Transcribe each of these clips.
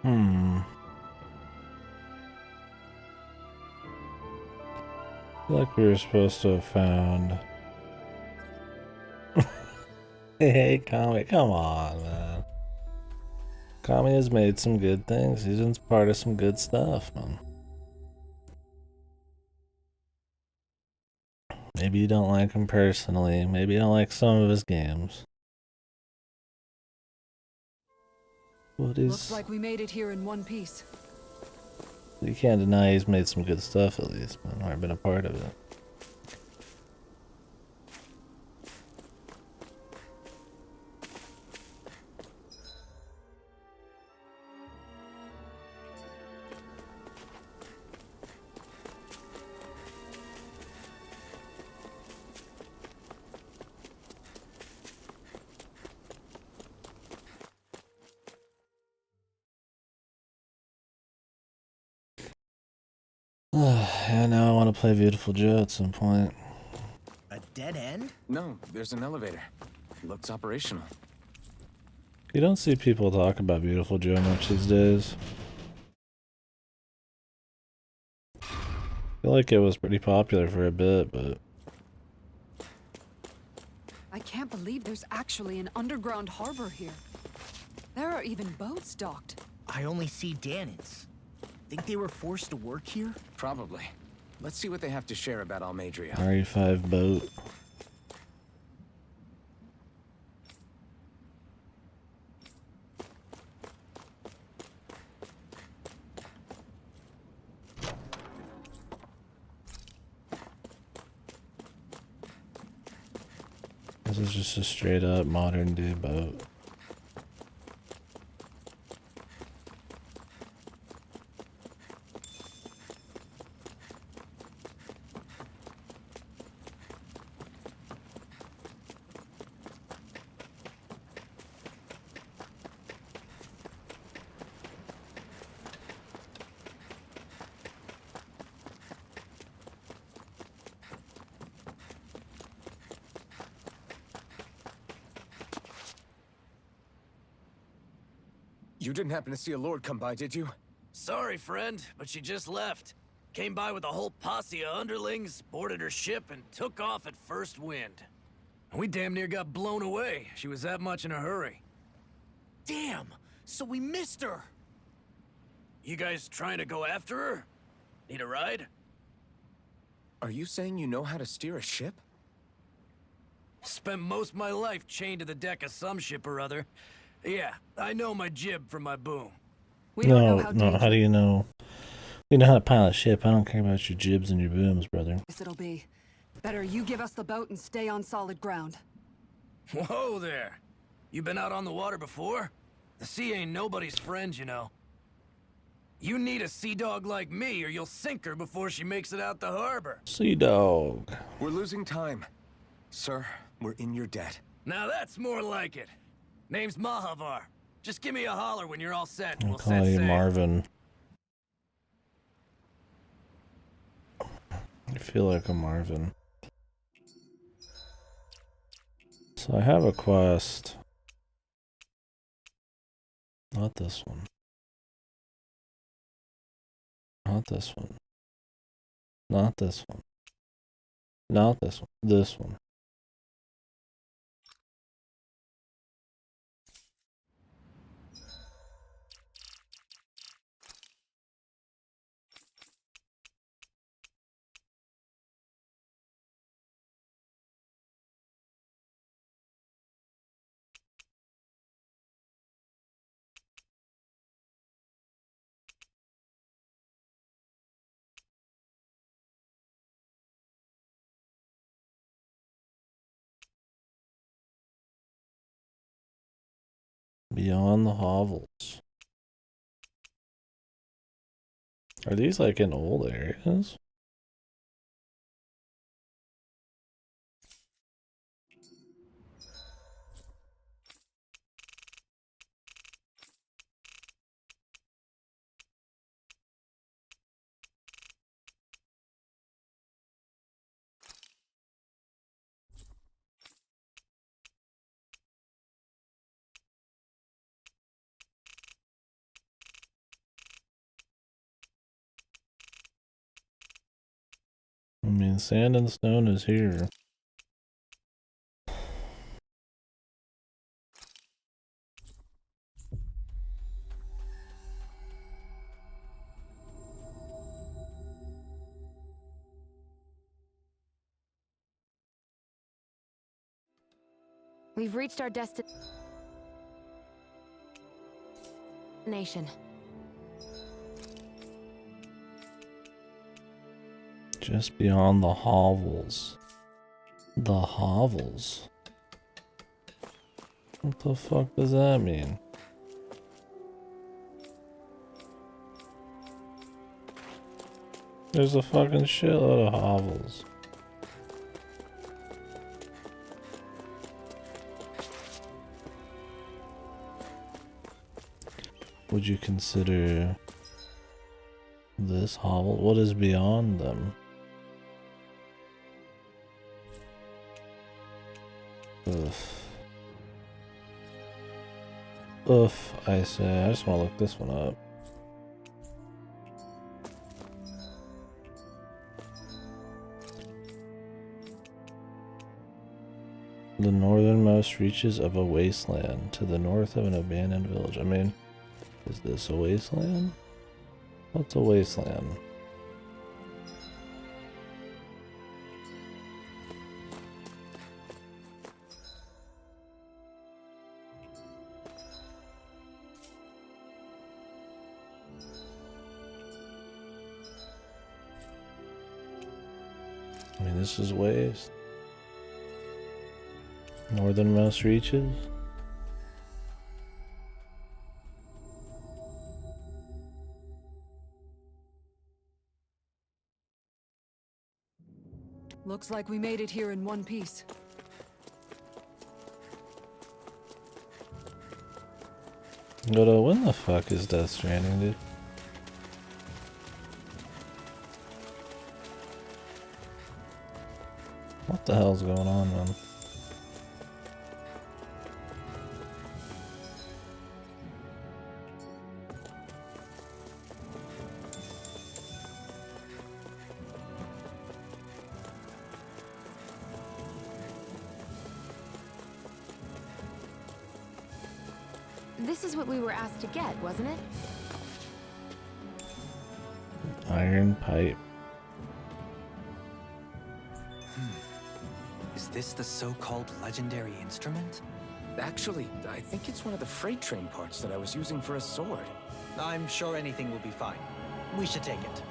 Hmm. I feel like we were supposed to have found. Hey, Kami, come on, man. Kami has made some good things. He's been part of some good stuff, man. Maybe you don't like him personally. Maybe you don't like some of his games. What is... Looks like we made it here in one piece. You can't deny he's made some good stuff at least, man. I've been a part of it. Yeah, now I want to play Beautiful Joe at some point. A dead end? No, there's an elevator. Looks operational. You don't see people talk about Beautiful Joe much these days. I feel like it was pretty popular for a bit, but... I can't believe there's actually an underground harbor here. There are even boats docked. I only see Danans. Think they were forced to work here? Probably. Let's see what they have to share about Almadria. RE5 boat. This is just a straight up modern day boat. You didn't happen to see a lord come by, did you? Sorry, friend, but she just left. Came by with a whole posse of underlings, boarded her ship, and took off at first wind. We damn near got blown away. She was that much in a hurry. Damn! So we missed her! You guys trying to go after her? Need a ride? Are you saying you know how to steer a ship? Spent most of my life chained to the deck of some ship or other. Yeah, I know my jib from my boom. We don't know No, how do you know? You know how to pilot a ship. I don't care about your jibs and your booms, brother. It'll be. Better you give us the boat and stay on solid ground. Whoa there! You been out on the water before? The sea ain't nobody's friend, you know. You need a sea dog like me, or you'll sink her before she makes it out the harbor. Sea dog. We're losing time. Sir, we're in your debt. Now that's more like it. Name's Mahavar. Just give me a holler when you're all set. I'll We'll call set you sail. Marvin. I feel like a Marvin. So I have a quest. Not this one. Not this one. Not this one. Not this one. This one. Beyond the hovels. Are these like in old areas? I mean, sand and stone is here. We've reached our destination. Just beyond the hovels. The hovels? What the fuck does that mean? There's a fucking shitload of hovels. Would you consider this hovel? What is beyond them? Oof. Oof, I say. I just want to look this one up. The northernmost reaches of a wasteland to the north of an abandoned village. I mean, is this a wasteland? What's a wasteland? I mean, this is waste. Northernmost reaches. Looks like we made it here in one piece. But when the fuck is Death Stranding, dude? What the hell's going on, man? This is what we were asked to get, wasn't it? Iron pipe. Is this the so-called legendary instrument? Actually, I think it's one of the freight train parts that I was using for a sword. I'm sure anything will be fine. We should take it.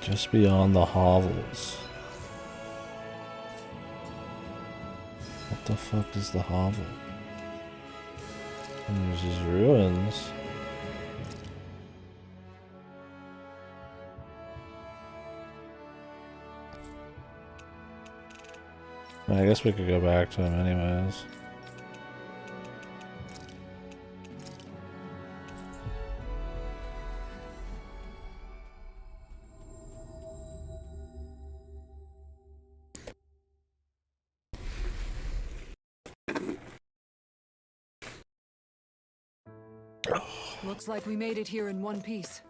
Just beyond the hovels. What the fuck is the hovel? And there's these ruins. I guess we could go back to him anyways. Looks like we made it here in one piece.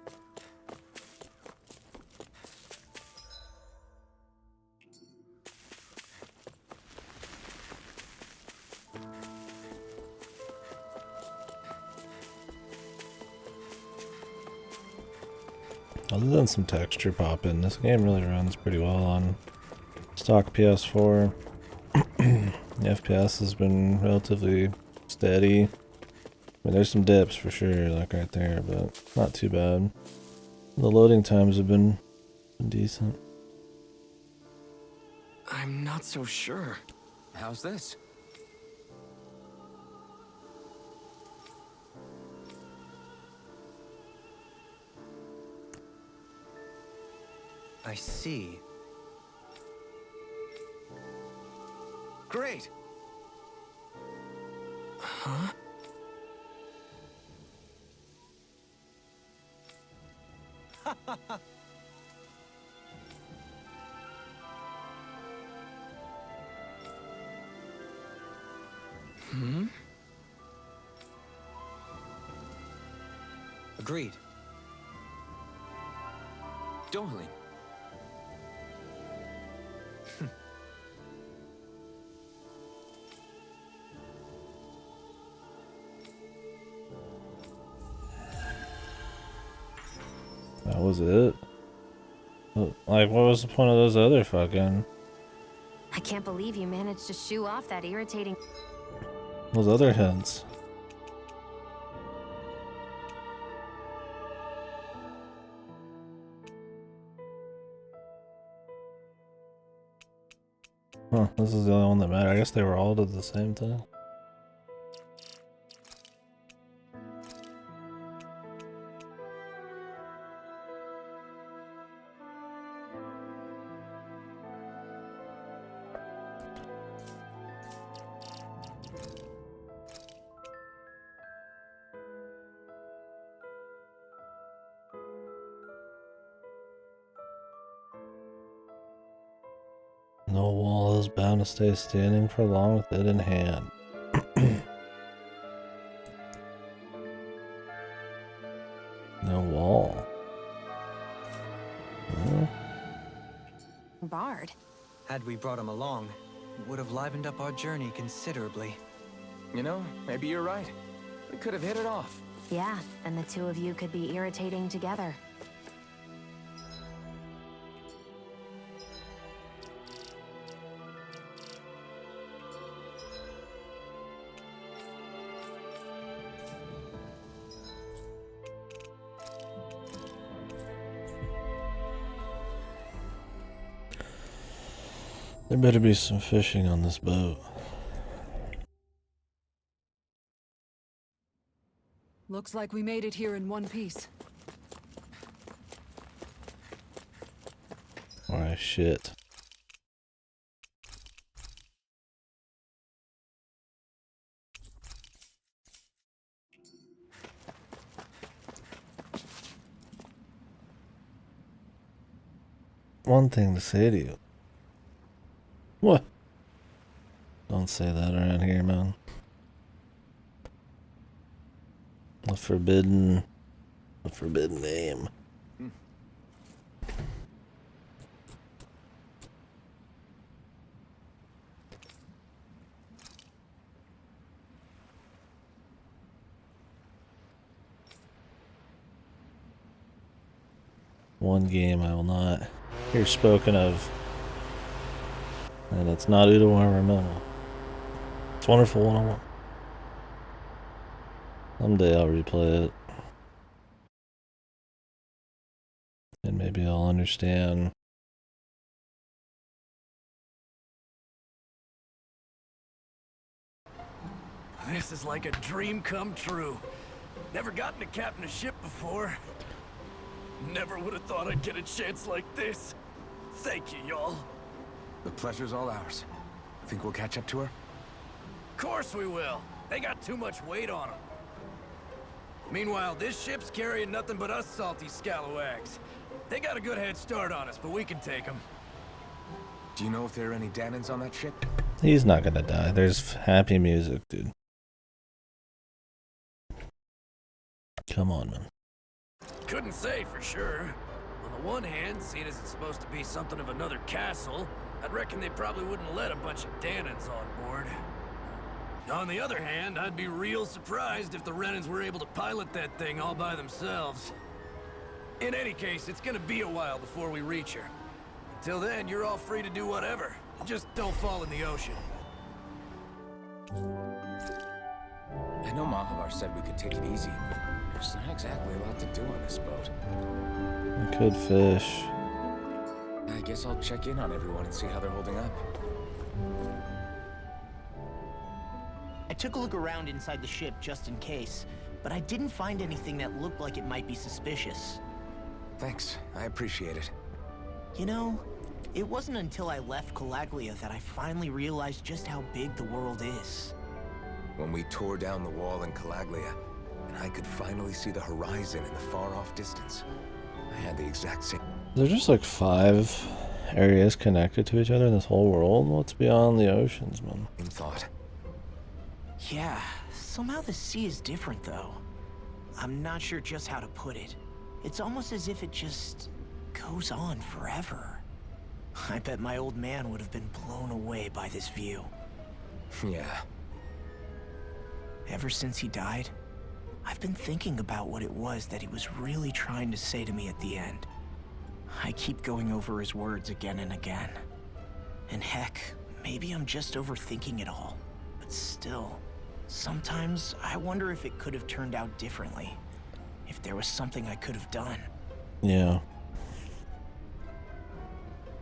Other than some texture popping, this game really runs pretty well on stock PS4. The FPS has been relatively steady. I mean, there's some dips for sure, like right there, but not too bad. The loading times have been decent. I'm not so sure. How's this? I see. Great! Huh? Hmm? Agreed. Darling. That was it? Like, what was the point of those other fucking... I can't believe you managed to shoo off that irritating... those other hints? Huh, this is the only one that mattered. I guess they were all did the same thing. No wall is bound to stay standing for long with it in hand. No wall. Huh? Bard. Had we brought him along, it would have livened up our journey considerably. You know, maybe you're right. We could have hit it off. Yeah, and the two of you could be irritating together. There better be some fishing on this boat. Looks like we made it here in one piece. Alright, shit. One thing to say to you. What? Don't say that around here, man. A forbidden name. One game I will not hear spoken of. And it's not Udawara Metal. It's Wonderful 101. Someday I'll replay it. And maybe I'll understand. This is like a dream come true. Never gotten to captain a ship before. Never would have thought I'd get a chance like this. Thank you, y'all. The pleasure's all ours. Think we'll catch up to her? Of course we will. They got too much weight on them. Meanwhile, this ship's carrying nothing but us salty scalawags. They got a good head start on us, but we can take them. Do you know if there are any Danans on that ship? He's not gonna die. There's happy music, dude. Come on, man. Couldn't say for sure. On the one hand, seeing as it's supposed to be something of another castle, I'd reckon they probably wouldn't let a bunch of Danans on board. On the other hand, I'd be real surprised if the Renans were able to pilot that thing all by themselves. In any case, it's gonna be a while before we reach her. Until then, you're all free to do whatever. Just don't fall in the ocean. I know Mahavar said we could take it easy, but there's not exactly a lot to do on this boat. I could fish. I guess I'll check in on everyone and see how they're holding up. I took a look around inside the ship just in case, but I didn't find anything that looked like it might be suspicious. Thanks, I appreciate it. You know, it wasn't until I left Calaglia that I finally realized just how big the world is. When we tore down the wall in Calaglia, and I could finally see the horizon in the far-off distance, I had the exact same... There's just like 5 areas connected to each other in this whole world. What's beyond the oceans, man? thought. Yeah, somehow the sea is different though. I'm not sure just how to put it. It's almost as if it just goes on forever. I bet my old man would have been blown away by this view. Yeah. Ever since he died, I've been thinking about what it was that he was really trying to say to me at the end. I keep going over his words again and again. And heck, maybe I'm just overthinking it all. But still, sometimes I wonder if it could have turned out differently. If there was something I could have done. Yeah.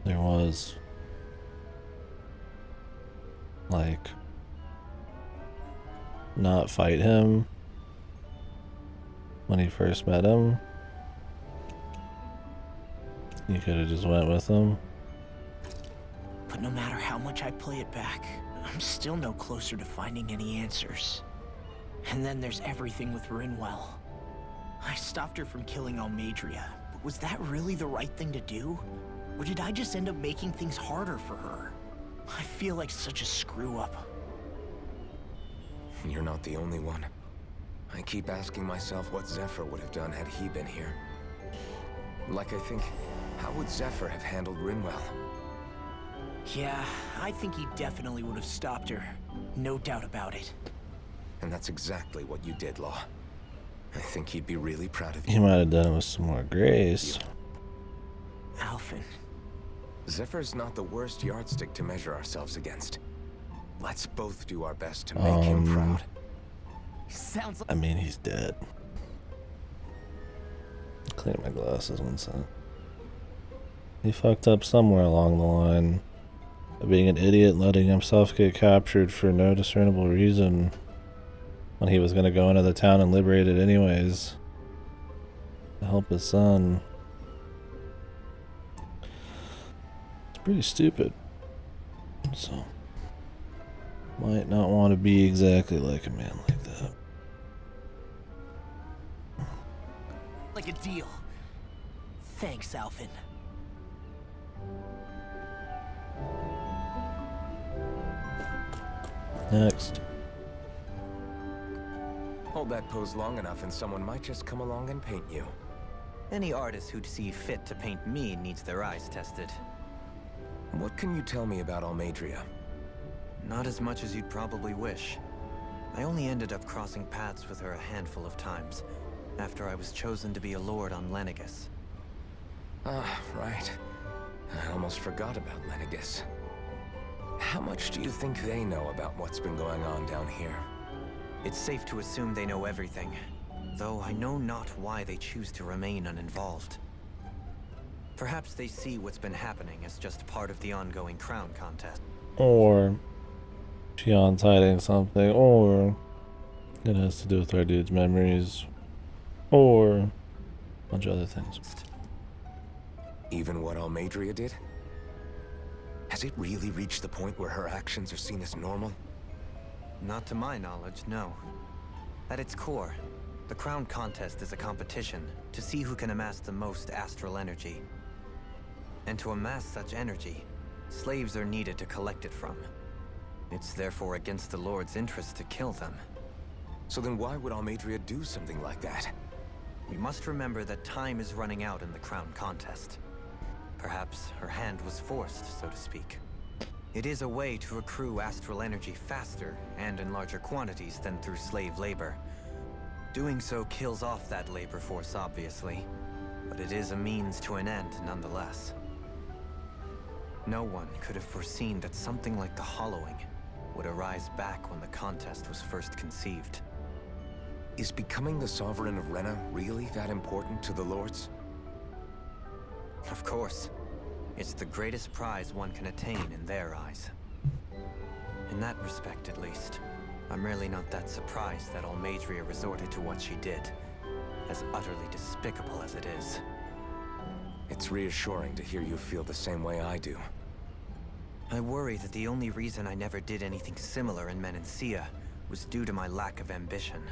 There was. Like, not fight him when he first met him. You could have just went with him. But no matter how much I play it back, I'm still no closer to finding any answers. And then there's everything with Rinwell. I stopped her from killing Almadria, but was that really the right thing to do? Or did I just end up making things harder for her? I feel like such a screw-up. You're not the only one. I keep asking myself what Zephyr would have done had he been here. Like, I think, how would Zephyr have handled Rinwell? Yeah, I think he definitely would have stopped her. No doubt about it. And that's exactly what you did, Law. I think he'd be really proud of He you. might have done it with some more grace. Alphen. Zephyr's not the worst yardstick to measure ourselves against. Let's both do our best to make him proud. Sounds like... I mean, he's dead. Clean my glasses one second. He fucked up somewhere along the line. Being an idiot, letting himself get captured for no discernible reason when he was gonna go into the town and liberate it anyways to help his son. It's pretty stupid. So, might not want to be exactly like a man like that. like a deal. Thanks, Alphen. Next. Hold that pose long enough and someone might just come along and paint you. Any artist who'd see fit to paint me needs their eyes tested. What can you tell me about Almadria? Not as much as you'd probably wish. I only ended up crossing paths with her a handful of times, after I was chosen to be a lord on Lenegus. Ah, right. I almost forgot about Lenegus. How much do you think they know about what's been going on down here? It's safe to assume they know everything, though I know not why they choose to remain uninvolved. Perhaps they see what's been happening as just part of the ongoing crown contest. Or Shion's hiding something, or it has to do with our dude's memories, or a bunch of other things. Even what Almadria did? Has it really reached the point where her actions are seen as normal? Not to my knowledge, no. At its core, the crown contest is a competition to see who can amass the most astral energy. And to amass such energy, slaves are needed to collect it from. It's therefore against the Lord's interest to kill them. So then why would Almadria do something like that? We must remember that time is running out in the crown contest. Perhaps her hand was forced, so to speak. It is a way to accrue astral energy faster and in larger quantities than through slave labor. Doing so kills off that labor force, obviously, but it is a means to an end nonetheless. No one could have foreseen that something like the Hollowing would arise back when the contest was first conceived. Is becoming the Sovereign of Rena really that important to the Lords? Of course. It's the greatest prize one can attain in their eyes. In that respect, at least, I'm really not that surprised that Almadria resorted to what she did, as utterly despicable as it is. It's reassuring to hear you feel the same way I do. I worry that the only reason I never did anything similar in Menancia was due to my lack of ambition.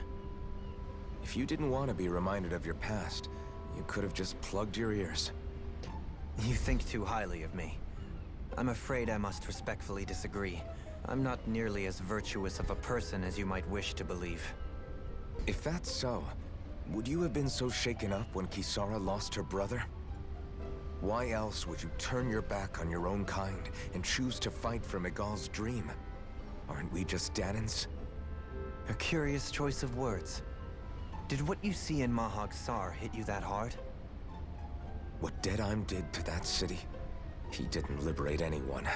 If you didn't want to be reminded of your past, you could have just plugged your ears. You think too highly of me. I'm afraid I must respectfully disagree. I'm not nearly as virtuous of a person as you might wish to believe. If that's so, would you have been so shaken up when Kisara lost her brother? Why else would you turn your back on your own kind and choose to fight for Miguel's dream? Aren't we just Danans? A curious choice of words. Did what you see in Mahag Sar hit you that hard? What Deadheim did to that city, he didn't liberate anyone.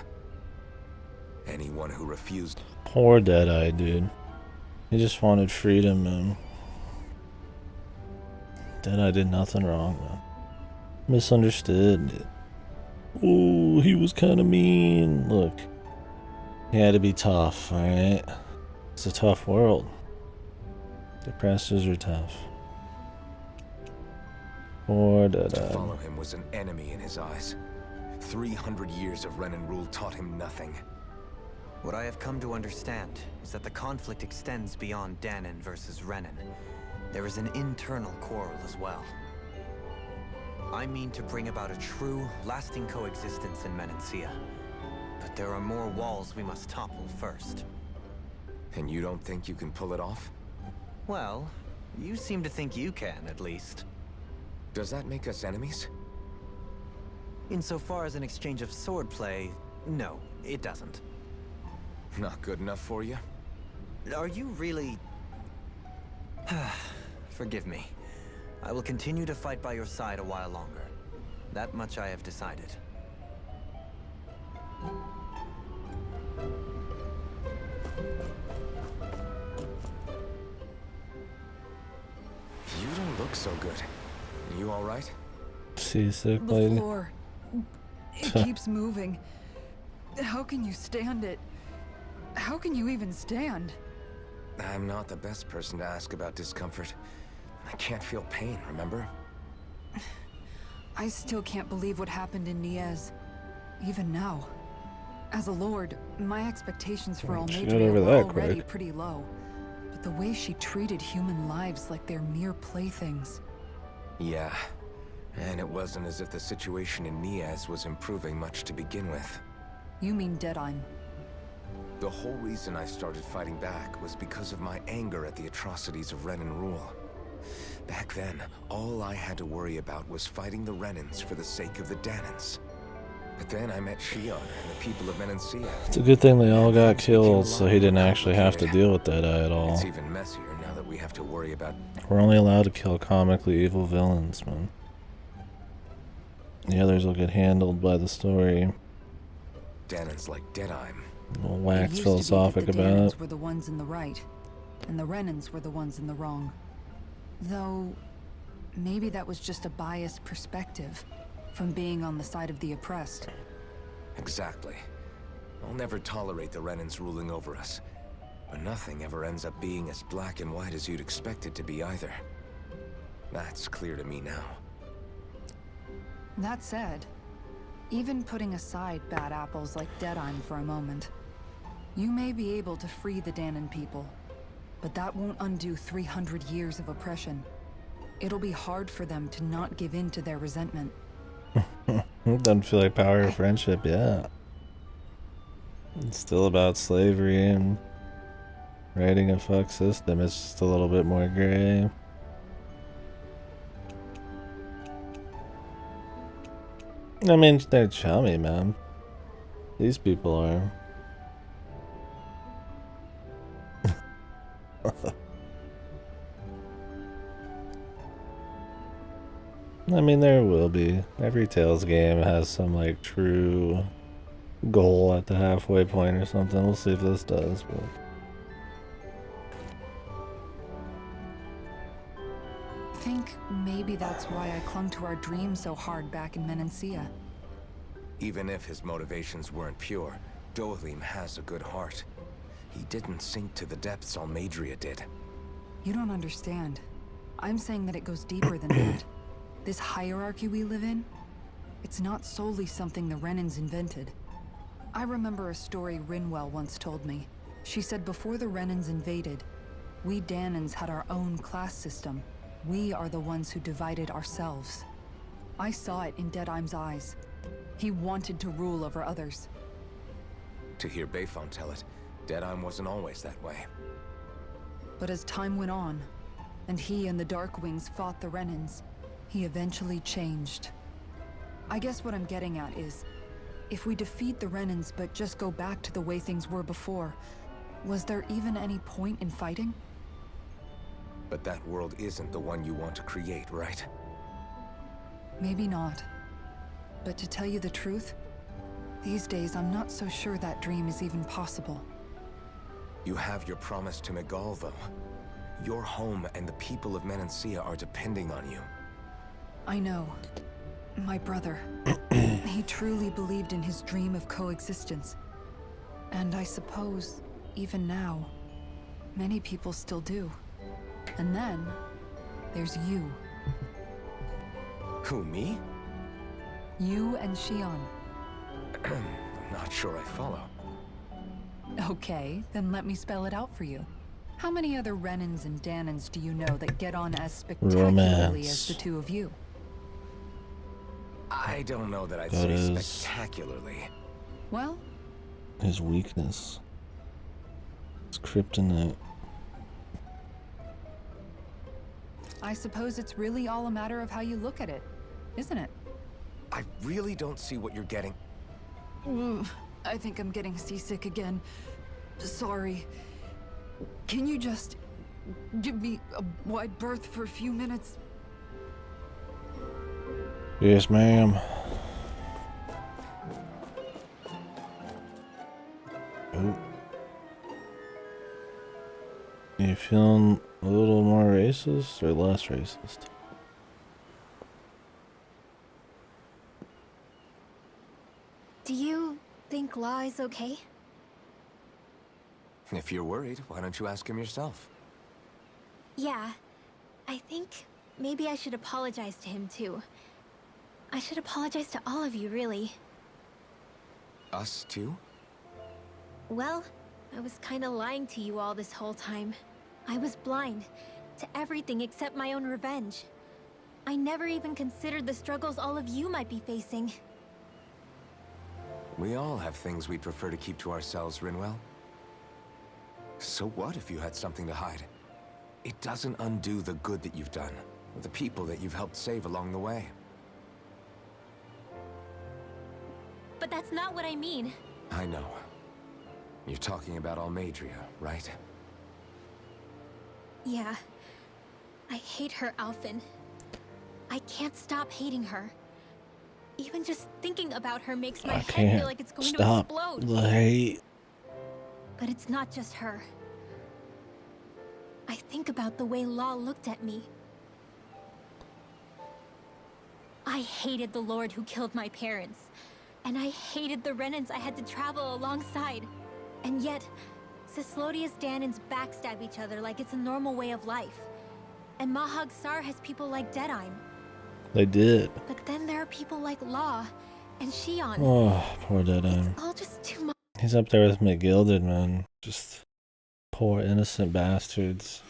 Anyone who refused. Poor Deadeye, dude. He just wanted freedom, man. Deadeye did nothing wrong, man. Misunderstood. Oh, he was kind of mean. Look, he had to be tough, alright? It's a tough world. Depressors are tough. Poor To Deadeye. follow him was an enemy in his eyes. 300 years of Renan rule taught him nothing. What I have come to understand is that the conflict extends beyond Danan versus Renan. There is an internal quarrel as well. I mean to bring about a true, lasting coexistence in Menancia. But there are more walls we must topple first. And you don't think you can pull it off? Well, you seem to think you can, at least. Does that make us enemies? Insofar as an exchange of swordplay, no, it doesn't. Not good enough for you? Are you really... Forgive me. I will continue to fight by your side a while longer. That much I have decided. You don't look so good. You alright? Seasick The lady. floor. It keeps moving. How can you stand it? How can you even stand? I'm not the best person to ask about discomfort. I can't feel pain, remember? I still can't believe what happened in Niez. Even now. As a lord, my expectations for She Almadria got over were that already quick. pretty low. But the way she treated human lives like they're mere playthings. Yeah. And it wasn't as if the situation in Niaz was improving much to begin with. You mean Deadheim. The whole reason I started fighting back was because of my anger at the atrocities of Renan rule. Back then, all I had to worry about was fighting the Renans for the sake of the Danans. But then I met Shion and the people of Menancia. It's a good thing they all got Things became a killed, lot so he didn't more actually have to complicated. deal with Deadeye at all. It's even messier now that we have to worry about... We're only allowed to kill comically evil villains, man. The others will get handled by the story. Danans like Deadheim. We'll It wax used philosophic to be that the about Danans it. were the ones in the right, and the Renans were the ones in the wrong. Though, maybe that was just a biased perspective from being on the side of the oppressed. Exactly. I'll never tolerate the Renans ruling over us. But nothing ever ends up being as black and white as you'd expect it to be either. That's clear to me now. That said, even putting aside bad apples like Deadheim for a moment, you may be able to free the Danan people, but that won't undo 300 years of oppression. It'll be hard for them to not give in to their resentment. Doesn't feel like power or friendship, yeah. It's still about slavery and writing a fuck system. It's just a little bit more gray. I mean, they're chummy, man. These people are. I mean, there will be. Every Tales game has some, like, true goal at the halfway point or something. We'll see if this does, but... I think maybe that's why I clung to our dream so hard back in Menancia. Even if his motivations weren't pure, Dohalim has a good heart. He didn't sink to the depths Almadria did. You don't understand. I'm saying that it goes deeper than that. This hierarchy we live in, it's not solely something the Renans invented. I remember a story Rinwell once told me. She said before the Renans invaded, we Danans had our own class system. We are the ones who divided ourselves. I saw it in Deadheim's eyes. He wanted to rule over others. To hear Bayfon tell it, Deadheim wasn't always that way. But as time went on, and he and the Darkwings fought the Renans, he eventually changed. I guess what I'm getting at is, if we defeat the Renans but just go back to the way things were before, was there even any point in fighting? But that world isn't the one you want to create, right? Maybe not. But to tell you the truth, these days I'm not so sure that dream is even possible. You have your promise to Miguel, though. Your home and the people of Menancia are depending on you. I know. My brother. He truly believed in his dream of coexistence. And I suppose, even now, many people still do. And then, there's you. Who, me? You and Xion. I'm not sure I follow. Okay, then let me spell it out for you. How many other Renans and Danans do you know that get on as spectacularly as the two of you? I don't know that I'd That say is- spectacularly. Well, His weakness. It's kryptonite. I suppose it's really all a matter of how you look at it, isn't it? I really don't see what you're getting. Ooh, I think I'm getting seasick again. Sorry. Can you just give me a wide berth for a few minutes? Yes, ma'am. Oh. You feeling a little more racist or less racist? Do you think Law is okay? If you're worried, why don't you ask him yourself? Yeah. I think maybe I should apologize to him too. I should apologize to all of you, really. Us too? Well, I was kinda lying to you all this whole time. I was blind to everything except my own revenge. I never even considered the struggles all of you might be facing. We all have things we'd prefer to keep to ourselves, Rinwell. So what if you had something to hide? It doesn't undo the good that you've done, or the people that you've helped save along the way. But that's not what I mean. I know. You're talking about Almadria, right? Yeah. I hate her, Alphen. I can't stop hating her. Even just thinking about her makes my I head can't feel like it's going to stop explode. the hate. But it's not just her. I think about the way Law looked at me. I hated the Lord who killed my parents. And I hated the Renans I had to travel alongside. And yet, Cislodius Danans backstab each other like it's a normal way of life. And Mahag Sar has people like Deadime. They did. But then there are people like Law and Xion. Oh, poor Deadime. It's all just too much. He's up there with McGilded, man. Just poor innocent bastards.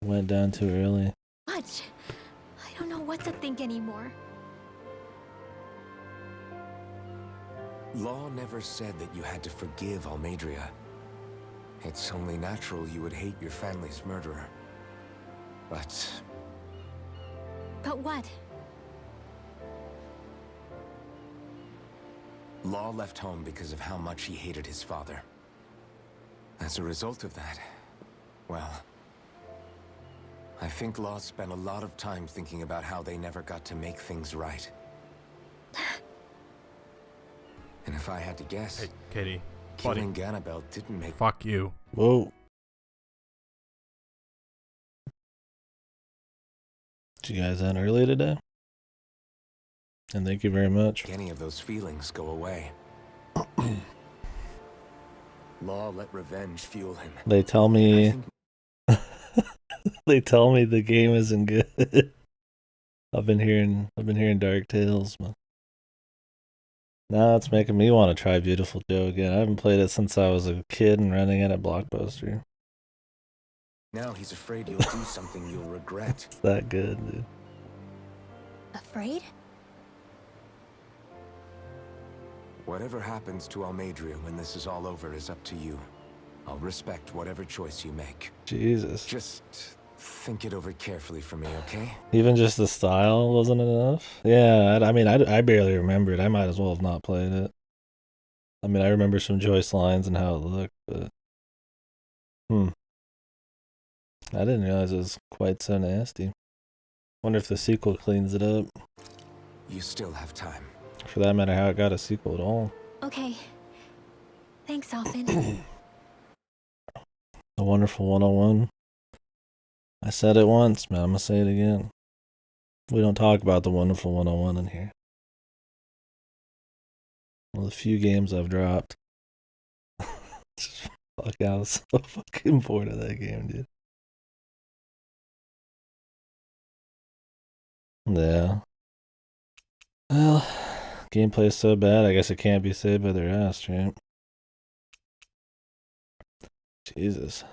Went down too early. I don't know what to think anymore. Law never said that you had to forgive Almadria. It's only natural you would hate your family's murderer. But But what? Law left home because of how much he hated his father. As a result of that, well, I think Law spent a lot of time thinking about how they never got to make things right. And if I had to guess, Hey, Katie. killing Ganabel didn't make... Fuck you. Whoa. Did you guys end early today? And thank you very much. any of those feelings go away. Law let revenge fuel him. They tell I me think they tell me the game isn't good. I've been hearing dark tales, man. Now it's making me want to try Beautiful Joe again. I haven't played it since I was a kid and renting it at Blockbuster. now he's afraid you'll do something you'll regret. It's that good, dude. Afraid? Whatever happens to Almadria when this is all over is up to you. I'll respect whatever choice you make. Jesus. Just Think it over carefully for me, okay? Even just the style wasn't enough? Yeah, I mean, I barely remember it. I might as well have not played it. I mean, I remember some Joyce lines and how it looked, but... I didn't realize it was quite so nasty. Wonder if the sequel cleans it up. You still have time. For that matter, how it got a sequel at all. Okay. Thanks, Alphen. The Wonderful 101. I said it once, man. I'm gonna say it again. We don't talk about the Wonderful 101 in here. One of the few games I've dropped. Fuck, I was so fucking bored of that game, dude. Yeah. Well, gameplay's so bad, I guess it can't be saved by their ass, right? Jesus.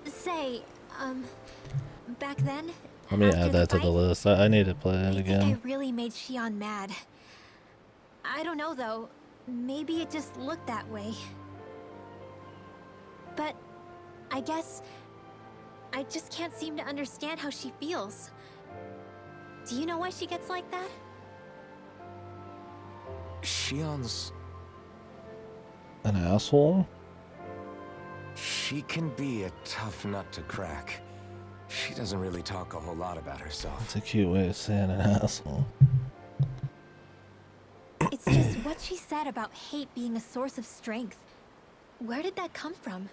Say, back then, Let me after add that to the fight, list. I need to play it I think again. I really made Shion mad. I don't know though. Maybe it just looked that way. But I guess I just can't seem to understand how she feels. Do you know why she gets like that? Shion's... An asshole? She can be a tough nut to crack. She doesn't really talk a whole lot about herself. That's a cute way of saying an asshole. It's just what she said about hate being a source of strength. Where did that come from?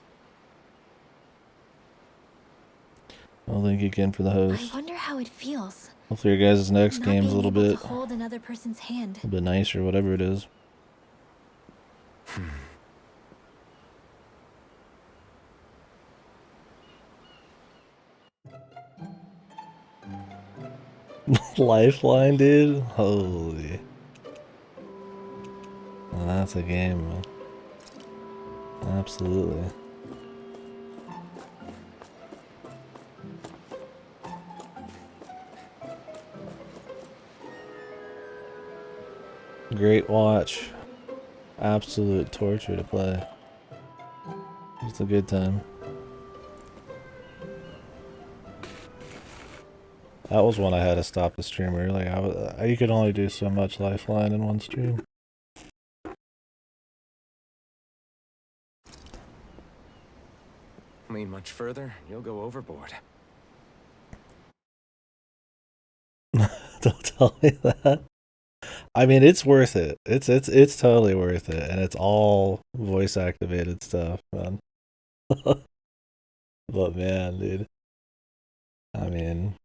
Well, thank you again for the I host. wonder how it feels. Hopefully your guys' next Not game's a being little able bit, to hold another person's hand. nicer, whatever it is. Lifeline, dude? Holy. Well, that's a game, man. Absolutely. Great watch. Absolute torture to play. It's a good time. That was one I had to stop the stream early. You could only do so much Lifeline in one stream. Lean much further, you'll go overboard. Don't tell me that. I mean, it's worth it. It's totally worth it, and it's all voice activated stuff, man. But man, dude. I mean,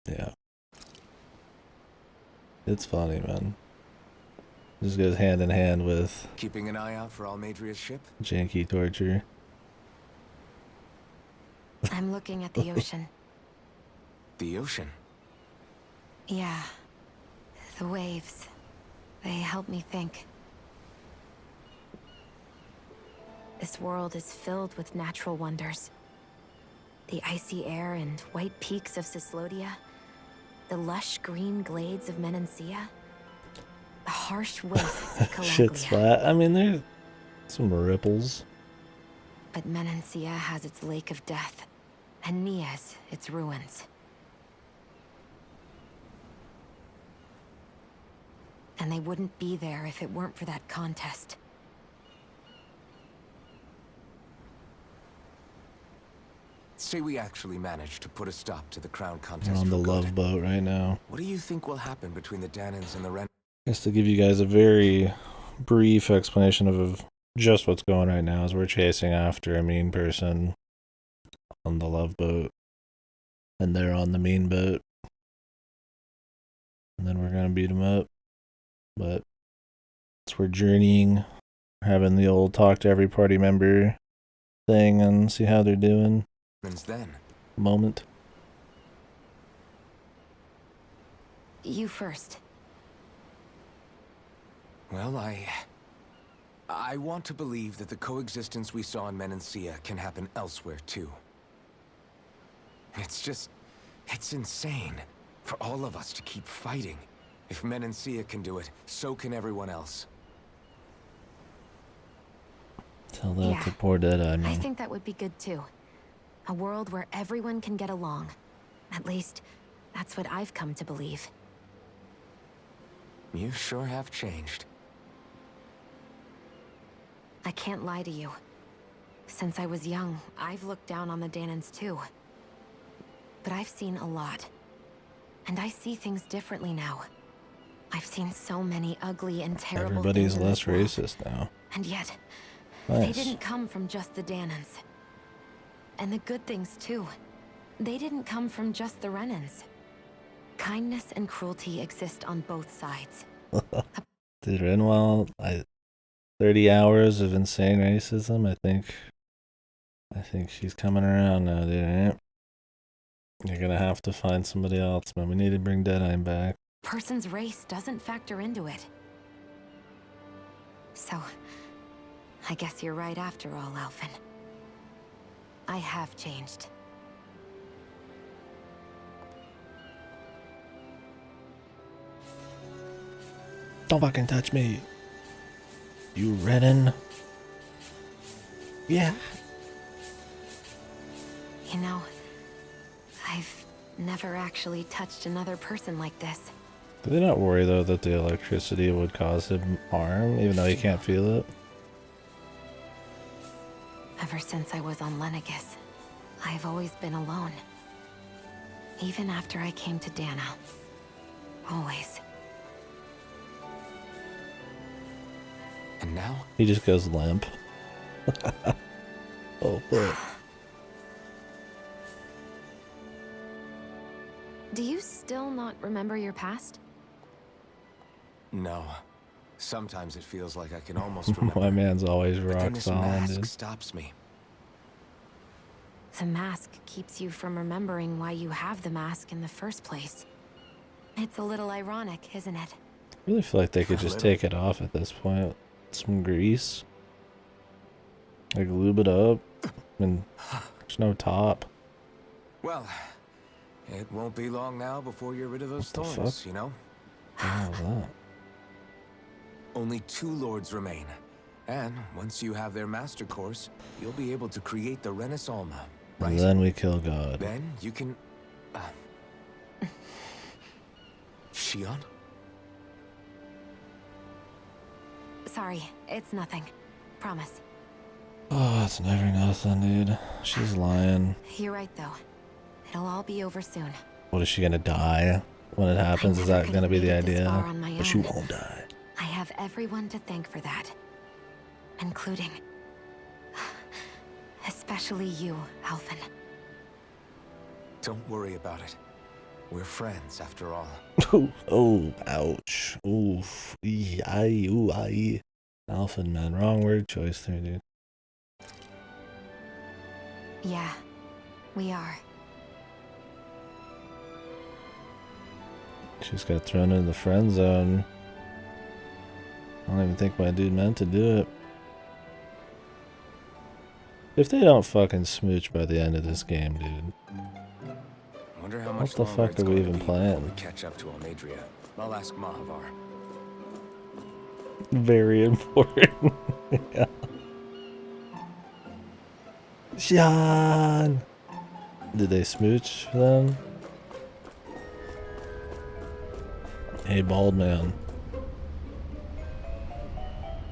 yeah. It's funny, man. Just goes hand in hand with Keeping an eye out for Almadria's ship? janky torture. I'm looking at the ocean. The ocean? Yeah. The waves. They help me think. This world is filled with natural wonders. The icy air and white peaks of Cislodia. The lush green glades of Menancia. The harsh wastes of Shit's Calabria. flat. I mean, there's some ripples. But Menancia has its lake of death. And Nias, its ruins. And they wouldn't be there if it weren't for that contest. Say we actually managed to put a stop to the crown We're contest on the for good. love boat right now. What do you think will happen between the Danans and the Ren? Just to give you guys a very brief explanation of just what's going right now is we're chasing after a mean person on the love boat, and they're on the mean boat, and then we're gonna beat them up. But as we're journeying, having the old talk to every party member thing and see how they're doing Then? moment. You first. Well, I want to believe that the coexistence we saw in Menancia can happen elsewhere, too. It's insane for all of us to keep fighting. If Menancia can do it, so can everyone else. Tell that to poor Deadeye, I man. think that would be good too. A world where everyone can get along. At least, that's what I've come to believe. You sure have changed. I can't lie to you. Since I was young, I've looked down on the Danans too. But I've seen a lot. And I see things differently now. I've seen so many ugly and terrible Everybody's things in less this world. racist now. And yet, Nice. they didn't come from just the Danans. And the good things too. They didn't come from just the Renans. Kindness and cruelty exist on both sides. Dude, Renwell, 30 hours of insane racism. I think she's coming around now, dude. You're gonna have to find somebody else, man. We need to bring Deadeye back. Person's race doesn't factor into it. So, I guess you're right after all, Alphen. I have changed. Don't fucking touch me. You Renan. Yeah. You know, I've never actually touched another person like this. Do they not worry, though, that the electricity would cause him harm, even though he can't feel it? Ever since I was on Lenegis, I've always been alone. Even after I came to Dana. Always. And now? He just goes limp. Oh, fuck. Do you still not remember your past? No. Sometimes it feels like I can almost remember. My man's always But then rock this solid, mask dude. stops me. The mask keeps you from remembering why you have the mask in the first place. It's a little ironic, isn't it? I really feel like they could just take it off at this point. Some grease. Like, lube it up. And there's no top. Well, it won't be long now before you're rid of those What the thorns, fuck? you know? What the hell is that? Only 2 lords remain. And once you have their master course, you'll be able to create the Renaissance, right? And then we kill God. Then you can... Shion? Sorry, it's nothing. Promise. Oh, it's never nothing, dude. She's lying. You're right, though. It'll all be over soon. What, is she gonna die when it happens? Is that gonna be the idea? But she won't die. I have everyone to thank for that. Including... especially you, Alphen. Don't worry about it. We're friends, after all. Oh, ouch. Oof. Ay, ooh, ay. Alpha, man. Wrong word choice there, dude. Yeah, we are. She's got thrown into the friend zone. I don't even think my dude meant to do it. If they don't fucking smooch by the end of this game, dude. Wonder how What much the longer fuck it's are we going to even be before playing? we catch up to Almadria. I'll ask Mahavar. Very important. Yeah. Sean! Did they smooch then? Hey, bald man.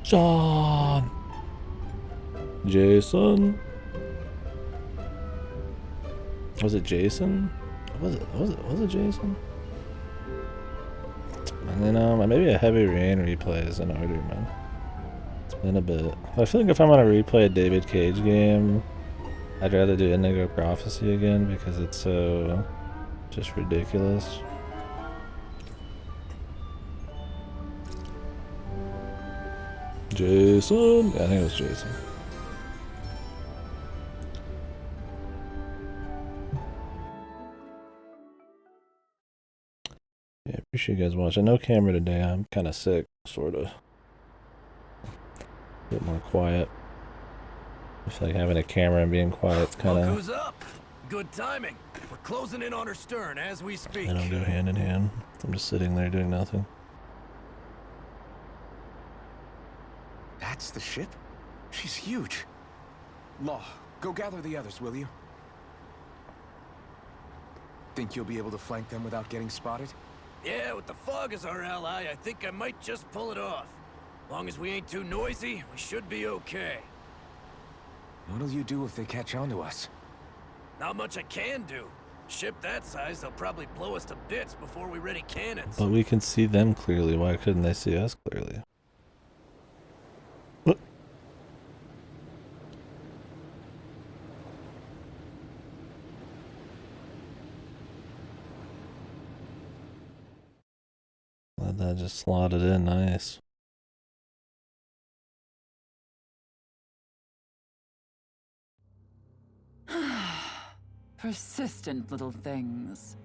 Sean! Jason? Was it Jason? Was it Jason? You know, maybe a Heavy Rain replay is in order, man. It's been a bit. I feel like if I'm gonna replay a David Cage game, I'd rather do Indigo Prophecy again because it's so just ridiculous. Jason? Yeah, I think it was Jason. Yeah, appreciate you guys watching. No camera today. I'm kind of sick, sort of. A bit more quiet. I feel like having a camera and being quiet's kind Look of... who's up. Good timing. We're closing in on her stern as we speak. They don't go hand in hand. I'm just sitting there doing nothing. That's the ship? She's huge. Law, go gather the others, will you? Think you'll be able to flank them without getting spotted? Yeah, with the fog as our ally, I think I might just pull it off. Long as we ain't too noisy, we should be okay. What'll you do if they catch on to us? Not much I can do. Ship that size, they'll probably blow us to bits before we ready cannons. But we can see them clearly. Why couldn't they see us clearly? What? Let that just slotted in nice. Persistent little things.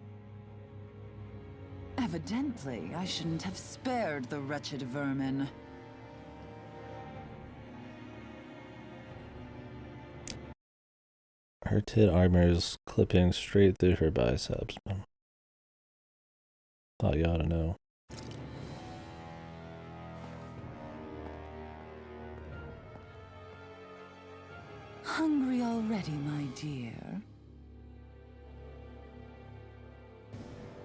Evidently, I shouldn't have spared the wretched vermin. Her tit armor is clipping straight through her biceps. Thought you ought to know. Hungry already, my dear?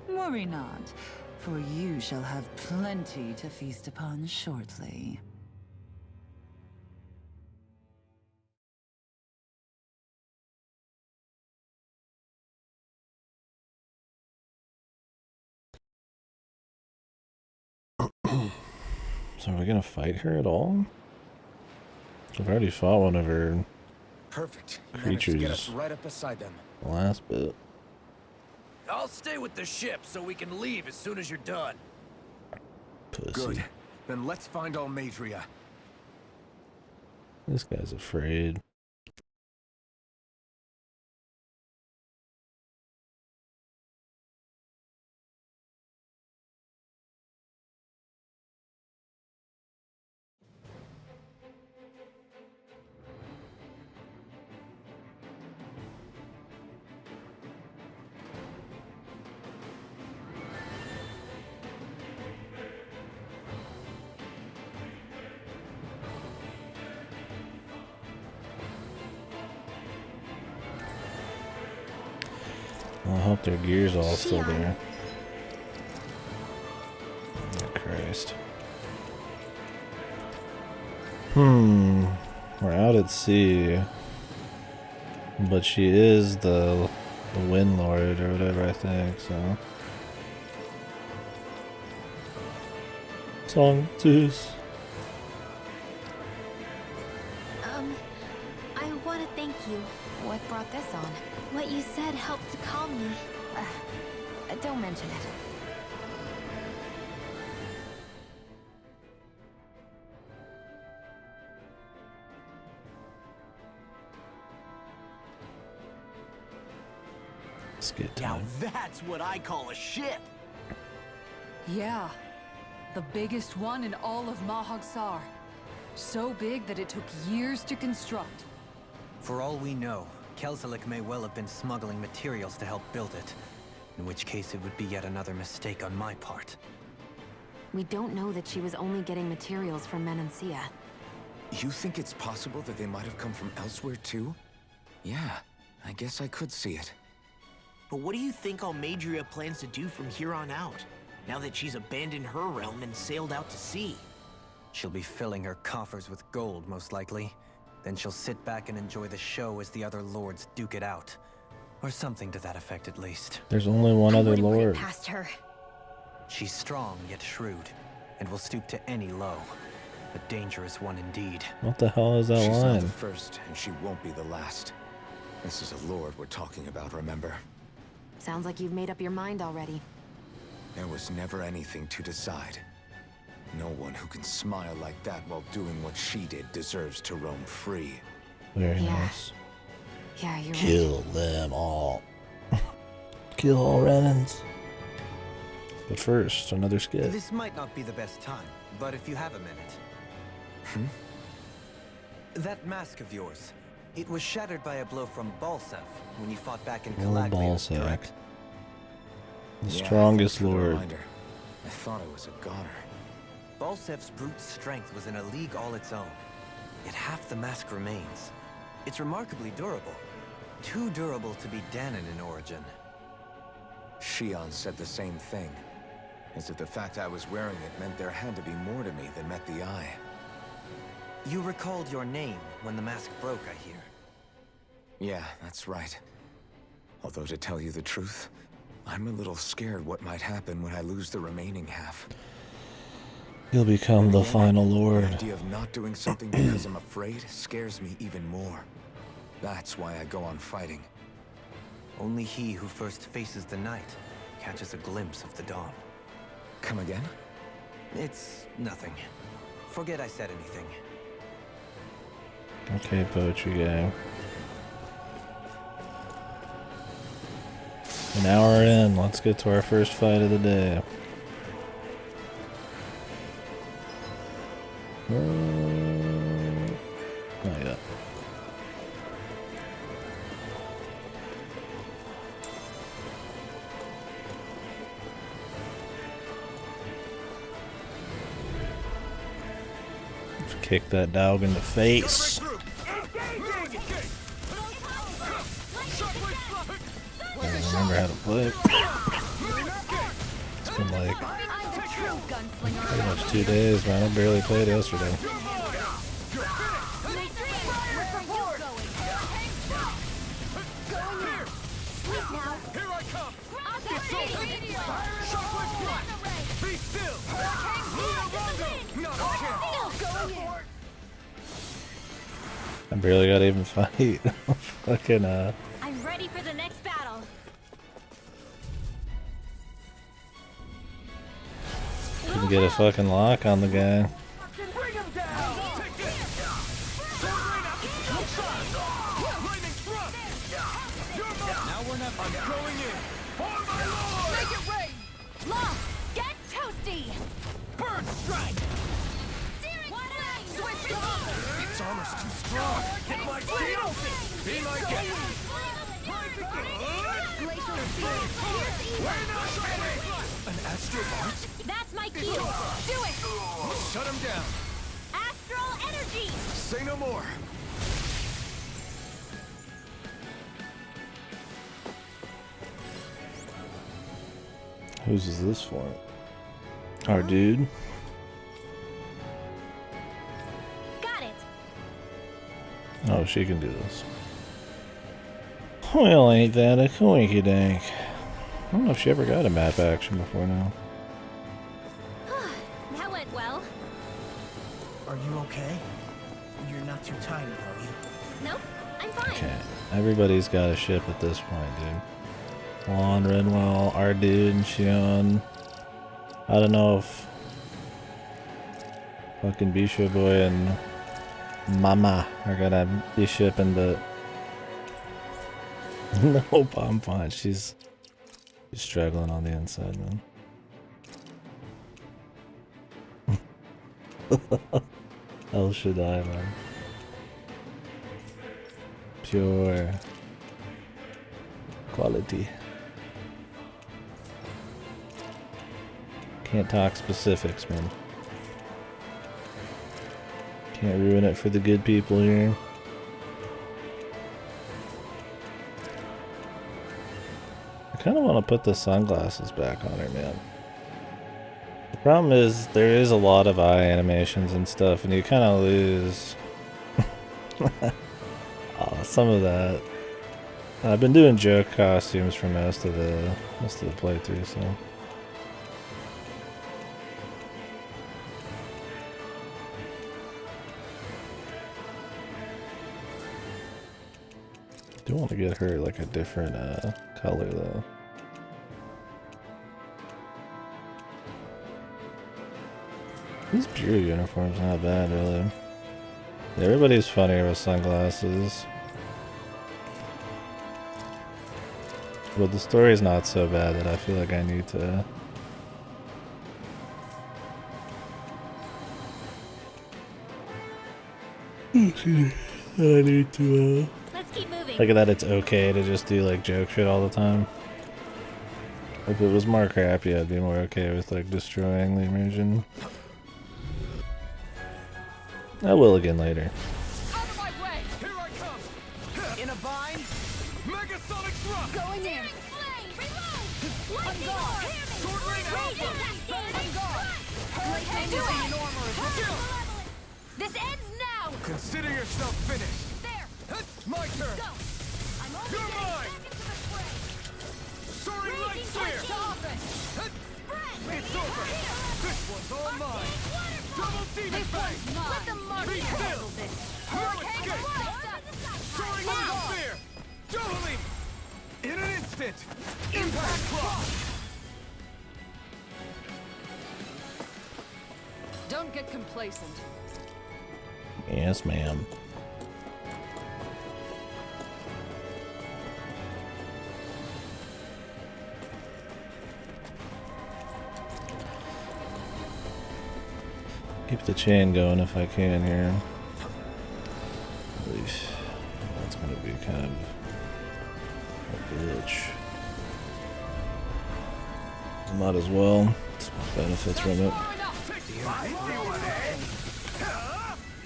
Worry not, for you shall have plenty to feast upon shortly. So are we gonna fight her at all? I've already fought one of her Perfect. creatures. Get us right up beside them. The last bit. I'll stay with the ship so we can leave as soon as you're done. Pussy. Good. Then let's find Almadria. This guy's afraid. Well, I hope their gear's all still there. Oh, Christ. We're out at sea. But she is the Wind Lord or whatever, I think, so. Sanctus. I want to thank you. What brought this on? What you said helped to calm me. Don't mention it. Let's get Now time. that's what I call a ship! Yeah. The biggest one in all of Mahagsar. So big that it took years to construct. For all we know, Kelzelik may well have been smuggling materials to help build it. In which case it would be yet another mistake on my part. We don't know that she was only getting materials from Menancia. You think it's possible that they might have come from elsewhere too? Yeah, I guess I could see it. But what do you think Almadria plans to do from here on out, now that she's abandoned her realm and sailed out to sea? She'll be filling her coffers with gold, most likely. Then she'll sit back and enjoy the show as the other lords duke it out. Or something to that effect, at least. There's only one other wouldn't put it lord. past her. She's strong, yet shrewd, and will stoop to any low. A dangerous one indeed. What the hell is that She's not line? the first, and she won't be the last. This is a lord we're talking about, remember? Sounds like you've made up your mind already. There was never anything to decide. No one who can smile like that while doing what she did deserves to roam free. Very Yeah. nice. Yeah, you're right. Kill them all. Kill all Renans. But first, another skit. This might not be the best time, but if you have a minute. That mask of yours, It was shattered by a blow from Balsef when you fought back in Oh, Calaglia, Balsef. correct? The Yeah, strongest thanks for the lord. reminder. I thought I was a goner. Balsef's brute strength was in a league all its own. Yet half the mask remains. It's remarkably durable. Too durable to be Danon in origin. Shion said the same thing. As if the fact I was wearing it meant there had to be more to me than met the eye. You recalled your name when the mask broke, I hear. Yeah, that's right. Although to tell you the truth, I'm a little scared what might happen when I lose the remaining half. He'll become the final The lord. idea of not doing something because I'm afraid scares me even more. That's why I go on fighting. Only he who first faces the night catches a glimpse of the dawn. Come again? It's nothing. Forget I said anything. Okay, poetry guy. An hour in, let's get to our first fight of the day. Not yet. Kick that dog in the face. I don't remember how to play it. It's been like pretty much 2 days, man. I barely played yesterday. I barely got to even fight. Fucking I'm ready for the next battle. couldn't get a fucking lock on the guy. Get toasty! Bird strike! Its armor's too strong. Get my shield! Be my guest! An astral art? That's my cue! Do it! Shut him down! Astral energy! Say no more! Whose is this for? Our dude? Got it! Oh, she can do this. Well, ain't that a coinky dank? I don't know if she ever got a map action before now. That went well. Are you okay? You're not too tired, are you? Nope, I'm fine. Okay, everybody's got a ship at this point, dude. Lon, Redwell, our dude, Shion. I don't know if fucking Bisho Boy and Mama are gonna be shipping, but nope, I'm fine. She's struggling on the inside, man. El Shaddai, man. Pure quality. Can't talk specifics, man. Can't ruin it for the good people here. I kind of want to put the sunglasses back on her, man. The problem is there is a lot of eye animations and stuff, and you kind of lose some of that. I've been doing joke costumes for most of the playthrough, so. I do want to get her like a different color though. These pure uniforms not bad really. Everybody's funnier with sunglasses. But the story's not so bad that I feel like I need to. I need to, Let's keep moving. look at that, it's okay to just do like joke shit all the time. If it was more crappy, I'd be more okay with like destroying the immersion. I will again later. Out of my way! Here I come! In a bind? Megasonic thrust! Going in. Flame. Reload. Lightning orb. Sword ring alpha! On guard. Hurricane do it. This ends now. Consider yourself finished! There. My turn! Go. I'm only You're getting mine. back into the fray. Soaring light Raging sphere! tornado. Spread! Spread. It's over! This one's all mine! Double demon fang! Let the market Be still! handle this. No Hurricane escape! blast. Soaring light sphere! Johalim! In an instant! Impact cross! Don't get complacent. Yes, ma'am. Keep the chain going if I can here. At least that's gonna be kind of a bitch. Might as well. Some benefits from it.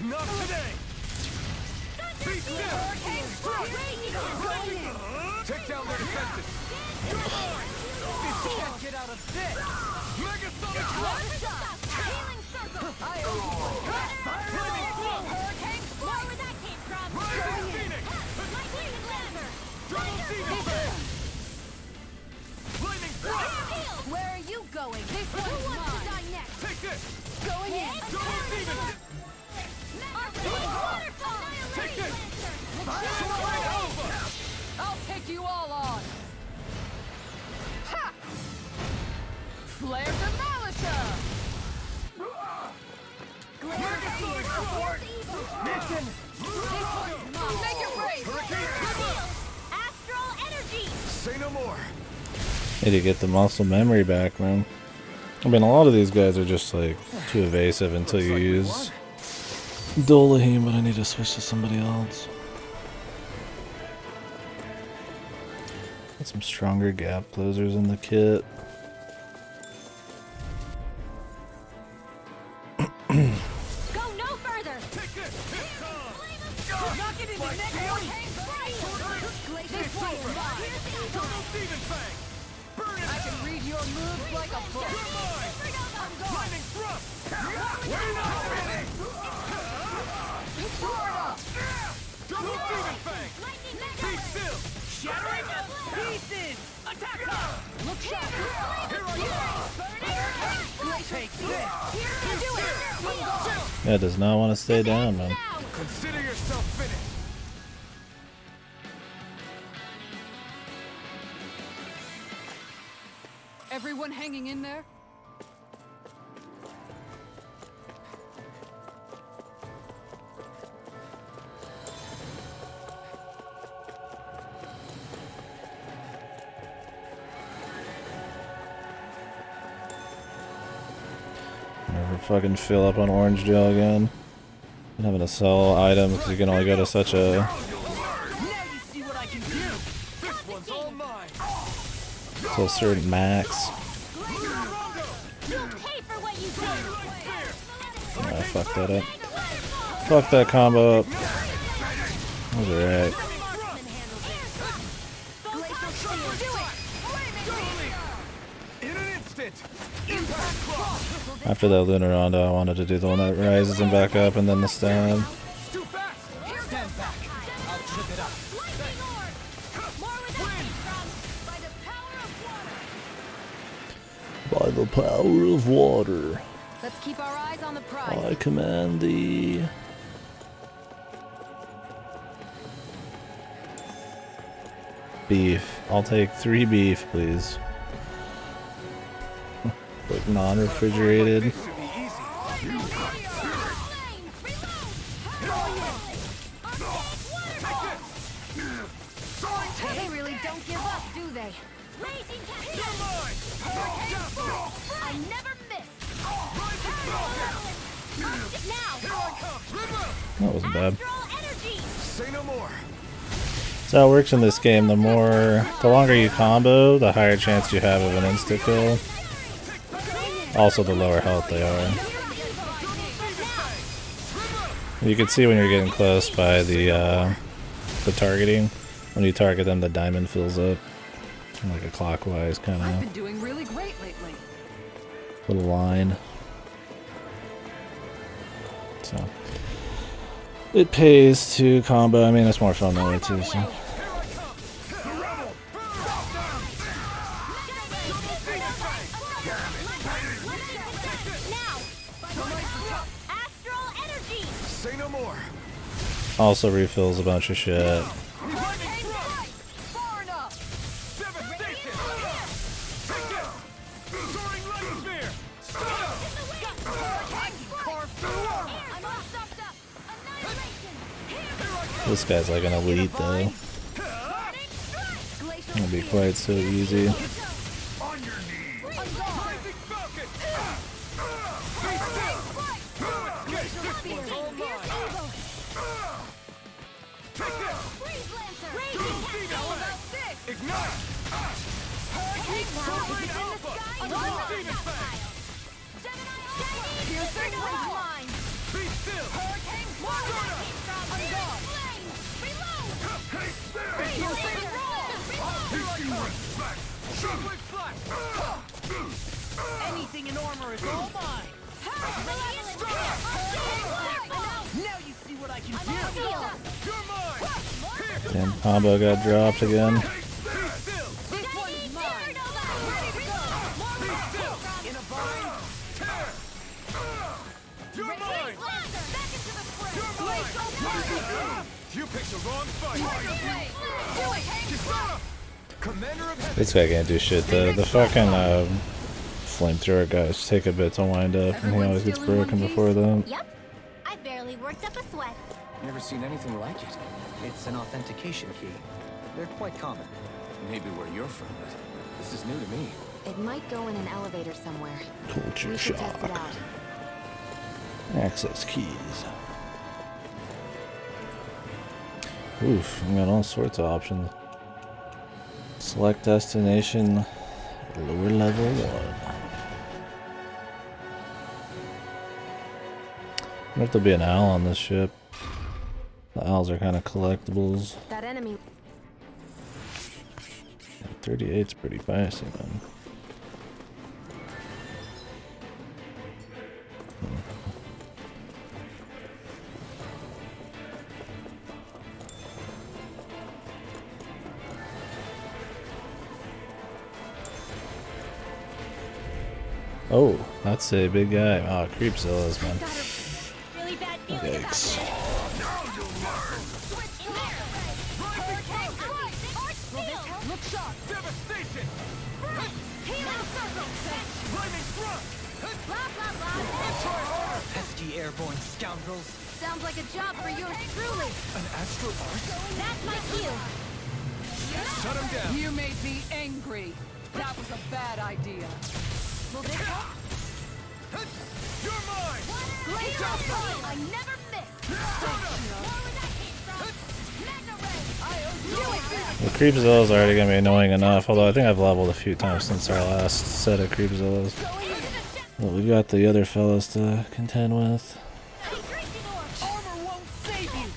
Not today! Be still! Take down their defenses! You can't get out of this! Megasonic thrust! Healing circle. Flaming thrust! Hurricane. Where that came from? Rising Phoenix! Lightning laser. Double demon fang! Flaming thrust! Where are you going? This one's mine. To die next? Take this! Going in. Double demon! Waterfall. Take this! Annihilation. Soaring alpha! I'll take you all on. Ha! Flare the Militia! Megasonic thrust! Mission! Make it rain! Astral energy. Say no more! Need to get the muscle memory back, man. I mean, a lot of these guys are just like too evasive until you use Dolahim, but I need to switch to somebody else. Got some stronger gap closers in the kit. Go no further. Take this! It's Knock it into next It's over! Double demon fang! Burn it! I can read your moves like a book. You're mine! Lightning thrust! We're not finished! Double demon fang! Be still! Shattering us pieces! Attack her! Look sharp. Here I come! Take this! Yeah, does not want to stay down, man. Consider yourself finished! Everyone hanging in there? Never fucking fill up on orange gel again. I'm having to sell items because you can only go to such a Now you see what I can do! This one's all mine! certain max. You'll pay for what you do. Oh, I fucked that up. Fuck that combo up. That was alright. In an instant! Impact cross! After that Lunar Rondo, I wanted to do the one that rises him back up and then the stab. Too fast! Stand back! I'll trip it up! Lightning orb. More where that came from. By the power of water. By the power of water, Let's keep our eyes on the prize. I command thee. Beef. I'll take 3 beef, please. Like non-refrigerated. This should be easy! They really don't give up, do they? Raging cascade. You're mine! I never miss. Rising Falcon! Now. Here I come! Red Room! That wasn't bad. Astral energy. Say no more. So how it works in this game, the longer you combo, the higher chance you have of an insta-kill. Also, the lower health they are. You can see when you're getting close by the targeting. When you target them, the diamond fills up. Like a clockwise kind I've been of doing really great lately. little line. So it pays to combo. I mean, it's more fun that way too. So. Say no more. Also refills a bunch of shit. This guy's like an elite though. It'll be quite so easy. Anything in armor is all mine. Now you see what I can do. Damn, combo got dropped again. This guy can't do shit. The fucking flamethrower guys take a bit to wind up, and he always gets broken before them. Yep. I barely worked up a sweat. Never seen anything like it. It's an authentication key. They're quite common. Maybe where you're from, but this is new to me. It might go in an elevator somewhere. Culture We should test it shock. out. Access keys. Oof, we got all sorts of options. Select destination, lower level 1. I wonder if there'll be an owl on this ship. The owls are kind of collectibles. That enemy. 38's pretty feisty, man. Oh, that's a big guy. Oh, Creepzillas, man. Really bad feeling about Yikes. this. Look sharp. Devastation. Pesky airborne scoundrels. Sounds like a job for yours truly. An astral arc? That's my cue. Shut him down. You made me angry. That was a bad idea. Will this help? You're mine. I never miss. The Creepzillas are already gonna be annoying enough, although I think I've leveled a few times since our last set of Creepzillas. Well, we've got the other fellas to contend with. Armor won't save you.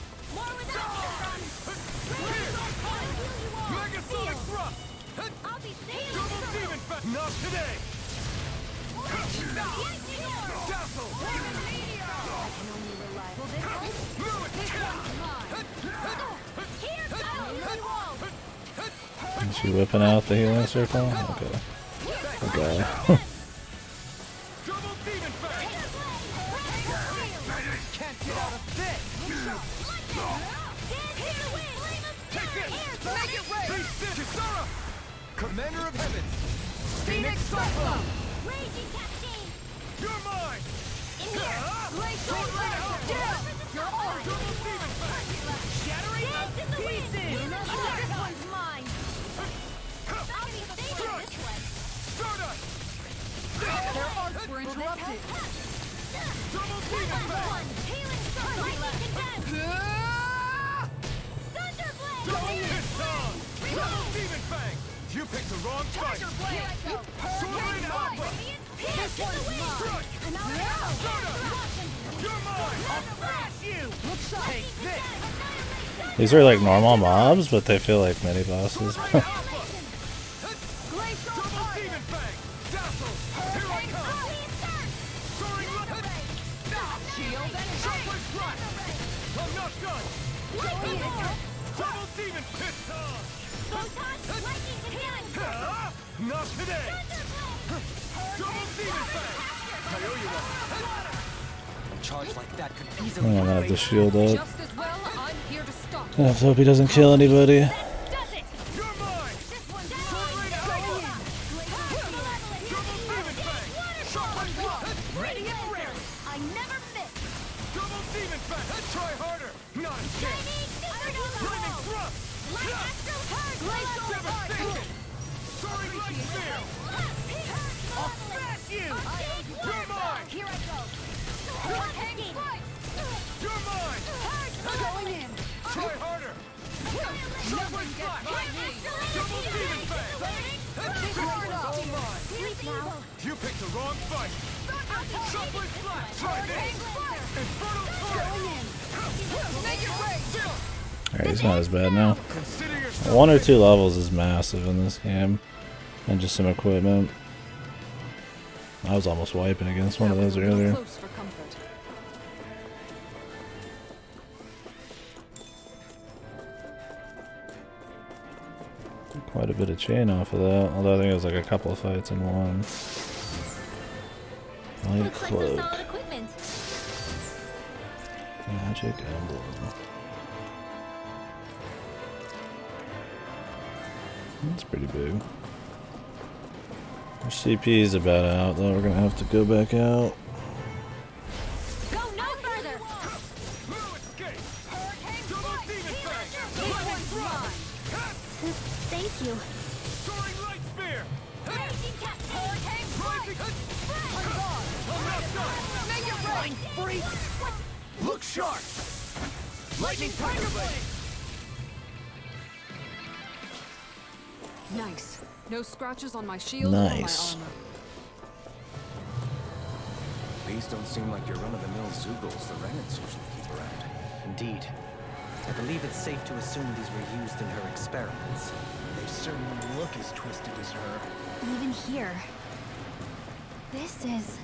Megasonic thrust. Double demon fest. Not today. Dazzle. Is she whipping out the healing circle? Okay. Okay. Double demon fest. Can't get out of this. Take this. Make it rain. Kisara. Commander of Heavens. Phoenix Cyclone. Raging Cascade. You're mine. In here. Glacial Laser. Down. You're on. Shattering Dance in the wind. pieces. This one's mine. I'll be safe this way. Stardust. Their arcs were interrupted. Double demon fest. Healing circle. Lightning condemned. You picked the wrong fight! Sword Alpha! This one's mine! You're mine! I'll thrash you! Take this! These are like normal mobs, but they feel like mini bosses. Double Demon Fang! Dazzle! Here I come! Soaring Shield and Shuffling Strike! I'm not done! Double Demon Pistol! Not today! Double Demon Fang! I owe you one! A charge like that could I'm easily gonna have the shield up. Just as well, I'm here to stop. I hope he doesn't kill anybody. You're mine! Double Demon Fang! Shuffling Block! Ready and rare! I never miss! Double Demon Fang! Try harder! Not a chance! Flaming Thrust! Devastation! Soaring Light Spear! I'll smash you! You're mine! Here I go! You're mine! Going in! Try harder! Shuffling Slash! Double Demon Fang! This one's all mine! Sleep now! You picked the wrong fight! Shuffling Slash! Try this! Infernal Torrent! Make it rain! Alright, he's not as bad now. Consider yourself 1 or 2 levels is massive in this game. And just some equipment. I was almost wiping against one of those earlier. Close for comfort. Quite a bit of chain off of that. Although I think it was like a couple of fights in one. Light Looks like some cloak. solid equipment. Magic emblem. That's pretty big. Our CP is about out though. We're gonna have to go back out. Go no further! No escape! Double Demon Fang! Thank you. Soaring Light Spear! Raging Cat! Hurricane Rising! Look sharp! Lightning Tiger Blade! Nice. No scratches on my shield Nice. or my armor. These don't seem like your run-of-the-mill Zoogles the Renans usually keep around. Indeed. I believe it's safe to assume these were used in her experiments. They certainly look as twisted as her. Even here. This is...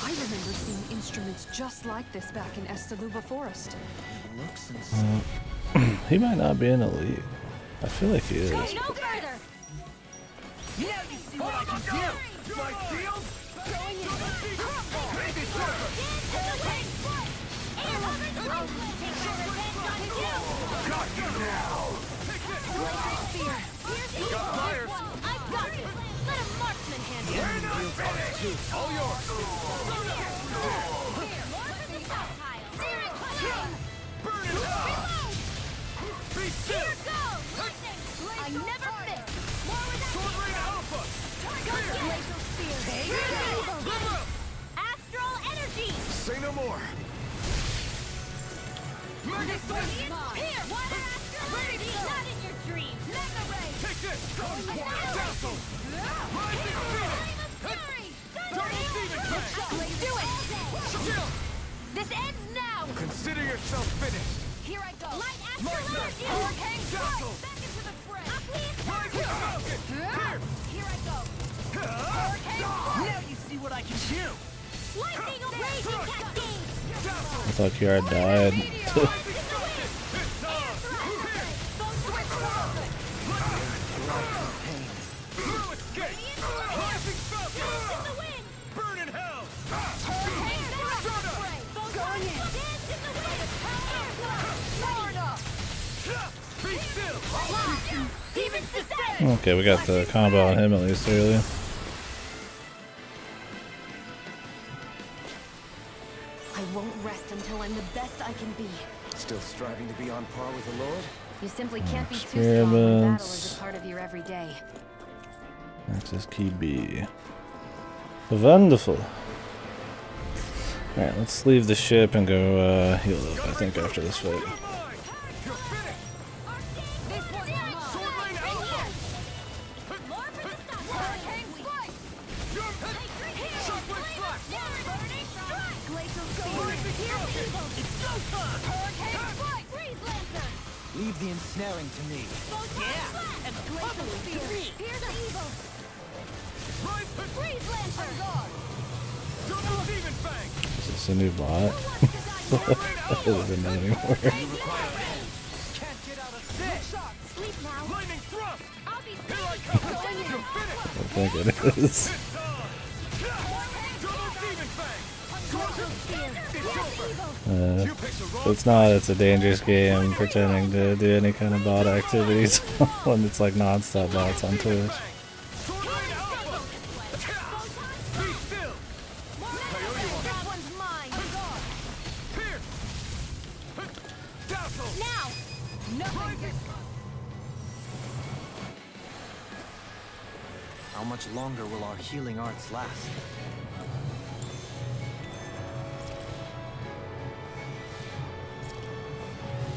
I remember seeing instruments just like this back in Estaluva Forest. It looks insane. He might not be an elite. I feel like he is. Go no further! Now you see what I can do! My shield? Going in! Baby Surfer! Got you now! Got fires! I've got this! Let a marksman handle it! We're not finished! All yours! Burn it up! Be still! I never miss! Sword Rain Alpha! Glacial Spear! Astral Energy! Say no more! Mega Slam! Here! Water Astral Energy! Not in your dreams! Mega Ray! Take this! Dazzle! Rising Phoenix! Double Demon Fang! Do it! Shield! This ends now! Consider yourself finished! Here I go! Light Light Astral Energy! Dazzle! Hurricane! Back into the fray! Rising Falcon! Here! Here I go! Now you see what I can do! Lightning Raging Cascade! I thought Kiara died. It's on! No escape! Rising Falcon! Burn in hell! Be still! Okay, we got the combo on him at least early. I won't rest until I'm the best I can be. Still striving to be on par with the Lord? You simply can't be too strong when battle is Experiments. a part of your everyday. Access key B. Wonderful. Alright, let's leave the ship and go heal up, I think, after this fight. You're finished! It's go time! Hurricane strike! Freeze lancer! Leave the ensnaring to me. Yeah! And glacial spear! Pierce evil! Right, Freeze lancer! double demon fang! Is this a new bot? I don't even know anymore. Can't get out of this! Sleep now! Lightning thrust! I'll be Here I come! You're finished! I think it is. It's on! Double demon fang! glacial spear! It's over! Uh, it's not, it's a dangerous game pretending to do any kind of bot activities when it's like non-stop bots on Twitch. Sword Rain Alpha! Be still! That one's mine! Pierce! Dazzle! Now! Nothing! How much longer will our healing arts last?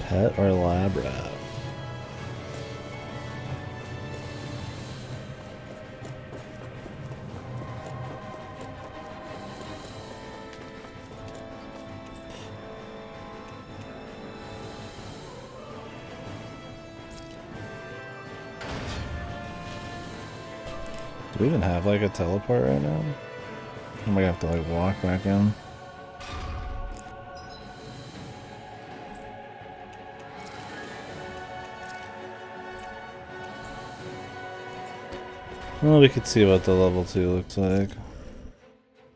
Pet or lab rat? Do we even have like a teleport right now? I might have to like walk back in. Well, we could see what the level 2 looks like.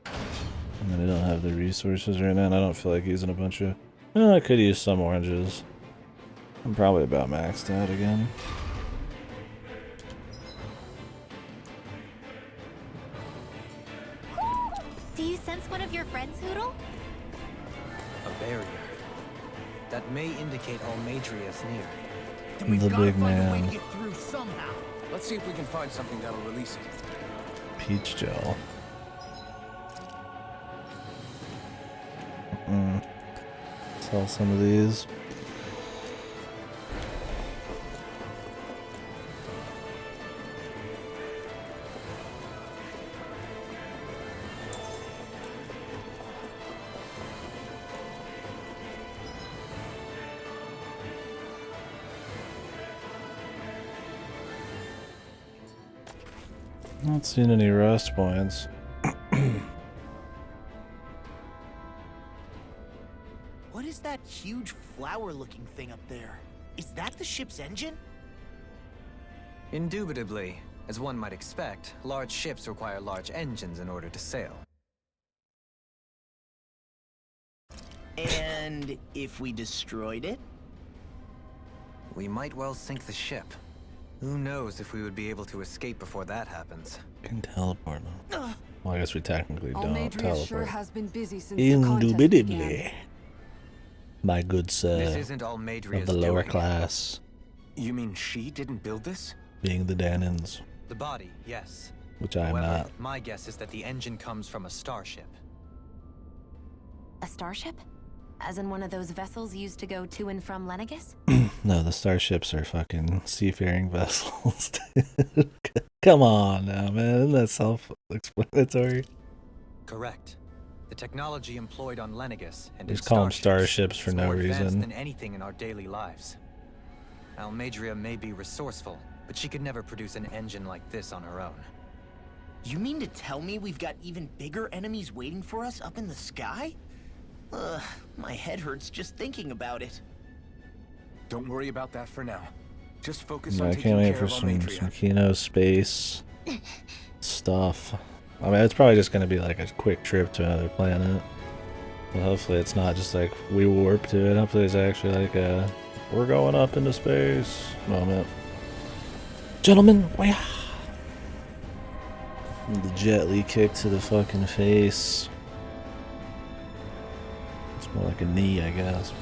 And then I don't have the resources right now, and I don't feel like using a bunch of... Well, I could use some oranges. I'm probably about maxed out again. Do you sense one of your friends, Hoodle? A barrier. That may indicate Almadria is near. Then we've The gotta big find a way to man. get through somehow. Let's see if we can find something that'll release it. Peach gel. Sell some of these. Not seeing any rust points. What is that huge flower-looking thing up there? Is that the ship's engine? Indubitably. As one might expect, large ships require large engines in order to sail. And if we destroyed it? We might well sink the ship. Who knows if we would be able to escape before that happens. Can teleport them. Well, I guess we technically don't Almadria teleport. sure has been busy since the contest began. Indubitably. My good This sir isn't Almadria's of the lower doing. class, You mean she didn't build this? being the Danins, The body, yes. which I am However, not. my guess is that the engine comes from a starship. A starship? As in one of those vessels used to go to and from Lenegus? No, the starships are fucking seafaring vessels. Dude. Come on now, man. Isn't that self-explanatory? Correct. The technology employed on Lenegus and Just in call them starships for is no more advanced reason. than anything in our daily lives. Almadria may be resourceful, but she could never produce an engine like this on her own. You mean to tell me we've got even bigger enemies waiting for us up in the sky? Ugh, my head hurts just thinking about it. Don't worry about that for now. Just focus Yeah, on I taking can't wait care for of some Almadria. Kino space stuff. I mean, it's probably just going to be like a quick trip to another planet. But hopefully it's not just like we warp to it. Hopefully it's actually like a we're going up into space moment. Gentlemen, we the Jet Li kick to the fucking face. It's more like a knee, I guess.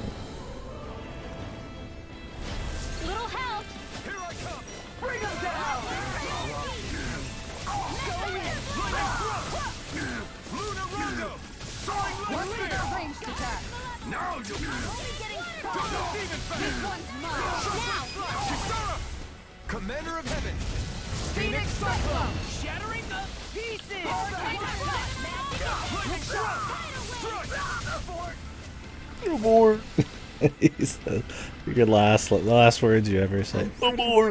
Little help! Here I come! Bring him down! Luna Rondo! Soaring left spear! Ranged attack. Now you'll be Only getting double started! demon fang! This one's mine. Kisara! Commander of Heaven! Phoenix Cyclone. Shattering the pieces! Lightning Lightning thrust! Strike! No more. He said, your last words you ever say. No more.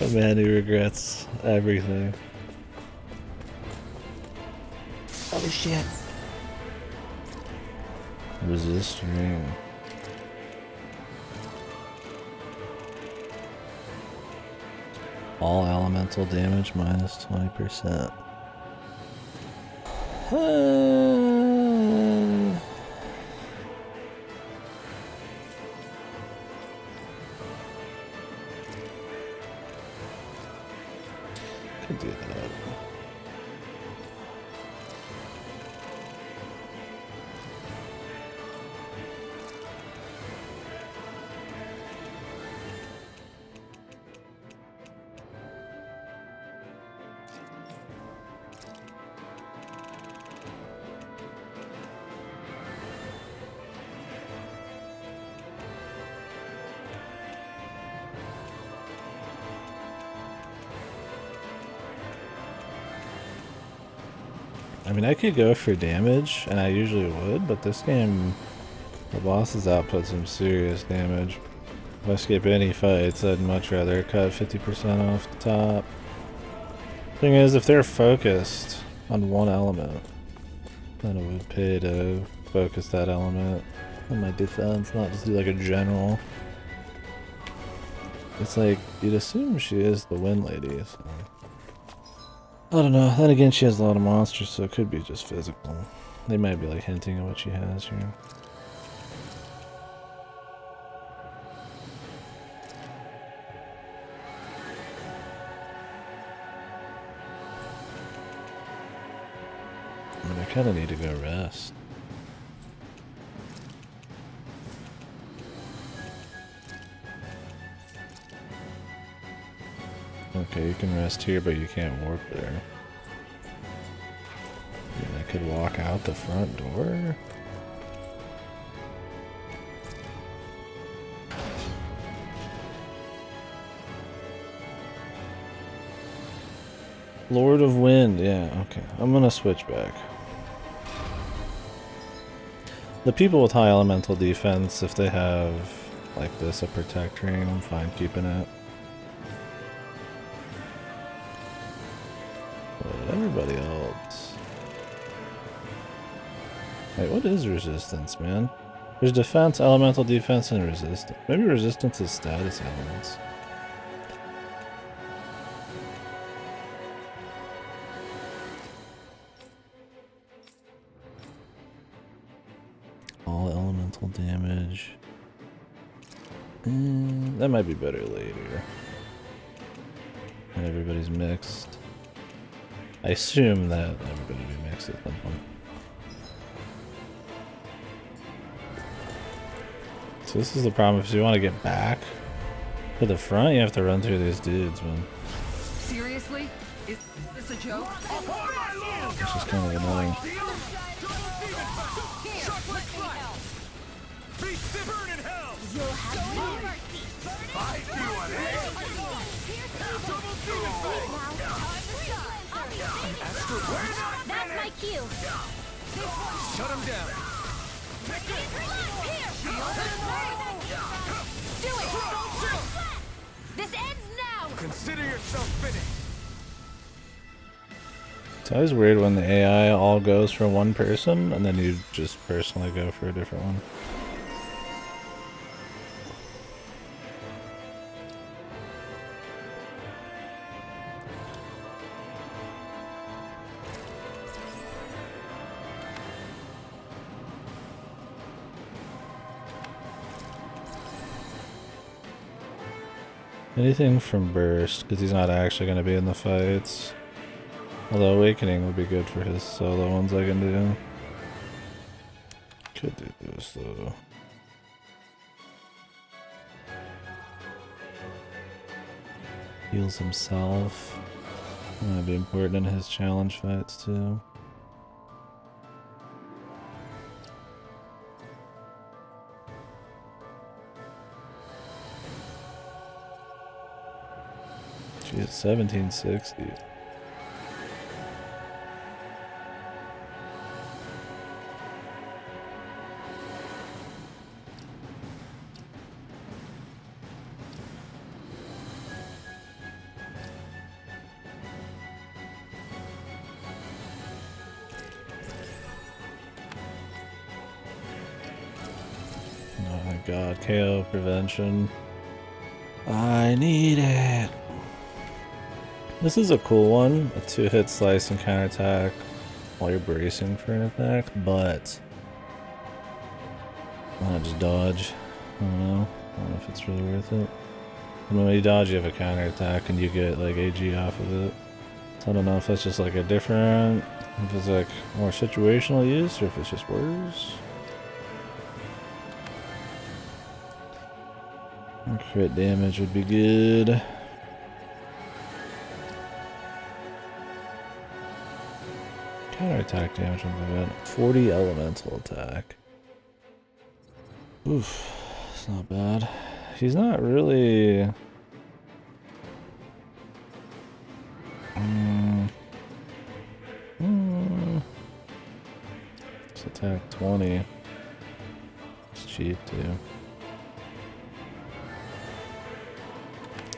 A man who regrets everything. Oh shit. Resist ring. All elemental damage minus 20%. Could do that. I mean, I could go for damage, and I usually would, but this game, the bosses output some serious damage. If I skip any fights, I'd much rather cut 50% off the top. Thing is, if they're focused on one element, then it would pay to focus that element on my defense, not just do like a general. It's like, you'd assume she is the Wind Lady, so... I don't know. Then again, she has a lot of monsters, so it could be just physical. They might be like hinting at what she has here. I mean, I kind of need to go rest. Okay, you can rest here, but you can't warp there. And I could walk out the front door? Lord of Wind, yeah, okay. I'm gonna switch back. The people with high elemental defense, if they have, like this, a protect ring, I'm fine keeping it. Everybody else. Wait, what is resistance, man? There's defense, elemental defense, and resistance. Maybe resistance is status elements. All elemental damage. That might be better later. And everybody's mixed. I assume that everybody will be mixed at some point. So this is the problem. If you want to get back to the front, you have to run through these dudes, man. Seriously? Is this a joke? Which is kind of annoying. That's my cue. Shut him down. Do it. This ends now. Consider yourself finished. It's always weird when the AI all goes for one person, and then you just personally go for a different one. Anything from Burst, because he's not actually going to be in the fights. Although Awakening would be good for his solo ones I can do. Could do this though. Heals himself. Might be important in his challenge fights too. She is 1760. god, KO prevention. I need it. This is a cool one. A 2-hit slice and counterattack while you're bracing for an attack, but why not just dodge? I don't know. I don't know if it's really worth it. I mean, when you dodge, you have a counterattack and you get like AG off of it. So I don't know if that's just like a different, if it's like more situational use or if it's just worse. Crit damage would be good. Counterattack damage would be good. 40 elemental attack. Oof, it's not bad. He's not really... Let's attack 20. It's cheap too.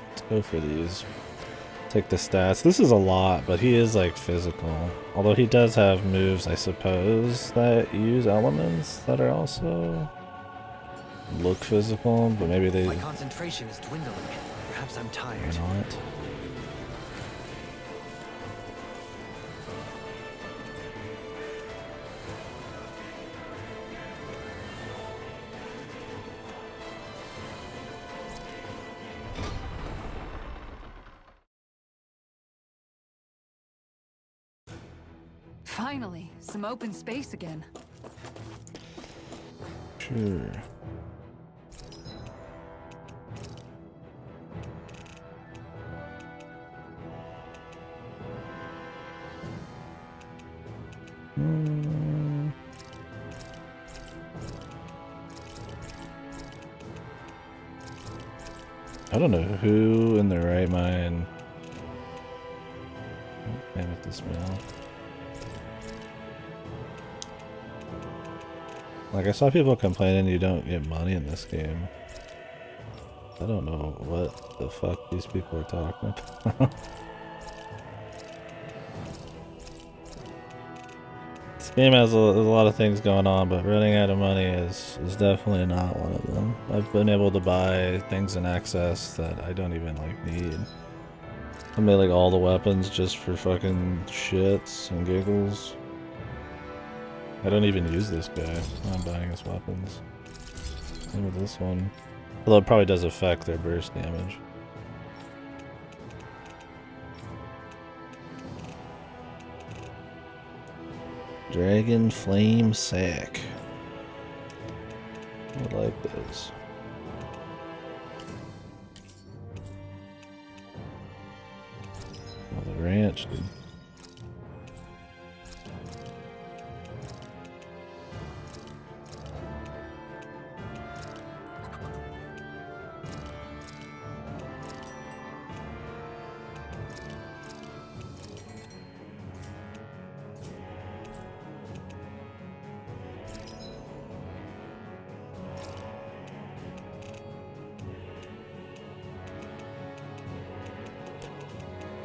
Let's go for these. Take the stats. This is a lot, but he is like physical. Although he does have moves, I suppose, that use elements that are also look physical, but maybe they... My concentration is dwindling. Perhaps I'm tired. Or not. Finally, some open space again. Sure. I don't know who in their right mind. Oh, damn it, this smell. Like, I saw people complaining you don't get money in this game. I don't know what the fuck these people are talking about. This game has a lot of things going on, but running out of money is definitely not one of them. I've been able to buy things in excess that I don't even, like, need. I made, like, all the weapons just for fucking shits and giggles. I don't even use this guy. I'm buying his weapons. Same with this one. Although it probably does affect their burst damage. Dragon Flame Sack. I like those. Oh, the ranch, dude.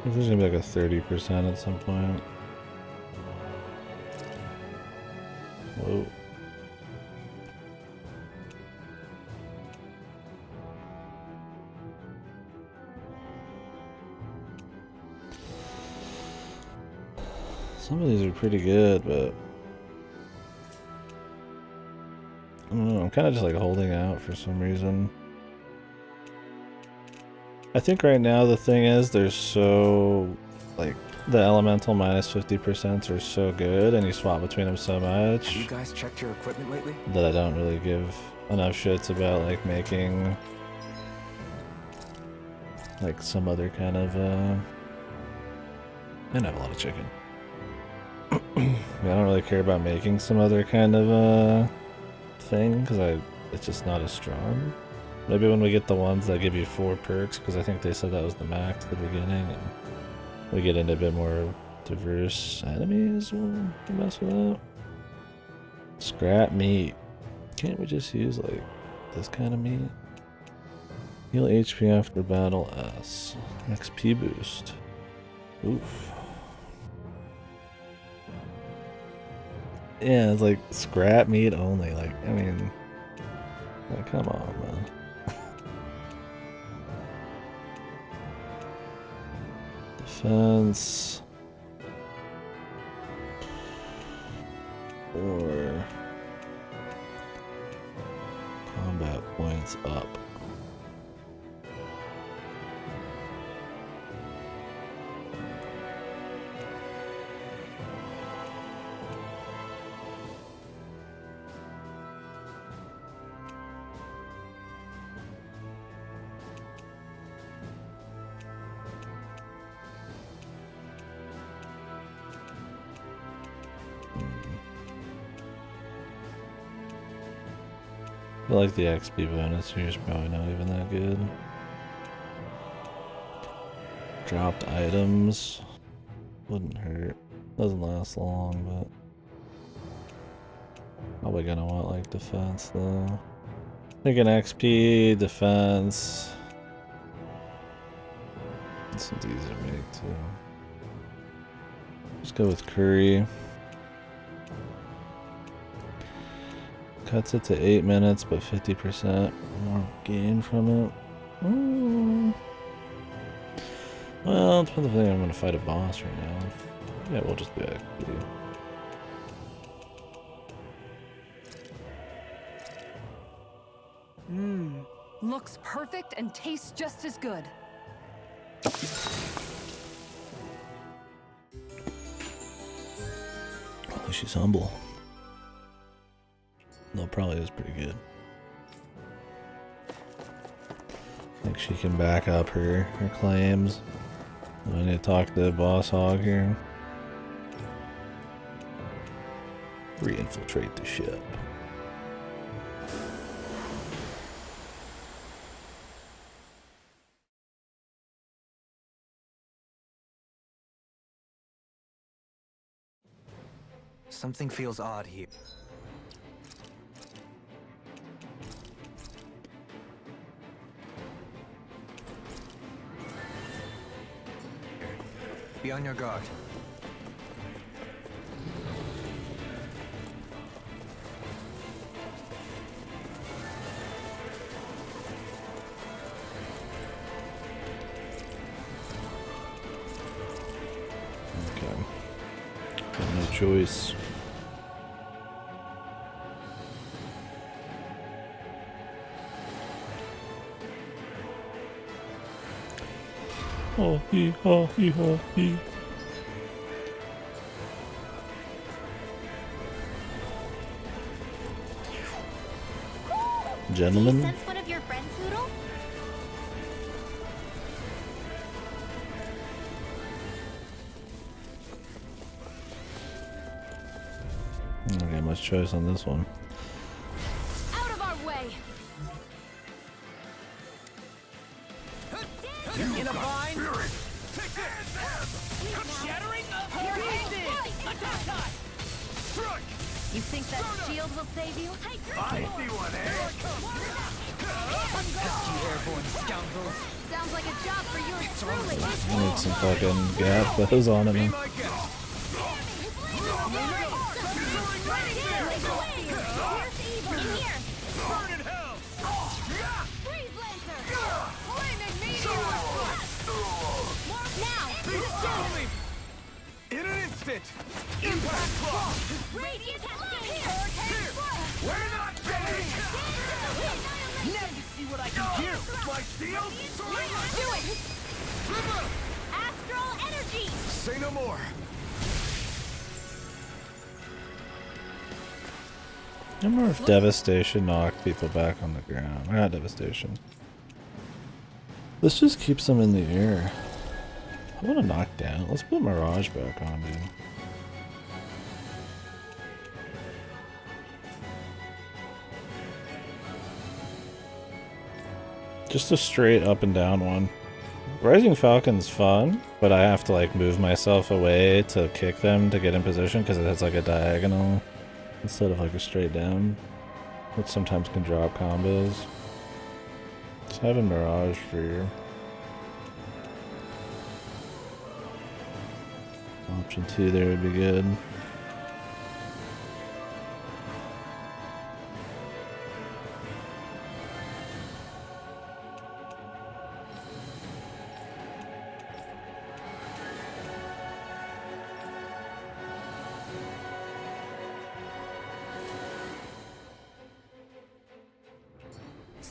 There's gonna be like a 30% at some point. Whoa. Some of these are pretty good, but I don't know, I'm kind of just like holding out for some reason. I think right now the thing is they're so, like, the elemental minus 50% are so good and you swap between them so much. Have you guys checked your equipment lately? That I don't really give enough shits about, like, making like some other kind of I don't have a lot of chicken. I don't really care about making some other kind of thing because it's just not as strong. Maybe when we get the ones that give you 4 perks, because I think they said that was the max at the beginning, and we get into a bit more diverse enemies, we'll mess with that. Scrap meat. Can't we just use like this kind of meat? Heal HP after battle S. XP boost. Oof. Yeah, it's like scrap meat only. Like, I mean, Like, come on, man. Defense. Or combat points up. I feel like the XP bonus here is probably not even that good. Dropped items wouldn't hurt. Doesn't last long, but probably gonna want like defense though. Thinking XP, defense. This one's easy to make too. Let's go with Curry. Cuts it to 8 minutes, but 50% more gain from it. Well, it depends if I'm going to fight a boss right now. Yeah, we'll just do XP. Looks perfect and tastes just as good. Oh, she's humble. No, probably is pretty good. I think she can back up her claims. I need to talk to Boss Hog here. Re-infiltrate the ship. Something feels odd here. Be on your guard. Okay. Got no choice. Oh, he, oh, he, oh, he. Gentlemen. Do you sense one of your friends, Hoodle? Okay, much choice on this one. Out of our way! In a bind? Shattering of pieces! Attack time! Strike! You think that shield will save you? I see one, eh? Pesky airborne scoundrels! Sounds like a job for you truly. I need some fucking gap those on Be him. my guest! Burn in hell! In an instant! Impact block! We're not finished! Now you see what I can do! My shield! Do it! Astral energy! Say no more! I remember if Devastation knocked people back on the ground. Not Devastation. This just keeps them in the air. I want to knock down. Let's put Mirage back on, dude. Just a straight up and down one. Rising Falcon's fun, but I have to like move myself away to kick them to get in position because it has like a diagonal instead of like a straight down, which sometimes can drop combos. Just having Mirage for your option 2 there would be good.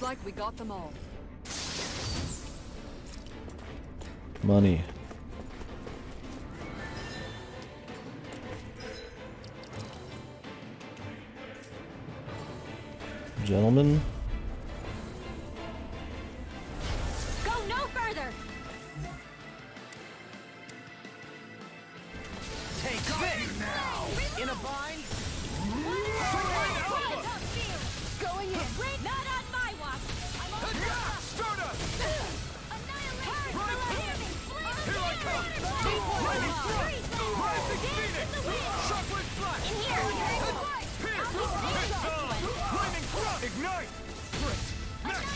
Looks like we got them all. Money. Gentlemen. Go no further! Take this now! In a bind? Going in! Not on my watch! I'm on Stardust! Annihilation! Here I come! Lightning thrust! Rising Phoenix! Chocolate flash! In here! Pierce! It's on! Lightning thrust! Ignite! Crit! Next!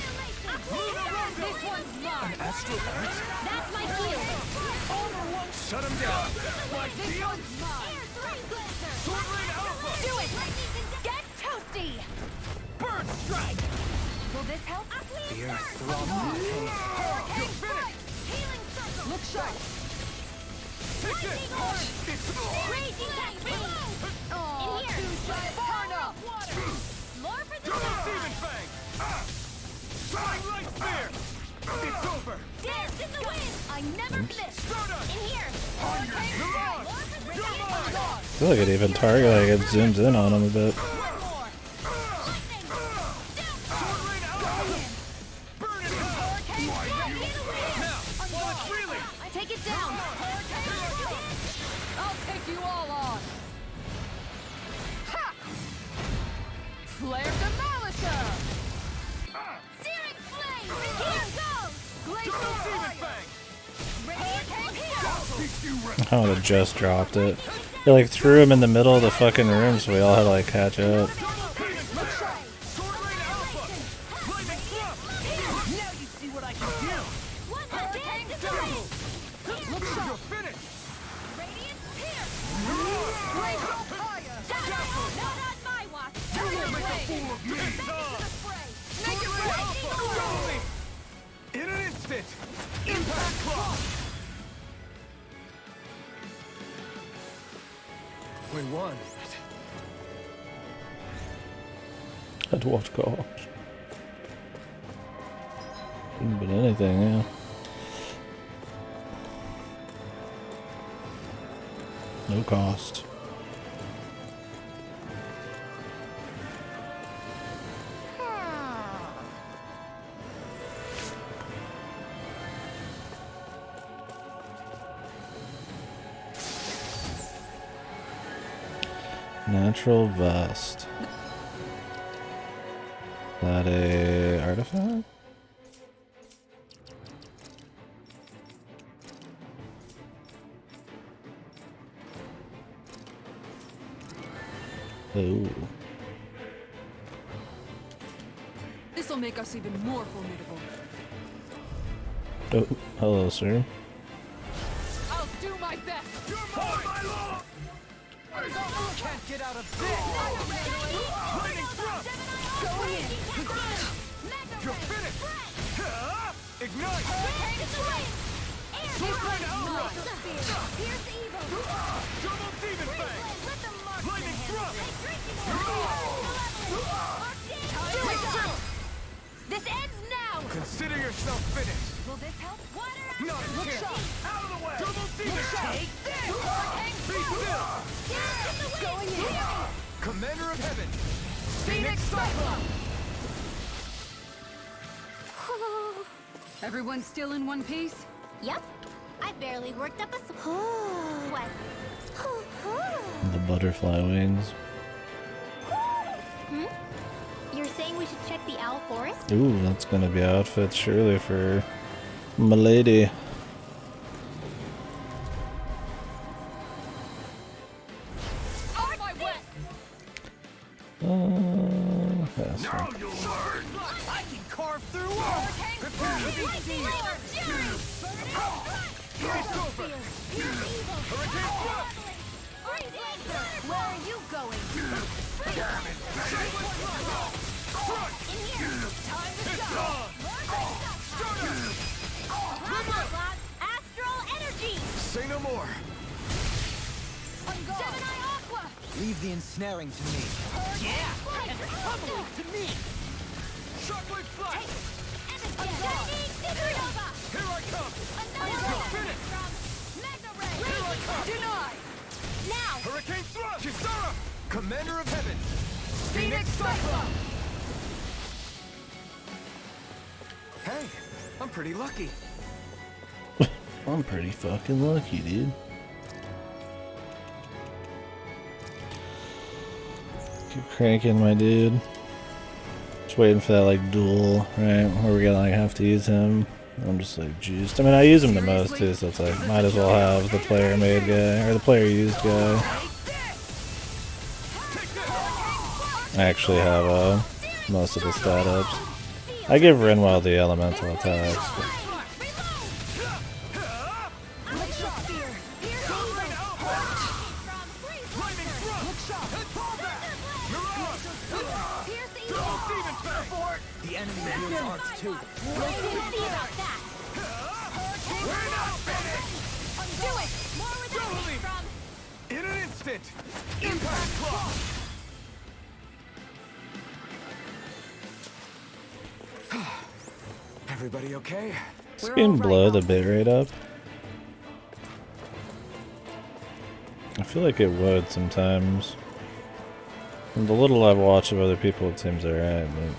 Lunar Rondo! This one's mine! Astral Earth! That's my shield! Shut him down! My This shield! one's mine! Sword Rain Alpha! Do it! Get toasty! Bird strike! Will this help? The earth throbs with pain. You're finished! Healing circle! Look sharp! Take this! It's Raging Cascade! Oh, In here! too shy. Burn up! More for the Double sky! Demon Fang! Flying Light Spear! It's over! Dance in the wind! I never miss! Stardust! In here! Mirage! You're mine! I feel like it even target, like it zooms in on him a bit. Sword Rain Alpha! Burn it hell! Now, while it's reeling! Take it down! I'll take you all on! Ha! Flare Demolisher! Searing flame! Here goes! Double Demon Fang! I would have just dropped it. They like threw him in the middle of the fucking room, so we all had to like catch up. Sword Rain Alpha! Lightning thrust! Now you see what I can do! One hurricane to the wind! You're finished! Radiant pierce! Blaze up higher! Not on my watch! You'll make a fool of me! It's on! Make it Sword Rain Alpha! Follow me! In an instant! Impact Claw! We won. Had to watch gosh. Couldn't have been anything, yeah. No cost. Natural vest. That a artifact? Oh. This'll make us even more formidable. Oh, hello, sir. I'll do my best! You're mine, my lord! Can't get out of this! Lightning thrust! Going in! You're finished! Ignite! Sword Rain Alpha! Pierce evil! Double Demon Fang! Let the mark Lightning thrust! This ends now! Consider yourself finished! Will this help? Water out! Not a chance! Out of the way! Double Demon Fang! Take this! Be still! Going in! Commander of Heaven! Phoenix Cyclone! Everyone still in one piece? Yep. I barely worked up a sweat. The butterfly wings. You're saying we should check the Owl Forest? Ooh, that's gonna be outfits surely for Milady. On my way! Yes. Now you'll learn! I can carve through walls! Prepare to be seen! It's over! Hurricane thrust! Where are you going? It's on! Astral energy! Say no more! Gemini Aqua! Leave the ensnaring to me. Yeah! And probably to me! Shockwave flash! Here Here I come! Finish! Here I come! Denied! Now! Hurricane thrust! Kisara! Commander of Heaven! Phoenix Cyclone! Hey, I'm pretty lucky. I'm pretty fucking lucky, dude. Keep cranking, my dude. Just waiting for that like duel, right? Where we're gonna like have to use him. I'm just like juiced. I mean, I use him the most too, so it's like might as well have the player made guy or the player used guy. I actually have most of the stat ups. I give Renwell the elemental attacks. But The enemy wields arts too. We'll see about that! We're not finished! Do it! More with that Totally. from... In an instant! Impact Claw! Everybody okay? this can blow the bitrate up. I feel like it would sometimes. From the little I've watched of other people, it seems alright, but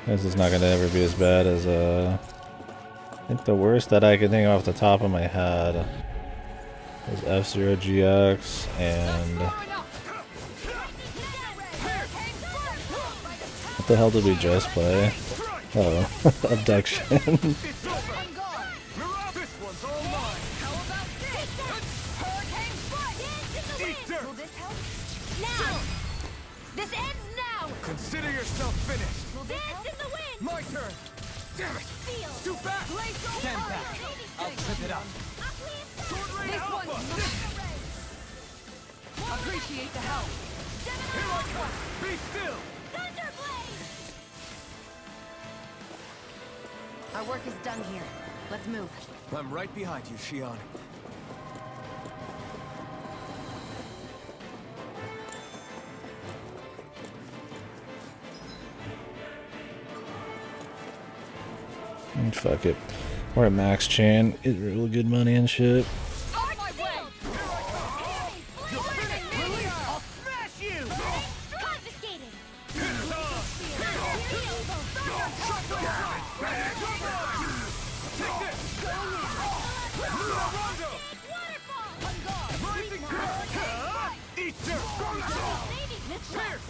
this is not gonna ever be as bad as I think the worst that I can think off the top of my head is F-Zero GX and what the hell did we just play? Oh, Abduction. It's over! Mirage! This one's all mine! How about this? Hurricane foot! Eat dirt! Will this help? Now! This ends now! Consider yourself finished! Will this help? In the wind! My turn! Damn it! Feel! Too fast! Stand back. I'll trip it up. Sword Ray This Alpha! one's appreciate the help! Here I come! Be still! Thunderblade! Our work is done here. Let's move. I'm right behind you, Shion. And fuck it. We're at max chain. Get real good money and shit. On my way! I'll smash you! Confiscated! Take this! Rondo! Rising Curve! Eat dirt! Pierce!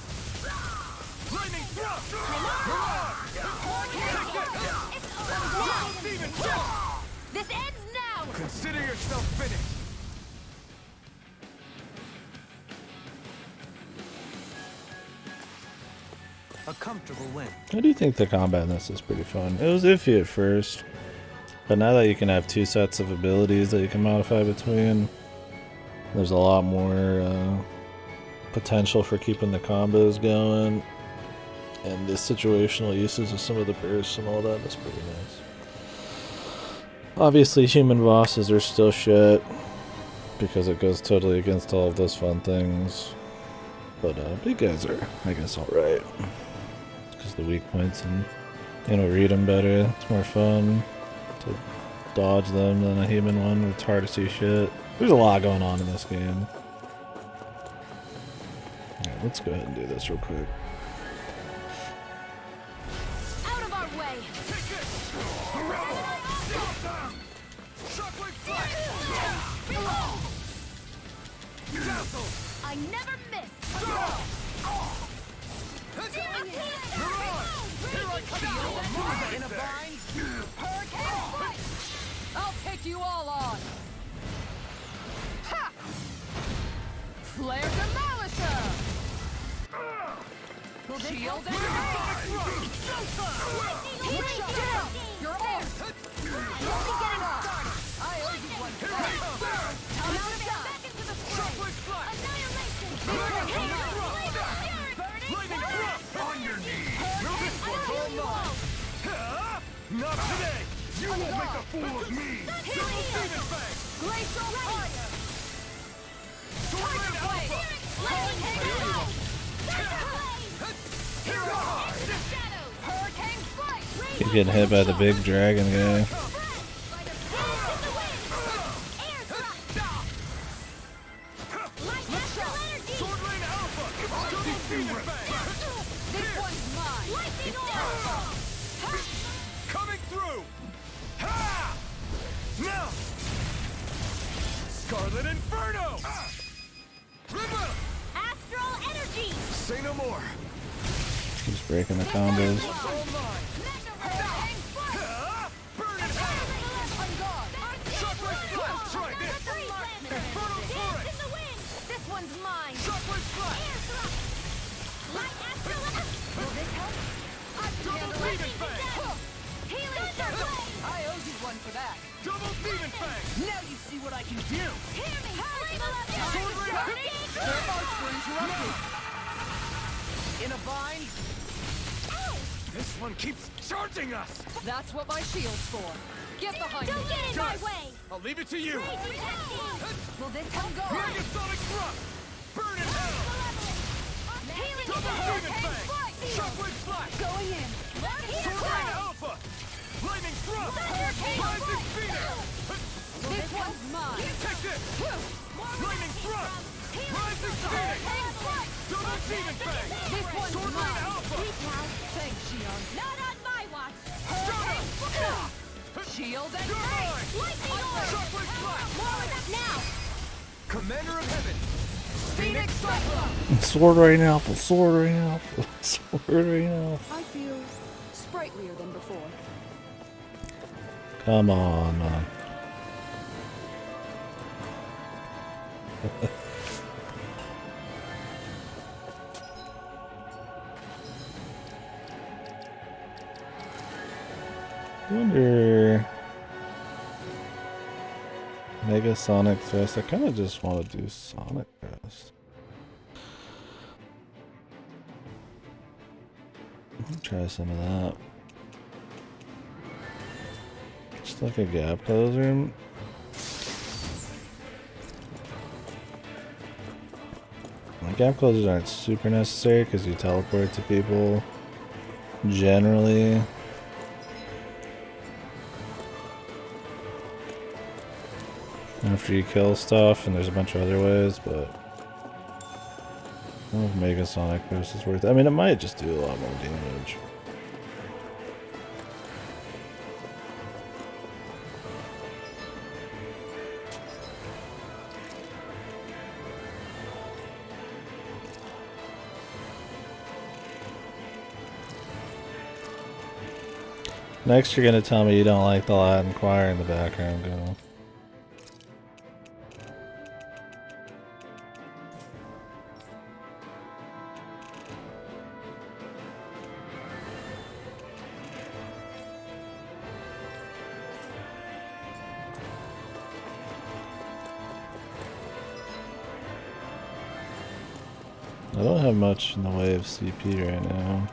Lightning thrust! Steven, This ends now! consider yourself finished! A comfortable win. I do think the combat in this is pretty fun. It was iffy at first, but now that you can have two sets of abilities that you can modify between, there's a lot more potential for keeping the combos going. And the situational uses of some of the bursts and all that is pretty nice. Obviously, human bosses are still shit, because it goes totally against all of those fun things. But big guys are, I guess, alright. Because the weak points and you know, read them better. It's more fun to dodge them than a human one. It's hard to see shit. There's a lot going on in this game. Yeah, let's go ahead and do this real quick. Out of our way! Shockwave flash! I never miss! In a bind! Hurricane foot! I'll take you all on! Ha! Flare Demolisher! Shield and Take down! You're all... Only getting started! I owe you one. I'm out of time! Shockwave flash! Lightning thrust! On your knees! This one's all mine! Not today! You won't make a fool of me! Steven Fang! Glacial fire! Sword Ray Alpha! Keep getting hit by the big dragon guy. Coming through! Ha! Now! Scarlet Inferno! River! Astral energy! Say no more! Keeps breaking the combos. All mine! Burn it out! Shockwave Splash! Try this! Inferno Torrent! This one's mine! Shockwave Splash! Light astral energy! Will this help? Double Demon Fang! Healing circle! I owe you one for that. Double Demon Fang! Now you see what I can do. Hear me! Sword Ring! There are for interrupting. In a bind, This one keeps charging us! that's what my shield's for. Get behind Don't me. get in my way! I'll leave it to you! Will this help? Mega Sonic Thrust! Burn in hell! Healing Double circle! Demon Fang! Shockwave Splash! Going in. Sword Ring Alpha! Lightning Thrust! Rising Phoenix! This one's mine. Take this! Lightning Thrust! Rising Phoenix! Double Demon Fang! This one's Sword Ring mine. Alpha! Thanks, Shion. Not on my watch! Shield and You're mine! Lightning orb! Shockwave Splash! More with us now! Commander of Heaven! Phoenix Cyclone. Sword Rain Alpha, Sword Rain Alpha, Sword Rain Alpha. I feel sprightlier than before. Come on, man. I wonder. Mega Sonic Thrust. I kind of just want to do Sonic Thrust. I'll try some of that. Just like a gap closer. Gap closers aren't super necessary because you teleport to people generally. After you kill stuff, and there's a bunch of other ways, but I don't know if Mega Sonic Burst is worth it. I mean, it might just do a lot more damage. Next, you're gonna tell me you don't like the Latin choir in the background, go. I don't have much in the way of CP right now.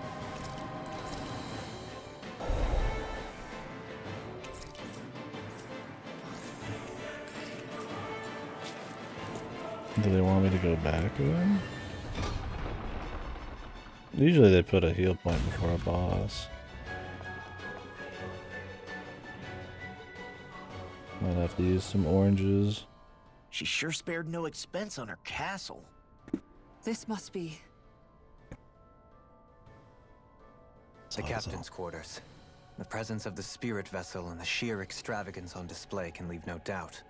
Do they want me to go back again? Usually they put a heal point before a boss. Might have to use some oranges. She sure spared no expense on her castle. This must be... The captain's quarters. The presence of the spirit vessel and the sheer extravagance on display can leave no doubt.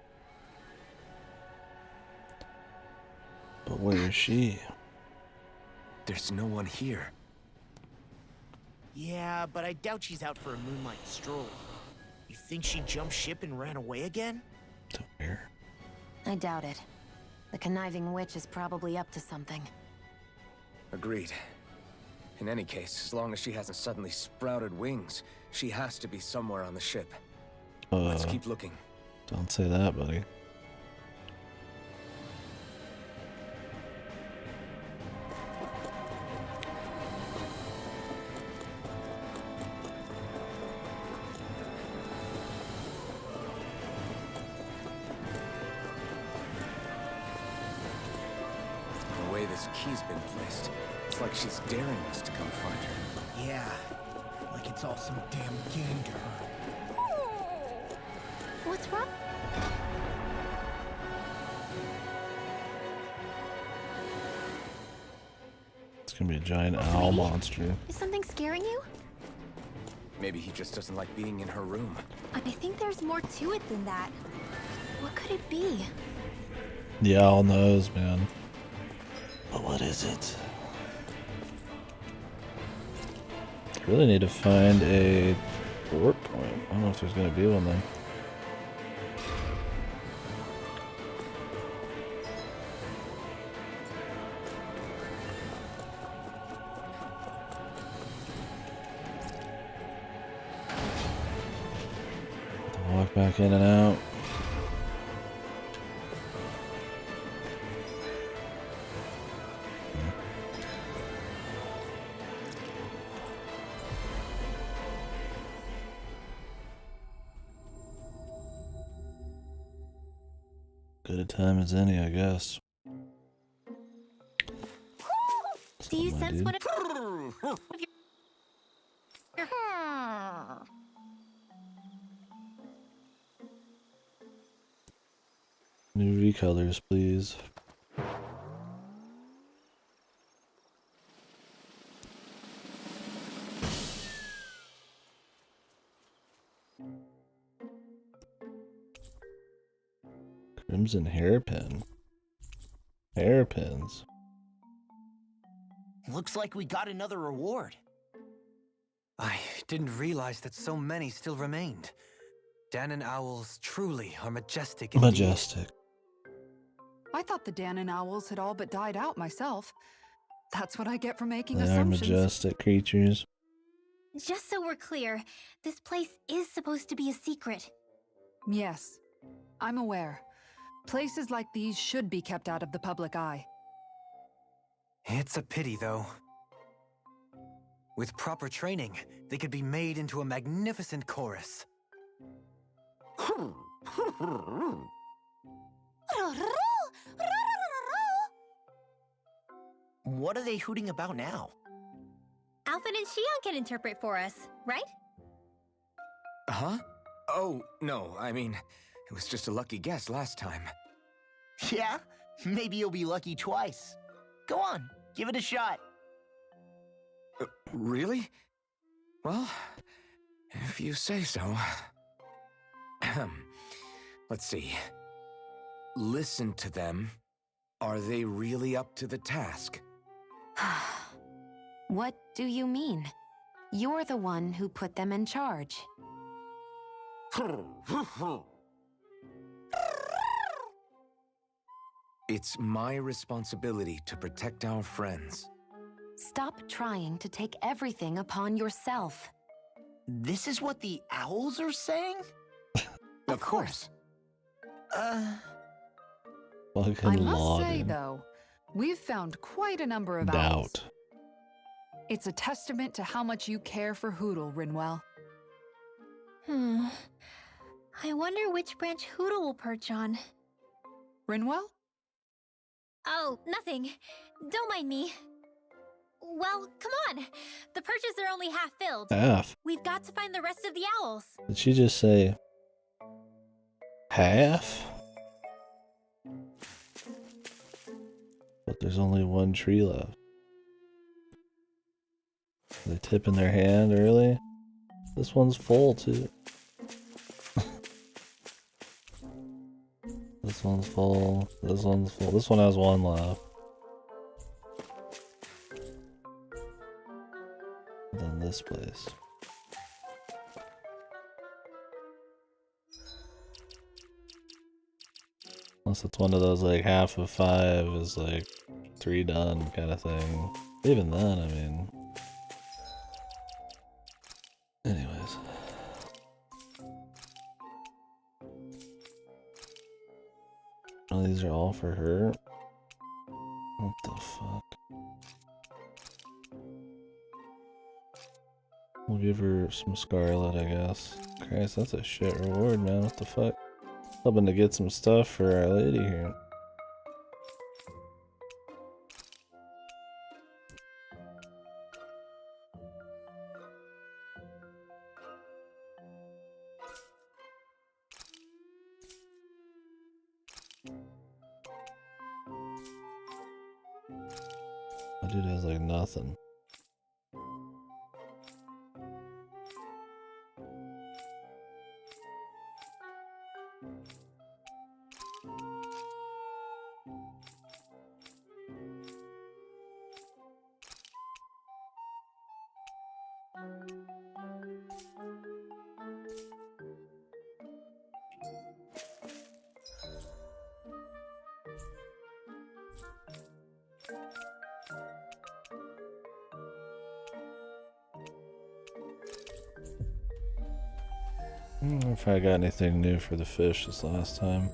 But where is she? There's no one here. Yeah, but I doubt she's out for a moonlight stroll. You think she jumped ship and ran away again? To where? I doubt it. The conniving witch is probably up to something. Agreed. In any case, as long as she hasn't suddenly sprouted wings, she has to be somewhere on the ship. Let's keep looking. Don't say that, buddy. The way this key's been placed, it's like she's daring us to come find her. Yeah. like it's all some damn game to her. What's wrong? It's gonna be a giant owl monster. Is something scaring you? Maybe he just doesn't like being in her room. I think there's more to it than that. What could it be? The owl knows, man. But what is it? I really need to find a warp point. I don't know if there's gonna be one then. Walk back in and out. Good a time as any, I guess. Do you Something, my sense dude. one of your... New recolors, please. Crimson hairpin. Hairpins. Looks like we got another reward. I didn't realize that so many still remained. Danon owls truly are majestic indeed. Majestic. I thought the Danon owls had all but died out myself. That's what I get for making They are assumptions. majestic creatures. Just so we're clear, this place is supposed to be a secret. Yes, I'm aware. Places like these should be kept out of the public eye. It's a pity, though. With proper training, they could be made into a magnificent chorus. What are they hooting about now? Alfred and Shion can interpret for us, right? Huh? Oh, no, I mean, it was just a lucky guess last time. Yeah? Maybe you'll be lucky twice. Go on, give it a shot. Really? Well, if you say so. Let's see. Listen to them. Are they really up to the task? What do you mean? You're the one who put them in charge. It's my responsibility to protect our friends. Stop trying to take everything upon yourself. This is what the owls are saying? Of course. Fucking I must log say, in. though, we've found quite a number of owls. Doubt. It's a testament to how much you care for Hootle, Rinwell. I wonder which branch Hootle will perch on. Rinwell? Oh, nothing. Don't mind me. Well, come on. The perches are only half filled. Half. We've got to find the rest of the owls. Did she just say half? But there's only one tree left. Are they tipping their hand early? This one's full too. This one's full. This one's full. This one has one left. Then this place. Unless it's one of those like half of 5 is like 3 done kind of thing. Even then, I mean. Anyways. Oh, these are all for her? What the fuck? We'll give her some Scarlet, I guess. Christ, that's a shit reward, man. What the fuck? Hoping to get some stuff for Our Lady here. That dude has like nothing. I don't know if I got anything new for the fish this last time.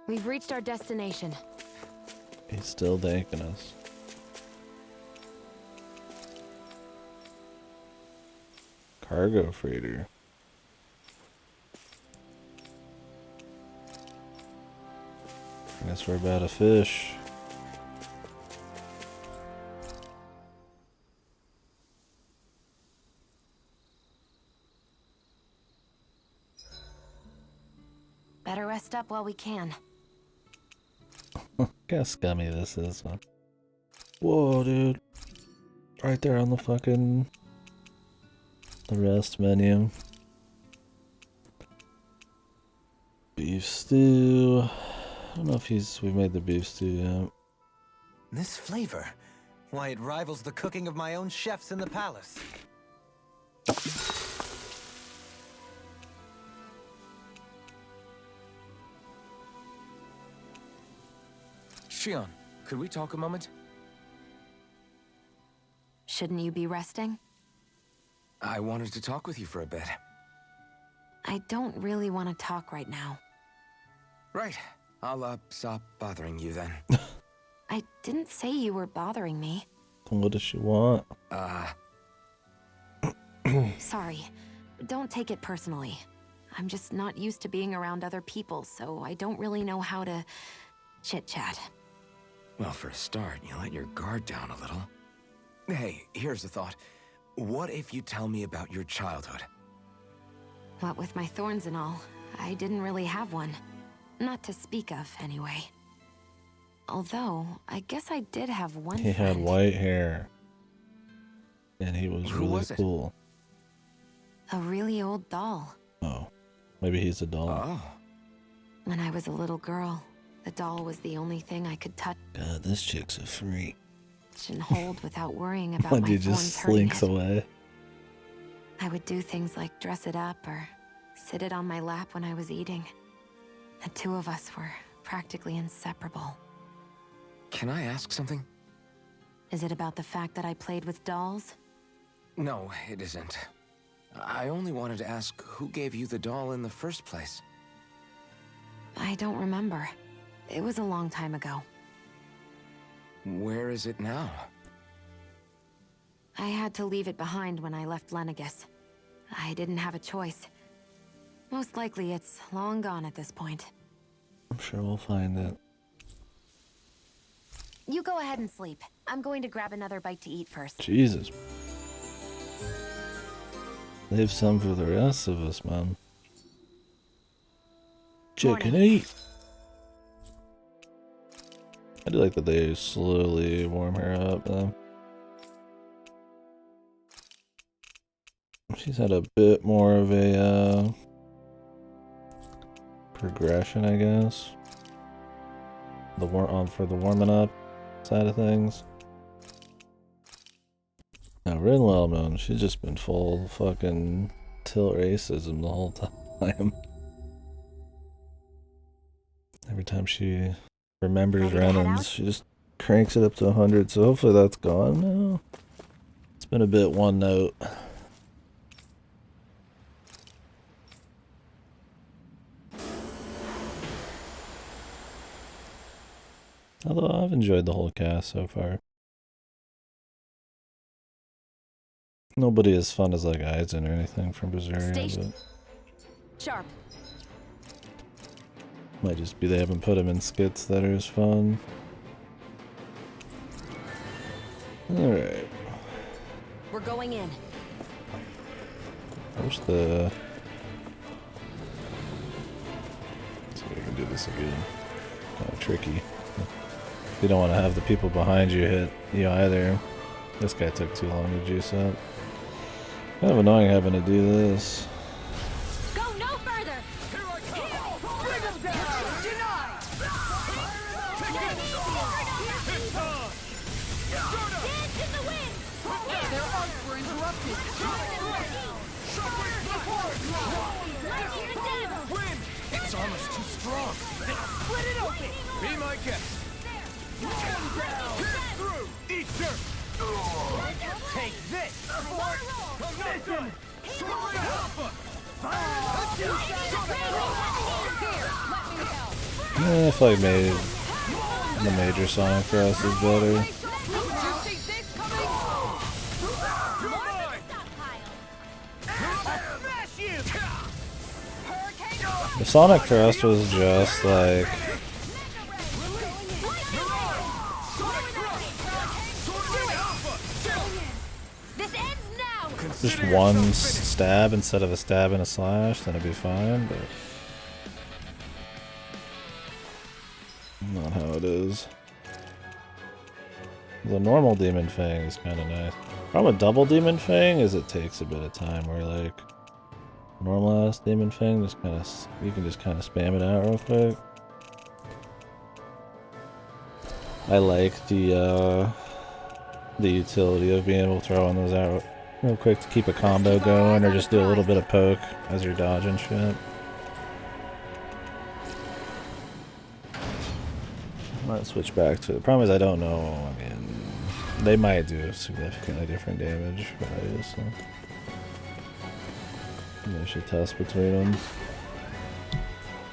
We've reached our destination. He's still thanking us. Cargo freighter. I guess we're about to fish. Better rest up while we can. Look how scummy this is, man. Whoa, dude. Right there on the fucking... the rest menu. Beef stew. I don't know if we made the beef stew yet. This flavor, why it rivals the cooking of my own chefs in the palace. Shion, could we talk a moment? Shouldn't you be resting? I wanted to talk with you for a bit. I don't really want to talk right now. Right. I'll, stop bothering you then. I didn't say you were bothering me. What does she want? Sorry. Don't take it personally. I'm just not used to being around other people, so I don't really know how to chit-chat. Well, for a start, you let your guard down a little. Hey, here's a thought. What if you tell me about your childhood? What with my thorns and all, I didn't really have one. Not to speak of, anyway. Although, I guess I did have one He had friend. white hair. And he was Who really was it? cool. A really old doll. Oh. Maybe he's a doll. Oh. When I was a little girl, the doll was the only thing I could touch God, this chick's a freak. and hold without worrying about When my he thorns just hurting slinks it. away. I would do things like dress it up or sit it on my lap when I was eating. The two of us were practically inseparable. Can I ask something? Is it about the fact that I played with dolls? No, it isn't. I only wanted to ask who gave you the doll in the first place. I don't remember. It was a long time ago. Where is it now? I had to leave it behind when I left Lenegus. I didn't have a choice. Most likely it's long gone at this point. I'm sure we'll find it. You go ahead and sleep. I'm going to grab another bite to eat first. Jesus. Leave some for the rest of us, man. Chicken Morning. eat. I do like that they slowly warm her up, though. She's had a bit more of a progression, I guess. For the warming up side of things. Now Rinwell, man, she's just been full fucking tilt racism the whole time. Every time she remembers Ready to head out? Renans, she just cranks it up to 100, so hopefully that's gone now. It's been a bit one note. Although I've enjoyed the whole cast so far. Nobody as fun as like Aizen or anything from Berseria, Station. but Sharp. might just be they haven't put him in skits that are as fun. Alright. We're going in. I wish the this again. Kind of tricky. You don't want to have the people behind you hit you either. This guy took too long to juice up. Kind of annoying having to do this. Go no further! Bring him down! Denied! Dance in the wind! Their arcs were interrupted. Win! Its armor's too strong. Split it open! Be my guest. Through! Eat dirt! Take this! Listen! I feel like the major Sonic Thrust is better. The Sonic Thrust was just like just one stab instead of a stab and a slash, then it'd be fine, but not how it is. The normal Demon Fang is kind of nice. Problem with double Demon Fang is it takes a bit of time, where like normal ass Demon Fang just kind of, you can just kind of spam it out real quick. I like the utility of being able to throw on those out real quick to keep a combo going, or just do a little bit of poke as you're dodging shit. Might switch back to it. The problem is I don't know. I mean, they might do significantly different damage, but I just I should test between them.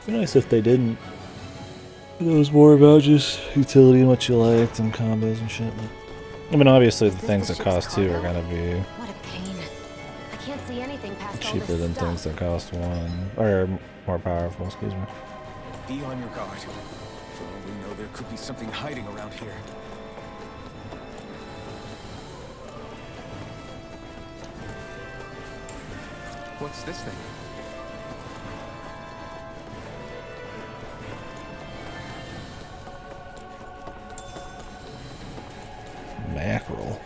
It'd be nice if they didn't. It was more about just utility and what you liked and combos and shit. But, I mean, obviously the things that cost 2 are gonna be What a pain. I can't see anything past all cheaper this than stuff. things that cost 1, or more powerful. Excuse me. Be on your guard. For all we know, there could be something hiding around here. What's this thing? Mackerel.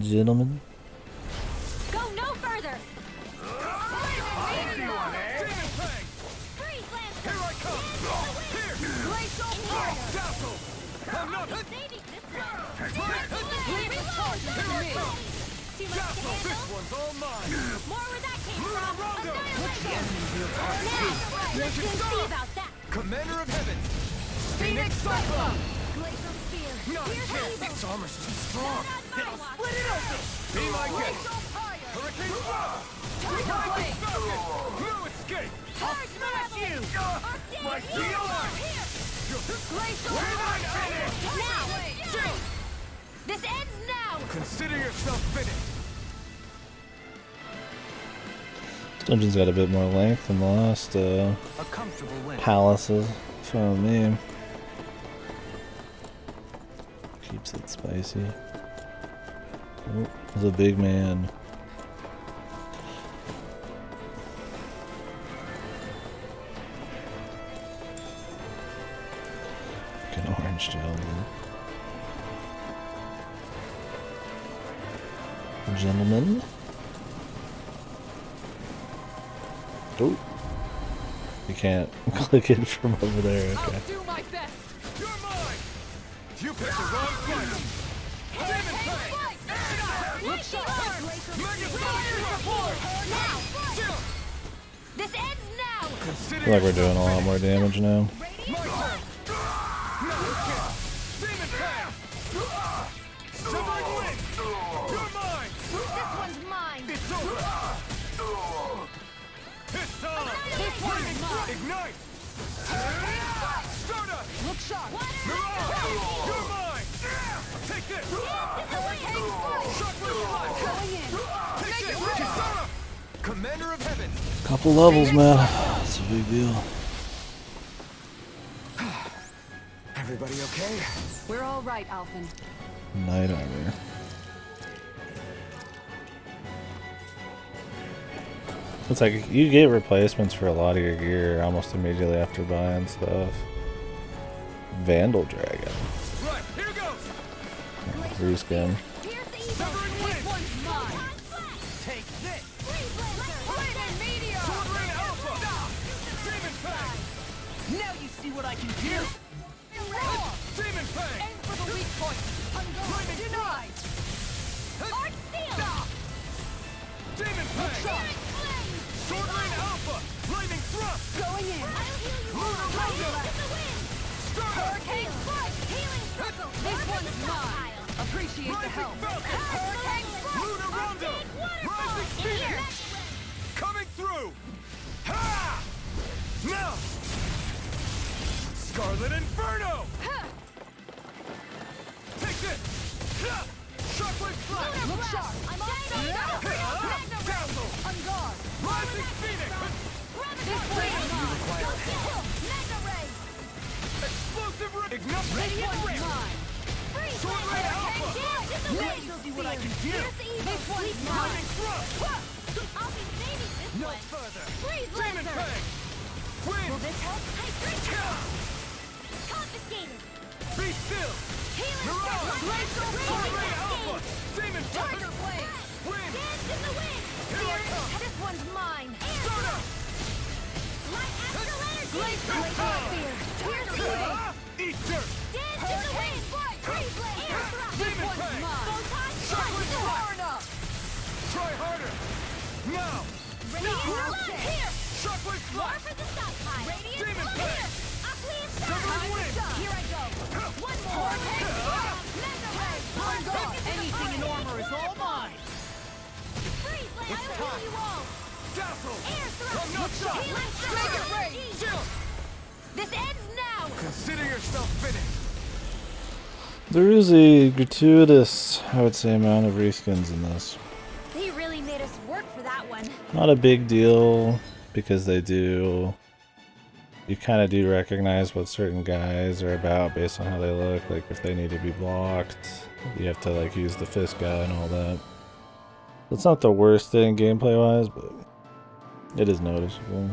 Gentlemen. Go no further! This one's all mine! More where that came from! Annihilation! Let's see about that! Commander of Heaven! Phoenix Cyclone! Glacial spear! Not Here's how you yet. go. Its armor's too strong. Split it open! Be my guest! Hurricane Blast! No escape! I'll smash you! My Here! heel! Glacial We're not finished! Now! This ends now! Consider yourself finished! Dungeon's got a bit more length than the last A comfortable win. palaces. For me, keeps it spicy. Oh, there's a big man. An orange gentleman. Gentlemen. Oh, you can't click it from over there. Okay. Do my best. You're mine! You picked the wrong fighter! Demon Fang! Look sharp! Mega Support! Now! This ends now! Consider I feel like we're doing a lot more damage now. my turn! Demon Fang! Severing Wind! You're mine! This one's mine! It's over! It's on! This one's mine! Ignite! Stardust! Look sharp. Mirage! You're mine! Take this! Shockwave Flash! Take this! Kisara! Commander of Heaven! Couple levels, man. It's a big deal. Everybody okay? We're all right, Alphen. Night armor. It's like you get replacements for a lot of your gear almost immediately after buying stuff. Vandal Dragon. Right, here goes. Reskin. Severing wind. Take this. Sword Rain Alpha. Demon Fang. Now you see what I can do. Demon Fang. Aim for the weak point. Denied. Demon Fang. Sword Rain Alpha. Flaming Thrust. Going in. Lunar Rondo. Hurricane strike. Healing circle. This one's mine. Appreciate the help. Hurricane strike. Lunar Rondo. Rising Phoenix. Coming through. Ha! Now. Scarlet Inferno. Take this. Shockwave Flash. Look sharp. I'm on Dazzle. On guard. Rising Phoenix. This way is mine. Explosive Ray. Ignite. Radiant Ray. mine. Sword Rain Alpha. Now you see what I can do. This one's mine. Flaming Thrust. I'll be saving this No one. further. Freeze Demon laser. Fang. Wind. Will this help? Yeah. Confiscated. Be still. Healing Mirage. circle. Sword Rain Alpha. Demon Fang. Tiger blade. Wind. Dance in the wind. Here I come. This one's mine. Start up. Light astral energy. Blaze spear. Here's the way. Eat dirt. Dance in the wind. Freeze laser. Air thrust. This Demon one's Fang. mine. Photon Shockwave strike. Flash. Far enough. Try harder. Now. Radiant flood. Here. Shockwave War Flash. for the stockpile. Radiant Demon flood. Fang. Here. Aqueous Severing surge. wind. Here I go. One more. Mega ray. On guard. Anything in armor is all mine. Freeze laser. It's I'll time. heal you all. Dazzle. Air thrust. I'm not shot. Healing Make it circle. rain. Chill. This ends now. Consider yourself finished. There is a gratuitous, I would say, amount of reskins in this. They really made us work for that one. Not a big deal because they do. You kind of do recognize what certain guys are about based on how they look. Like if they need to be blocked, you have to like use the fist guy and all that. It's not the worst thing gameplay wise, but it is noticeable.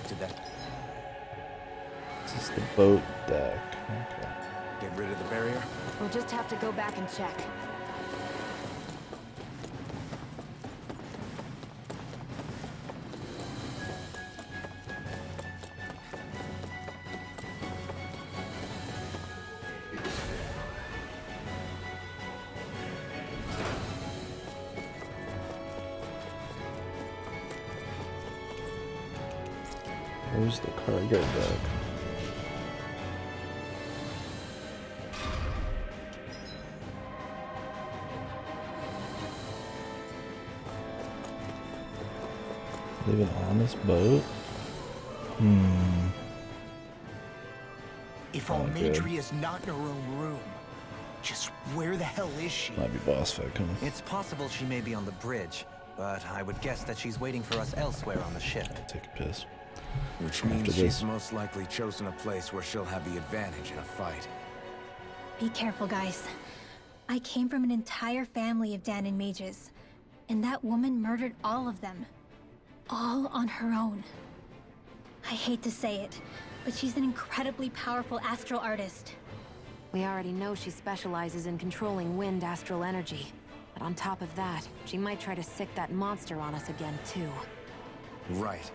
Did that This is the boat deck. Okay. get rid of the barrier? We'll just have to go back and check. Here's the cargo deck. Even on this boat? If Oh, good. Almadria is not in her own room, just where the hell is she? Might be boss fight coming. It's possible she may be on the bridge, but I would guess that she's waiting for us elsewhere on the ship. Take a piss. Which After means this. she's most likely chosen a place where she'll have the advantage in a fight. Be careful, guys. I came from an entire family of Danon mages, and that woman murdered all of them. All on her own. I hate to say it, but she's an incredibly powerful astral artist. We already know she specializes in controlling wind astral energy. But on top of that, she might try to sick that monster on us again, too. Right.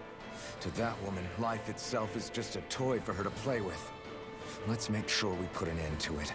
To that woman, life itself is just a toy for her to play with. Let's make sure we put an end to it.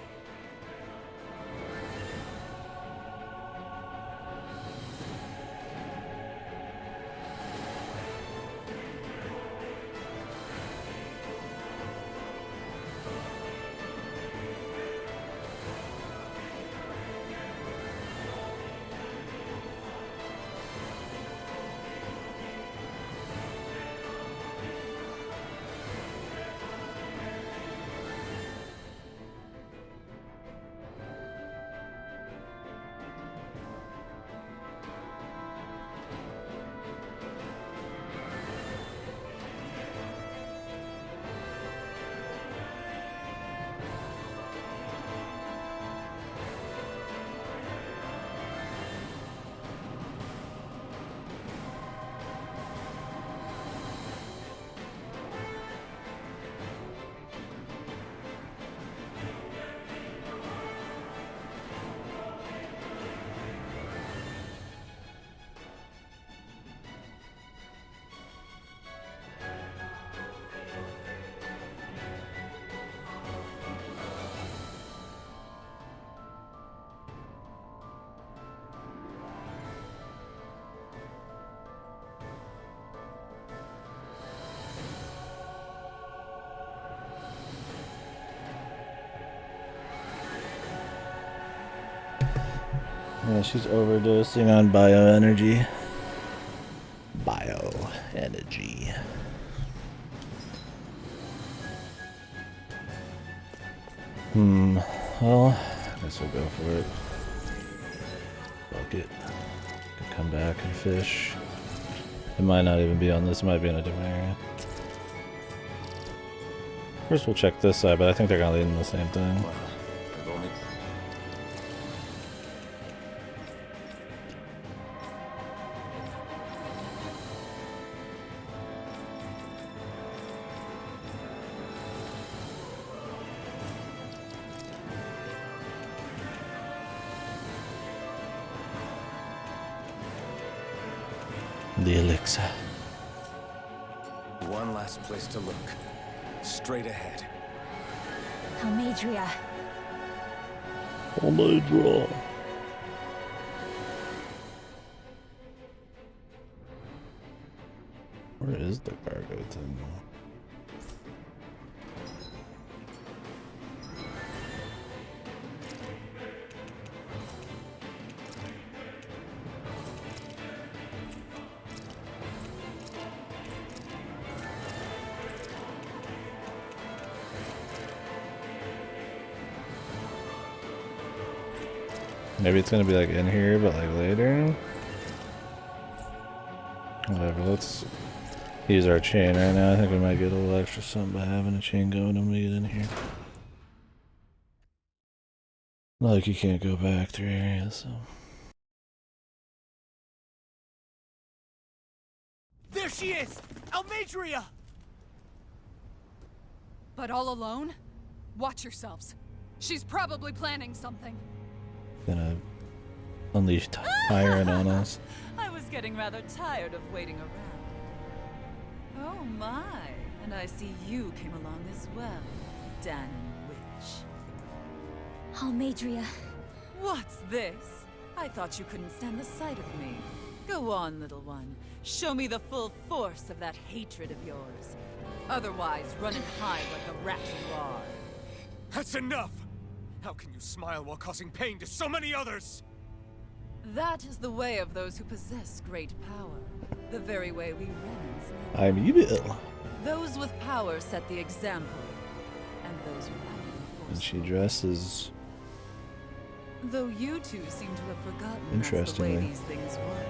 Yeah, she's overdosing on bioenergy. Bioenergy. Well, I guess we'll go for it. Fuck it. Could come back and fish. It might not even be on this, it might be in a different area. First we'll check this side, but I think they're gonna lead in the same thing. The elixir. One last place to look. Straight ahead. Almadria. Almadria. Where is the cargo thing? Maybe it's gonna be like in here, but like later. Whatever, let's use our chain right now. I think we might get a little extra something by having a chain going when we get in here. Like you can't go back through areas, so. There she is! Almadria! But all alone? Watch yourselves. She's probably planning something. Gonna unleash tyrant on us. I was getting rather tired of waiting around. Oh my, and I see you came along as well, Danon Witch. Almadria. What's this? I thought you couldn't stand the sight of me. Go on, little one. Show me the full force of that hatred of yours. Otherwise, run and hide like the rat you are. That's enough! How can you smile while causing pain to so many others? That is the way of those who possess great power. The very way we Renans live. I'm evil. Those with power set the example, and those without enforce. And she dresses. Though you two seem to have forgotten that's the Interestingly. way these things work.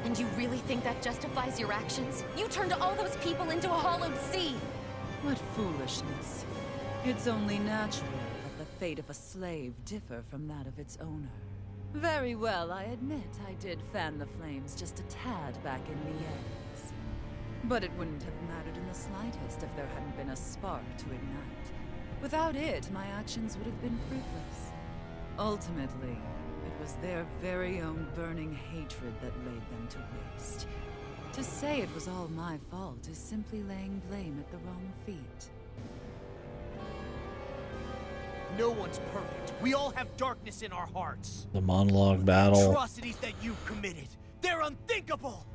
And you really think that justifies your actions? You turned all those people into a hollowed sea! What foolishness. It's only natural that the fate of a slave differ from that of its owner. Very well, I admit I did fan the flames just a tad back in Liège. But it wouldn't have mattered in the slightest if there hadn't been a spark to ignite. Without it, my actions would have been fruitless. Ultimately, it was their very own burning hatred that laid them to waste. To say it was all my fault is simply laying blame at the wrong feet. No one's perfect. We all have darkness in our hearts. The monologue battle. Atrocities that you've committed, they're unthinkable.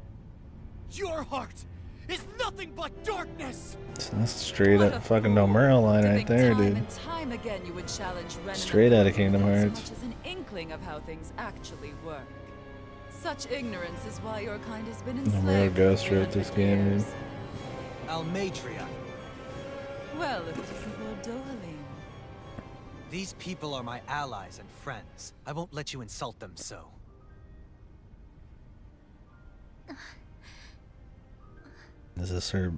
Your heart is nothing but darkness. That's straight up fucking Nomura line right there, Time dude. and time again you would challenge Renan Straight outta Kingdom without Hearts. So much as an inkling of how things actually work. Such ignorance is why your kind has been Nomura enslaved for Ghost wrote 300 this game, dude. years. Almadria. Well, if it isn't Lord Dohalim. These people are my allies and friends. I won't let you insult them so. Is this her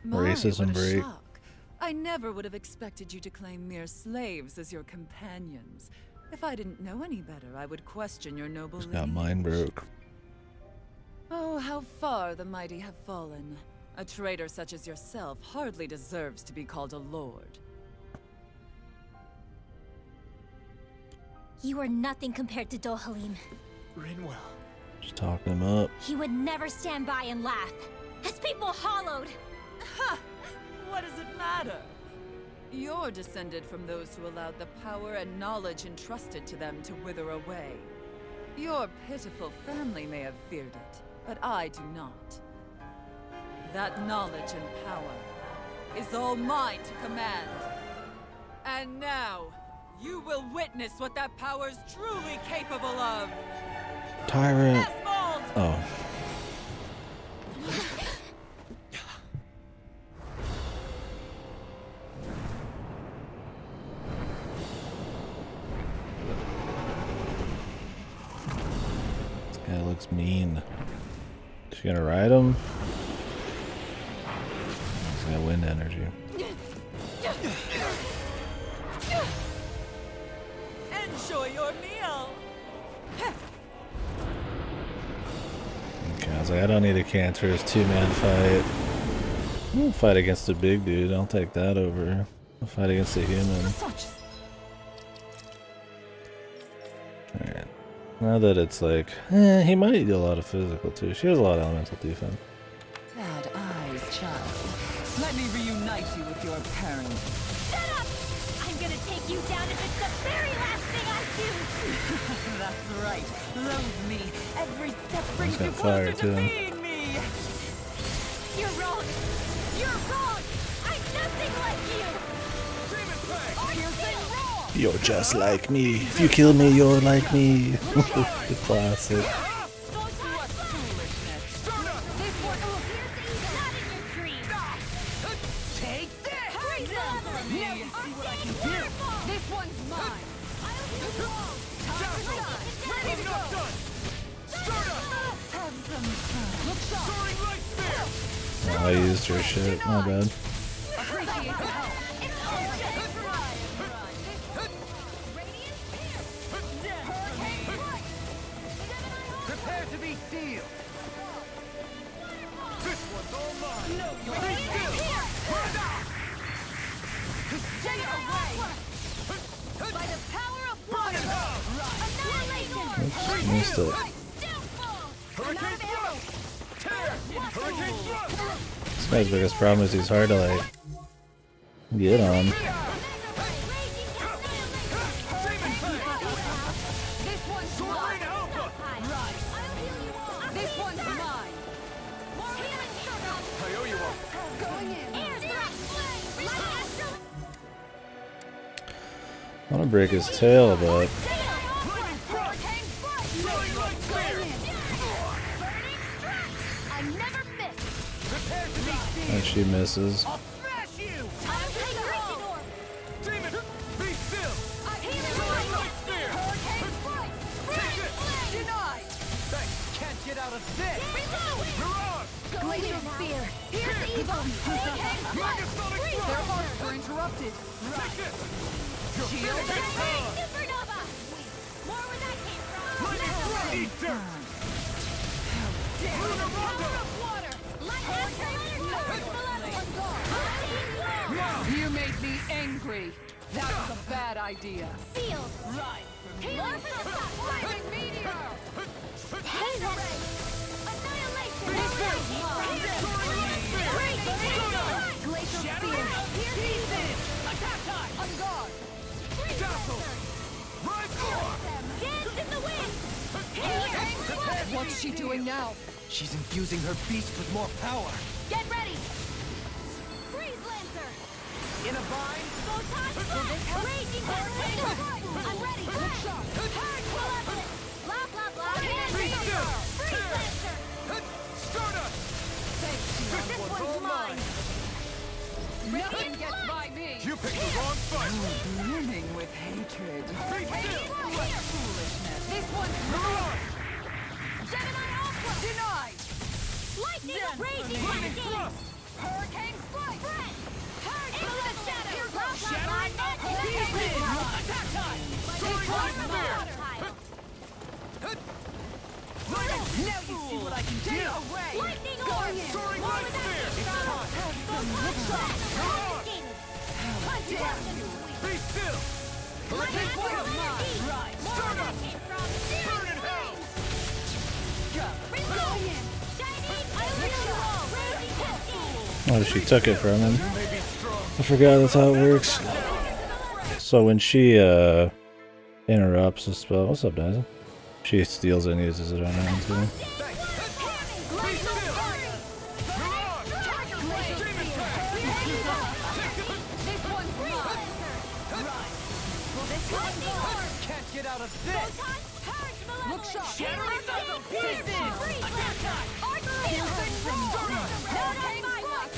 My, racism what a break? shock. I never would have expected you to claim mere slaves as your companions. If I didn't know any better, I would question your noble Just got lineage. mind broke. Oh, how far the mighty have fallen. A traitor such as yourself hardly deserves to be called a lord. You are nothing compared to Dohalim. Rinwell. Just talking him up. He would never stand by and laugh. His people hollowed! Ha! What does it matter? You're descended from those who allowed the power and knowledge entrusted to them to wither away. Your pitiful family may have feared it, but I do not. That knowledge and power is all mine to command. And now, You will witness what that power's truly capable of. Tyrant. Asphalt! Oh. Yeah, it looks mean. Is she gonna ride him? He's got wind energy. Enjoy your meal. Okay, I was like, I don't need a Cantor's two-man fight. I'll fight against a big dude. I'll take that over. I'll fight against a human. Alright. Now that it's like, he might do a lot of physical too. She has a lot of elemental defense. Sad eyes, child. Let me reunite you with your parents. Shut up! I'm gonna take you down if it's the very last thing I do! That's right. Loathe me. Every step brings got you fire, closer too. to being me. You're wrong! You're wrong! I'm nothing like you! You're wrong! You're just like me. If you kill me, you're like me. The classic. This one's mine. I'm not done! Start up! Look sharp. Oh, I used her shit. My bad. Appreciate the help. Prepare to be sealed! This one's all mine! No, you're Take it away. By the power of water. Annihilation. Missed it. Hurricane thrust! Tear! Hurricane thrust! This guy's biggest problem is he's hard to like get on. This one's mine. This one's mine. I owe you one. Going in. I want to break his tail, but Lightning thrust! Rolling light spear! I never miss. Prepare to be sealed! and she misses. I'll smash you! I'll take a roll. Demon, be still! I heal Rolling light spear! Hurricane strike. Take it! Denied. Thanks, can't get out of this! Reload. Mirage! Glacial spear. Here's the evil. Hurricane strike. Megasonic Their thrust! arms are interrupted. Take this! Your Shield finishing time! Supernova! More where that came from! Lightning thrust! Eat dirt! Lunar Rondo! Water! Light You made me angry. That was a bad idea. Sealed! Right. Healing Flaming meteor. Hazel! Annihilation! Glacial spear. Attack time! On guard. Dazzle! Rise forward! Dance in the wind! What's she doing now? She's infusing her beast with more power. Get ready! Freeze Lancer! In a vine? Photon Raging Hurricane! I'm ready! Malevolent! Blah blah blah! Be still! Freeze Lancer! Stardust! This one's mine! Nothing gets by me. You picked the wrong fight! Brimming with hatred. Be still! Foolishness. This one's Mirage! Gemini Alpha! denied. Lightning Raging Lightning Hurricane! thrust! Hurricane strike. Friend! Into the shadows! Blah blah Shattering blah! Attack time! Soaring light spear! Lightning! Now you see what I can do. Away. Lightning Going Orb! in. Soaring light spear! Be still! This one's mine. Right. Stardust! Burn in hell! Going in. Oh, she took it from him. You may be strong. I forgot that's how it works. So when she interrupts the spell, what's up, Dyson? She steals it and uses it on him too. Thanks! Be still! Mirage! Demon Pack! This one's mine. Can't get out of this! Look sharp! Shattering Circle! This is Attack! Piercing roll! Not on my watch!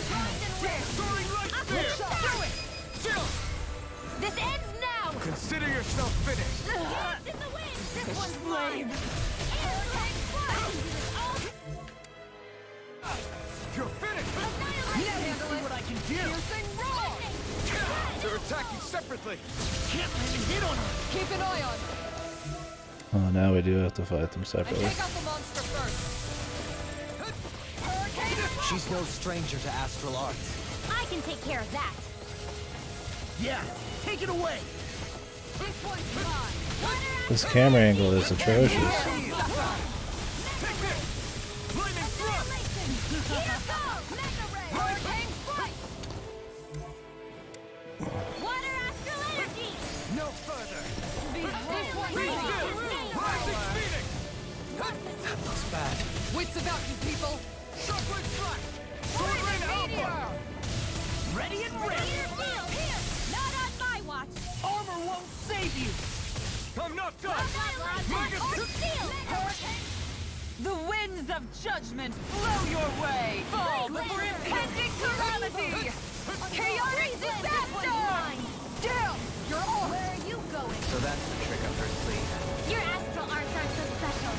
Soaring light spear! Do it! This ends now! Consider yourself finished. Dance in the wind! This one's mine! You're finished. Handle it! What I can do. Piercing roll! They're attacking separately. Can't let me hit on her! Keep an eye on her! Oh, now we do have to fight them And separately. take out the monster first! Hurricane! She's no stranger to astral arts. I can take care of that. Yeah, take it away. This one's mine! This camera angle is atrocious. Take this. Lightning thrust. Here goes! Mega ray! Hurricane strike! Water astral energy! No further! This one's Be mine! still. Rising phoenix. That looks bad. Wits about you people! Shockwave strike. Sword rain alpha. Ready and ready. Here! Not on my watch! Armor won't save you. I'm not done. Mega The winds of judgment blow your way! Fall before impending calamity! Chaotic disaster! Down! You're off! Where are you going? So that's the trick up her sleeve. Your astral arts aren't so special.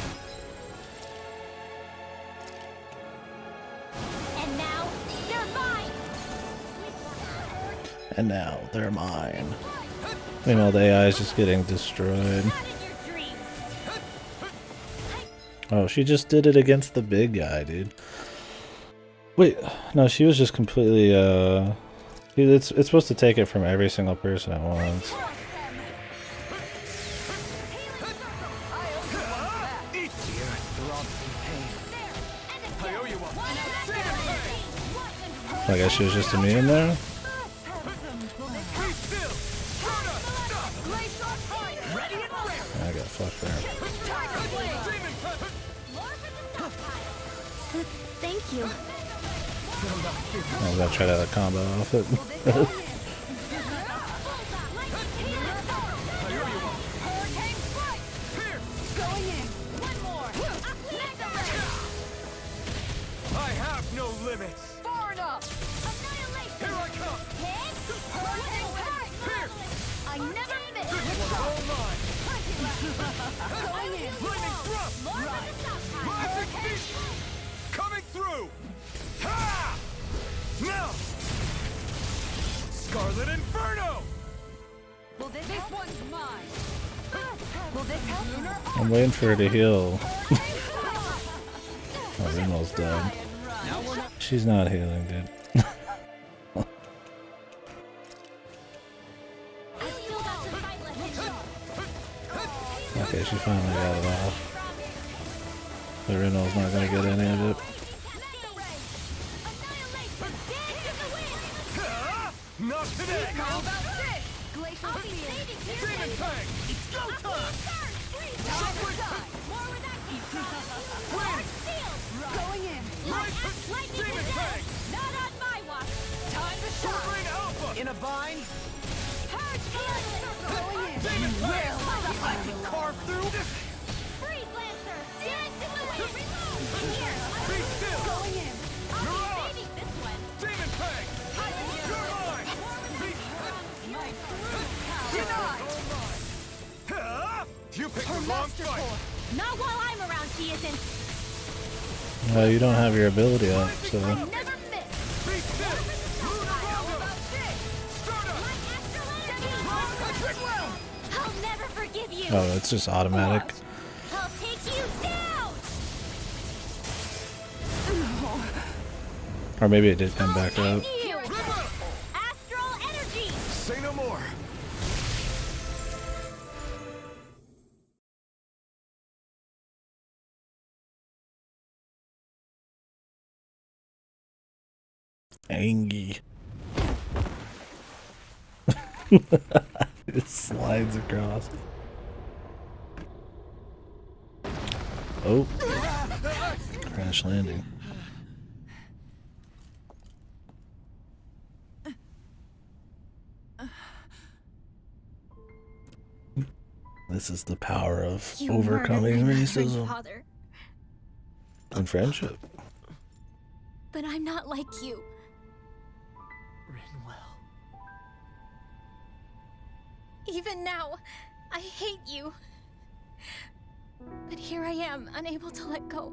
And now, they're mine! And now they're mine. Meanwhile, the AI is just getting destroyed. Not in your dreams! Oh, she just did it against the big guy, dude. Wait, no, she was just completely, it's supposed to take it from every single person at once. Eat. Dear, throbs in pain. I owe you one. I guess she was just immune there? Be still. Ready and ready. I got fucked there. Demon touch. Thank you. I'm gonna try to combo off it. Hurricane strike! Here. Going in! One more! I have no limits. Far enough! Here I come. Hurricane strike! Here. I never miss! All mine. Going in! Lightning thrust. Rising feast. Coming through. Ha! Now. Scarlet Inferno. Will this one's mine! Will this help? I'm waiting for her to heal. Oh, Rinal's dead. She's not healing, dude. Okay, she finally got it off. But Rinal's not gonna get any of it. Not today. How about this? Glacial field! Demon Fang. It's go time. Going in! Demon Fang. Not on my watch! Time to Sword shine! Rain Alpha. In a bind? Going in! Demon Fang. I can carve through. Freeze Lancer! Dance in the wind! Here! Be still. Going in! You're on. Saving this one! Demon Fang. You're mine. Denied! Ha! You picked Her the wrong master fight. core! Not while I'm around, she isn't! Well, you don't have your ability up, so... Never miss! Be still. Lunar How Rondo. about this? Stardust. I'll never forgive you! Oh, it's just automatic. I'll take you down! Or maybe it did come back up. You! Astral energy! Say no more. Angie. It slides across. Oh. Crash landing. This is the power of You overcoming murdered my murdering racism father, and friendship. but I'm not like you. Rinwell. Even now, I hate you. But here I am, unable to let go.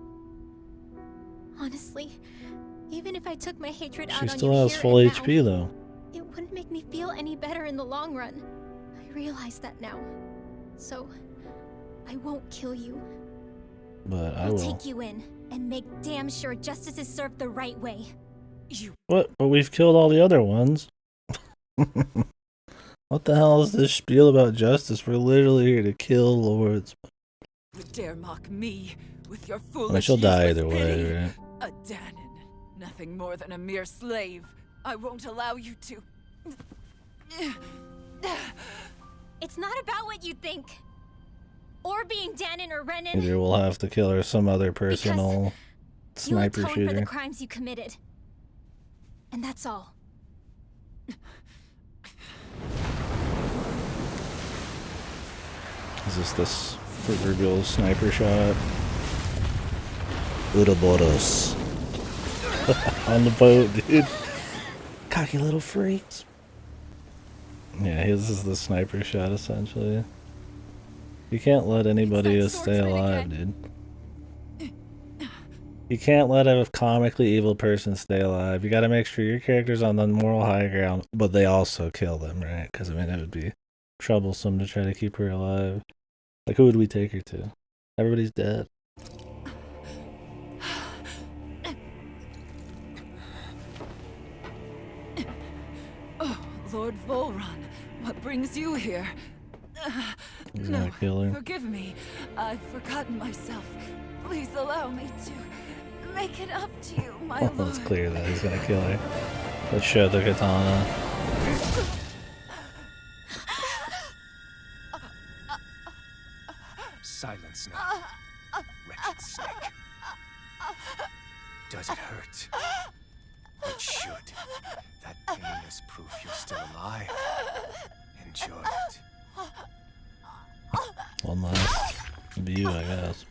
Honestly, even if I took my hatred out She on still you has here full and HP now, though. it wouldn't make me feel any better in the long run. I realize that now. So, I won't kill you. But I I'll will. take you in and make damn sure justice is served the right way. You What? But we've killed all the other ones. What the hell is this spiel about justice? We're literally here to kill lords. would dare mock me with your I foolish mean, she'll die useless either pity. way, right? A Danon, nothing more than a mere slave. I won't allow you to. It's not about what you think. Or being Danon or Renan. Either we'll have to kill her some other personal You sniper atone for the shooter. crimes you committed. And that's all. Is this proverbial sniper shot? Uroboros. On the boat, dude. Cocky little freaks. Yeah, this is the sniper shot, essentially. You can't let anybody It's that stay swordsman alive, again. dude. You can't let a comically evil person stay alive. You gotta make sure your character's on the moral high ground, but they also kill them, right? Because, I mean, it would be troublesome to try to keep her alive. Like, who would we take her to? Everybody's dead. Oh, Lord Volron, what brings you here? He's No, gonna kill her. forgive me. I've forgotten myself. Please allow me to make it up to you, my Well, lord. it's clear that he's gonna kill her. Let's show the katana. Silence now, wretched snake. Does it hurt? It should. That pain is proof you're still alive. Enjoy it. One last view, I guess.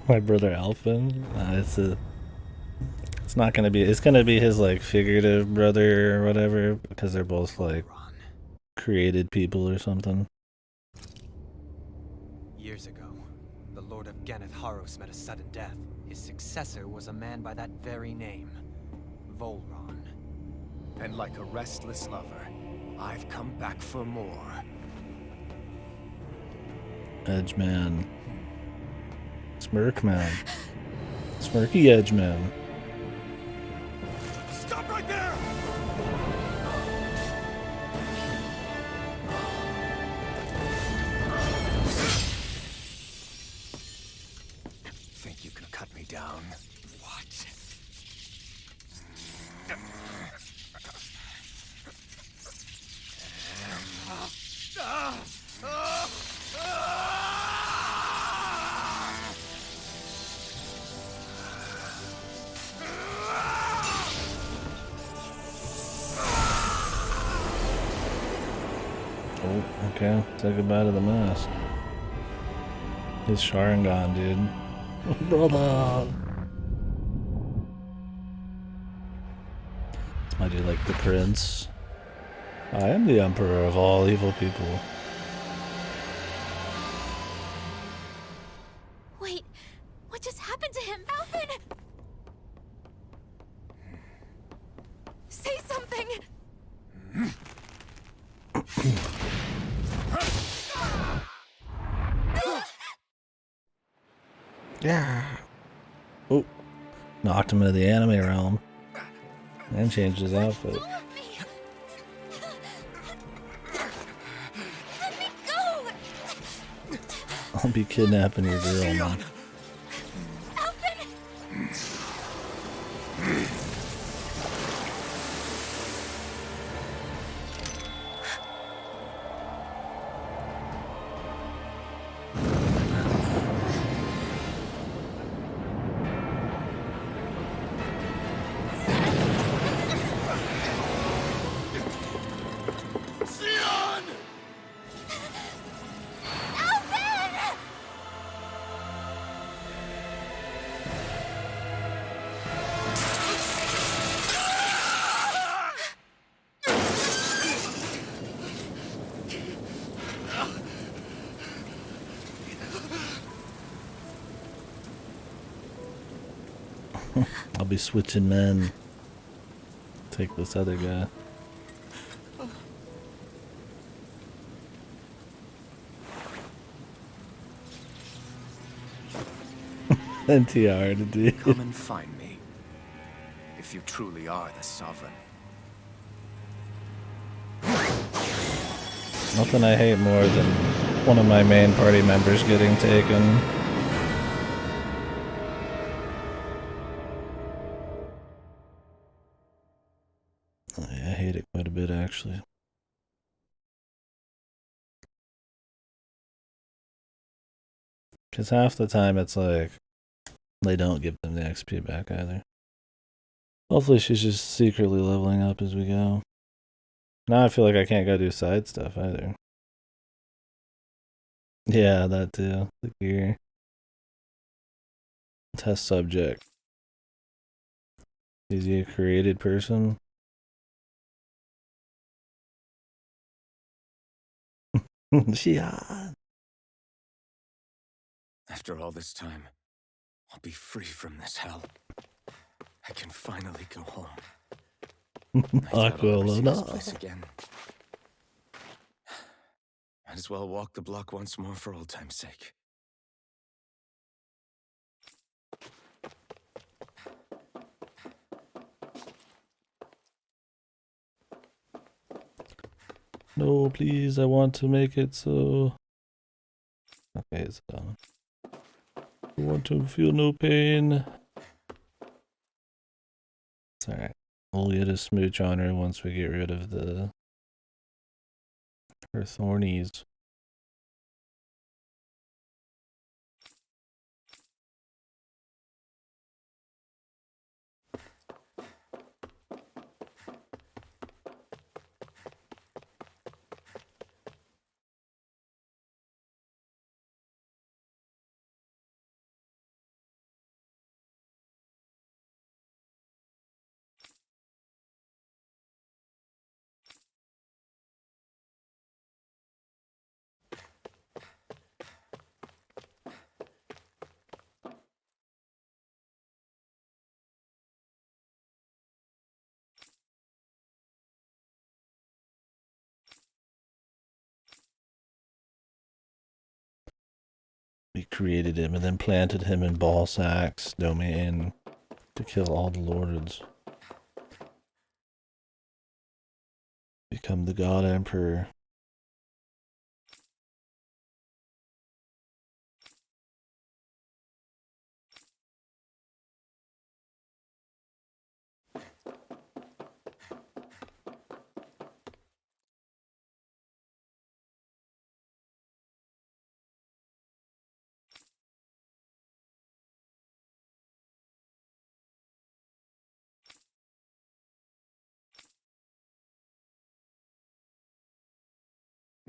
My brother Alphen. It's not gonna be. It's gonna be his like figurative brother or whatever, because they're both like created people or something. Years ago, the Lord of Ganeth Haros met a sudden death. His successor was a man by that very name, Volron. And like a restless lover, I've come back for more. Edgeman. Smirkman. Smirky Edgeman. Stop right there! Think you can cut me down? What? Oh, okay. Say goodbye to the mask. He's Sharingan, dude. Brother! It's my dude, like the prince. I am the emperor of all evil people. Wait, what just happened to him, Alvin? Say something! Yeah. Oh, knocked him into the anime realm. And changed his outfit. Go of me! Let me go! I'll be kidnapping your girl, man. Alvin! I'll be switching men. Take this other guy. NTR to do. Come and find me, if you truly are the Sovereign. Nothing I hate more than one of my main party members getting taken. I hate it quite a bit, actually. Because half the time it's like, they don't give them the XP back either. Hopefully she's just secretly leveling up as we go. Now I feel like I can't go do side stuff either. Yeah, that too. The gear. Test subject. Is he a created person? Yeah. After all this time, I'll be free from this hell. I can finally go home. I doubt I'll ever see this place again. Might as well walk the block once more for old time's sake. No, please, I want to make it so... Okay, it's done. I want to feel no pain. It's alright. We'll get a smooch on her once we get rid of her thornies. We created him and then planted him in Ballsack's domain to kill all the lords. Become the God Emperor.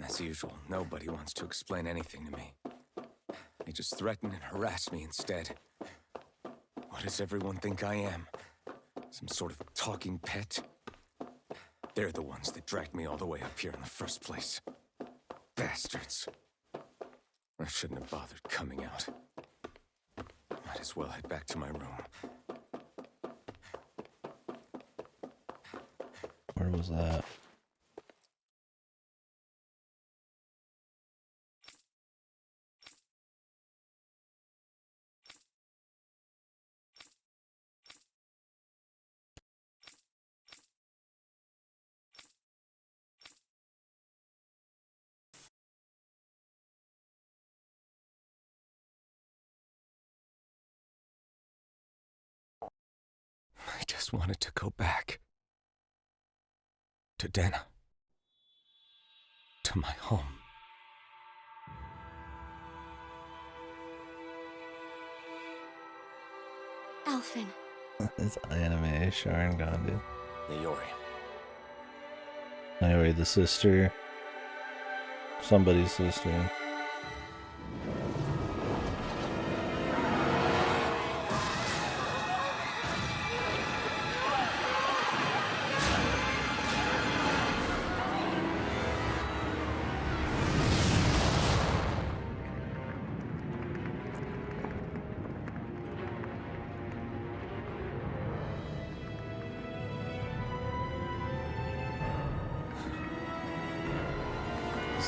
As usual, nobody wants to explain anything to me. They just threaten and harass me instead. What does everyone think I am? Some sort of talking pet? They're the ones that dragged me all the way up here in the first place. Bastards. I shouldn't have bothered coming out. Might as well head back to my room. Where was that? I just wanted to go back. To Dena. To my home. Alphen. It's anime, Sharon Gandhi. Yayori. Yayori, the sister. Somebody's sister.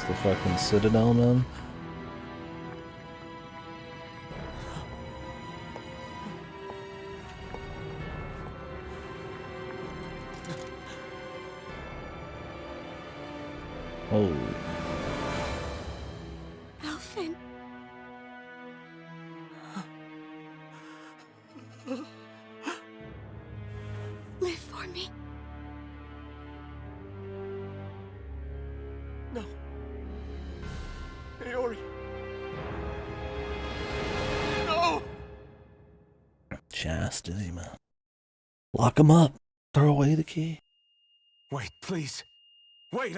It's the fucking Citadel, man. Holy. Alvin. Live for me. No. Aori. No! Chastity, man. Lock him up. Throw away the key. Wait, please. Wait,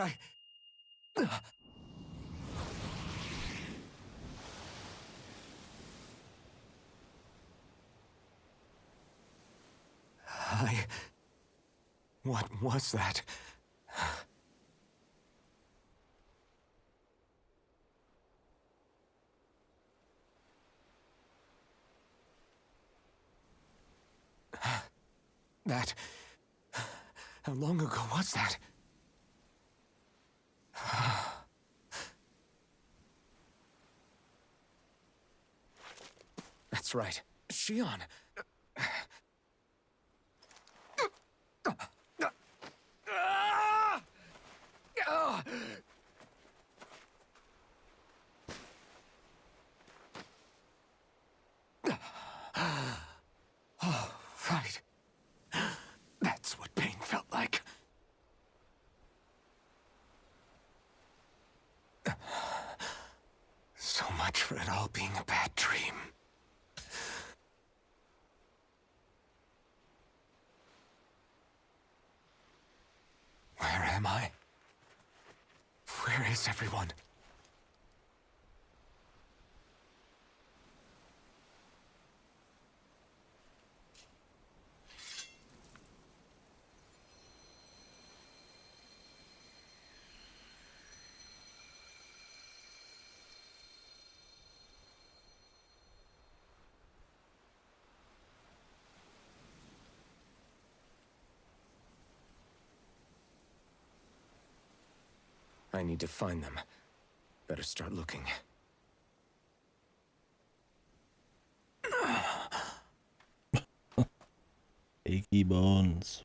What was that? That... How long ago was that? That's right. Shion. Oh, right. That's what pain felt like. So much for it all being a bad dream. Where am I? Where is everyone? I need to find them. Better start looking. Achy bones.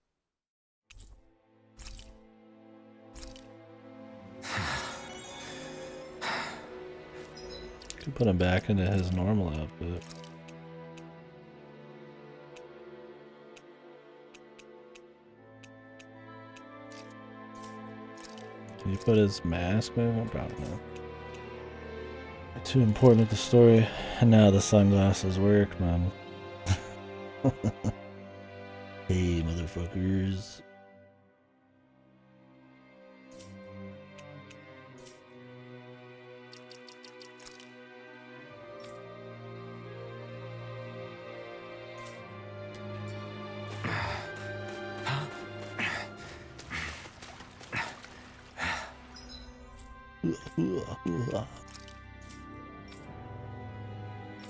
Could put him back into his normal outfit. Can you put his mask on? Probably not. Too important to the story. And now the sunglasses work, man. Hey, motherfuckers.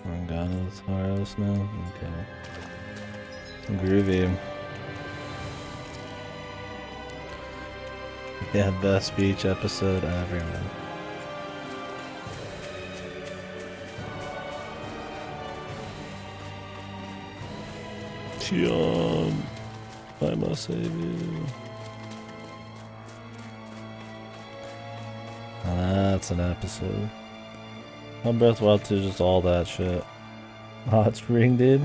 Morgana's Haros now? Okay. Groovy. Yeah, best beach episode ever, man. Shion, I must save you. Now that's an episode. On Breath of the Wild 2 is just all that shit. Hot spring, dude.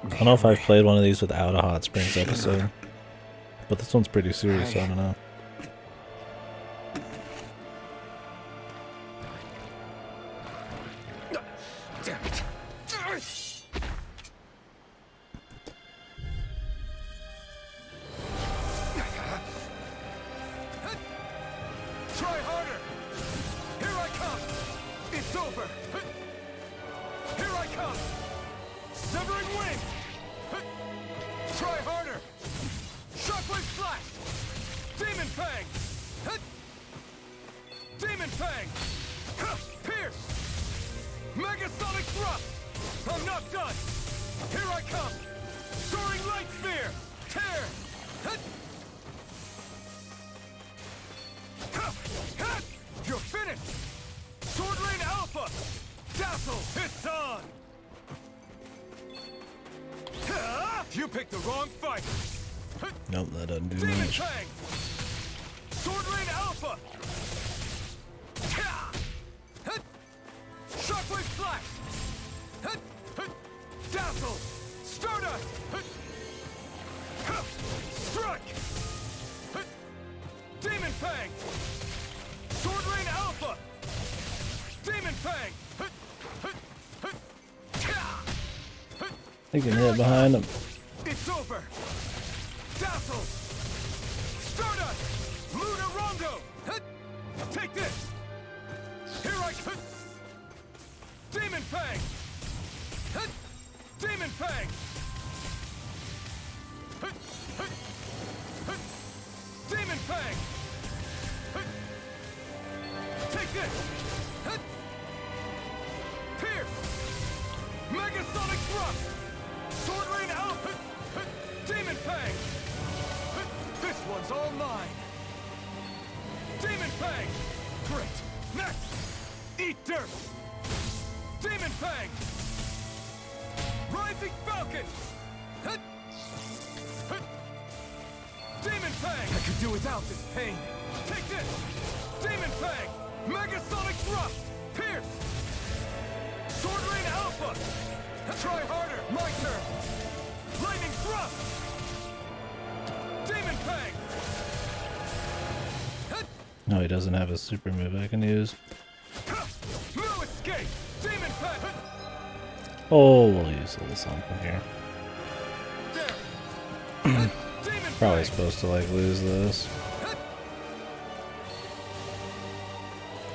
I don't know if I've played one of these without a hot springs episode. But this one's pretty serious, so I don't know. Damn it. Try harder. Here I come. It's over. Here I come. Severing wing. Try harder. Shockwave slash. Demon fang. Demon fang. Pierce. Megasonic thrust. I'm not done. Here I come. Soaring light sphere. Tear. Dazzle! It's on! You picked the wrong fight! Nope, that doesn't do Demon much. Fang! Sword Rain Alpha! Shockwave Flash! Dazzle! Stardust! Strike! Demon Fang! Sword Rain Alpha! Demon Fang! He can hit behind him. It's over! Dazzle! Stardust! Lunar Rondo! Take this! Here I come! Demon Fang! Demon Fang! Demon Fang! Take this! Pierce! Megasonic Thrust! Sword Rain Alpha! Demon Fang! This one's all mine! Demon Fang! Great! Next! Eat dirt! Demon Fang! Rising Falcon! Demon Fang! I could do without this pain! Take this! Demon Fang! Megasonic Thrust! Pierce! Sword Rain Alpha! Try harder! My turn! Lightning Thrust! Demon Fang! No, he doesn't have a super move I can use. No escape! Demon Fang! Oh, we'll use a little something here. Demon Probably Fang! supposed to like lose this.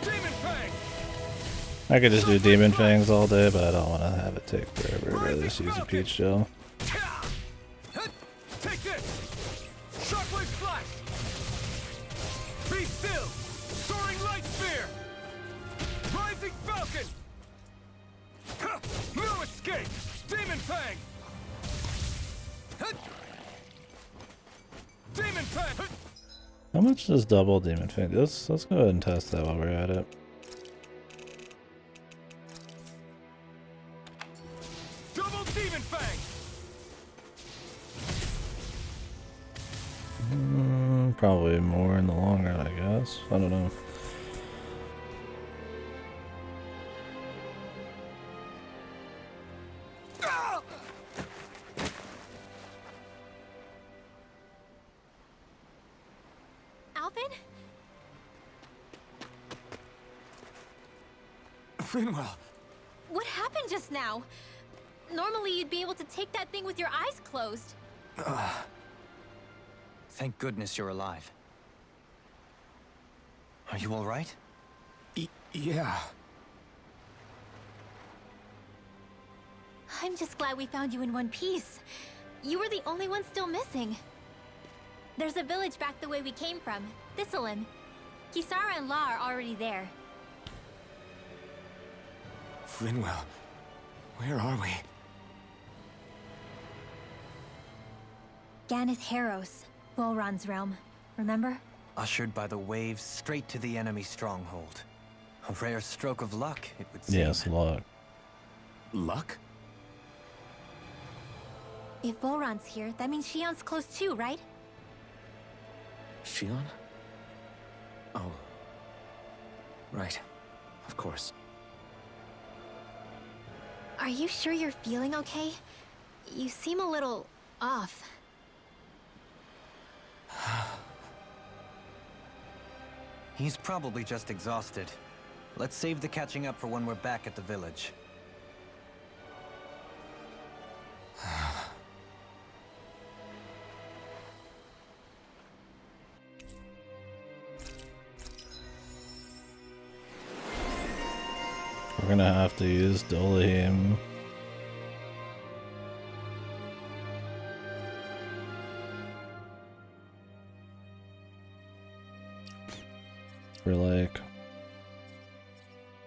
Demon Fang! I could just do Demon Fangs all day, but I don't want to have it take forever. I'd rather just use a Peach Gel. Take this! Shockwave Flash! Be still! Soaring Light Spear! Rising Falcon! No escape! Demon Fang! Demon Fang! How much does double Demon Fang? Let's go ahead and test that while we're at it. Double Demon Fang! Probably more in the long run, I guess. I don't know. Alvin? Finwell! What happened just now? Normally you'd be able to take that thing with your eyes closed. Thank goodness you're alive. Are you all right? Yeah. I'm just glad we found you in one piece. You were the only one still missing. There's a village back the way we came from, Thistlein. Kisara and La are already there. Finwell, where are we? Ganeth Harros, Volron's realm. Remember? Ushered by the waves straight to the enemy stronghold. A rare stroke of luck, it would seem. Yes, luck. Luck? If Volron's here, that means Shion's close too, right? Shion? Oh. Right. Of course. Are you sure you're feeling okay? You seem a little off. He's probably just exhausted. Let's save the catching up for when we're back at the village. We're gonna have to use Dolheim. For like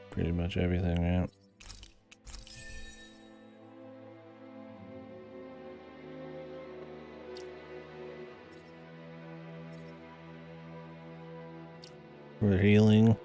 pretty much everything, right? We're healing.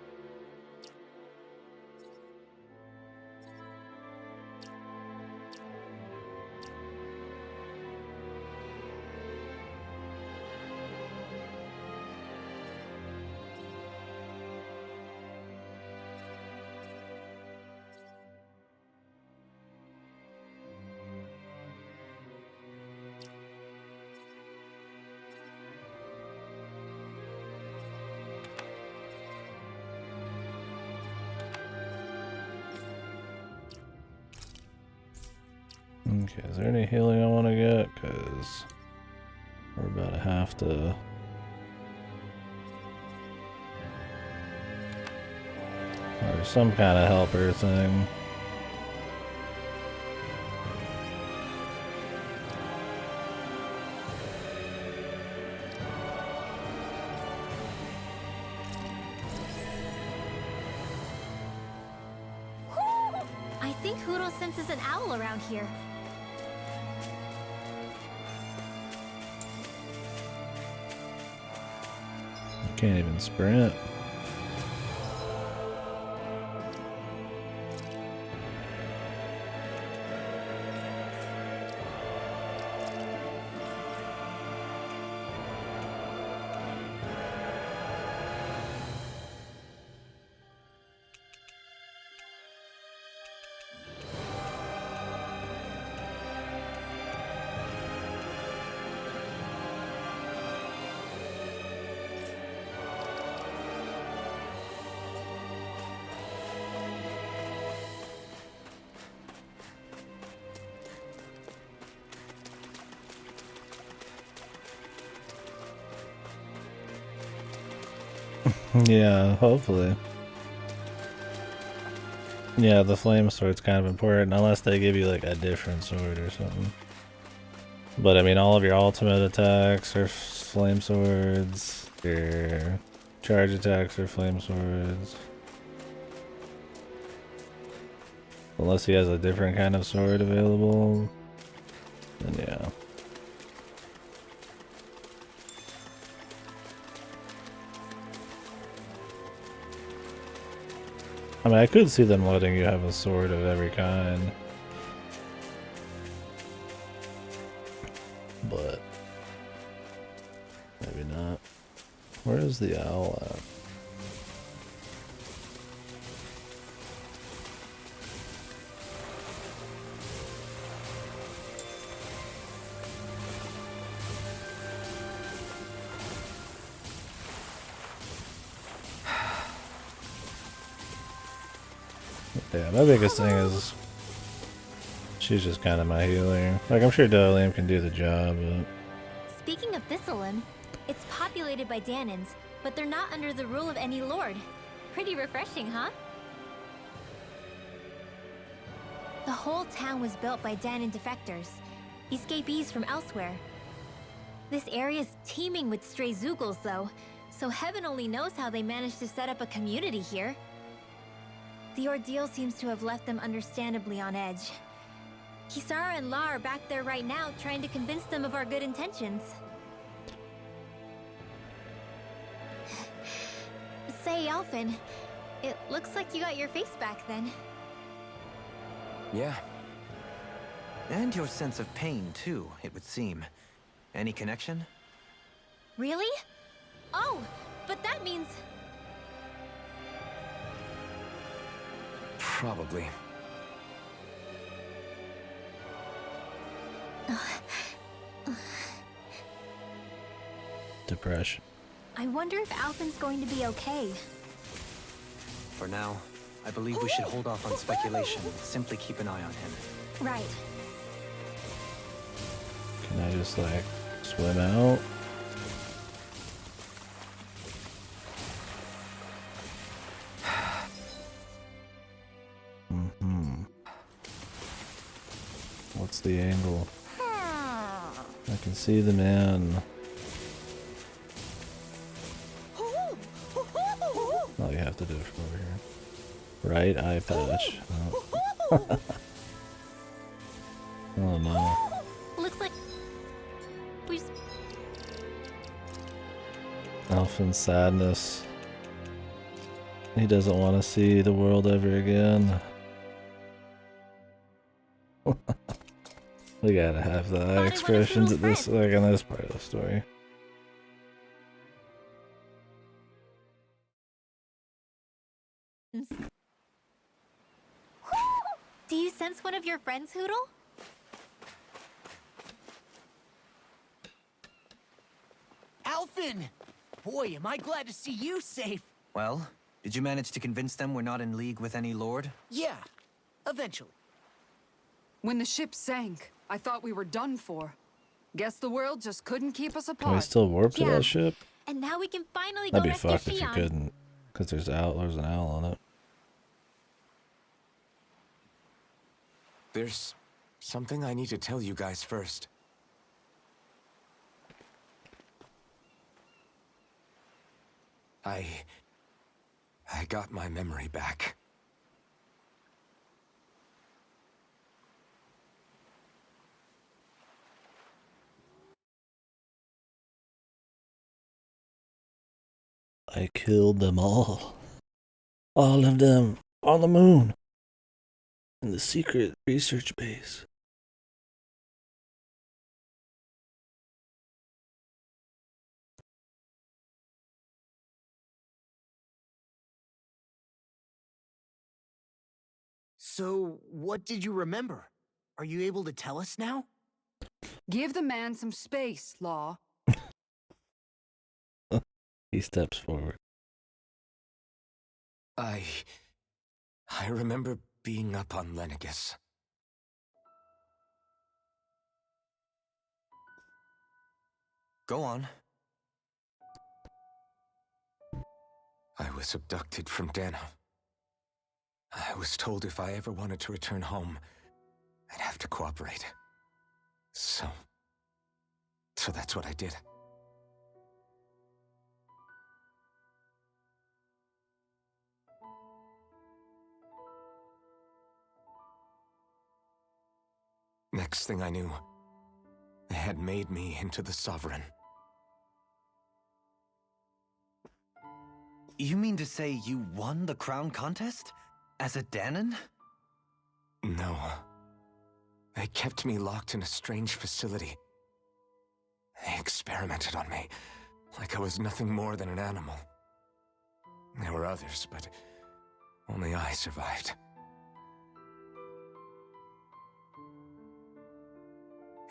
Okay, is there any healing I want to get? Because we're about to have to. Or some kind of helper thing. I think Hoodle senses an owl around here. You can't even sprint. Yeah, hopefully. Yeah, the flame sword's kind of important, unless they give you like a different sword or something. But I mean, all of your ultimate attacks are flame swords, your charge attacks are flame swords. Unless he has a different kind of sword available, then yeah. I mean, I could see them letting you have a sword of every kind. But maybe not. Where is the owl at? Yeah, my biggest thing is she's just kind of my healer. Like, I'm sure Dalium can do the job, but... Speaking of Thistleland, it's populated by Danans, but they're not under the rule of any lord. Pretty refreshing, huh? The whole town was built by Danan defectors, escapees from elsewhere. This area's teeming with stray Zoogles, though, so heaven only knows how they managed to set up a community here. The ordeal seems to have left them understandably on edge. Kisara and La are back there right now, trying to convince them of our good intentions. Say, Alphen, it looks like you got your face back then. Yeah. And your sense of pain, too, it would seem. Any connection? Really? Oh, but that means... Probably. Depression. I wonder if Alphen's going to be okay. For now, I believe we should hold off on speculation and simply keep an eye on him. Right. Can I just, like, swim out? What's the angle? I can see the man. Oh, you have to do it from over here. Right eye patch. Oh, oh no. Looks like... we just... Alphen's sadness. He doesn't want to see the world ever again. We gotta have the eye expressions at this, like, in this part of the story. Do you sense one of your friends, Hoodle? Alphen! Boy, am I glad to see you safe. Well, did you manage to convince them we're not in league with any lord? Yeah, eventually. When the ship sank, I thought we were done for. Guess the world just couldn't keep us Can we apart. still warp to Yeah. that ship? And now we can finally That'd go be after fucked if you Shion. couldn't. Because there's an owl on it. There's something I need to tell you guys first. I got my memory back. I killed them all. All of them on the moon. In the secret research base. So, what did you remember? Are you able to tell us now? Give the man some space, Law. He steps forward. I remember being up on Lenegus. Go on. I was abducted from Dana. I was told if I ever wanted to return home, I'd have to cooperate. So that's what I did. Next thing I knew, they had made me into the Sovereign. You mean to say you won the crown contest? As a Danon? No. They kept me locked in a strange facility. They experimented on me, like I was nothing more than an animal. There were others, but only I survived.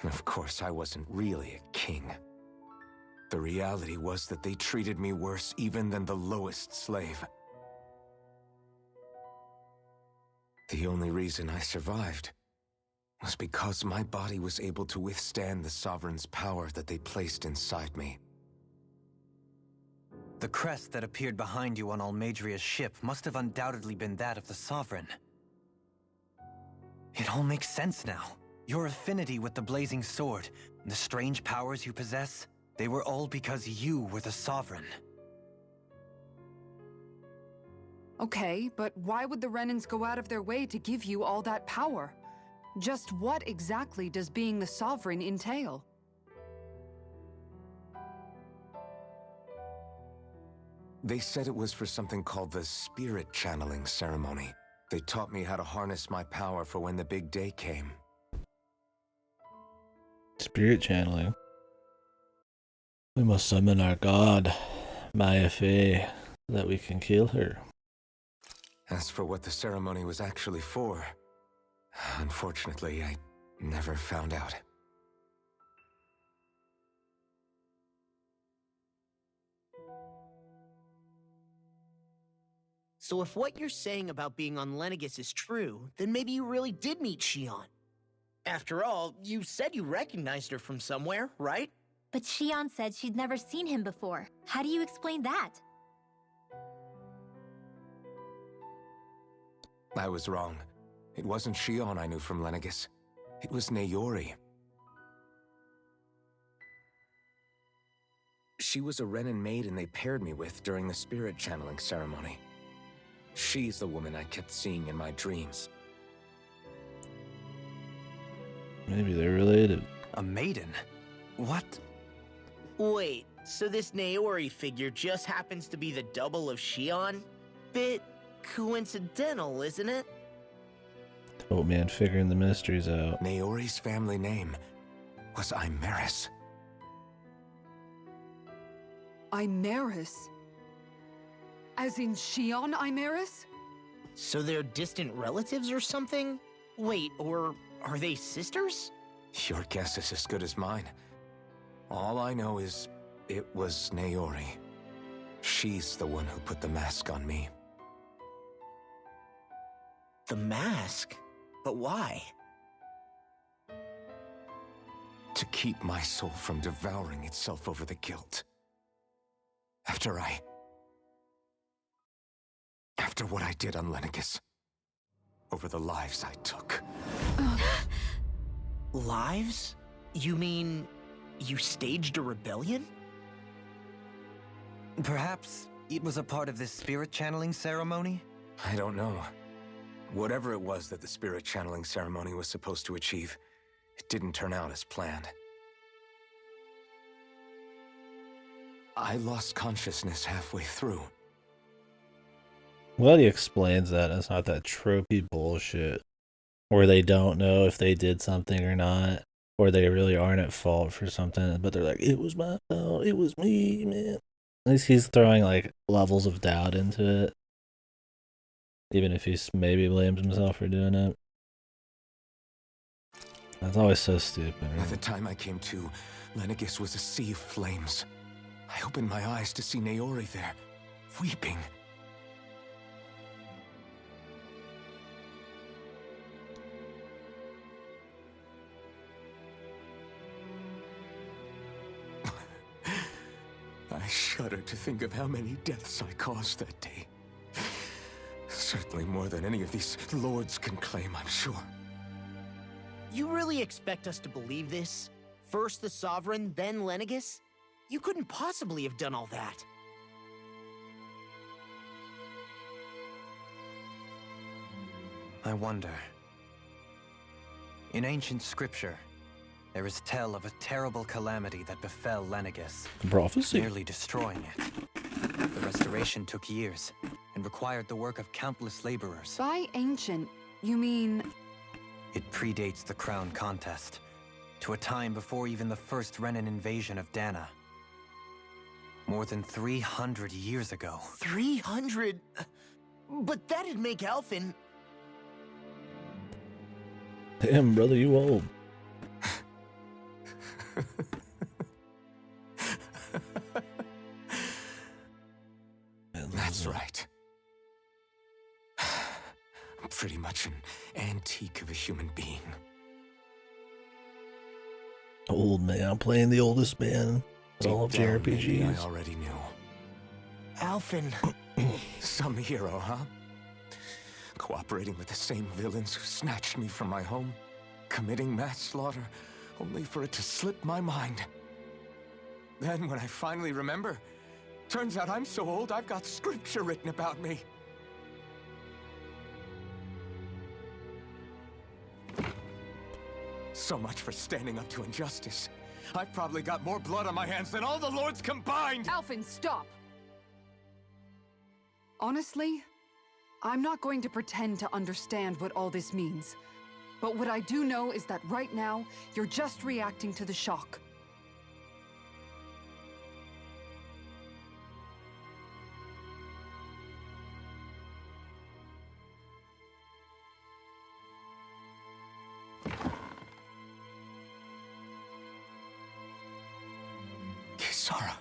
Of course, I wasn't really a king. The reality was that they treated me worse even than the lowest slave. The only reason I survived was because my body was able to withstand the Sovereign's power that they placed inside me. The crest that appeared behind you on Almadria's ship must have undoubtedly been that of the Sovereign. It all makes sense now. Your affinity with the Blazing Sword, and the strange powers you possess, they were all because you were the Sovereign. Okay, but why would the Renans go out of their way to give you all that power? Just what exactly does being the Sovereign entail? They said it was for something called the Spirit Channeling Ceremony. They taught me how to harness my power for when the big day came. Spirit channeling. We must summon our god, Maya Fey, so that we can kill her. As for what the ceremony was actually for, unfortunately, I never found out. So if what you're saying about being on Lenegus is true, then maybe you really did meet Shion. After all, you said you recognized her from somewhere, right? But Shion said she'd never seen him before. How do you explain that? I was wrong. It wasn't Shion I knew from Lenegus. It was Naori. She was a Renan maiden they paired me with during the spirit channeling ceremony. She's the woman I kept seeing in my dreams. Maybe they're related. A maiden? What? Wait, so this Naori figure just happens to be the double of Shion? Bit coincidental, isn't it? Oh man, figuring the mysteries out. Naori's family name was Imeris. Imeris? As in Shion Imeris? So they're distant relatives or something? Wait, or are they sisters? Your guess is as good as mine. All I know is it was Naori. She's the one who put the mask on me. The mask? But why? keep my soul from devouring itself over the guilt. After what I did on Lenegis. Over the lives I took. Lives? You mean you staged a rebellion? Perhaps it was a part of this spirit channeling ceremony? I don't know. Whatever it was that the spirit channeling ceremony was supposed to achieve, it didn't turn out as planned. I lost consciousness halfway through. Well, he explains that it's not that tropey bullshit where they don't know if they did something or not, or they really aren't at fault for something, but they're like, it was my fault, it was me, man. At least he's throwing like levels of doubt into it, even if he maybe blames himself for doing it. That's always so stupid, right? By the time I came to, Lenegis was a sea of flames. I opened my eyes to see Naori there, weeping. I shudder to think of how many deaths I caused that day. Certainly more than any of these lords can claim, I'm sure. You really expect us to believe this? First the Sovereign, then Lenegis? You couldn't possibly have done all that. I wonder. In ancient scripture, there is tell of a terrible calamity that befell Lenegis, Prophecy. nearly destroying it. The restoration took years and required the work of countless laborers. By ancient, you mean... It predates the crown contest, to a time before even the first Renan invasion of Dana. More than 300 years ago. 300? But that'd make Alphen... Damn, brother, you old. That's right. I'm pretty much an antique of a human being. Old man, I'm playing the oldest man in all of Deep down, maybe JRPGs. I already knew. Alphen... Some hero, huh? Cooperating with the same villains who snatched me from my home, committing mass slaughter, only for it to slip my mind. Then when I finally remember, turns out I'm so old I've got scripture written about me. So much for standing up to injustice. I've probably got more blood on my hands than all the lords combined! Alphen, stop! Honestly, I'm not going to pretend to understand what all this means. But what I do know is that right now, you're just reacting to the shock. Kisara.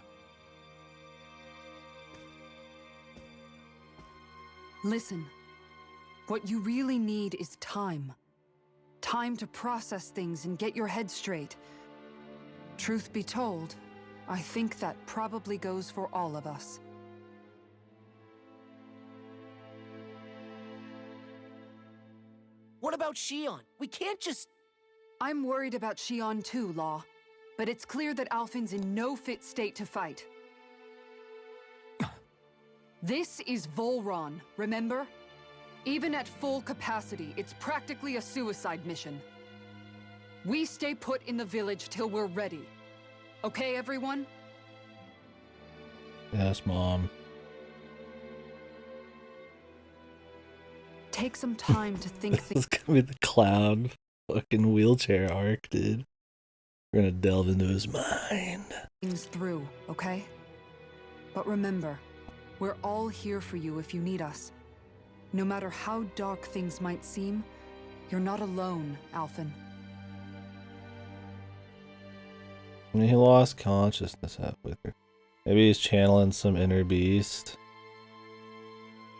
Listen, what you really need is time. Time to process things and get your head straight. Truth be told, I think that probably goes for all of us. What about Shion? We can't just... I'm worried about Shion too, Law. But it's clear that Alphen's in no fit state to fight. This is Volron, remember? Even at full capacity, it's practically a suicide mission. We stay put in the village till we're ready. Okay, everyone? Yes, Mom. Take some time to think This is gonna be the Cloud fucking wheelchair arc, dude. We're gonna delve into his mind. things through, okay? But remember, we're all here for you if you need us. No matter how dark things might seem, you're not alone, Alphen. I mean, he lost consciousness halfway through. Maybe he's channeling some inner beast.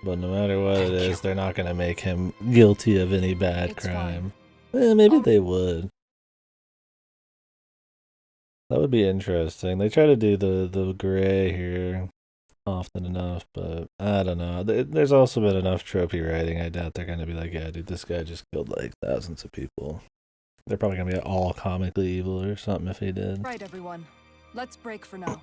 But no matter what it is, they're not gonna make him guilty of any bad It's crime. Maybe they would. That would be interesting. They try to do the gray here often enough, but I don't know. There's also been enough tropey writing. I doubt they're gonna be like, yeah, dude, this guy just killed like thousands of people. They're probably gonna be all comically evil or something if he did. Right, everyone. Let's break for now.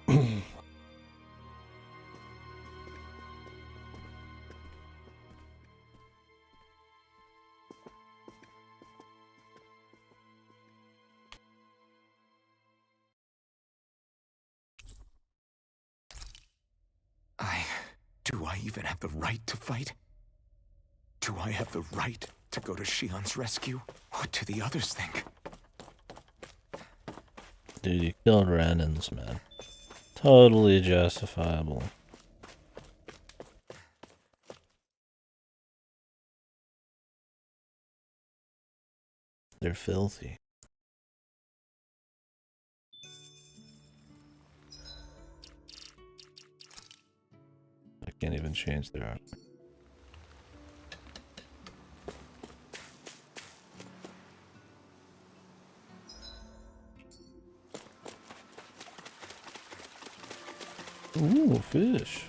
Do I even have the right to fight? Do I have the right to go to Shion's rescue? What do the others think? Dude, you killed Renans, man. Totally justifiable. They're filthy. I can't even change their armor. Ooh, fish.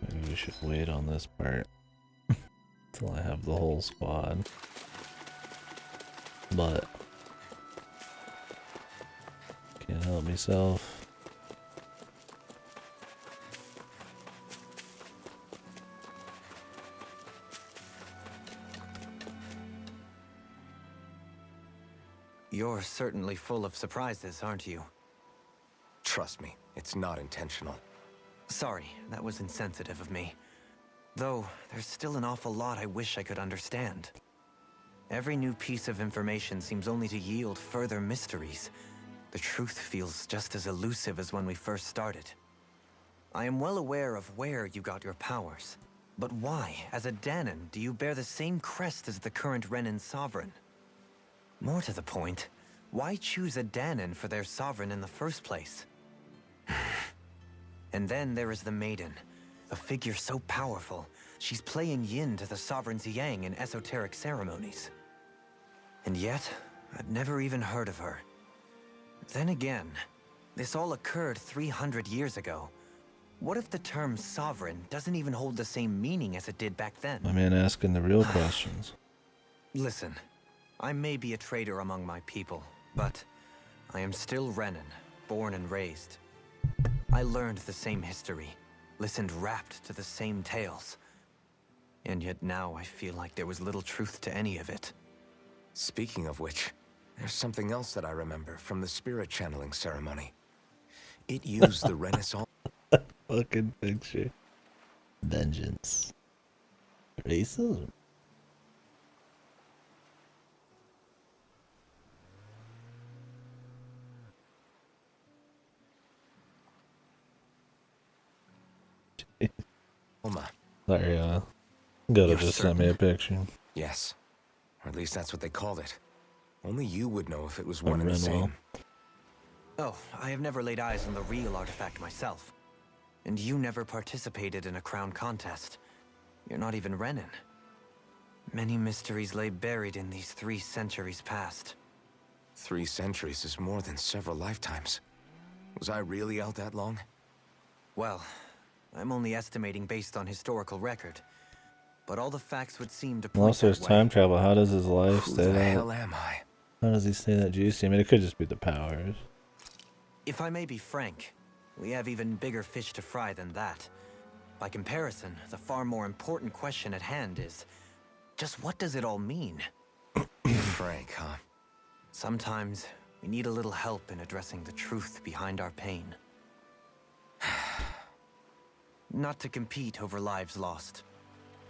Maybe we should wait on this part till I have the whole squad. But can't help myself. You're certainly full of surprises, aren't you? Trust me, it's not intentional. Sorry, that was insensitive of me. Though, there's still an awful lot I wish I could understand. Every new piece of information seems only to yield further mysteries. The truth feels just as elusive as when we first started. I am well aware of where you got your powers. But why, as a Danon, do you bear the same crest as the current Renin sovereign? More to the point, why choose a Danon for their sovereign in the first place? And then there is the Maiden, a figure so powerful, she's playing yin to the sovereign's yang in esoteric ceremonies. And yet, I've never even heard of her. Then again, this all occurred 300 years ago. What if the term sovereign doesn't even hold the same meaning as it did back then? My man asking the real questions. Listen, I may be a traitor among my people, but I am still Renin, born and raised. I learned the same history, listened rapt to the same tales. And yet now I feel like there was little truth to any of it. Speaking of which, there's something else that I remember from the spirit channeling ceremony. It used the Renaissance. Fucking picture. Vengeance. Racism. Sorry, Gotta just send me a picture. Yes. Or at least that's what they called it. Only you would know if it was one and the same. Oh, I have never laid eyes on the real artifact myself. And you never participated in a crown contest. You're not even Renin. Many mysteries lay buried in these 3 centuries past. 3 centuries is more than several lifetimes. Was I really out that long? Well, I'm only estimating based on historical record. But all the facts would seem to point Unless there's that way. time travel, how does his life Who stay the that? hell am I? How does he stay that juicy? I mean, it could just be the powers. If I may be frank, we have even bigger fish to fry than that. By comparison, the far more important question at hand is, just what does it all mean? Frank, huh? Sometimes, we need a little help in addressing the truth behind our pain. Not to compete over lives lost,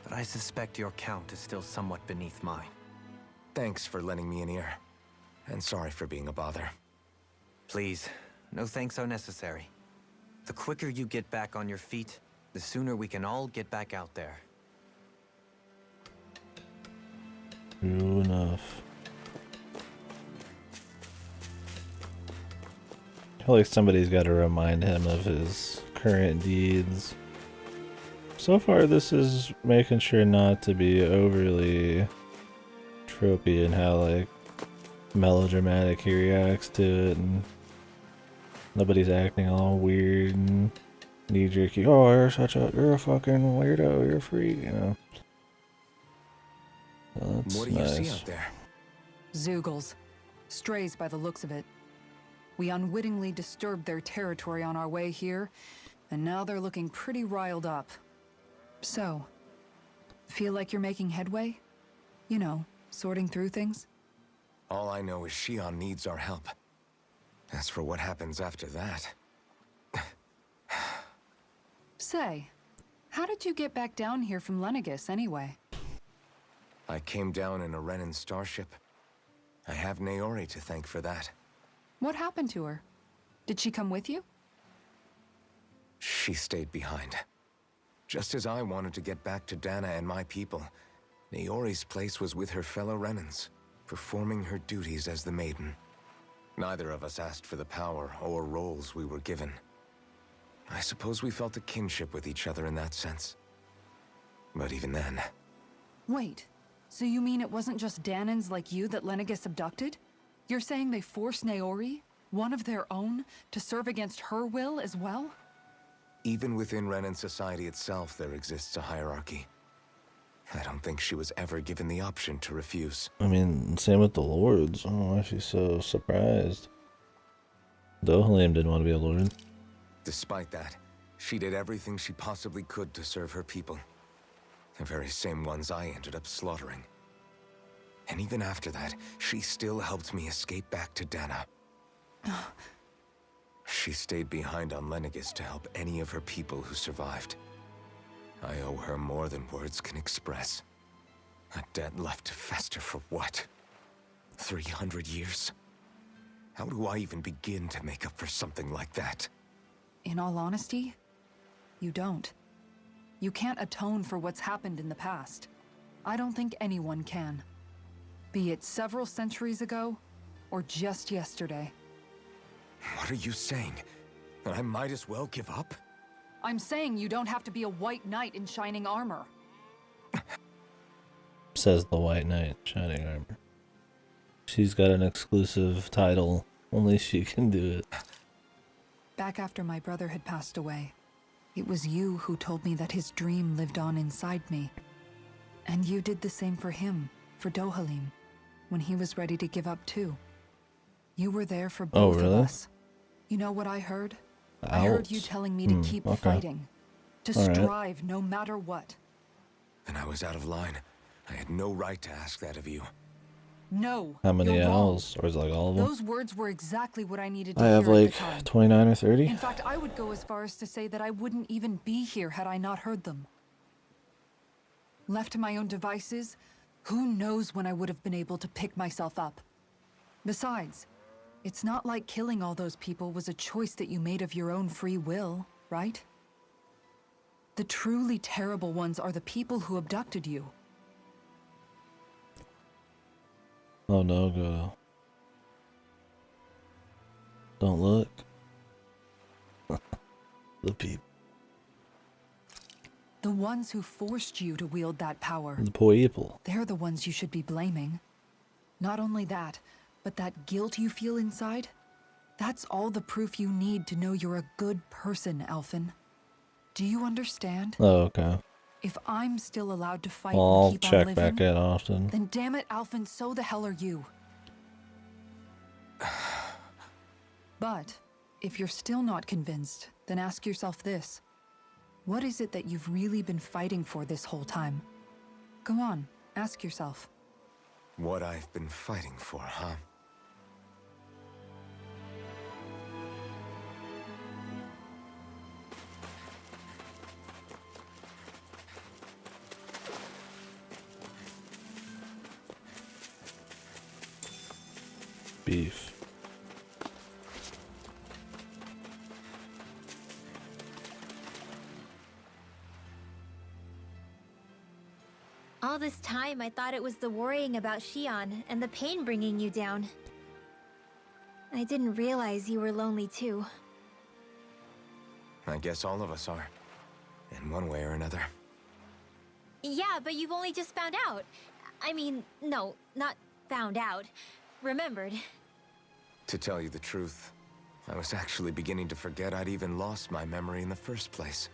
but I suspect your count is still somewhat beneath mine. Thanks for lending me an ear. And sorry for being a bother. Please, no thanks are necessary. The quicker you get back on your feet, the sooner we can all get back out there. True enough. I feel like somebody's got to remind him of his current deeds. So far, this is making sure not to be overly tropey in how, like, melodramatic he reacts to it, and nobody's acting all weird and knee-jerky. Oh, you're a fucking weirdo, you're a freak, you know. So that's What do you see out there? Zeugles. Strays by the looks of it. We unwittingly disturbed their territory on our way here, and now they're looking pretty riled up. So, feel like you're making headway? You know, sorting through things? All I know is Shion needs our help. As for what happens after that... Say, how did you get back down here from Lenegis anyway? I came down in a Renan starship. I have Naori to thank for that. What happened to her? Did she come with you? She stayed behind. Just as I wanted to get back to Dana and my people, Naori's place was with her fellow Renans, performing her duties as the Maiden. Neither of us asked for the power or roles we were given. I suppose we felt a kinship with each other in that sense. But even then... Wait, so you mean it wasn't just Danans like you that Lenegis abducted? You're saying they forced Naori, one of their own, to serve against her will as well? Even within Renan society itself, there exists a hierarchy. I don't think she was ever given the option to refuse. I mean, same with the lords. I don't know why she's so surprised. Dohalim didn't want to be a lord. Despite that, she did everything she possibly could to serve her people. The very same ones I ended up slaughtering. And even after that, she still helped me escape back to Dana. She stayed behind on Lenegis to help any of her people who survived. I owe her more than words can express. A debt left to fester for what? 300 years? How do I even begin to make up for something like that? In all honesty, you don't. You can't atone for what's happened in the past. I don't think anyone can. Be it several centuries ago, or just yesterday. What are you saying? That I might as well give up? I'm saying you don't have to be a white knight in shining armor. Says the White Knight, shining armor. She's got an exclusive title. Only she can do it. Back after my brother had passed away, it was you who told me that his dream lived on inside me. And you did the same for him, for Dohalim, when he was ready to give up too. You were there for both of us. You know what I heard? I heard you telling me to keep fighting. To strive no matter what. And I was out of line. I had no right to ask that of you. No. How many owls? Or is it like all of them? Those words were exactly what I needed to I hear have at the like time. 29 or 30. In fact, I would go as far as to say that I wouldn't even be here had I not heard them. Left to my own devices, who knows when I would have been able to pick myself up. Besides, it's not like killing all those people was a choice that you made of your own free will, right? The truly terrible ones are the people who abducted you. Oh no, go. Don't look. The people. The ones who forced you to wield that power. The people. They're the ones you should be blaming. Not only that, but that guilt you feel inside, that's all the proof you need to know you're a good person, Alphen. Do you understand? Oh, okay. If I'm still allowed to fight I'll and keep check on living, back in often. then damn it, Alphen, so the hell are you. But if you're still not convinced, then ask yourself this. What is it that you've really been fighting for this whole time? Go on, ask yourself. What I've been fighting for, huh? Beef. All this time, I thought it was the worrying about Shion and the pain bringing you down. I didn't realize you were lonely too. I guess all of us are, in one way or another. Yeah, but you've only just found out. I mean, no, not found out. Remembered. To tell you the truth, I was actually beginning to forget I'd even lost my memory in the first place.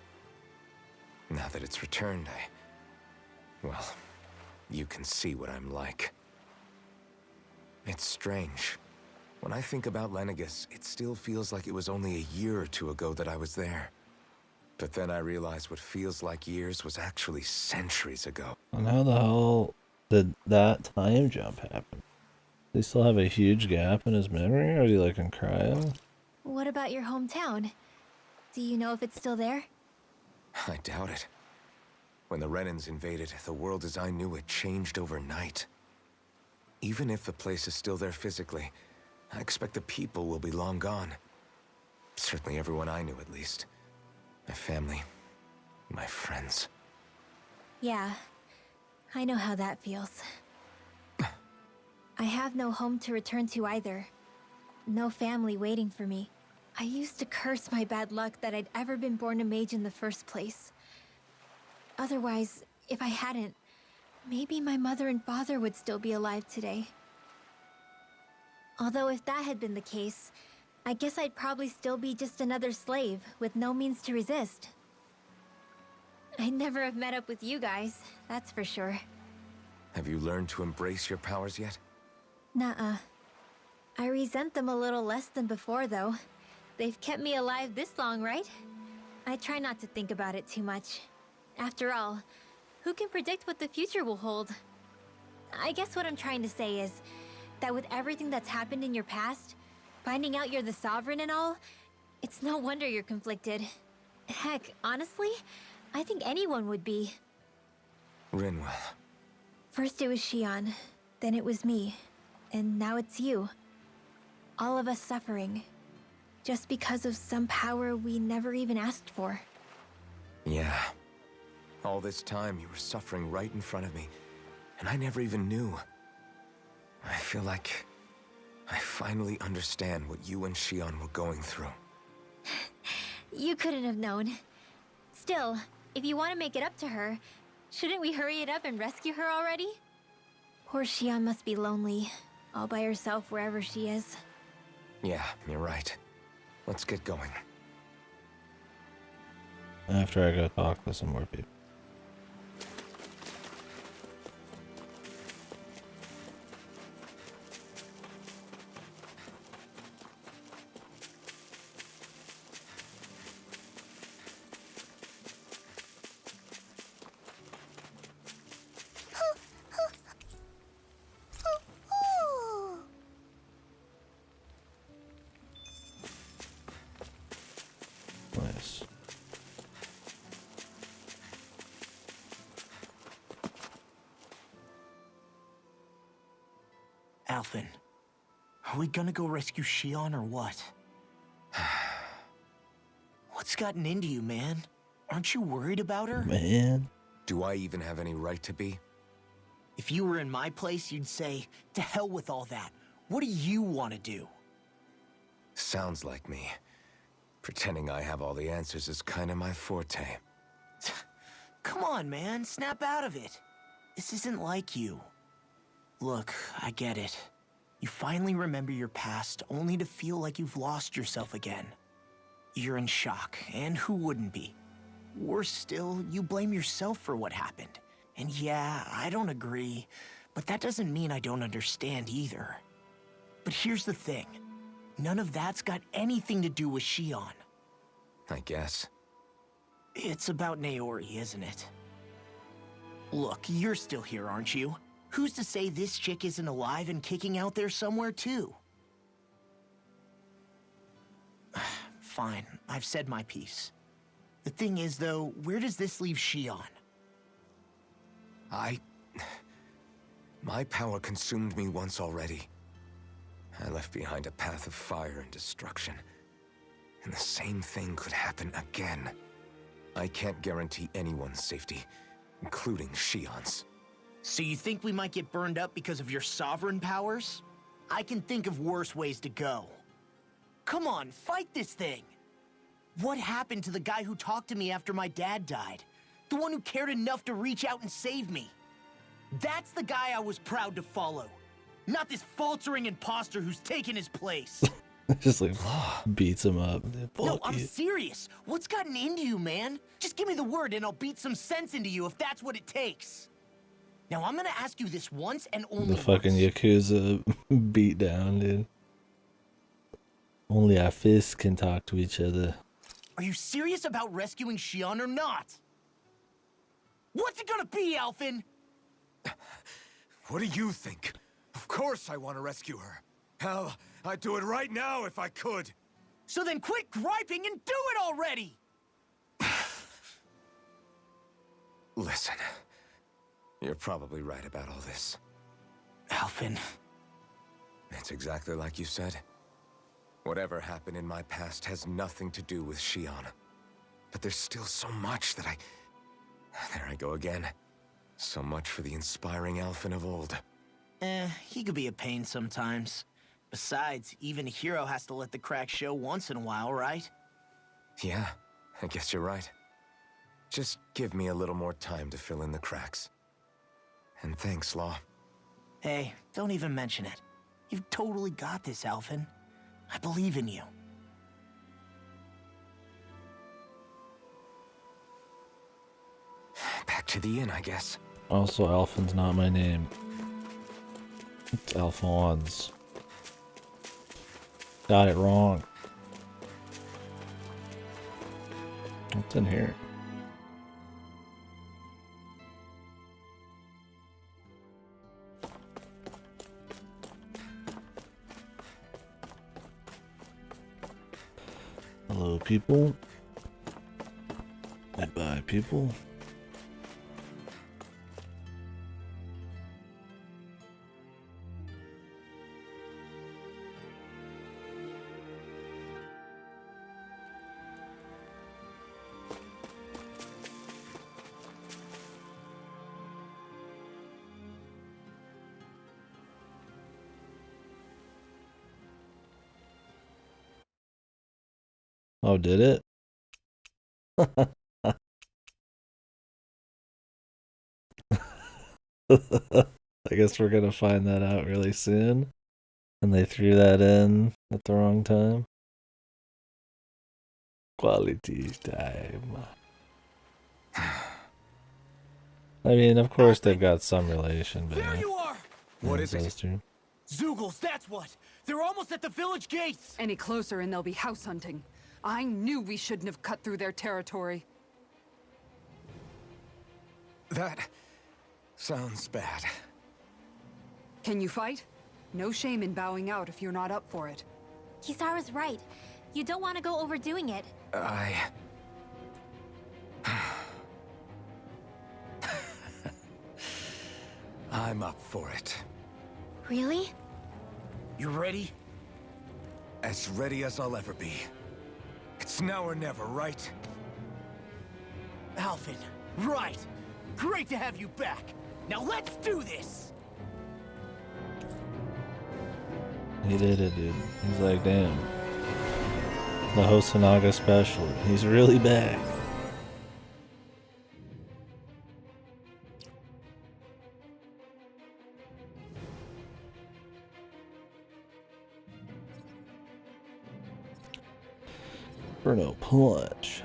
Now that it's returned, well, you can see what I'm like. It's strange. When I think about Lenegus, it still feels like it was only a year or two ago that I was there. But then I realized what feels like years was actually centuries ago. And how the hell did that time jump happen? Does he still have a huge gap in his memory, or is he like in cryo? What about your hometown? Do you know if it's still there? I doubt it. When the Renans invaded, the world as I knew it changed overnight. Even if the place is still there physically, I expect the people will be long gone. Certainly everyone I knew, at least. My family, my friends. Yeah, I know how that feels. I have no home to return to either. No family waiting for me. I used to curse my bad luck that I'd ever been born a mage in the first place. Otherwise, if I hadn't, maybe my mother and father would still be alive today. Although if that had been the case, I guess I'd probably still be just another slave with no means to resist. I'd never have met up with you guys, that's for sure. Have you learned to embrace your powers yet? Nuh-uh. I resent them a little less than before, though. They've kept me alive this long, right? I try not to think about it too much. After all, who can predict what the future will hold? I guess what I'm trying to say is that with everything that's happened in your past, finding out you're the Sovereign and all, it's no wonder you're conflicted. Heck, honestly, I think anyone would be. Rinwell. First it was Shion, then it was me, and now it's you. All of us suffering, just because of some power we never even asked for. Yeah. All this time you were suffering right in front of me, and I never even knew. I feel like I finally understand what you and Shion were going through. You couldn't have known. Still, if you want to make it up to her, shouldn't we hurry it up and rescue her already? Poor Shion must be lonely, all by herself wherever she is. Yeah, you're right. Let's get going. After I go talk to some more people. Nice. Alphen, are we gonna go rescue Shion or what? What's gotten into you, man? Aren't you worried about her? Man. Do I even have any right to be? If you were in my place, you'd say, to hell with all that. What do you want to do? Sounds like me. Pretending I have all the answers is kind of my forte. Come on, man. Snap out of it. This isn't like you. Look, I get it. You finally remember your past, only to feel like you've lost yourself again. You're in shock, and who wouldn't be? Worse still, you blame yourself for what happened. And yeah, I don't agree, but that doesn't mean I don't understand either. But here's the thing. None of that's got anything to do with Shion. I guess. It's about Naori, isn't it? Look, you're still here, aren't you? Who's to say this chick isn't alive and kicking out there somewhere, too? Fine, I've said my piece. The thing is, though, where does this leave Shion? My power consumed me once already. I left behind a path of fire and destruction. And the same thing could happen again. I can't guarantee anyone's safety, including Shion's. So you think we might get burned up because of your sovereign powers? I can think of worse ways to go. come on, fight this thing. What happened to the guy who talked to me after my dad died? The one who cared enough to reach out and save me? That's the guy I was proud to follow. Not this faltering imposter who's taken his place. Just like beats him up. No, I'm serious. What's gotten into you, man? Just give me the word and I'll beat some sense into you if that's what it takes. Now, I'm gonna ask you this once and only The fucking once. Yakuza beat down, dude. Only our fists can talk to each other. Are you serious about rescuing Shion or not? What's it gonna be, Alphen? What do you think? Of course I want to rescue her. Hell, I'd do it right now if I could. So then quit griping and do it already! Listen, you're probably right about all this. Alphen. It's exactly like you said. Whatever happened in my past has nothing to do with Shion. But there's still so much that There I go again. So much for the inspiring Alphen of old. He could be a pain sometimes. Besides, even a hero has to let the cracks show once in a while, right? Yeah, I guess you're right. Just give me a little more time to fill in the cracks. And thanks, Law. Hey, don't even mention it. You've totally got this, Alphen. I believe in you. Back to the inn, I guess. Also, Alphen's not my name. It's Alphonse. Got it wrong. What's in here? Hello, people. Goodbye, people. Oh, did it? I guess we're gonna find that out really soon. And they threw that in at the wrong time. Quality time. I mean, of course they've got some relation, but There yeah. you are! What is it? Ancestry. Zoogles, that's what! They're almost at the village gates! Any closer and they'll be house hunting. I knew we shouldn't have cut through their territory. That sounds bad. Can you fight? No shame in bowing out if you're not up for it. Kisara's right. You don't want to go overdoing it. I'm up for it. Really? You ready? As ready as I'll ever be. It's now or never, right? Alphen, right! Great to have you back! Now let's do this! He did it, dude. He's like, damn. The Hosonaga special. He's really back. Inferno Punch.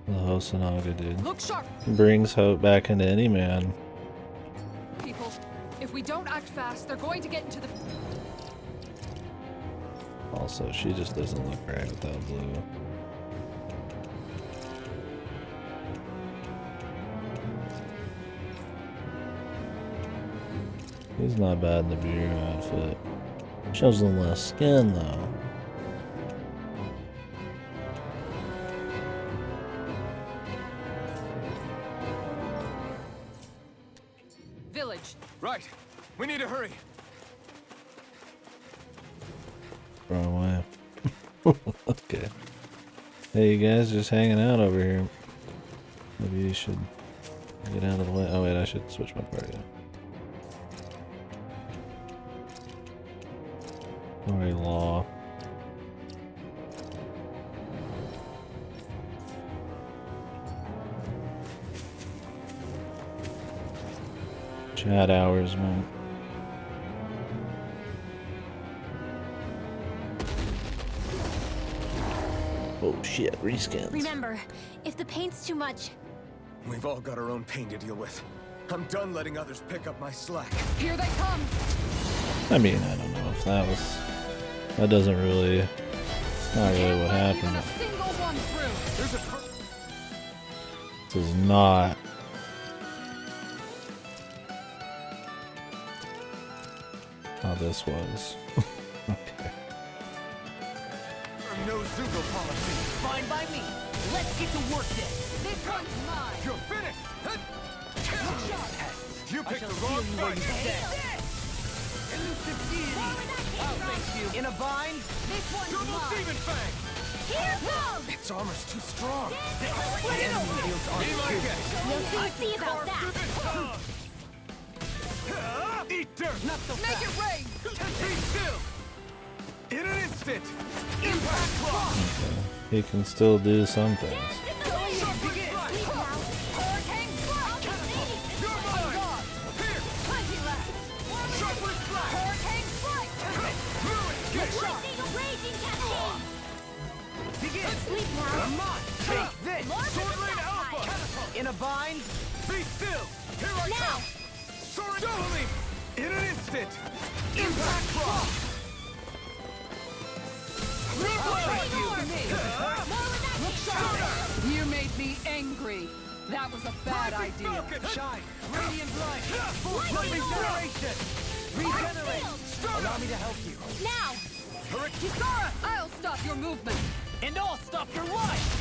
The Hosonaga, dude. Look sharp, Brings hope back into any man. people. If we don't act fast, they're going to get into the... Also, she just doesn't look right with that blue. He's not bad in the beer outfit. Shows a little less skin, though. Village. Right. We need to hurry. Wrong way. Okay. Hey, you guys just hanging out over here. Maybe you should get out of the way. Oh, wait, I should switch my party out. Sorry, law. Chat hours, man. Oh shit, reskins. Remember, if the paint's too much, We've all got our own pain to deal with. I'm done letting others pick up my slack. Here they come. I mean, I don't know if that was... That doesn't really... It's not really what happened. A single one through. There's a This is not... how this was. Okay. no Zugo policy. Fine by me. Let's get to work then. This one's mine. You're finished. Kill shot. You picked the wrong fight. Elusive deity. I'll thank you. In a bind? This one's Double mine. Demon Fang. Here goes. Its armor's too strong. Be my guest. we'll soon see about that. Eat dirt. Not so Make it rain. Be still. In an instant. Impact block. He can still do some things. Hurricane blast. You're mine. Here. Plenty left. Sharply flash. Hurricane strike. Ruin. Get shot. Lightning of raging campaign. Begin! Sleep now. Come on! Take this! Sword Rain Alpha. In a bind? Be still. Here I Now. come. Sword Double. In an instant. Impact block. You made me angry. That was a bad idea. Shine! Radiant light! Full regeneration! Regenerate! Allow me to help you. Now. Kisara, I'll stop your movement. And I'll stop your life!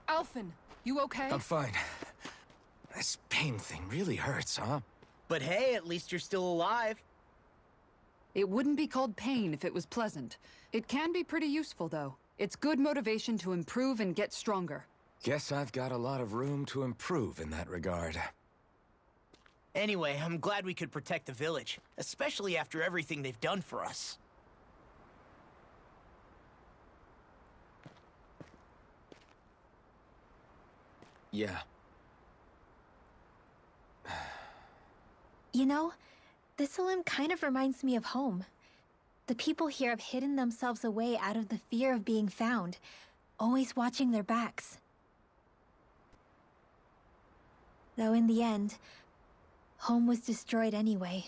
Alphen, you okay? I'm fine. This pain thing really hurts, huh? But hey, at least you're still alive. It wouldn't be called pain if it was pleasant. It can be pretty useful, though. It's good motivation to improve and get stronger. Guess I've got a lot of room to improve in that regard. Anyway, I'm glad we could protect the village, especially after everything they've done for us. Yeah. You know, this limb kind of reminds me of home. The people here have hidden themselves away out of the fear of being found, always watching their backs. Though in the end, home was destroyed anyway.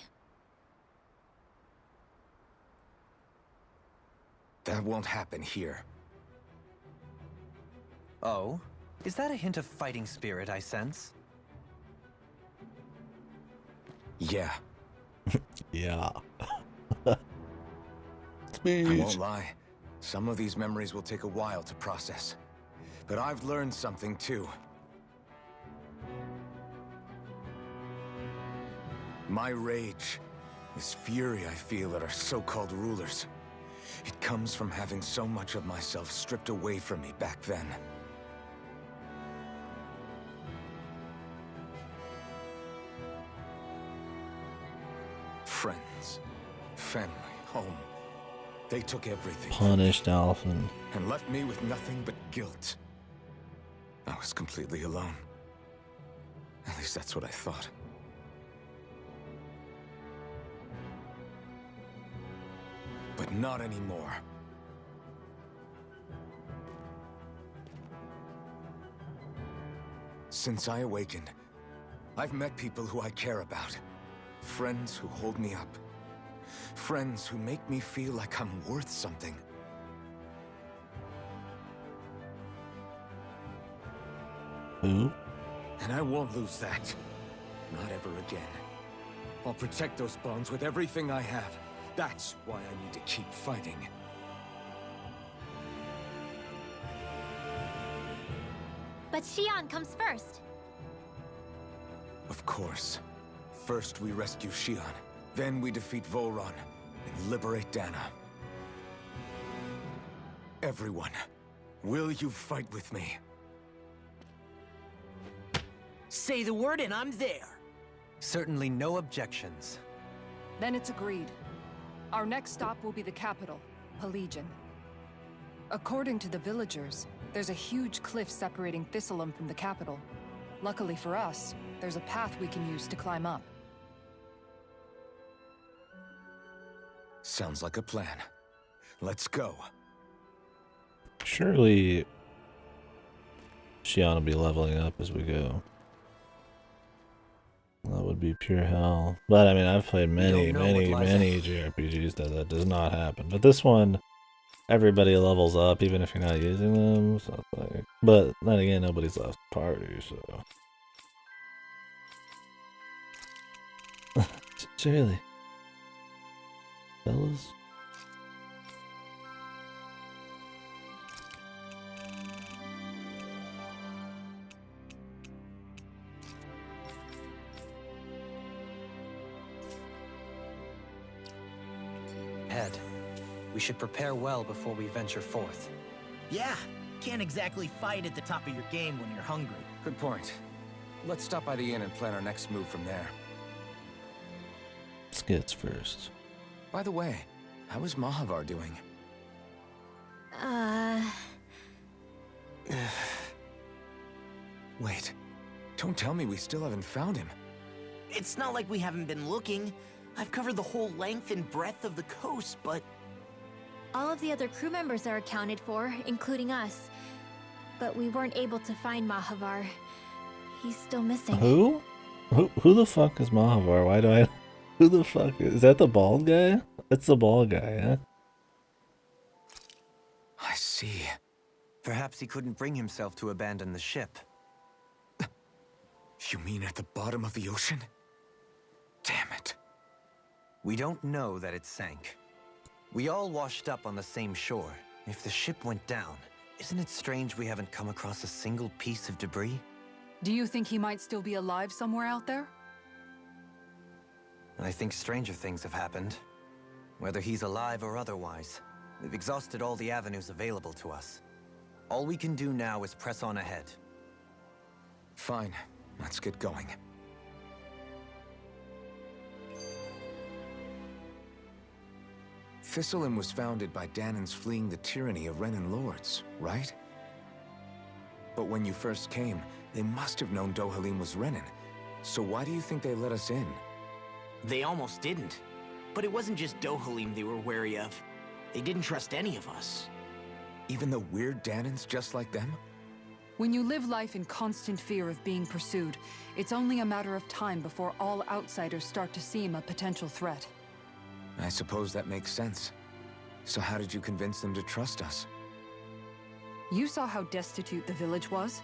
That won't happen here. Oh? Is that a hint of fighting spirit I sense? Yeah. Yeah. I Speech. won't lie. Some of these memories will take a while to process. But I've learned something too. My rage, this fury I feel at our so-called rulers, it comes from having so much of myself stripped away from me back then. Friends, family, home. They took everything Punished Alphen. and left me with nothing but guilt. I was completely alone. At least that's what I thought. But not anymore. Since I awakened, I've met people who I care about. Friends who hold me up. Friends who make me feel like I'm worth something. Who? And I won't lose that. Not ever again. I'll protect those bonds with everything I have. That's why I need to keep fighting. But Xion comes first. Of course. First we rescue Xion. Then we defeat Volron and liberate Dana. Everyone Will you fight with me? Say the word and I'm there. Certainly no objections. Then it's agreed. Our next stop will be the capital, Pelegion. According to the villagers, there's a huge cliff separating Thistleum from the capital. Luckily for us, there's a path we can use to climb up. Sounds like a plan. Let's go. Surely Shion will be leveling up as we go. That would be pure hell. But I mean, I've played many JRPGs that does not happen. But this one, everybody levels up even if you're not using them. So it's like, but then again, nobody's left the party, so. Surely. Fellas? Head, we should prepare well before we venture forth. Yeah, can't exactly fight at the top of your game when you're hungry. Good point. Let's stop by the inn and plan our next move from there. Skits first. By the way, how is Mahavar doing? Wait, don't tell me we still haven't found him. It's not like we haven't been looking. I've covered the whole length and breadth of the coast, but... All of the other crew members are accounted for, including us. But we weren't able to find Mahavar. He's still missing. Who? Who the fuck is Mahavar? Why do I... Who the fuck is that? The bald guy? That's the bald guy, huh? I see. Perhaps he couldn't bring himself to abandon the ship. You mean at the bottom of the ocean? Damn it. We don't know that it sank. We all washed up on the same shore. If the ship went down, isn't it strange we haven't come across a single piece of debris? Do you think he might still be alive somewhere out there? I think stranger things have happened. Whether he's alive or otherwise, we've exhausted all the avenues available to us. All we can do now is press on ahead. Fine, let's get going. Thistleum was founded by Danans fleeing the tyranny of Renan lords, right? But when you first came, they must have known Dohalim was Renan. So why do you think they let us in? They almost didn't. But it wasn't just Dohalim they were wary of. They didn't trust any of us. Even the weird Danans just like them? When you live life in constant fear of being pursued, it's only a matter of time before all outsiders start to seem a potential threat. I suppose that makes sense. So how did you convince them to trust us? You saw how destitute the village was.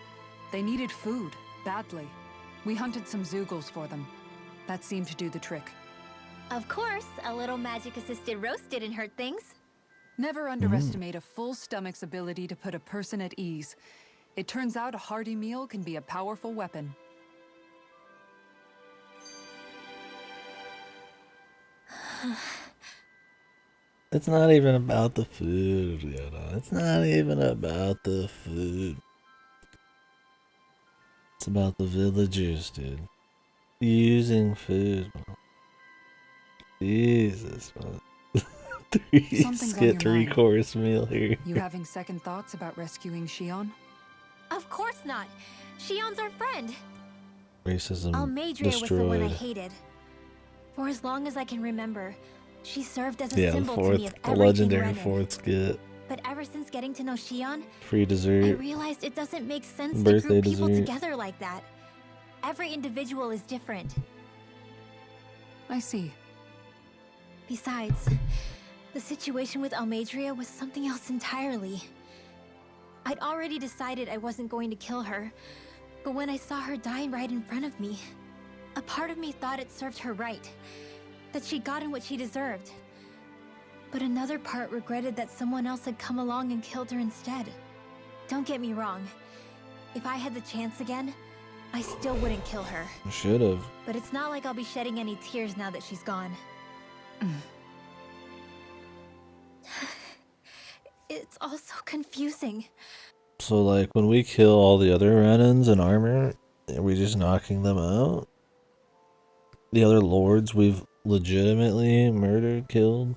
They needed food, badly. We hunted some Zeugles for them. That seemed to do the trick. Of course, a little magic-assisted roast didn't hurt things. Never underestimate a full stomach's ability to put a person at ease. It turns out a hearty meal can be a powerful weapon. It's not even about the food, Yoda. It's not even about the food. It's about the villagers, dude. Using food. Jesus, man. Get 3-course meal here. You having second thoughts about rescuing Shion? Of course not. Shion's our friend. Racism Almeidrea was the one I hated. For as long as I can remember, she served as a symbol to me of the everything legendary Renan. fourth skit. But ever since getting to know Shion, Free dessert. I realized it doesn't make sense to Birthday group people dessert. together like that. Every individual is different. I see. Besides, the situation with Almeidrea was something else entirely. I'd already decided I wasn't going to kill her, but when I saw her die right in front of me, a part of me thought it served her right, that she'd gotten what she deserved. But another part regretted that someone else had come along and killed her instead. Don't get me wrong. If I had the chance again, I still wouldn't kill her. Should have. But it's not like I'll be shedding any tears now that she's gone. It's all so confusing. So like when we kill all the other Renans in armor, are we just knocking them out? The other lords we've legitimately murdered, killed?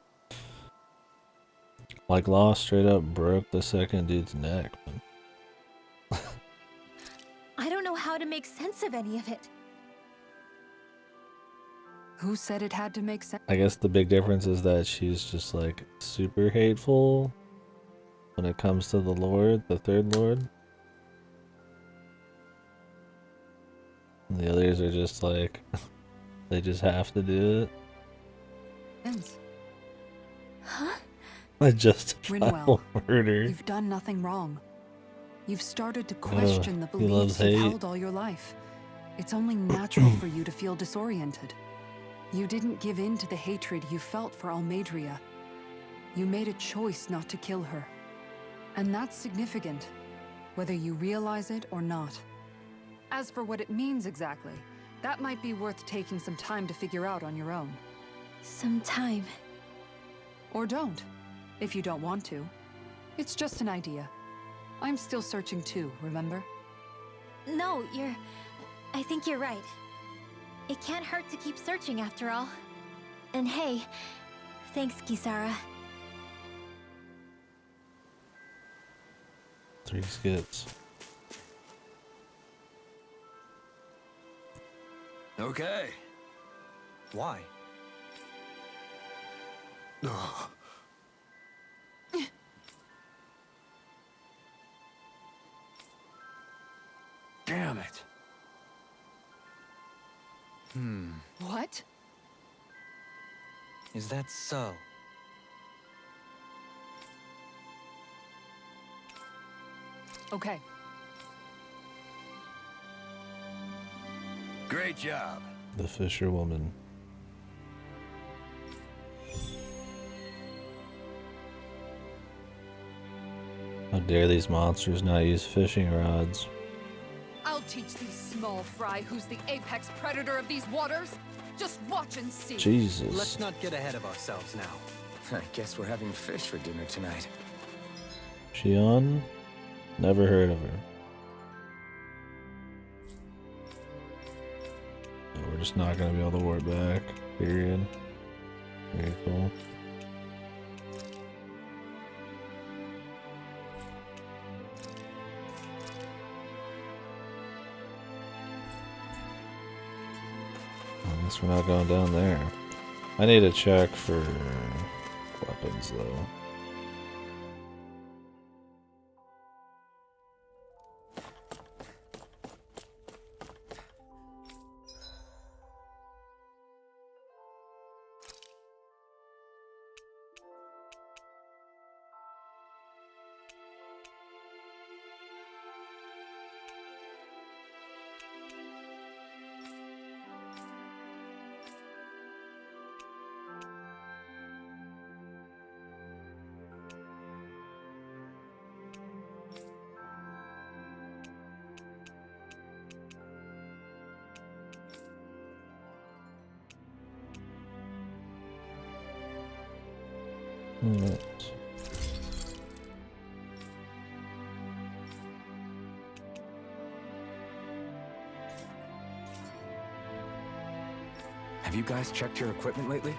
Like Law straight up broke the second dude's neck. I don't know how to make sense of any of it. Who said it had to make sense? I guess the big difference is that she's just like super hateful when it comes to the Lord, the third Lord. And the others are just like, they just have to do it. Huh? Justifiable murder. You've done nothing wrong. You've started to question the he loves beliefs you've hate. held all your life. It's only natural for you to feel disoriented. You didn't give in to the hatred you felt for Almadria. You made a choice not to kill her. And that's significant, whether you realize it or not. As for what it means exactly, that might be worth taking some time to figure out on your own. Some time. Or don't, if you don't want to. It's just an idea. I'm still searching too, remember? No, I think you're right. It can't hurt to keep searching after all. And hey, thanks, Kisara. 3 skits. Okay. Why? Damn it. What? Is that so? Okay. Great job. The fisherwoman. How dare these monsters not use fishing rods? I'll teach these small fry who's the apex predator of these waters. Just watch and see. Jesus. Let's not get ahead of ourselves now. I guess we're having fish for dinner tonight. Shion? Never heard of her. No, we're just not gonna be able to warp back. Period. Very cool. I guess we're not going down there. I need to check for weapons though. Right. Have you guys checked your equipment lately?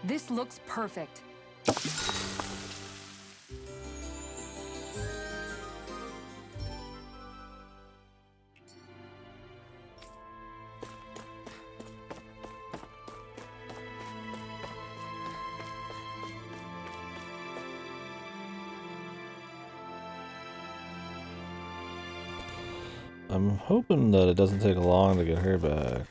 This looks perfect. I'm hoping that it doesn't take long to get her back.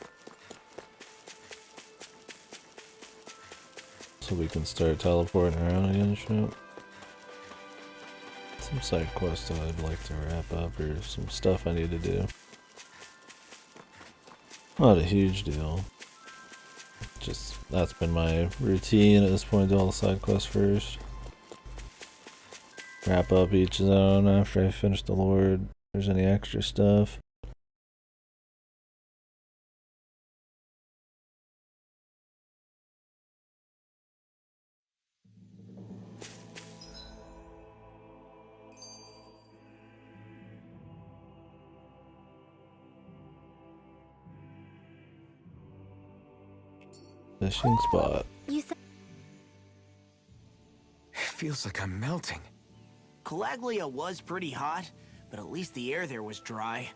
So we can start teleporting around again and shit. Some side quests that I'd like to wrap up or some stuff I need to do. Not a huge deal. Just, that's been my routine at this point, do all the side quests first. wrap up each zone after I finish the Lord. If there's any extra stuff. Fishing spot. You said It feels like I'm melting. Calaglia was pretty hot, but at least the air there was dry.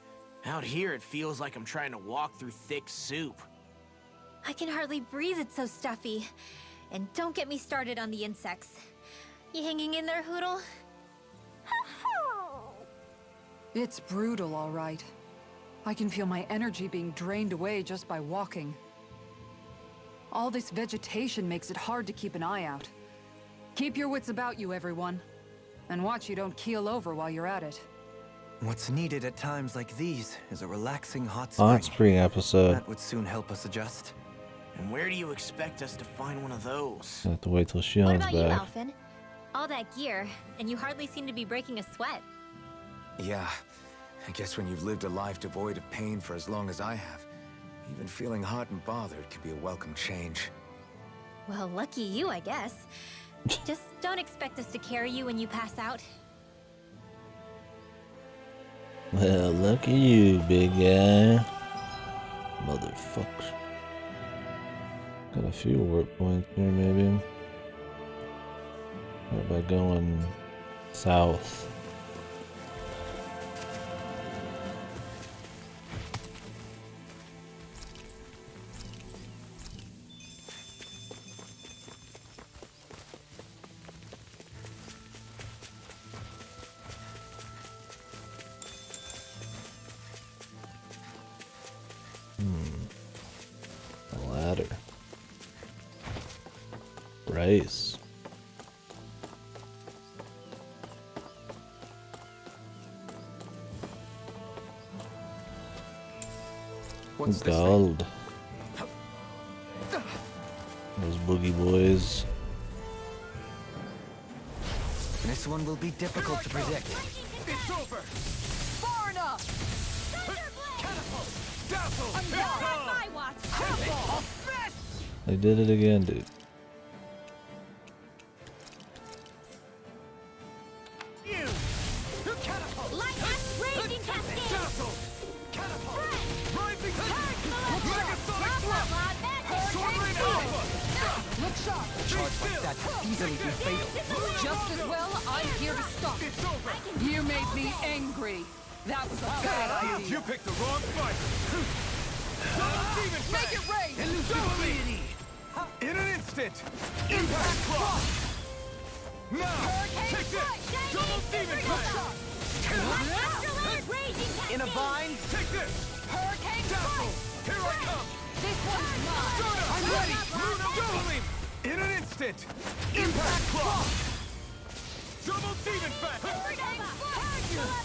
Out here, it feels like I'm trying to walk through thick soup. I can hardly breathe, it's so stuffy. And don't get me started on the insects. You hanging in there, Hoodle? It's brutal, all right. I can feel my energy being drained away just by walking. All this vegetation makes it hard to keep an eye out. Keep your wits about you, everyone. And watch you don't keel over while you're at it. What's needed at times like these is a relaxing hot Hot spring. spring episode. That would soon help us adjust. And where do you expect us to find one of those? I have to wait till What Shion's about you, back. Alphen? All that gear, and you hardly seem to be breaking a sweat. Yeah, I guess when you've lived a life devoid of pain for as long as I have, even feeling hot and bothered can be a welcome change. Well, lucky you, I guess. Just don't expect us to carry you when you pass out. Well, look at you, big guy. Motherfucker. Got a few warp points here, maybe. How about going south? A ladder. Rice. What's this thing? Gold. Those boogie boys. This one will be difficult to predict. It's over! Far enough! Catapult! Dazzle! I'm It's not on! my watch! I'll smash! They did it again, dude. You! Catapult! Lightning raging cascade! Dazzle! Catapult! Rising Megasonic thrust! Sword Rain Alpha! Look sharp! Charge like that could easily be fatal. Just as well, I'm here to stop. It's over! You made me angry. That was a bad idea. You picked the wrong fight! Double Demon Make it rain! Elusive! In an instant! Impact Claw! Now! Take this! Double Demon Fang! In a bind? Take this! Hurricane Dazzle! strike! Here I come! This one's mine! Soda! I'm ready! Luna Double Beam! In an instant! Impact Claw! Double Demon Fang! Hurricane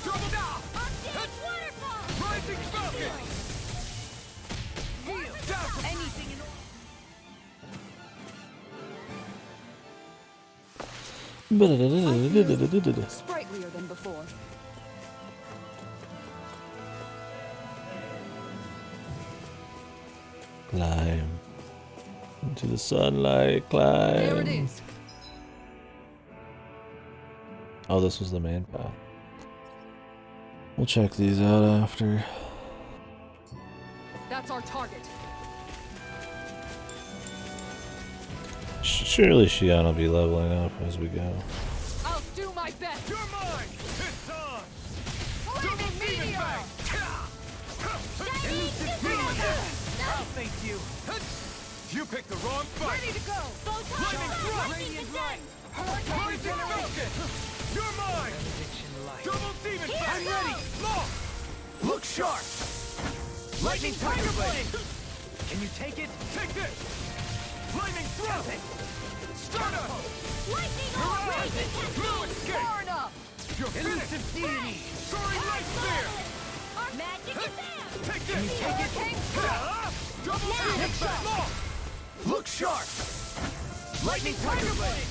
Double Waterfall! Rising Falcon! Dazzle! Anything in Sprightlier than before. Climb. Into the sunlight, climb. There it is. Oh, this was the main path. We'll check these out after. That's our target. Surely Shion will be leveling up as we go. I'll do my best. You're mine! It's on! Flaming meteor! I'll thank you! You picked the wrong fight! Ready to go! Lightning Thrust! Radiant Light! Rising Falcon! You're mine! Double Demon Fang! I'm ready! Lock! Look sharp! Lightning Tiger Blade! Can you take it? Take this! Lightning Thrust! Stardust! Lightning You're Orb! out! Raging No cascade! escape! Far enough! You're finished! Deity! Soaring Light Spear! Magic Exam! Take this! Hurricane strike! Double Demon Fang! Lock! Look sharp! Lightning Tiger Blade!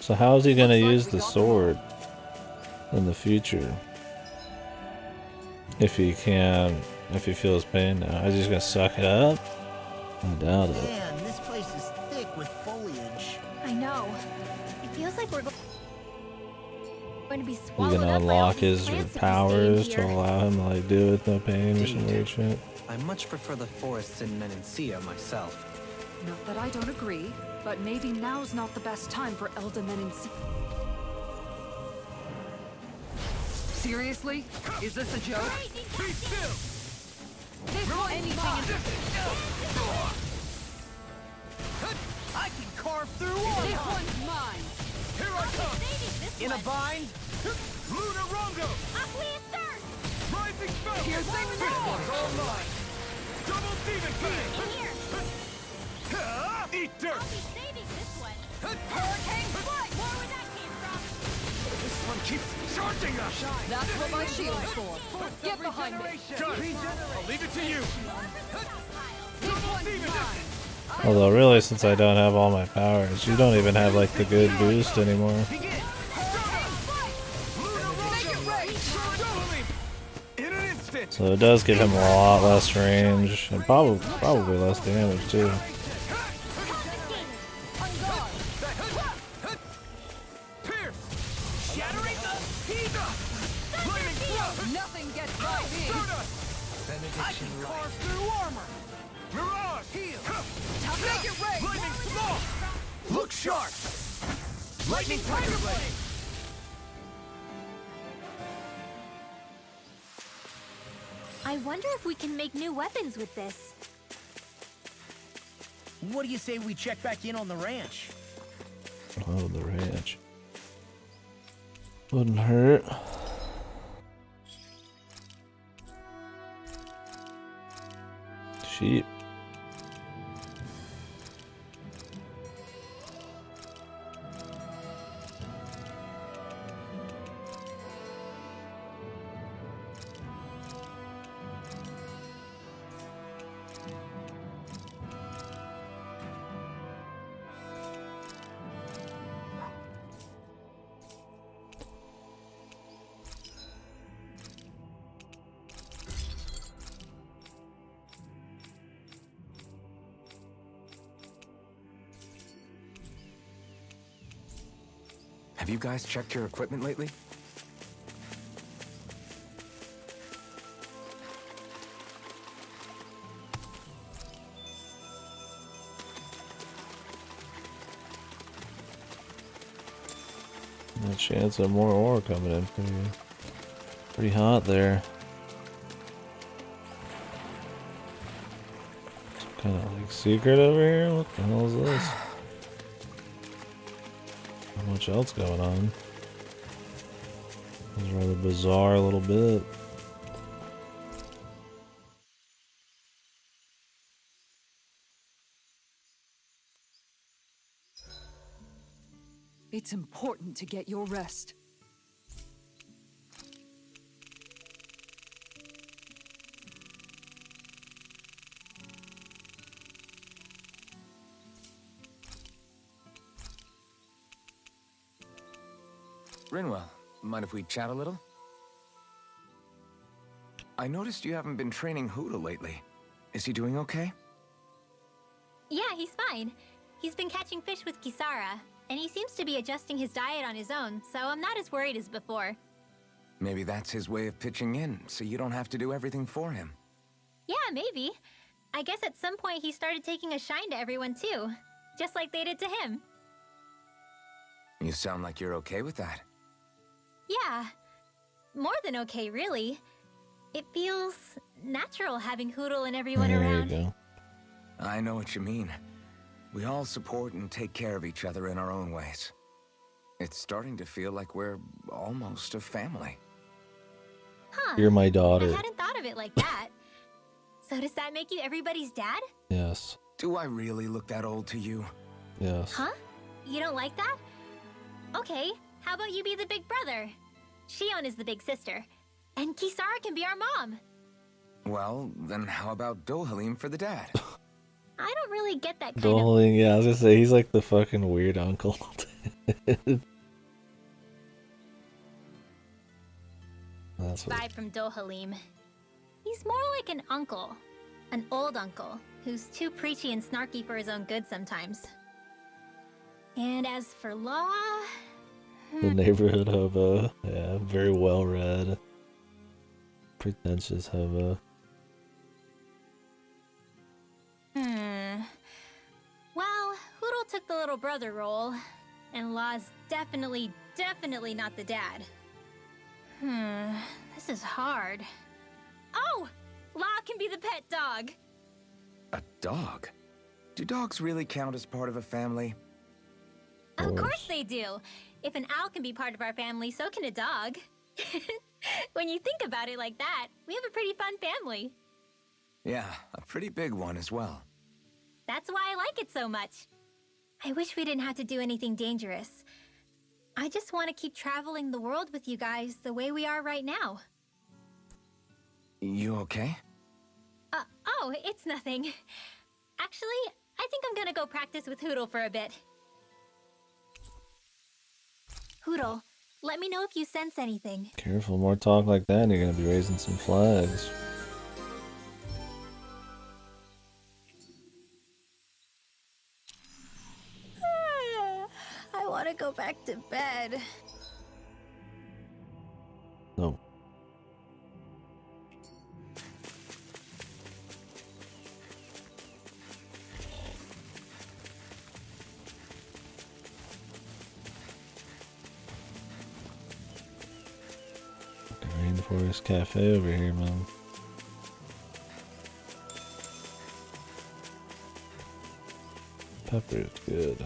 So how is he gonna use the sword in the future? If he feels pain now, is he just gonna suck it up? I doubt it. Man, this place is thick with foliage. I know. It feels like we're going to be He's swallowed gonna up by all unlock these his plants if we stay in powers to here. allow him to like do it with no pain or some Indeed. weird shit. I much prefer the forests in Menancia myself. Not that I don't agree, but maybe now's not the best time for Elder Menancia. Seriously? Is this a joke? Be still! This anything is... I can carve through This one's mine! Here I come! In a bind? Lunar Rongo! Rising spell! Here things go! All mine! Double demon fang! Eat dirt! Hurricane strike! This one keeps charging us! That's what my shield's for. Get behind me! Got it! I'll leave it to you! This one's mine! Although really, since I don't have all my powers, you don't even have like the good boost anymore. Make it rain! In an instant! So it does give him a lot less range and probably less damage too. Pierce! Shattering the heat! Flaming thrust! Nothing gets by me! I can carve through armor! Mirage! Heal! Make it rain! Lightning claw! Look sharp! Lightning tiger blade! I wonder if we can make new weapons with this. What do you say we check back in on the ranch? Oh, the ranch. Wouldn't hurt. Sheep. Have you guys checked your equipment lately? A chance of more ore coming in for you. Pretty hot there. Some kind of like secret over here? What the hell is this? Not much else going on. It's rather bizarre a little bit. It's important to get your rest. Rinwell, mind if we chat a little? I noticed you haven't been training Huda lately. Is he doing okay? Yeah, he's fine. He's been catching fish with Kisara, and he seems to be adjusting his diet on his own, so I'm not as worried as before. Maybe that's his way of pitching in, so you don't have to do everything for him. Yeah, maybe. I guess at some point he started taking a shine to everyone too, just like they did to him. You sound like you're okay with that. Yeah. More than okay, really. It feels natural having Hoodle and everyone There around. you go. I know what you mean. We all support and take care of each other in our own ways. It's starting to feel like we're almost a family. Huh. You're my I daughter. hadn't thought of it like that. So does that make you everybody's dad? Yes. Do I really look that old to you? Yes. Huh? You don't like that? Okay, how about you be the big brother? Shion is the big sister. And Kisara can be our mom. Well, then how about Dohalim for the dad? I don't really get that kind of... Doling, yeah, I was gonna say, he's like the fucking weird uncle. That's what. Vibe from Dohalim. He's more like an uncle. An old uncle, who's too preachy and snarky for his own good sometimes. And as for Law... The neighborhood hobo. Yeah, very well read. Pretentious hobo. Well, Hoodle took the little brother role, and Law's definitely not the dad. This is hard. Oh! Law can be the pet dog! A dog? Do dogs really count as part of a family? Of course they do. If an owl can be part of our family, so can a dog. When you think about it like that, we have a pretty fun family. Yeah, a pretty big one as well. That's why I like it so much. I wish we didn't have to do anything dangerous. I just want to keep traveling the world with you guys the way we are right now. You okay? Oh, it's nothing. Actually, I think I'm gonna go practice with Hoodle for a bit. Hoodle, let me know if you sense anything. Careful, more talk like that and you're gonna be raising some flags. I want to go back to bed. No. Rainforest Cafe over here, man. Pepper's good.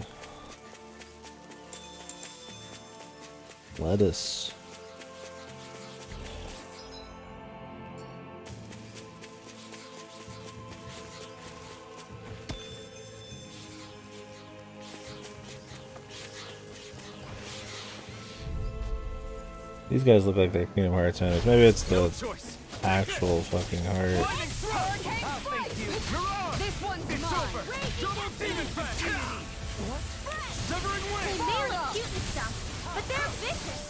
Lettuce. These guys look like they're Kingdom Hearts owners. Maybe it's the actual fucking heart. This one's mine. They may look cute and stuff, but they're vicious.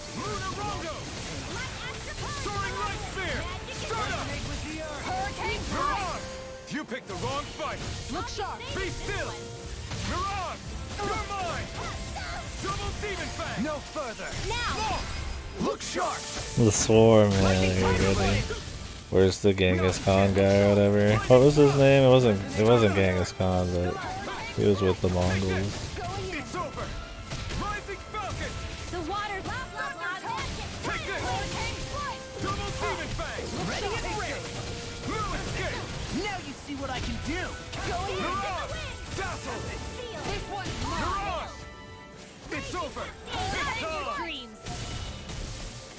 Hurricane Mirage! You picked the wrong fight! Look sharp. Be still! Mirage! You're mine! Double Demon Fang! No further! Now! Look sharp! The swarm, man. You're ready. Where's the Genghis Khan guy or whatever? What was his name? It wasn't Genghis Khan, but he was with the Mongols. It's over! Rising Falcon! The water blah blah blah. Take this! Hurricane strike. Double Demon Fang! Ready and ready. No escape! Now you see what I can do! Going in. Mirage! Dazzle! This one's mine. Mirage! It's over! It's on! Dreams.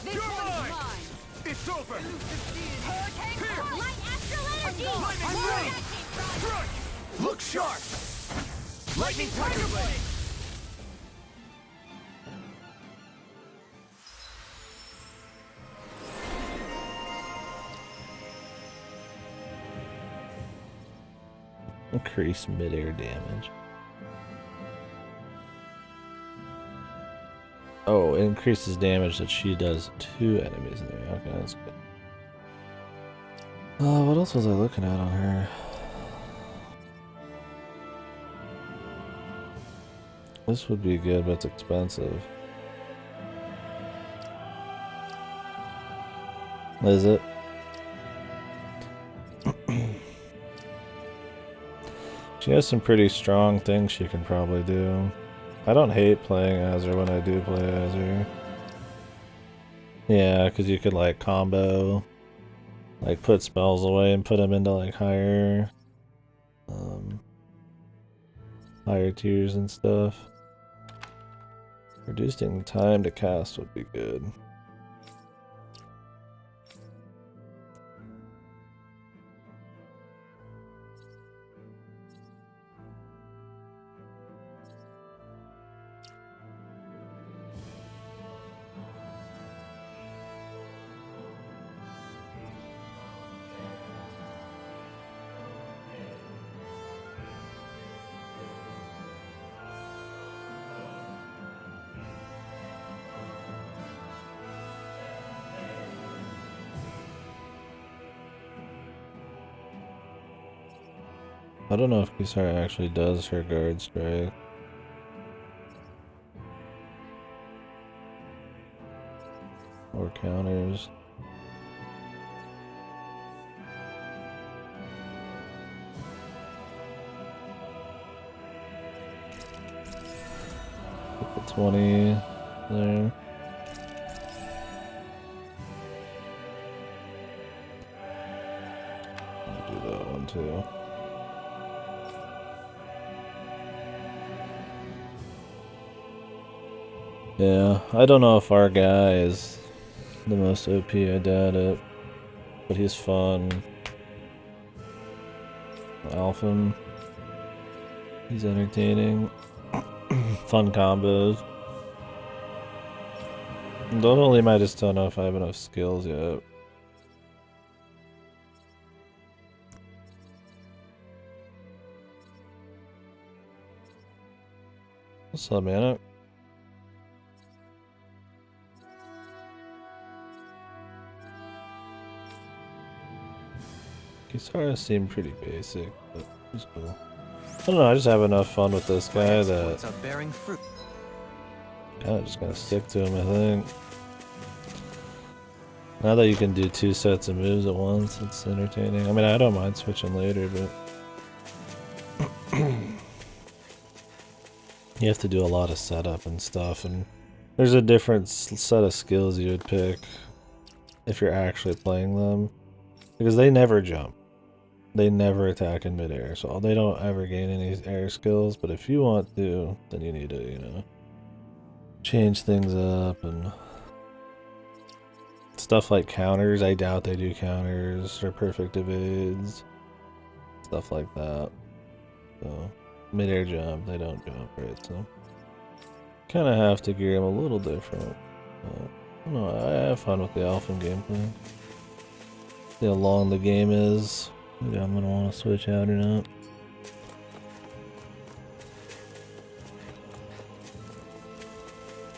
This You're one's mine. mine. It's over! Hurricane Here. strike. Light astral energy! I'm ready! Strike! Look sharp! Lightning Tiger Blade! Increase midair damage. Oh, it increases damage that she does to enemies in the area. Okay, that's good. What else was I looking at on her? This would be good, but it's expensive. Is it? She has some pretty strong things she can probably do. I don't hate playing as her when I do play as her. Yeah, because you could like combo, like put spells away and put them into like higher tiers and stuff. Reducing time to cast would be good. I don't know if Kisara actually does her guard strike. Or counters. Put the 20 there. I'll do that one too. Yeah, I don't know if our guy is the most OP, I doubt it. But he's fun. Alpha. He's entertaining. Fun combos. Only I just don't know if I have enough skills yet. What's up, man? Kisara seemed pretty basic, but he's cool. I don't know, I just have enough fun with this guy that kinda just gonna stick to him, I think. Now that you can do 2 sets of moves at once, it's entertaining. I mean, I don't mind switching later, but you have to do a lot of setup and stuff, and there's a different set of skills you would pick if you're actually playing them, because they never jump. They never attack in midair, so they don't ever gain any air skills, but if you want to, then you need to, you know, change things up. And stuff like counters, I doubt they do counters or perfect evades, stuff like that. So mid-air jump, they don't jump, right? So kind of have to gear them a little different. I don't know, I have fun with the alpha gameplay. See how long the game is. Maybe I'm gonna want to switch out or not.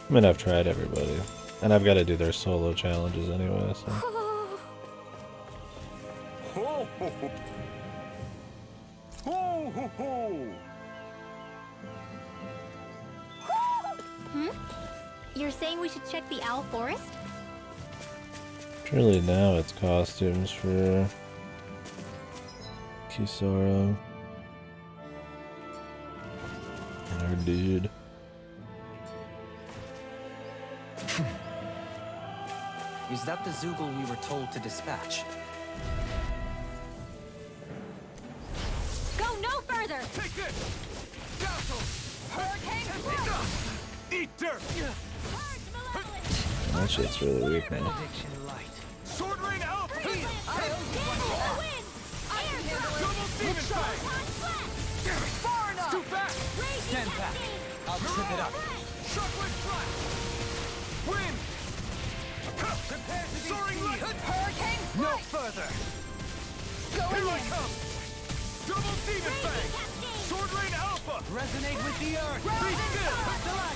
I mean, I've tried everybody, and I've got to do their solo challenges anyway, so. You're saying we should check the Owl Forest? Surely now it's costumes for Kisara and our dude. Is that the Zoogle we were told to dispatch? Go no further! Take this! Dazzle! Hurricane Strike! Eat dirt! That shit's really weak now. Sword Rain Alpha! Double Demon Fang! Far enough! Too fast! Stand back. I'll trip it up. Shockwave Flash! Wind! Prepare to be soaring light! Hurricane No further! Here I come! Double Demon Fang! Sword Rain Alpha! Resonate with the earth. Be still!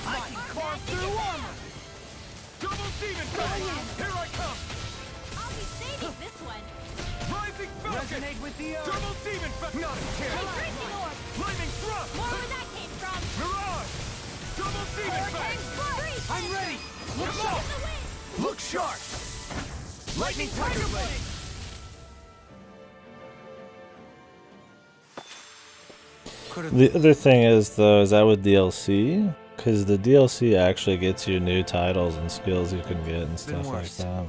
I can carve through armor. Double Demon Fang! Here I come! I'll be saving this one. Rising Falcon! Resonate with the earth. Double Demon Fang! Not a chance! Increasing orb. Lightning Thrust! More where that came from. Mirage! Double Demon Fang! I'm ready. Look sharp! Look sharp! Lightning Tiger Blade! The other thing is, though, is that with DLC? Because the DLC actually gets you new titles and skills you can get and stuff like that.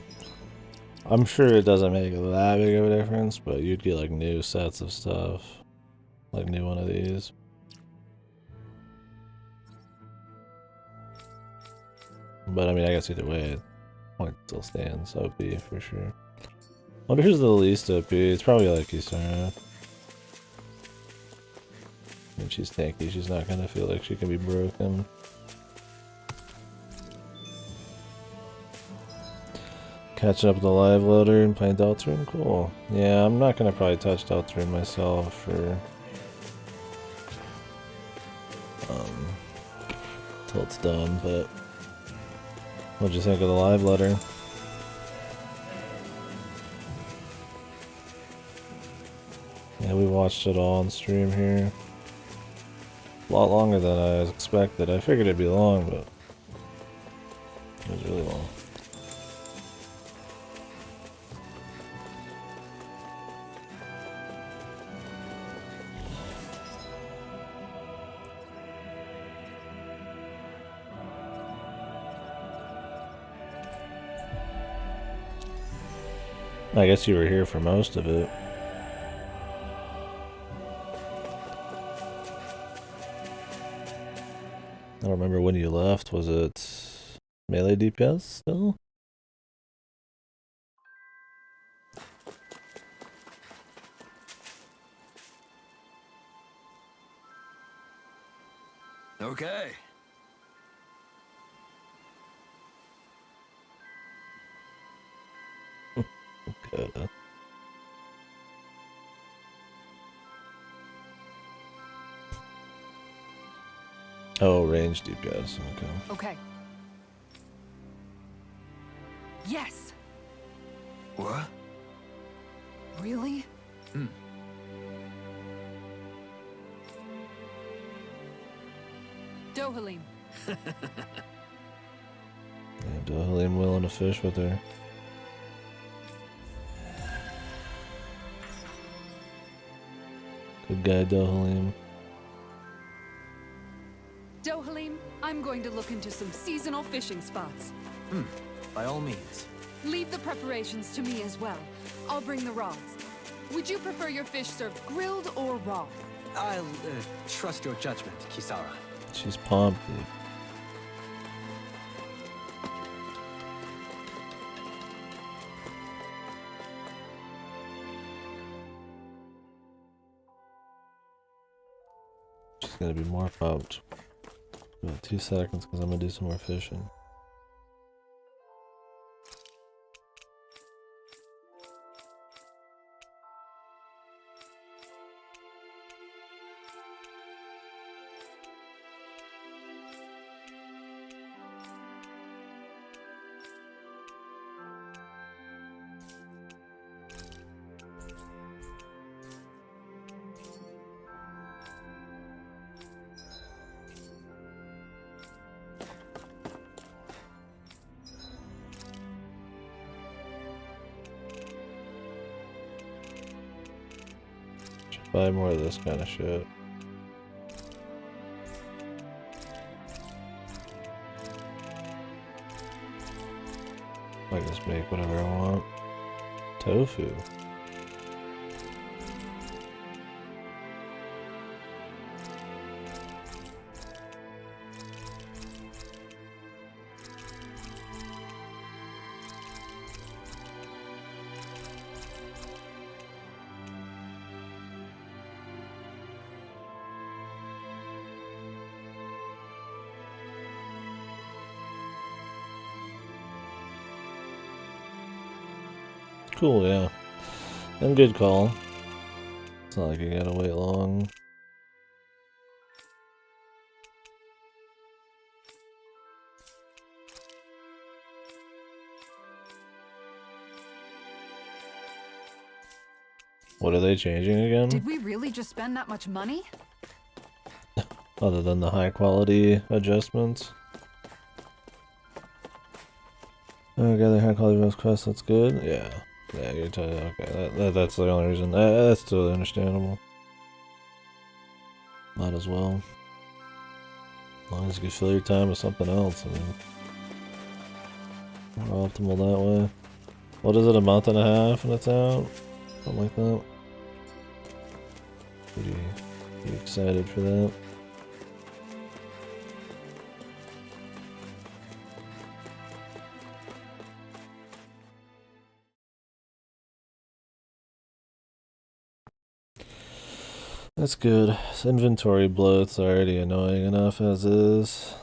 I'm sure it doesn't make that big of a difference, but you'd get like new sets of stuff. Like new one of these. But I mean, I guess either way, point still stands. OP for sure. Wonder who's the least OP? It's probably like Kisara. I mean, she's tanky, she's not gonna feel like she can be broken. Catching up with the live loader and playing Deltarune? Cool. Yeah, I'm not gonna probably touch Deltarune myself for till it's done, but what'd you think of the live loader? Yeah, we watched it all on stream here. A lot longer than I expected. I figured it'd be long, but it was really long. I guess you were here for most of it. I don't remember when you left. Was it melee DPS still? Okay. Good. Oh, range DPS. Okay. Okay. Yes. What? Really? Dohalim. Yeah, Dohalim willing to fish with her. Good guy, Dohalim. Dohalim, I'm going to look into some seasonal fishing spots. By all means. Leave the preparations to me as well. I'll bring the rods. Would you prefer your fish served grilled or raw? I'll trust your judgment, Kisara. She's pumped, dude. She's gonna be more pumped. About 2 seconds because I'm gonna do some more fishing. Buy more of this kind of shit. I can just make whatever I want. Tofu. Cool, yeah. And good call. It's not like you gotta wait long. What are they changing again? Did we really just spend that much money? Other than the high quality adjustments. Gather high quality voice quests, that's good. Yeah. Yeah, you're totally okay. That's the only reason. That's totally understandable. Might as well. As long as you can fill your time with something else. I mean, more optimal that way. What is it, a month and a half and it's out? Something like that. Pretty excited for that. That's good. This inventory bloat's already annoying enough as is.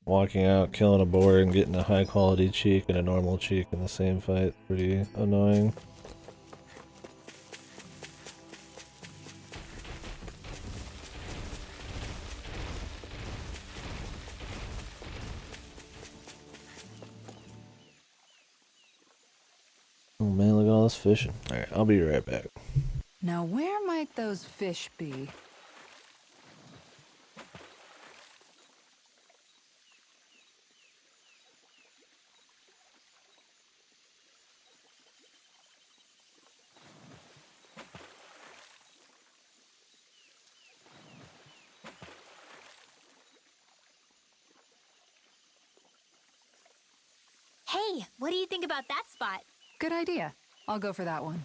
Walking out, killing a boar, and getting a high quality cheek and a normal cheek in the same fight, pretty annoying. Oh man, look at all this fishing. Alright, I'll be right back. Now where might those fish be? Hey, what do you think about that spot? Good idea. I'll go for that one.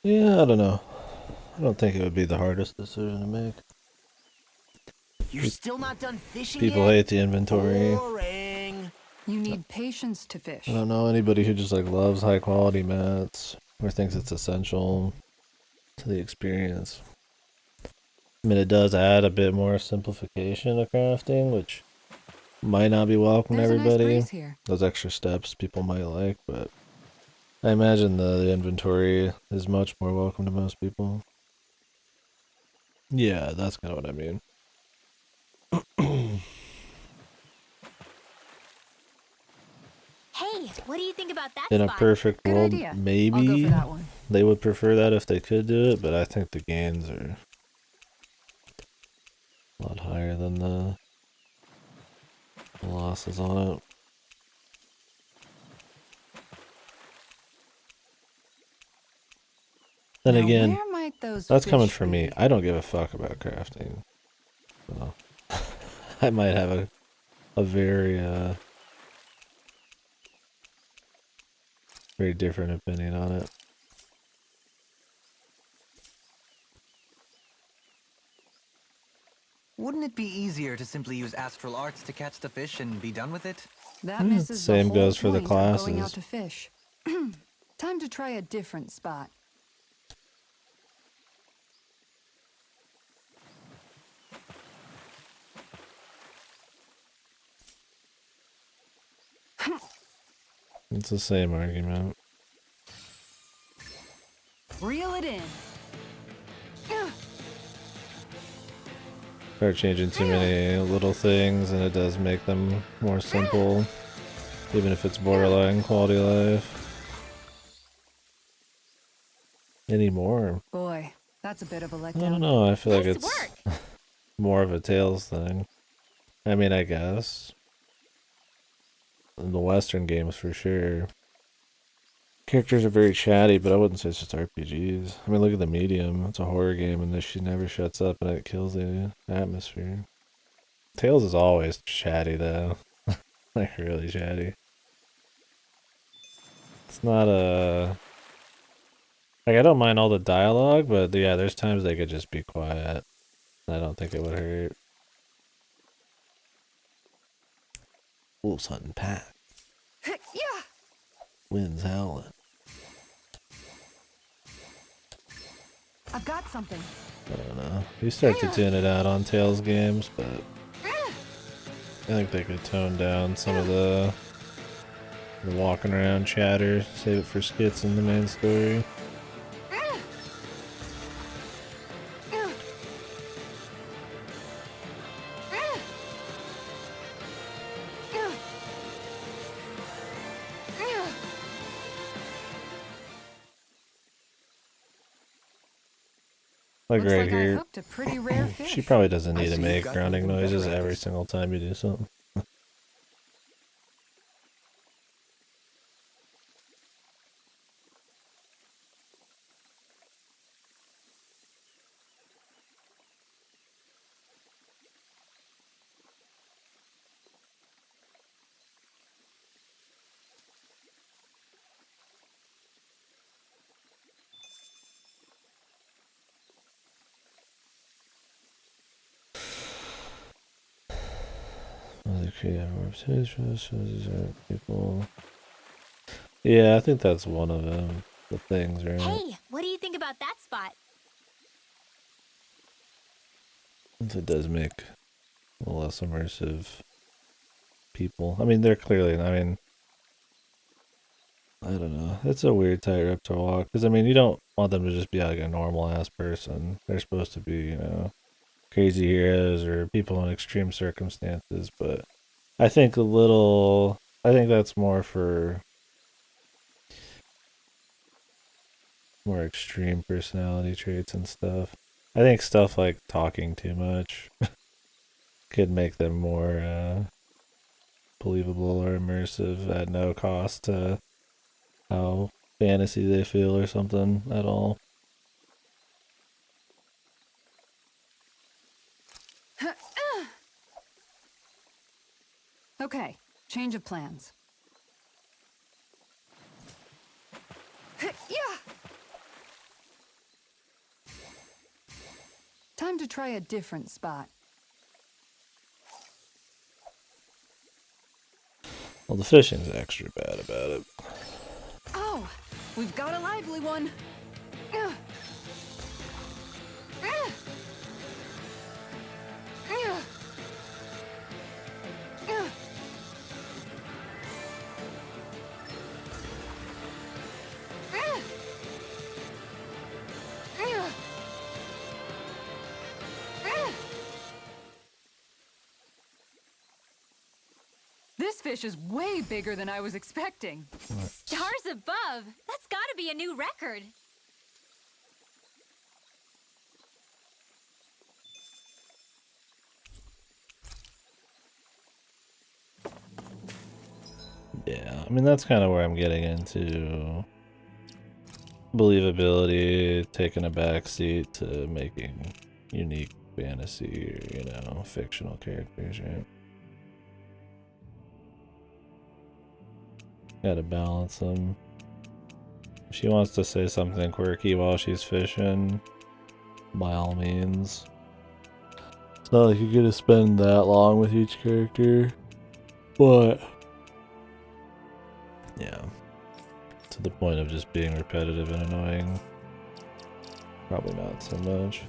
Yeah, I don't know. I don't think it would be the hardest decision to make. You're still not done fishing People yet? hate the inventory. Boring. You need patience to fish. I don't know anybody who just like loves high quality mats or thinks it's essential to the experience. I mean, it does add a bit more simplification of crafting, which might not be welcome to There's a nice everybody. breeze here. Those extra steps people might like, but I imagine the inventory is much more welcome to most people. Yeah, that's kind of what I mean. Hey, what do you think about that In a spot? perfect Good world, idea. I'll go maybe for that one. they would prefer that if they could do it, but I think the gains are a lot higher than the losses on it. Then Now, again, where might those that's coming fish from me. be? I don't give a fuck about crafting. So I might have a very very different opinion on it. Wouldn't it be easier to simply use astral arts to catch the fish and be done with it? That misses the Same whole goes for the point of going classes. out to fish. Time to try a different spot. It's the same argument. Reel it in. Start changing too many little things and it does make them more simple, even if it's borderline quality of life. Anymore. Boy, that's a bit of a I letdown. don't know, I feel like Nice it's work. more of a Tales thing. I mean, I guess. In the Western games, for sure. Characters are very chatty, but I wouldn't say it's just RPGs. I mean, look at The Medium. It's a horror game, and she never shuts up, and it kills the atmosphere. Tales is always chatty, though. Like, really chatty. It's not a... Like, I don't mind all the dialogue, but yeah, there's times they could just be quiet. I don't think it would hurt. Wolves hunting pack. Yeah. Winds howling. I've got something. I don't know. You start to tune it out on Tales games, but I think they could tone down some of the walking around chatter, save it for skits in the main story. like Looks right like I here, hooked a pretty rare fish. she probably doesn't I need to see you've make gotten grounding even better noises at every this. single time you do something. People. Yeah, I think that's one of them. The things, right? Hey, what do you think about that spot? It does make a less immersive people. I mean, they're clearly. I mean, I don't know. It's a weird tightrope to walk because I mean, you don't want them to just be like a normal ass person. They're supposed to be, you know, crazy heroes or people in extreme circumstances. But I think a little. I think that's more for more extreme personality traits and stuff. I think stuff like talking too much could make them more believable or immersive at no cost to how fantasy they feel or something at all. Okay, change of plans. Yeah. Time to try a different spot. Well, the fishing's extra bad about it. Oh, we've got a lively one. Uh. Uh. Uh. Uh. This fish is way bigger than I was expecting. Stars above! That's gotta be a new record. Yeah, I mean, that's kind of where I'm getting into believability, taking a backseat to making unique fantasy or, you know, fictional characters, right? Gotta balance them. If she wants to say something quirky while she's fishing, by all means. It's not like you're gonna spend that long with each character, but yeah, to the point of just being repetitive and annoying, probably not so much.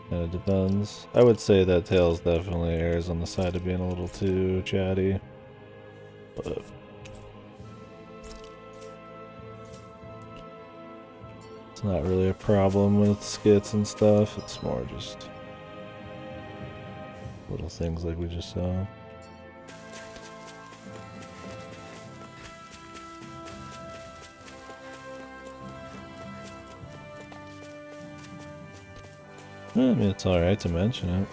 And it depends. I would say that Tails definitely errs on the side of being a little too chatty, but it's not really a problem with skits and stuff. It's more just little things like we just saw. I mean, it's alright to mention it.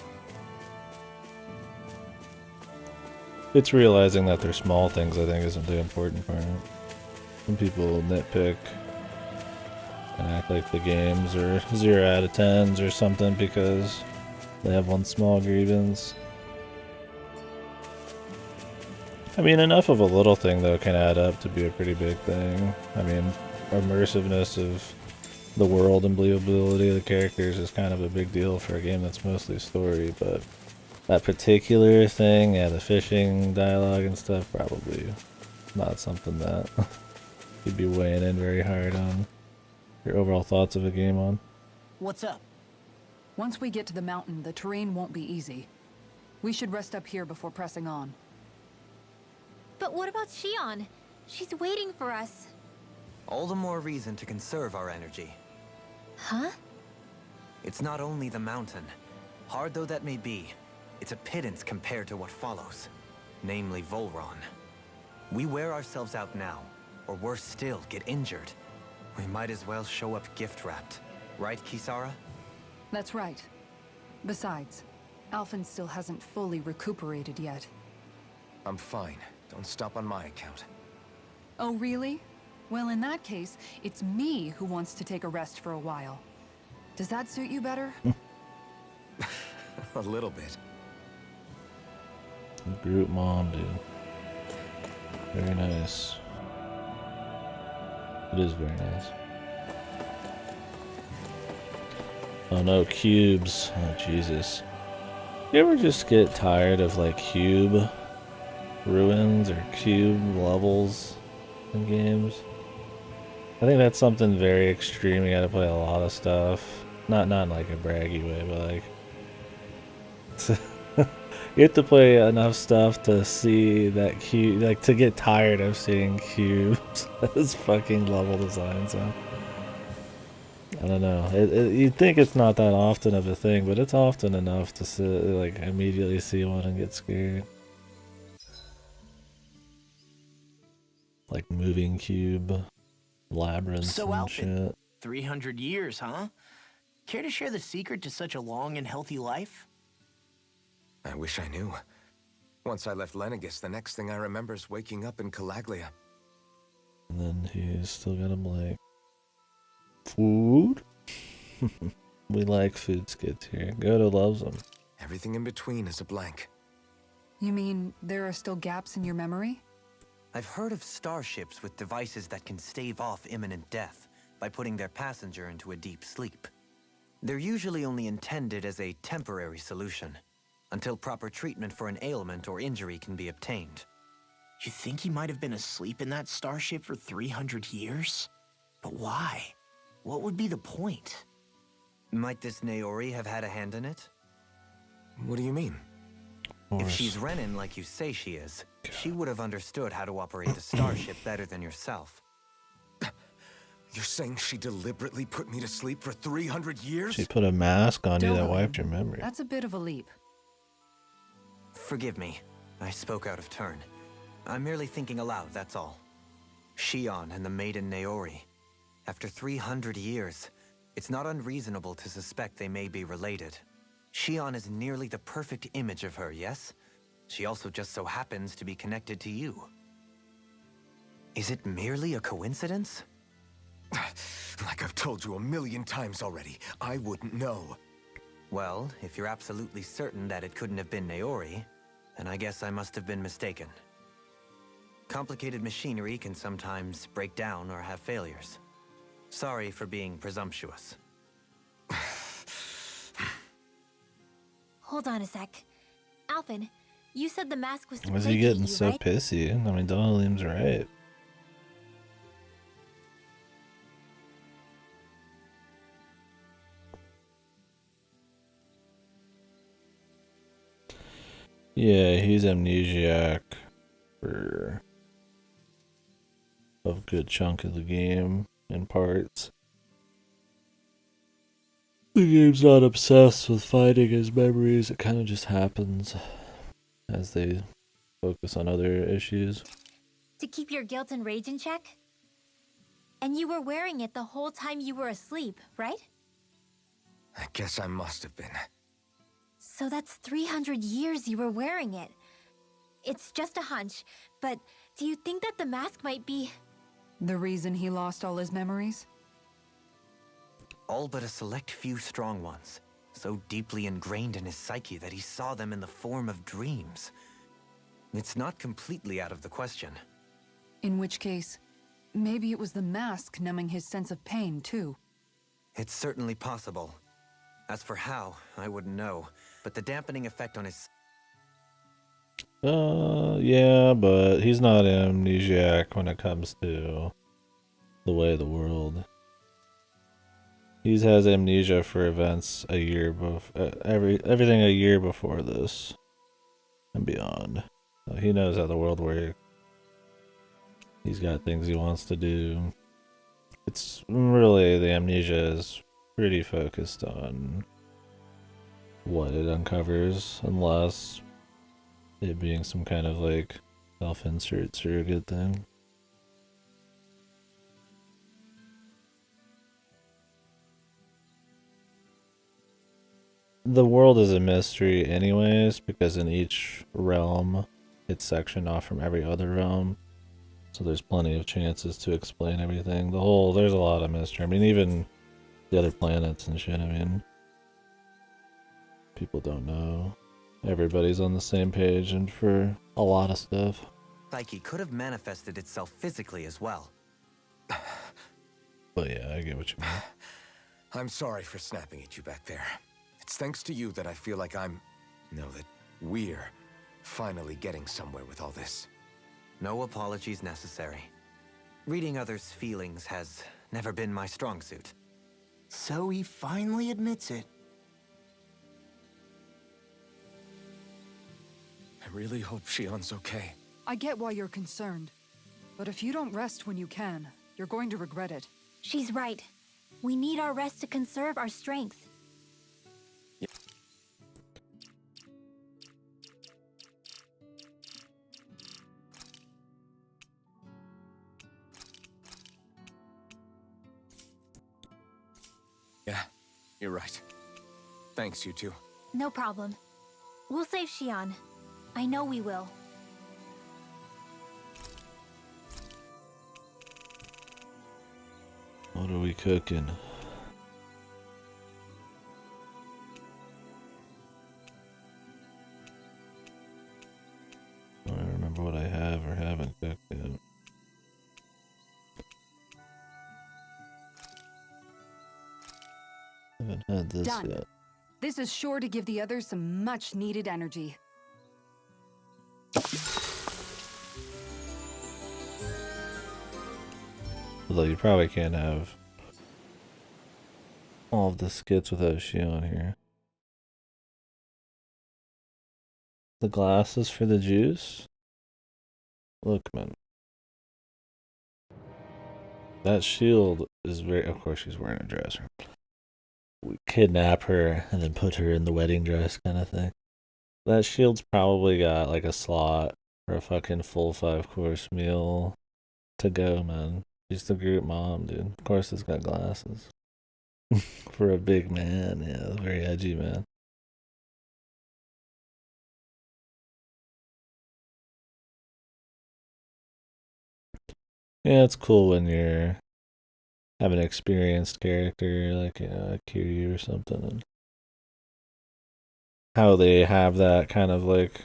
It's realizing that they're small things, I think, isn't the important part. Some people nitpick and act like the games are 0 out of 10s or something because they have one small grievance. I mean, enough of a little thing, though, can add up to be a pretty big thing. I mean, immersiveness of the world and believability of the characters is kind of a big deal for a game that's mostly story, but that particular thing, yeah, the fishing dialogue and stuff, probably not something that you'd be weighing in very hard on your overall thoughts of a game on. What's up? Once we get to the mountain, the terrain won't be easy. We should rest up here before pressing on. But what about Shion? She's waiting for us. All the more reason to conserve our energy. Huh? It's not only the mountain. Hard though that may be, it's a pittance compared to what follows. Namely Volron. We wear ourselves out now, or worse still, get injured. We might as well show up gift-wrapped. Right, Kisara? That's right. Besides, Alphen still hasn't fully recuperated yet. I'm fine. Don't stop on my account. Oh, really? Well, in that case, it's me who wants to take a rest for a while. Does that suit you better? A little bit. Group mom, dude. Very nice. It is very nice. Oh no, cubes. Oh Jesus. You ever just get tired of like cube ruins or cube levels in games? I think that's something very extreme. You gotta play a lot of stuff. Not in like a braggy way, but like you have to play enough stuff to see that cube, like to get tired of seeing cubes as fucking level design. So I don't know. You'd think it's not that often of a thing, but it's often enough to see, like immediately see one and get scared. Like moving cube labyrinths So and Alphen, shit. 300 years, huh? Care to share the secret to such a long and healthy life? I wish I knew. Once I left Lenegis, the next thing I remember is waking up in Calaglia. And then he's still got a blank. Food? We like food skits here. Goto loves them. Everything in between is a blank. You mean there are still gaps in your memory? I've heard of starships with devices that can stave off imminent death by putting their passenger into a deep sleep. They're usually only intended as a temporary solution, until proper treatment for an ailment or injury can be obtained. You think he might have been asleep in that starship for 300 years? But why? What would be the point? Might this Naori have had a hand in it? What do you mean? If she's Renin like you say she is, she would have understood how to operate the starship better than yourself. You're saying she deliberately put me to sleep for 300 years? She put a mask on you that Don't. wiped your memory. That's a bit of a leap. Forgive me, I spoke out of turn. I'm merely thinking aloud, that's all. Shion and the maiden Naori. After 300 years, it's not unreasonable to suspect they may be related. Shion is nearly the perfect image of her, yes? She also just so happens to be connected to you. Is it merely a coincidence? Like I've told you a million times already, I wouldn't know. Well, if you're absolutely certain that it couldn't have been Naori, then I guess I must have been mistaken. Complicated machinery can sometimes break down or have failures. Sorry for being presumptuous. Hold on a sec. Alphen, you said the mask was to Why is he placate getting you, so right? pissy? I mean, Donalim's right. Yeah, he's amnesiac for a good chunk of the game in parts. The game's not obsessed with finding his memories, it kind of just happens as they focus on other issues. To keep your guilt and rage in check? And you were wearing it the whole time you were asleep, right? I guess I must have been. So that's 300 years you were wearing it. It's just a hunch, but do you think that the mask might be... The reason he lost all his memories? All but a select few strong ones, so deeply ingrained in his psyche that he saw them in the form of dreams. It's not completely out of the question. In which case, maybe it was the mask numbing his sense of pain, too. It's certainly possible. As for how, I wouldn't know, but the dampening effect on his... Yeah, but he's not amnesiac when it comes to the way of the world. He has amnesia for events a year everything a year before this and beyond. So he knows how the world works. He's got things he wants to do. It's really, the amnesia is pretty focused on what it uncovers, unless it being some kind of like self-insert surrogate thing. the world is a mystery anyways, because in each realm it's sectioned off from every other realm. So there's plenty of chances to explain everything. There's a lot of mystery. I mean, even the other planets and shit, I mean, people don't know. Everybody's on the same page and for a lot of stuff. Psyche could have manifested itself physically as well. But yeah, I get what you mean. I'm sorry for snapping at you back there. It's thanks to you that I feel like that we're finally getting somewhere with all this. No apologies necessary. Reading others' feelings has never been my strong suit. So he finally admits it. I really hope Shion's okay. I get why you're concerned. But if you don't rest when you can, you're going to regret it. She's right. We need our rest to conserve our strength. Yeah, you're right. Thanks, you two. No problem. We'll save Xion. I know we will. What are we cooking? I don't remember what I have or haven't cooked yet. Haven't had this Done. yet. This is sure to give the others some much needed energy. Although you probably can't have all of the skits without Shion here. The glasses for the juice? Look, man. That shield is very... Of course she's wearing a dress. We kidnap her and then put her in the wedding dress kind of thing. That shield's probably got like a slot for a fucking full 5-course meal to go, man. She's the group mom, dude. Of course it's got glasses. For a big man, yeah, very edgy, man. Yeah, it's cool when you're have an experienced character like Kiryu or something, and how they have that kind of like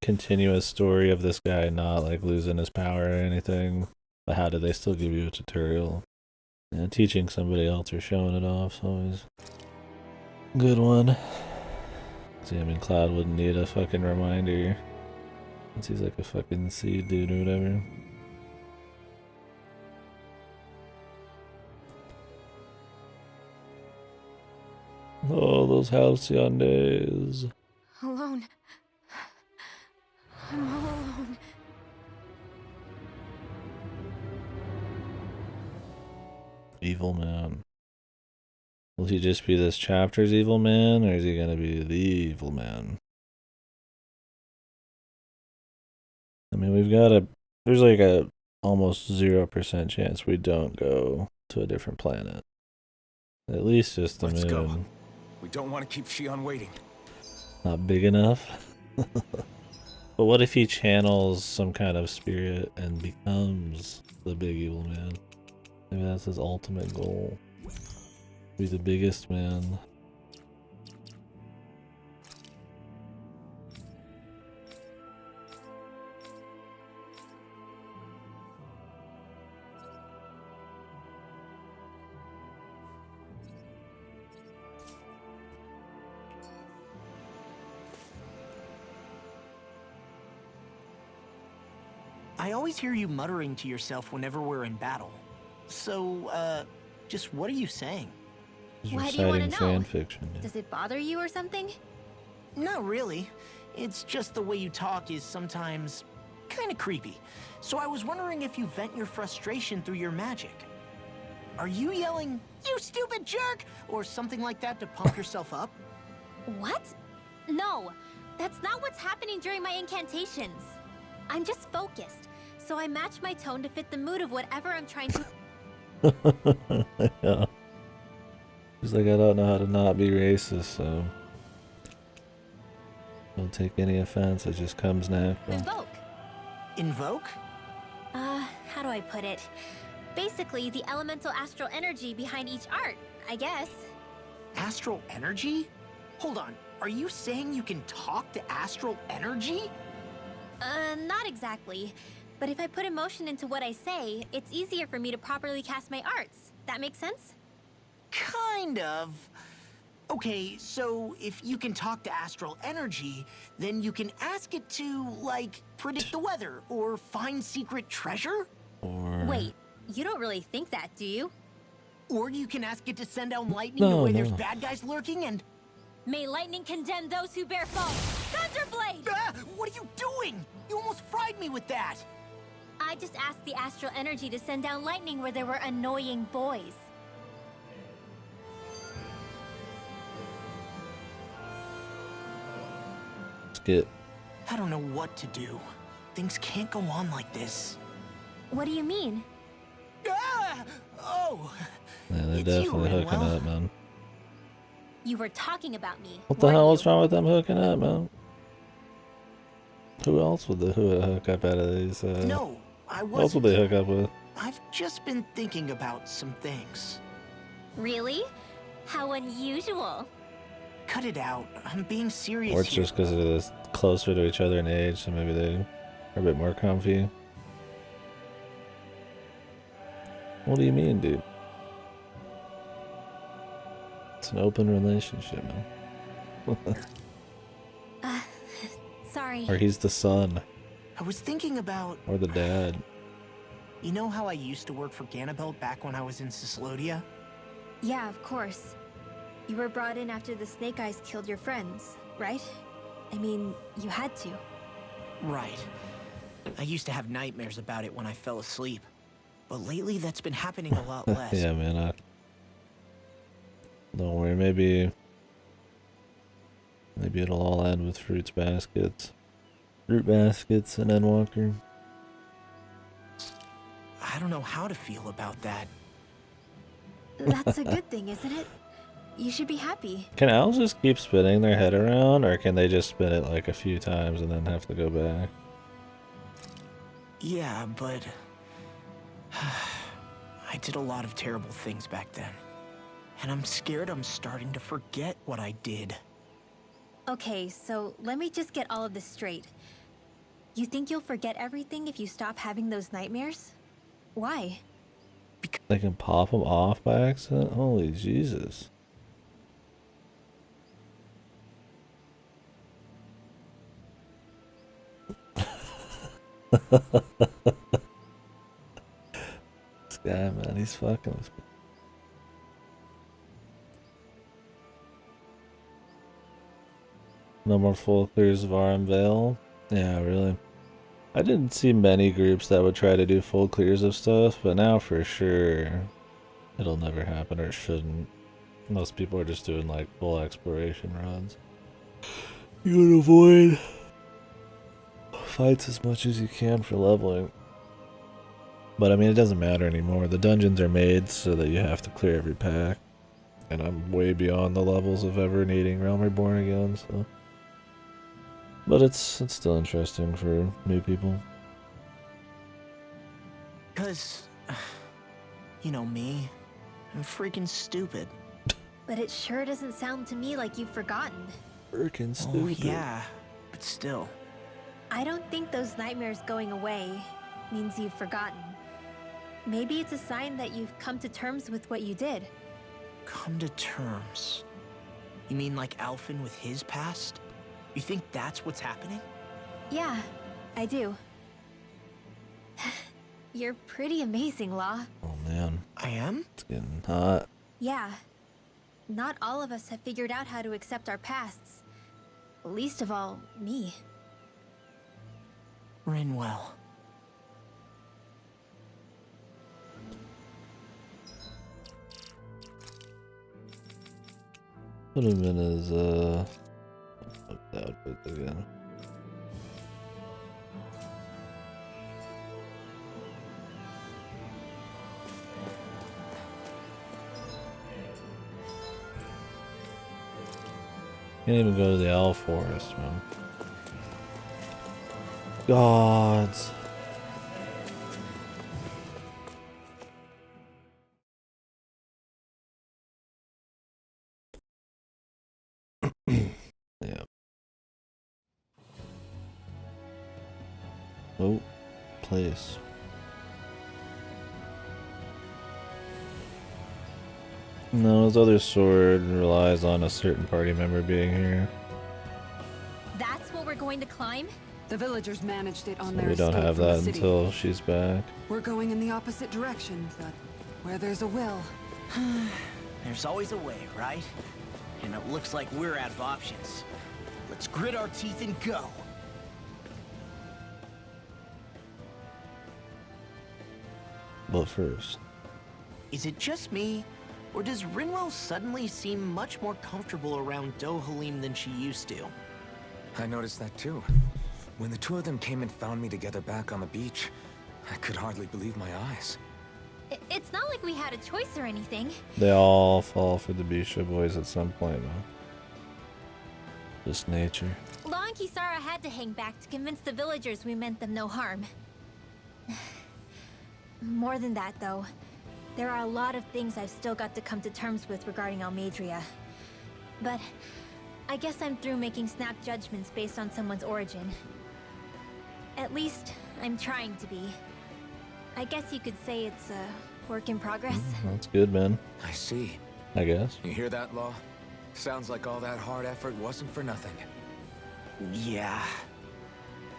continuous story of this guy not like losing his power or anything, but how do they still give you a tutorial? Yeah, teaching somebody else or showing it off is always a good one. See, I mean, Cloud wouldn't need a fucking reminder since he's like a fucking seed dude or whatever. Oh, those halcyon days. Alone. I'm all alone. Evil man. Will he just be this chapter's evil man, or is he gonna be the evil man? I mean, there's like a almost 0% chance we don't go to a different planet. At least just the Let's moon. go. We don't want to keep Shion waiting. Not big enough. But what if he channels some kind of spirit and becomes the big evil man? Maybe that's his ultimate goal. Be the biggest man. I always hear you muttering to yourself whenever we're in battle. So, just what are you saying? Why do you want to know? Fan fiction, yeah. Does it bother you or something? Not really. It's just the way you talk is sometimes kind of creepy. So I was wondering if you vent your frustration through your magic. Are you yelling, "You stupid jerk," or something like that to pump yourself up? What? No, that's not what's happening during my incantations. I'm just focused, so I match my tone to fit the mood of whatever I'm trying to... Yeah. He's like, I don't know how to not be racist, so Don't take any offense, it just comes natural. Invoke. Invoke? How do I put it? Basically, the elemental astral energy behind each art, I guess. Astral energy? Hold on, are you saying you can talk to astral energy? Not exactly. But if I put emotion into what I say, it's easier for me to properly cast my arts. That makes sense? Kind of. Okay, so if you can talk to astral energy, then you can ask it to, like, predict the weather or find secret treasure? Or... Wait, you don't really think that, do you? Or you can ask it to send down lightning to where there's bad guys lurking and... May lightning condemn those who bear false! Thunderblade! Ah, what are you doing? You almost fried me with that! I just asked the astral energy to send down lightning where there were annoying boys. Skit. I don't know what to do. Things can't go on like this. What do you mean? Ah! Oh! Yeah, they're It's definitely you, hooking Rinwell. up, man. You were talking about me. What the weren't hell you? was wrong with them hooking up, man? Who else would they hook up out of these? No, I Who else would wasn't. they hook up with? I've just been thinking about some things. Really? How unusual. Cut it out. I'm being serious Or it's here. just because they're closer to each other in age, so maybe they are a bit more comfy. What do you mean, dude? It's an open relationship, man. Sorry. Or he's the son. I was thinking about... Or the dad. You know how I used to work for Ganabelt back when I was in Cislodia? Yeah, of course. You were brought in after the Snake Eyes killed your friends, right? I mean, you had to. Right. I used to have nightmares about it when I fell asleep. But lately that's been happening a lot less. Yeah, man. Don't worry, maybe it'll all end with fruit baskets and Endwalker. I don't know how to feel about that. That's a good thing, isn't it? You should be happy. Can owls just keep spinning their head around, or can they just spin it like a few times and then have to go back? Yeah, but... I did a lot of terrible things back then. And I'm scared I'm starting to forget what I did. Okay, so let me just get all of this straight. You think you'll forget everything if you stop having those nightmares? Why? They can pop them off by accident? Holy Jesus. This guy, man, he's fucking with me. No more full clears of RM Vale? Yeah, really. I didn't see many groups that would try to do full clears of stuff, but now for sure it'll never happen, or it shouldn't. Most people are just doing like full exploration runs. You would avoid fights as much as you can for leveling. But I mean, it doesn't matter anymore. The dungeons are made so that you have to clear every pack. And I'm way beyond the levels of ever needing Realm Reborn again, so... But it's still interesting for new people. Because... You know me. I'm freaking stupid. But it sure doesn't sound to me like you've forgotten. Freaking stupid. Oh, yeah. But still. I don't think those nightmares going away means you've forgotten. Maybe it's a sign that you've come to terms with what you did. Come to terms? You mean like Alphen with his past? You think that's what's happening? Yeah, I do. You're pretty amazing, Law. Oh man. I am? It's getting hot. Yeah. Not all of us have figured out how to accept our pasts. Least of all, me. Rinwell. Put him in his outfit again. Can't even go to the Owl Forest, man. Gods. Yeah. Oh, place. No, his other sword relies on a certain party member being here. That's what we're going to climb? The villagers managed it on So their we don't escape have from the that city. until she's back. We're going in the opposite direction, but where there's a will. There's always a way, right? And it looks like we're out of options. Let's grit our teeth and go. But first, Is it just me, or does Rinwell suddenly seem much more comfortable around Dohalim than she used to? I noticed that too. When the two of them came and found me together back on the beach, I could hardly believe my eyes. It's not like we had a choice or anything. they all fall for the Bisha boys at some point, though. Just nature. Law and Kisara had to hang back to convince the villagers we meant them no harm. More than that, though. There are a lot of things I've still got to come to terms with regarding Almadria. But I guess I'm through making snap judgments based on someone's origin. At least, I'm trying to be. I guess you could say it's a work in progress. That's good, man. I see. I guess. You hear that, Law? Sounds like all that hard effort wasn't for nothing. Yeah.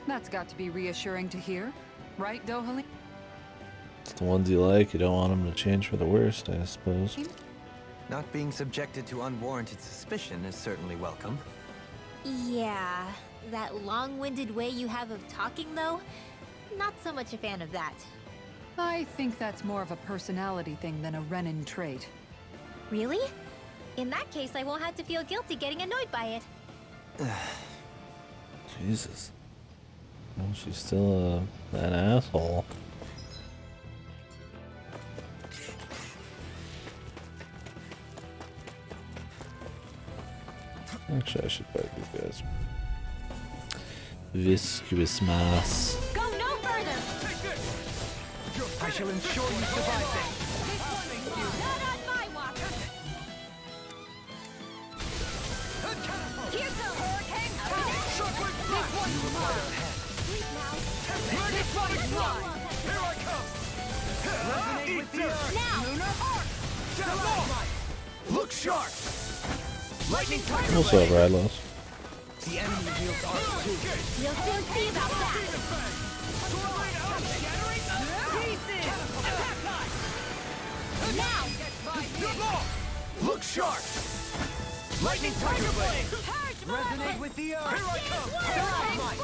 That's got to be reassuring to hear, right, Dohalim? It's the ones you like. You don't want them to change for the worst, I suppose. Not being subjected to unwarranted suspicion is certainly welcome. Yeah, that long-winded way you have of talking, though, not so much a fan of that. I think that's more of a personality thing than a Renin trait. Really? In that case, I won't have to feel guilty getting annoyed by it. Jesus. Well, she's still an asshole. Actually, I should fight these guys. Viscuous. Go no further! I shall ensure you survive this. Not on my watch. Here's the hurricane. This one's mine. Sleep now. This one's mine. Here I come! Resonate with the earth. Now. Lunar arc. Look sharp! Lightning tiger What's up, Radlos? The enemy wields arc too. You'll soon see about that! Now. Look sharp! Lightning tiger blade. Purge Resonate with the earth. Here I come!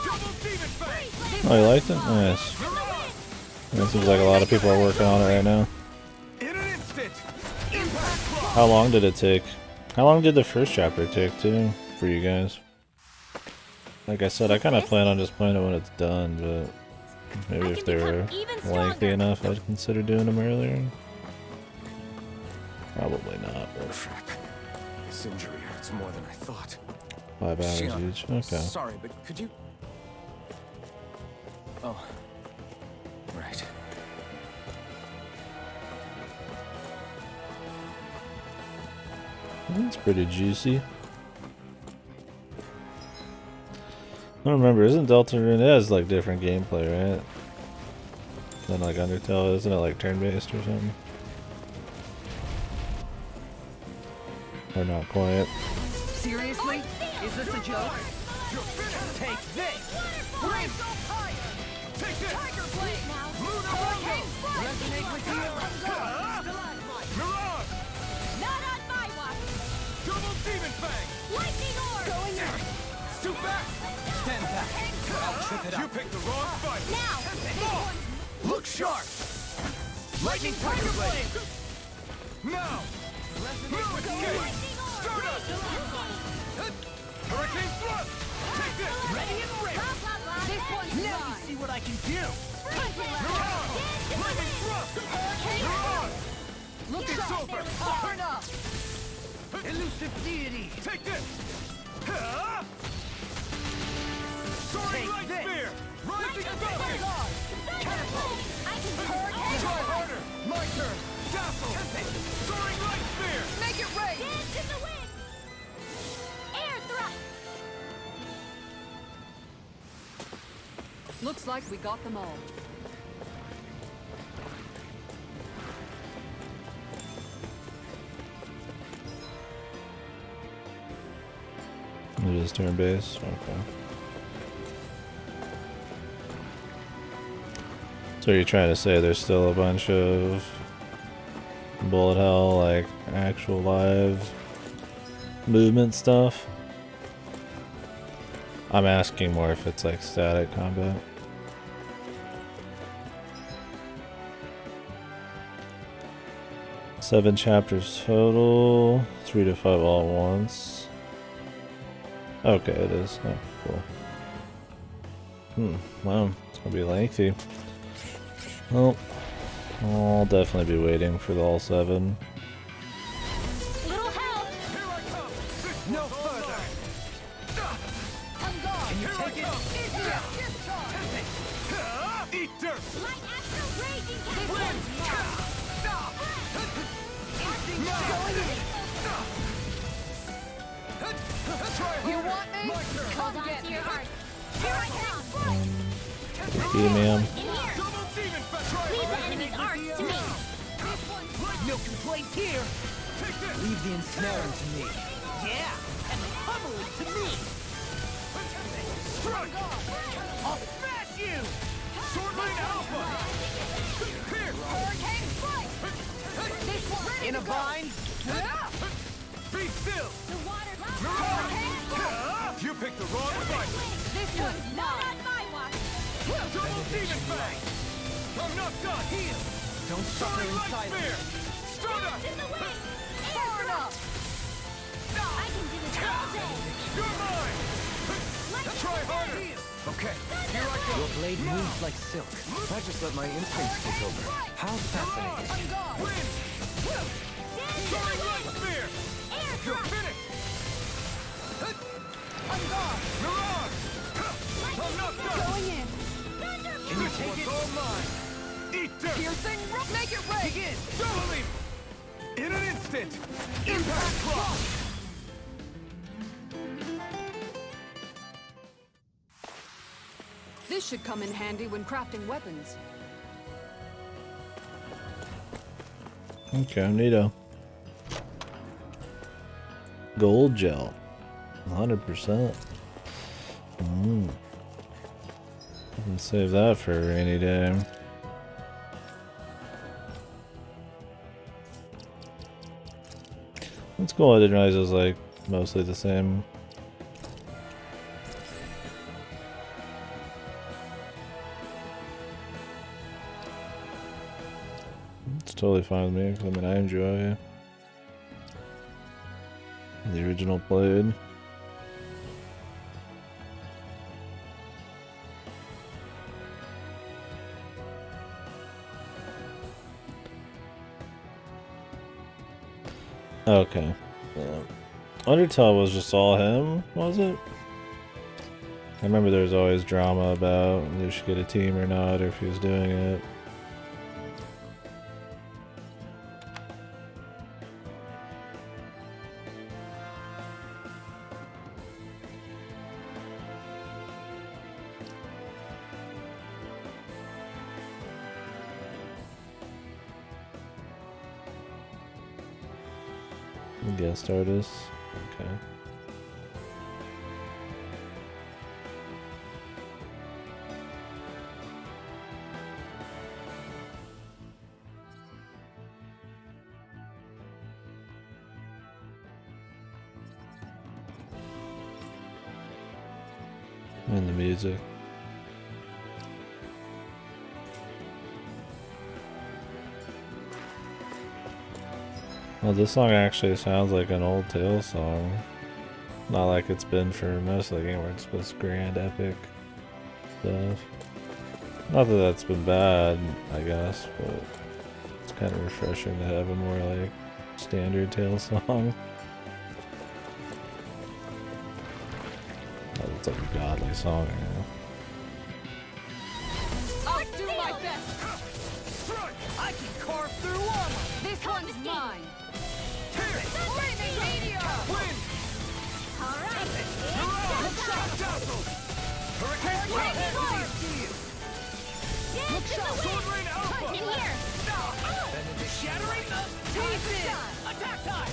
Double demon fang! Oh, you liked it? Nice. It seems like a lot of people are working on it right now. In an instant! Impact blow! How long did it take? How long did the first chapter take, too, for you guys? Like I said, I kind of plan on just playing it when it's done, but maybe if they were lengthy enough, I'd consider doing them earlier. Probably not, but Crap. This injury hurts more than I thought. 5 hours Shion, each. Okay. Sorry, but could you... Oh. Right. That's pretty juicy. I don't remember, isn't Delta Rune, it has like different gameplay, right? Than like Undertale, isn't it like turn-based or something? Or not quite. Seriously? Is this a joke? Take this. Take this! Tiger blade. Now. Hurricane Resonate with the earth. Mirage! Not on my watch. Double demon fang! Lightning orb. Going there. Scoot back! Stand back. I'll trip it You up. picked the wrong fight! Now. This one's Look sharp! Lightning tiger blade. Now! Resonate with the earth. lightning orb. Start up! Hurricane thrust! Take this! Ready and ready. Blah, blah, blah. This one's Now you mine. see what I can do. Mirage! Lightning thrust! Mirage! Look It's sharp! over! Turn up! Elusive deity. Take this! Soaring light spear! Rising focus! Try harder! My turn! Dazzle! Soaring light spear! Make it rain! Dance in the wind! Air thrust! Looks like we got them all. It is turn base. Okay. So you're trying to say there's still a bunch of bullet hell, like actual live movement stuff? I'm asking more if it's like static combat. Seven chapters total, 3 to 5 all at once. Okay, it is. Oh, cool. Wow, it's gonna be lengthy. Well, I'll definitely be waiting for the all 7. Little help! Here I come! No further! I'm gone! Can you take it? Eat dirt! Light astral raging This cannon! one's mine! You want me? Hold on Get to me. your heart. Here I come! Medium. In here! Double demon fest! Try Leave the harder! enemy's arcs to me! No complaints here! Take this! Leave the ensnaring to me. Yeah! And pummel it to me! Strike! I'll smash you! Sword Lane Alpha! Pierce! Hurricane strike! This one! Ready In a to go. bind? Be still! The water Hurricane strike! You picked the wrong fight! This one's Not mine! on my watch! Double demon fang! I'm not done! Heal! Don't suffer Soaring in light silence. spear! Stardust! In the wind! Far enough! I can do this all day! You're mine! Try harder! Okay, here I go. Your blade moves like silk. I just let my instincts take over. How fascinating. I'm gone! Wind! Soaring light spear! Air You're thrust! finished! I'm gone! Mirage! I'm not done! Going in! Can you take it? All mine! Eat dirt! Piercing rook! Make it rain! Begin! Double leap! In an instant! Impact block! This should come in handy when crafting weapons. Okay, neato. Gold gel. 100%. I can save that for a rainy day. That's cool. I didn't realize it was like mostly the same. It's totally fine with me, 'cause I mean, I enjoy the original Blade. Okay. Undertale was just all him, was it? I remember there was always drama about if he should get a team or not, or if he was doing it. Guest artist. Okay. And the music. Well, this song actually sounds like an old Tales song. Not like it's been for most of the game where it's this grand epic stuff. Not that that's been bad, I guess, but it's kind of refreshing to have a more like standard Tales song. It's like a godly song. I'll do my best. I can carve through armor. This one's mine. Flaming meteor. Win! All right. Hurricane Blast! Dance in the Sword wind. Rain Alpha! In here. Shattering pieces. Attack time.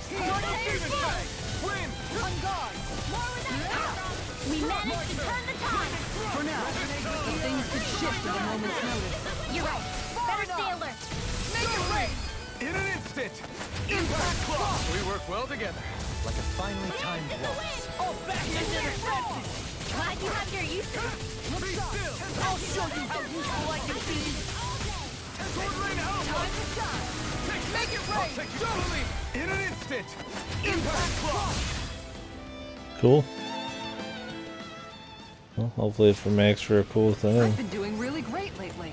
Demon Fang! Win! On guard. More with that. We managed to turn the tide. For now, things could shift at a moment's notice. You're right. Better stay alert. Make it rain. In an instant! Impact Claw! We work well together. Like a finely timed In the waltz. wind. Oh, back into the fences. Glad you have your uses. Be still! I'll show you how useful I can be. Sword Rain Alpha! Time to shine. Make it rain. Totally! In an instant! Impact Claw! Cool. Well, hopefully it makes for a cool thing. I've been doing really great lately.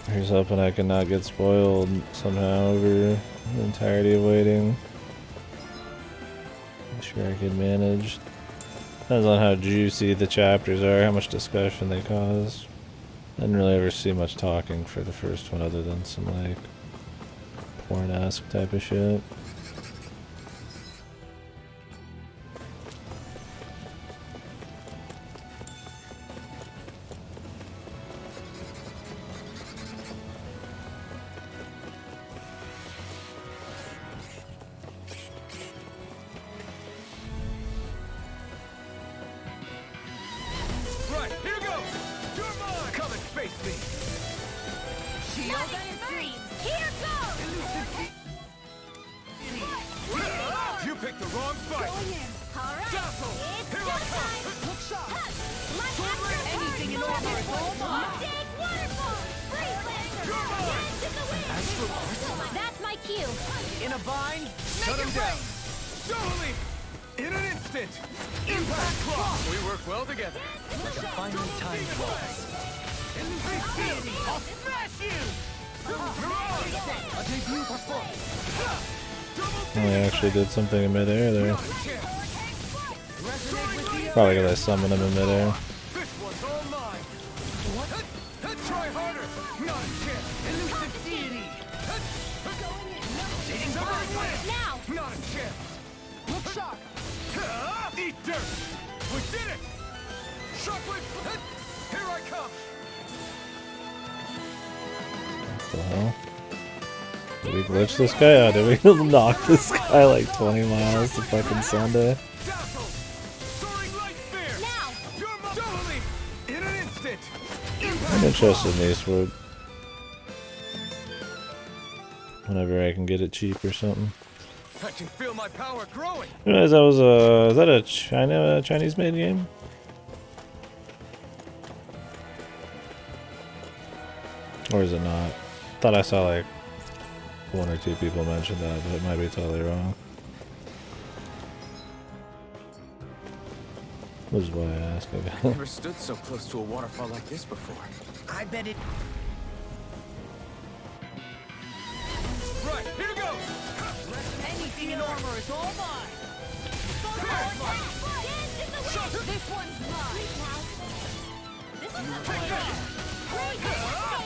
Here's hoping I can not get spoiled somehow over the entirety of waiting. I'm sure I could manage. Depends on how juicy the chapters are, how much discussion they cause. Didn't really ever see much talking for the first one other than some like porn-esque type of shit. Right, here goes! You're mine! Come and face me! Shield Nice dreams. Here goes. You picked the wrong fight! All right. Dazzle! It's Here I showtime. come! Look sharp. Let's have Anything in order is all mine. Big waterfall. Freeze lancer. You're mine. Dance in the wind. That's my cue. In a bind. Shut him down! Totally! In an instant! Impact Claw! We work well together. Like a finely timed waltz. I'll smash you. A debut performance! Oh, I actually did something in midair there. Probably because I summoned him in midair. This one's all mine! What? Try harder! Not a chance! Elusive deity. Severing Wind! Now. Not a chance! Look sharp. Eat dirt! We did it! Shockwave! Here I come! What the hell? Did we glitch this guy out? Did we knock this guy like 20 miles to fucking Sunday? Dazzle! Soaring Light Spear! Now. You're my Totally! In an instant! I'm interested in Eastwood. Whenever I can get it cheap or something. I can feel my power growing! You realize that was is that a Chinese made game? Or is it not? Thought I saw like one or two people mention that, but it might be totally wrong. Which is why I asked again. Never stood so close to a waterfall like this before. I bet it. Right, here goes! Anything in armor is all mine. Dance in the wind. This one's mine. This is the plan.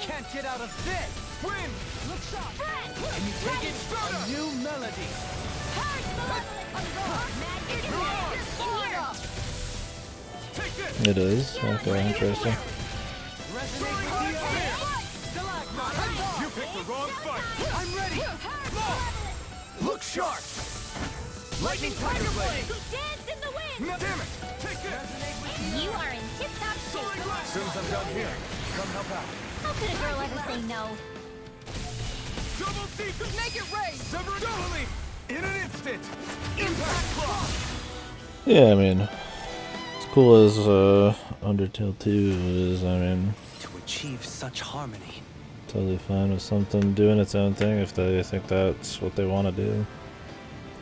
Can't get out of this. Win! Look sharp. Friend. And you take it a new melody. Take this! It is. Okay, interesting. Resonate with the air. Stalagmite. You picked the wrong fight! I'm ready. Look sharp! Lightning tiger blade. Dance in the wind. No, damn it! Take this! You are in tip-top shape. As soon as I'm done here, come help out. How could a girl ever say no? Double deep! Make it rain. Sever totally! In an instant! Impact Claw! Yeah, I mean, as cool as Undertale 2 is, I mean, To achieve such harmony. totally fine with something doing its own thing if they think that's what they want to do.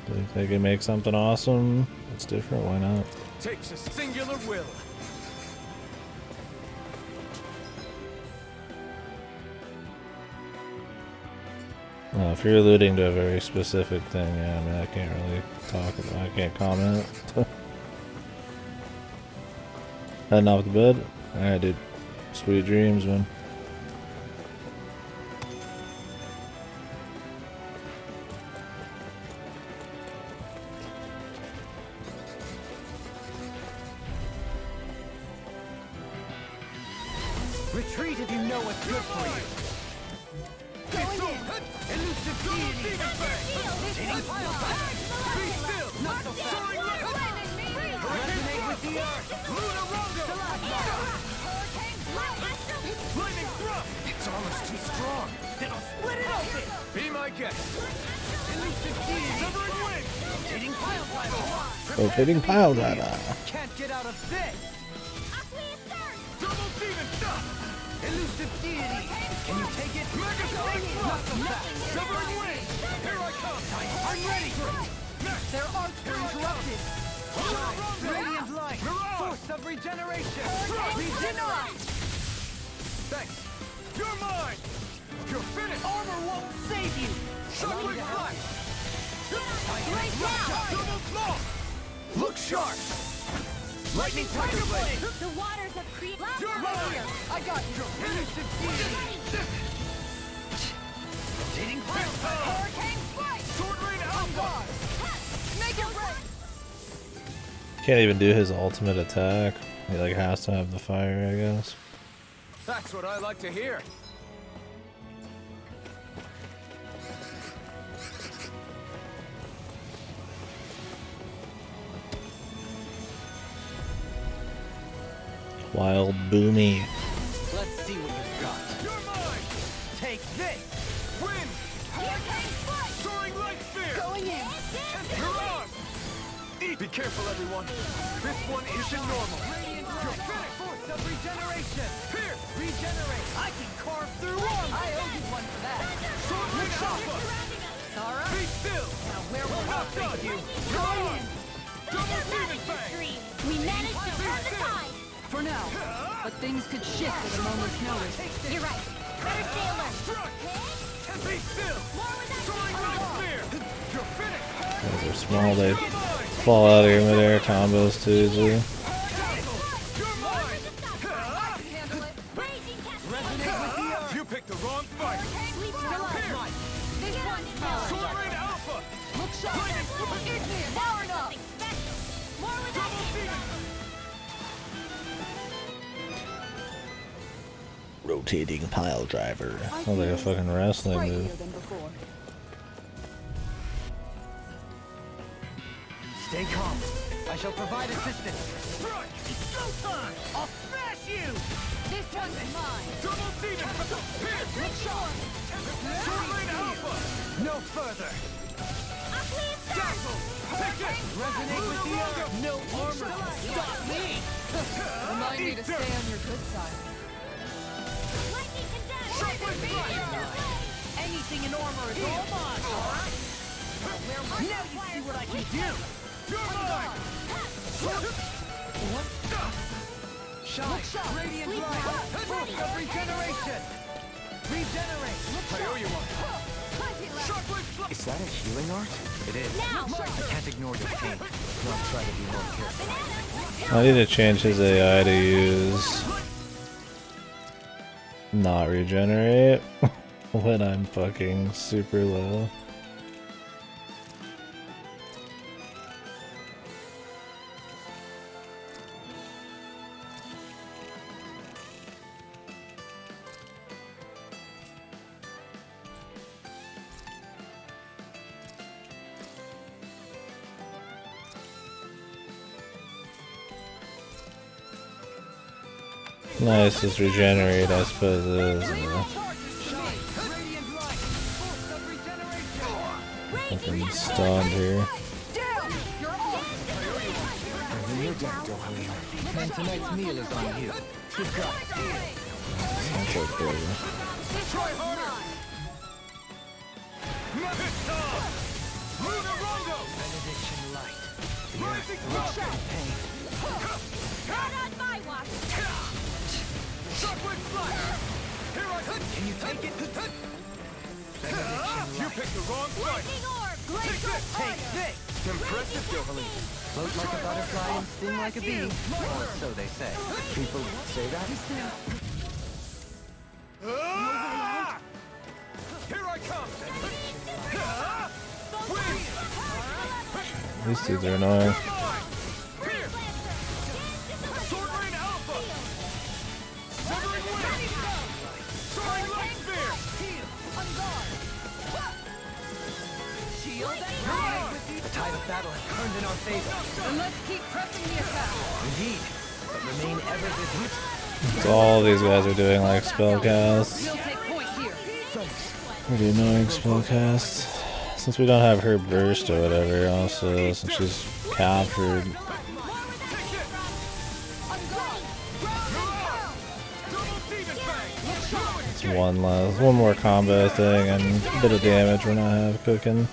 If they can make something awesome, it's different, why not? Takes a singular will. If you're alluding to a very specific thing, yeah, I mean, I can't really talk about, I can't comment. Heading off to bed? Alright, dude. Sweet dreams, man. Retreat if you know what's good for you. Elusive deity. Be still. Not so fast. Resonate with the earth. Luna Rondo. Lightning thrust. It's almost too strong. It'll split it open. Be my guest. Elusive deity. Severing wings. Rotating pile driver. Rotating pile driver. Can't get out of this. Double demon stuff. Elusive deity. Can you take it? Mega Sonic Thrust. Severing wings. Here I come. I'm ready. Next. Their arts were interrupted. Shine. Radiant light. Force of regeneration. Regenerate. Thanks. You're mine. You're finished. Armor won't save you. Shockwave flash. Double claw. Look sharp. Lightning tiger blade. The waters have created. You're mine. I got you. Elusive deity. Rotating pile driver. Hurricane strike. Sword rain alpha. Make it rain. Can't even do his ultimate attack. He like has to have the fire, I guess. That's what I like to hear. Wild Boomy. Let's see what you've got. You're mine. Take this. Wind. Hurricane strike. Soaring light sphere. Going in. Mirage. Be careful, everyone. This one isn't normal. You're finished. Force of regeneration. Pierce. Regenerate. I can carve through one. I owe you one for that. Sword rain alpha. All right. Be still. Now where will I take you? Going in. Double demon fang. We managed to turn the tide. For now, but things could shift at a moment's notice. You're right. Better stay alert. Struck. Be still. Soaring light sphere. You're finished. Those are small, they fall out of your midair combos too easily. You're mine. Resonate with the earth. You picked the wrong fight. This one's smaller. Sword rain alpha. Look sharp. Ignium. Power enough. More with that Demon. Rotating pile driver. Oh, like a fucking wrestling move. Than before. Stay calm. I shall provide assistance. Strike! It's showtime! I'll smash you! This one's mine. Double demon! Pierce! Sword rain alpha! No further! Dazzle! Take it! Resonate with the earth! No armor can stop me! Remind me to stay on your good side. Anything in armor is all mine! Now you see what I can do! You're mine! Shine! Radiant light! Force of regeneration! Regenerate! I owe you one! Shockwave flash! Is that a healing art? It is. Now. I can't ignore your pain. I'll try to be more careful. I need to change his AI to use not regenerate when I'm fucking super low. Nice, just regenerate, I suppose it is. Fucking stunned here. And tonight's meal is on you. Good God. That's okay. Try harder! Luna Rondo! Benediction light. Rising thrust! Pain. Not on my watch. Shockwave flash! Here I come! Can you take it? You picked the wrong fight. Take this. Impressive, Johaleen. Float like a butterfly and sting like a bee. Or so they say. People say that? Here I come. These dudes are annoying. Sword Rain Alpha. Severing Wing. Soaring Light Spear. The tide of battle has turned in our favor. Then let's keep pressing the attack. Indeed. But remain ever vigilant. So all these guys are doing like spell casts. We'll take point here. Pretty annoying spell casts. Since we don't have her burst or whatever, also since she's captured, it's one more combo thing and a bit of damage we're not have cooking.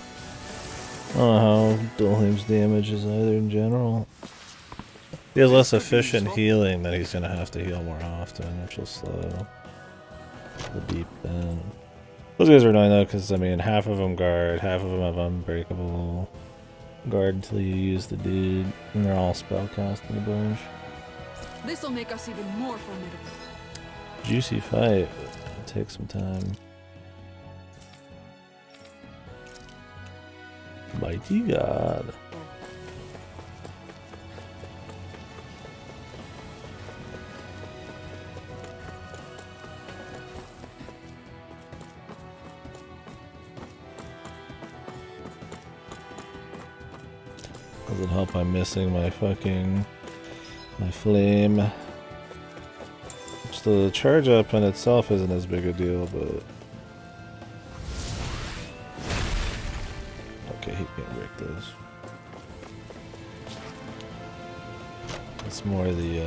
I don't know how Dolheim's damage is either in general. He has less efficient healing that he's gonna have to heal more often, which will slow the deep end. Those guys are annoying though, because I mean, half of them guard, half of them have unbreakable guard until you use the dude, and they're all spellcasting a bunch. This'll make us even more formidable. Juicy fight. It'll take some time. Mighty God. Doesn't help I'm missing my flame. So the charge up in itself isn't as big a deal, but okay, he can't break this. It's more the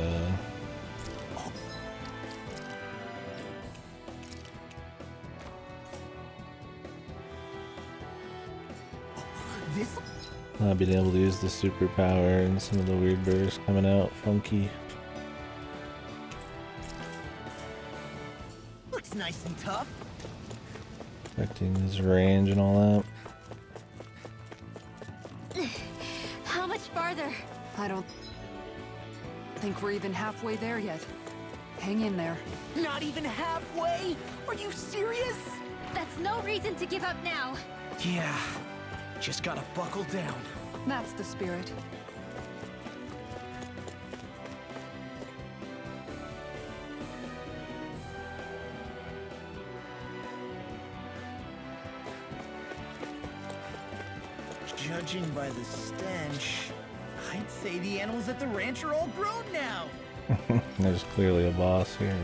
not being able to use the superpower and some of the weird bursts coming out funky. Looks nice and tough. Affecting his range and all that. How much farther? I don't think we're even halfway there yet. Hang in there. Not even halfway? Are you serious? That's no reason to give up now. Yeah. Just gotta buckle down. That's the spirit. Judging by the stench, I'd say the animals at the ranch are all grown now. There's clearly a boss here.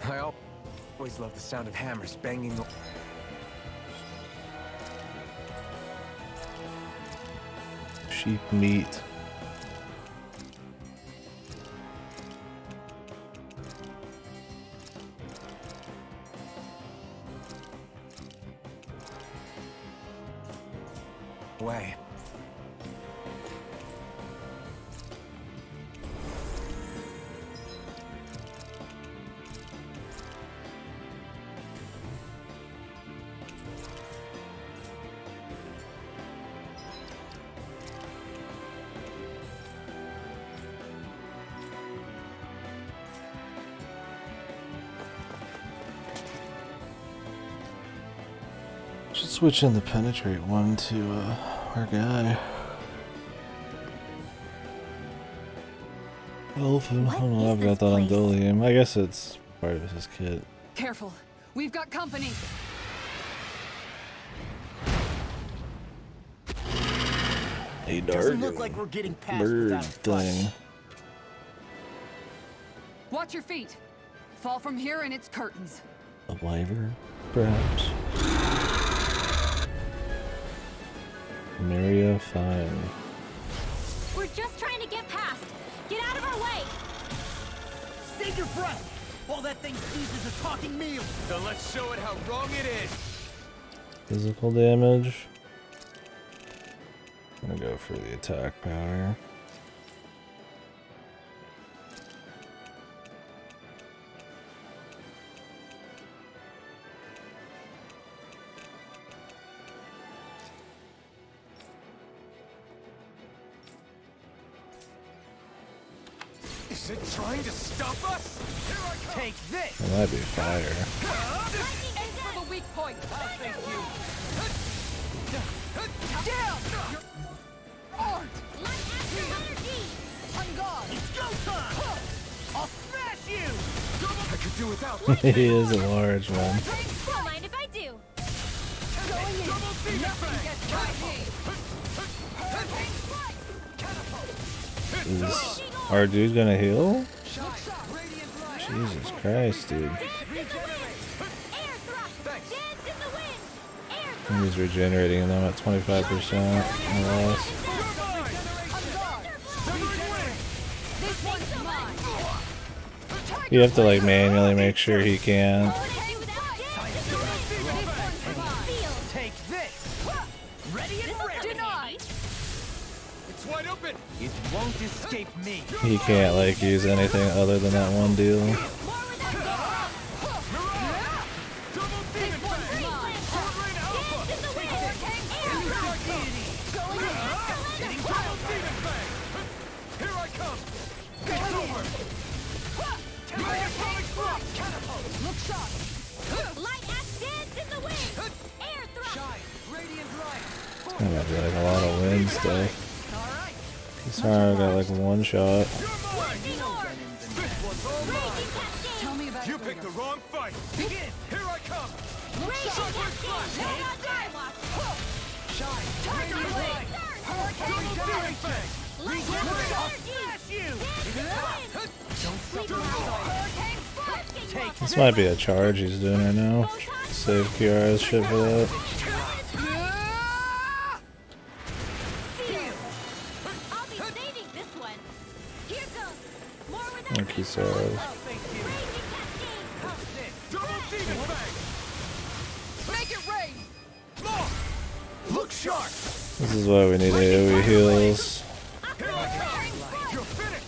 I always love the sound of hammers banging. Sheep meat. Way. Should switch in the penetrate one to our guy. Elf, I don't What know, is I've got this that on place? Dolium. I guess it's part of his kit. Careful. We've got company. A Doesn't look like we're getting past bird without a fight. thing. Watch your feet. Fall from here and it's curtains. A wyvern, perhaps? Maria Fine. We're just trying to get past. Get out of our way. Save your breath! All that thing sees is a talking meal! Then let's show it how wrong it is. Physical damage. I'm gonna go for the attack power. Is it trying to stop us? Here I come. Take this! It might be fire. Aim for the weak point. Thank you! Down! Art! Light after energy. On guard! It's go time! I'll smash you! I could do without this. He is a large one. Don't mind if I do. Going in! Double demon Nothing fang. gets by me! Hurricane strike! Is our dude gonna heal? Shine. Radiant light. Jesus Christ, dude. Dance in the wind. Air thrust. Dance in the wind. Air thrust. He's regenerating them at 25% or less. This one's mine! You have to like manually make sure he can't. Take this! Ready and ready! Denied! It's wide open. It won't escape me! He can't like use anything other than that one deal. Double demon fang. Sword rain alpha. Double demon fang. Here I come. It's over. Megasonic thrust. Catapult. Look sharp! Light axe dance in the wind. Air thrust. Shine. Radiant light. That might be like a lot of wind stuff. Alright! Sorry, I got like one shot. You're mine. Raging orb. This one's all mine. Raging cascade. Tell me about You your picked the leader. wrong fight. Begin. Here I come. Raging cascade. No god die watch. Shine. Tiger Radiant blade! light. Hurricane Double demon fang. Light after energy. you! Dance in the wind. Don't stop Sleep well. Hurricane strike! Take This might be a charge he's doing right now. Save Kiara's shit for that. I'll be saving this one. Here goes. More without Thank you, Sarah. Thank you! Raging cascade. How's this? Double demon fang. Make it rain! More. Look sharp. This is why we need AoE heals. Here I come. You're finished.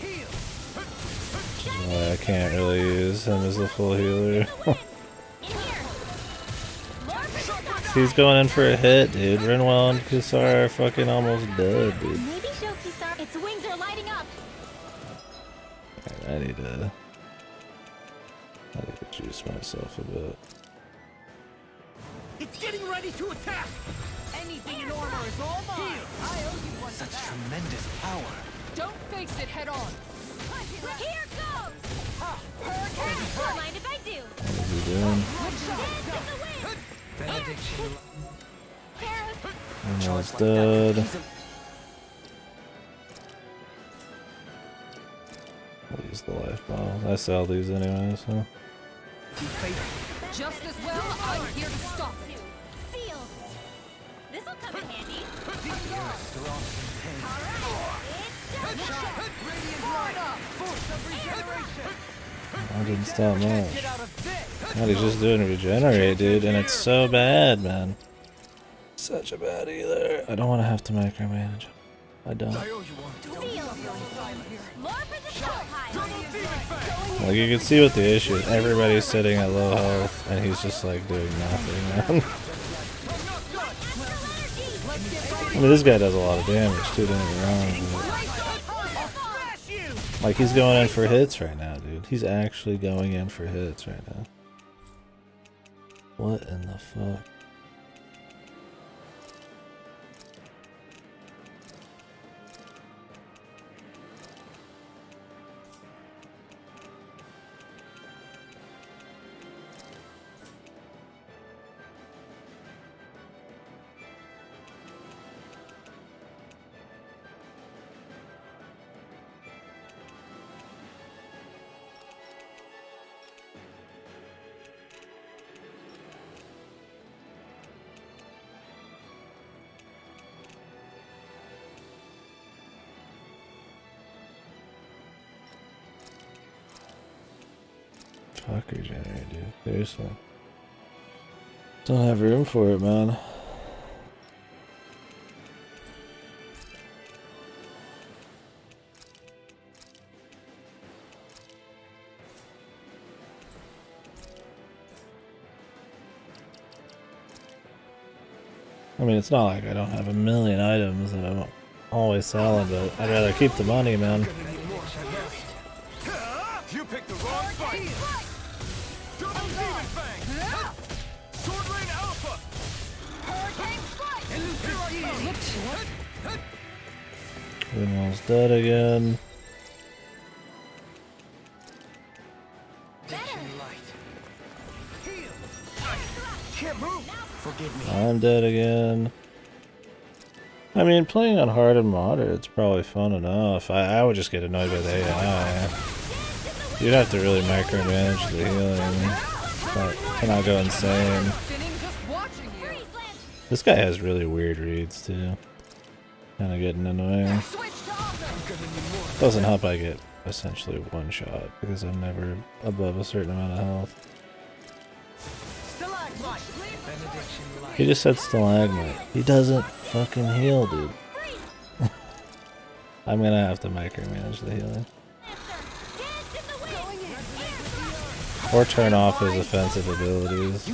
Heal. Why I can't really use him as the full healer. In here. He's going in for a hit, dude. Renwell and Kusar are fucking almost dead, dude. Maybe Shoki-san. Its wings are lighting up. I need to juice myself a bit. It's getting ready to attack! Anything in armor is all mine! I owe you one for Such that. tremendous power. Don't face it head on. Here goes. Hurricane Don't mind if I do. What is he doing? Dance in the wind. Benediction. Renwell's Charge like that dead. could easily- I'll use the life bottle. I sell these anyway, so. Just as well, I'm here to stop it. Seal. This'll come in handy. Strong in pain. I didn't stop much. Get out of this! God, he's just doing regenerate, dude, and it's so bad, man. Such a bad healer. I don't want to have to micromanage. I don't. I owe you one. Seal. More for the soul high. Double demon fang. Like, you can see what the issue is. Everybody's sitting at low health, and he's just like doing nothing, man. I mean, this guy does a lot of damage too, don't get me wrong. But, like, he's going in for hits right now, dude. He's actually going in for hits right now. What in the fuck? Fuck regenerate, dude. Seriously. Don't have room for it, man. I mean, it's not like I don't have a million items that I'm always selling, but I'd rather keep the money, man. You picked the wrong fight. Double demon fang. Sword rain alpha. Hurricane strike. Rinwell's dead again. Can't move. Forgive me. I'm dead again. I mean, playing on hard and moderate, it's probably fun enough. I would just get annoyed by the AI. You'd have to really micromanage the healing. But cannot go insane. This guy has really weird reads too. Kinda getting annoying. Doesn't help I get essentially one shot because I'm never above a certain amount of health. He just said stalagmite. He doesn't fucking heal, dude. I'm gonna have to micromanage the healing. Or turn off his offensive abilities.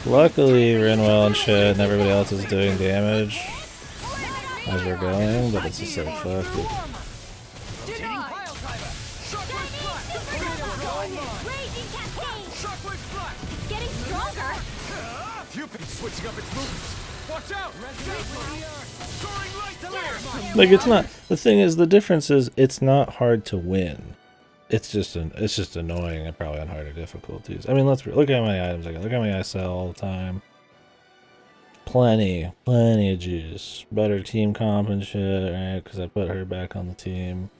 Luckily, Rinwell and shit and everybody else is doing damage as we're going, but it's just like, fuck it. Switching up its movements. Watch out! Like, it's not, the thing is, the difference is it's not hard to win. It's just annoying and probably on harder difficulties. I mean, look at how many items I got. Look how many I sell all the time. Plenty of juice. Better team comp and shit, right? Because I put her back on the team.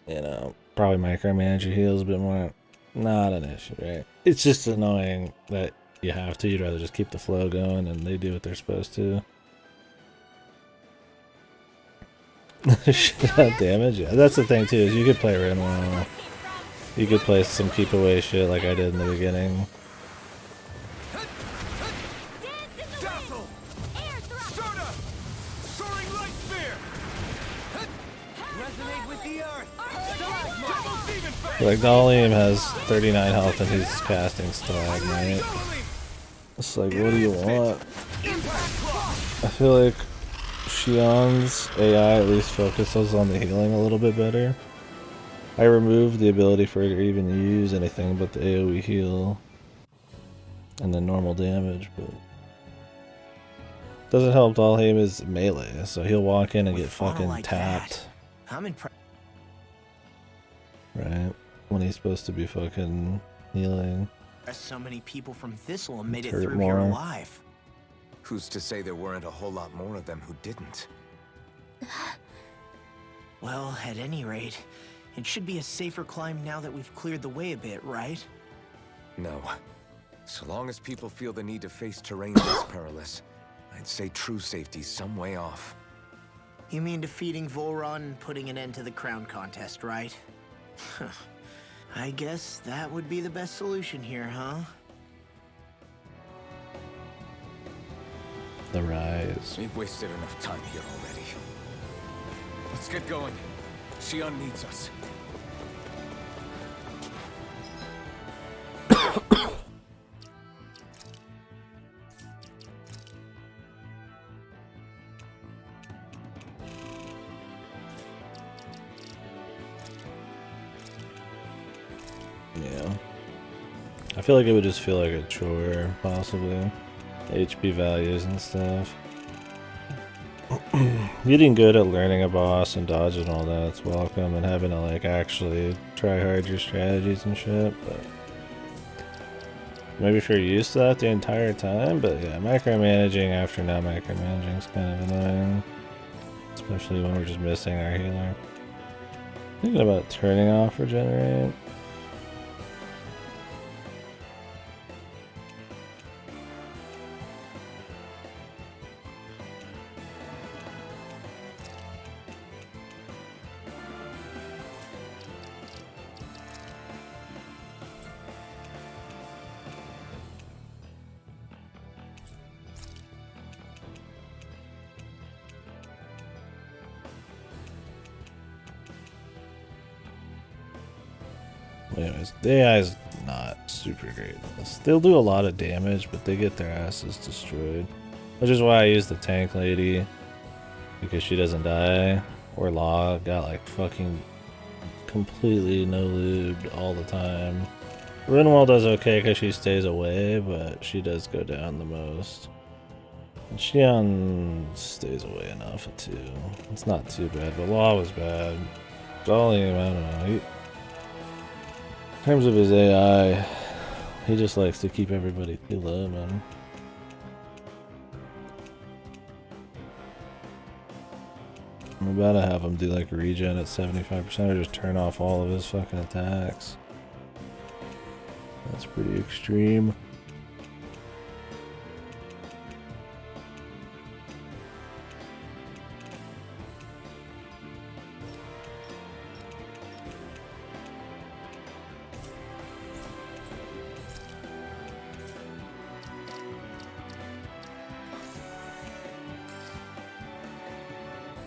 You know, probably micromanage your heals a bit more. Not an issue, right? It's just annoying that you have to. You'd rather just keep the flow going and they do what they're supposed to. Should have damage? Yeah, that's the thing too, is you could play Rinwell. You could play some keep away shit like I did in the beginning. Like, Dalium has 39 health and he's casting Stalagmite. It's like, what do you want? I feel like Shion's AI at least focuses on the healing a little bit better. I removed the ability for her to even use anything but the AoE heal and the normal damage, but doesn't help. Dalheim is melee, so he'll walk in and get fucking like tapped. I'm impressed. Right, when he's supposed to be fucking healing. So many people from Thistle made it through here alive. Who's to say there weren't a whole lot more of them who didn't? Well, at any rate, it should be a safer climb now that we've cleared the way a bit, right? No. So long as people feel the need to face terrain this perilous, I'd say true safety's some way off. You mean defeating Volron and putting an end to the crown contest, right? I guess that would be the best solution here, huh? The rise. We've wasted enough time here already. Let's get going. Shion needs us. Yeah. I feel like it would just feel like a chore, possibly. HP values and stuff. Getting good at learning a boss and dodging all that's welcome, and having to like actually try hard your strategies and shit, but maybe if you're used to that the entire time, but yeah, micromanaging after not micromanaging is kind of annoying. Especially when we're just missing our healer. Thinking about turning off regenerate. Anyways, the AI is not super great. They'll do a lot of damage, but they get their asses destroyed. Which is why I use the tank lady. Because she doesn't die. Or Law got like fucking completely no lubed all the time. Rinwell does okay because she stays away, but she does go down the most. And Xion stays away enough too. It's not too bad, but Law was bad. It's only, I don't know. In terms of his AI, he just likes to keep everybody too low, man. I'm about to have him do like regen at 75% or just turn off all of his fucking attacks. That's pretty extreme.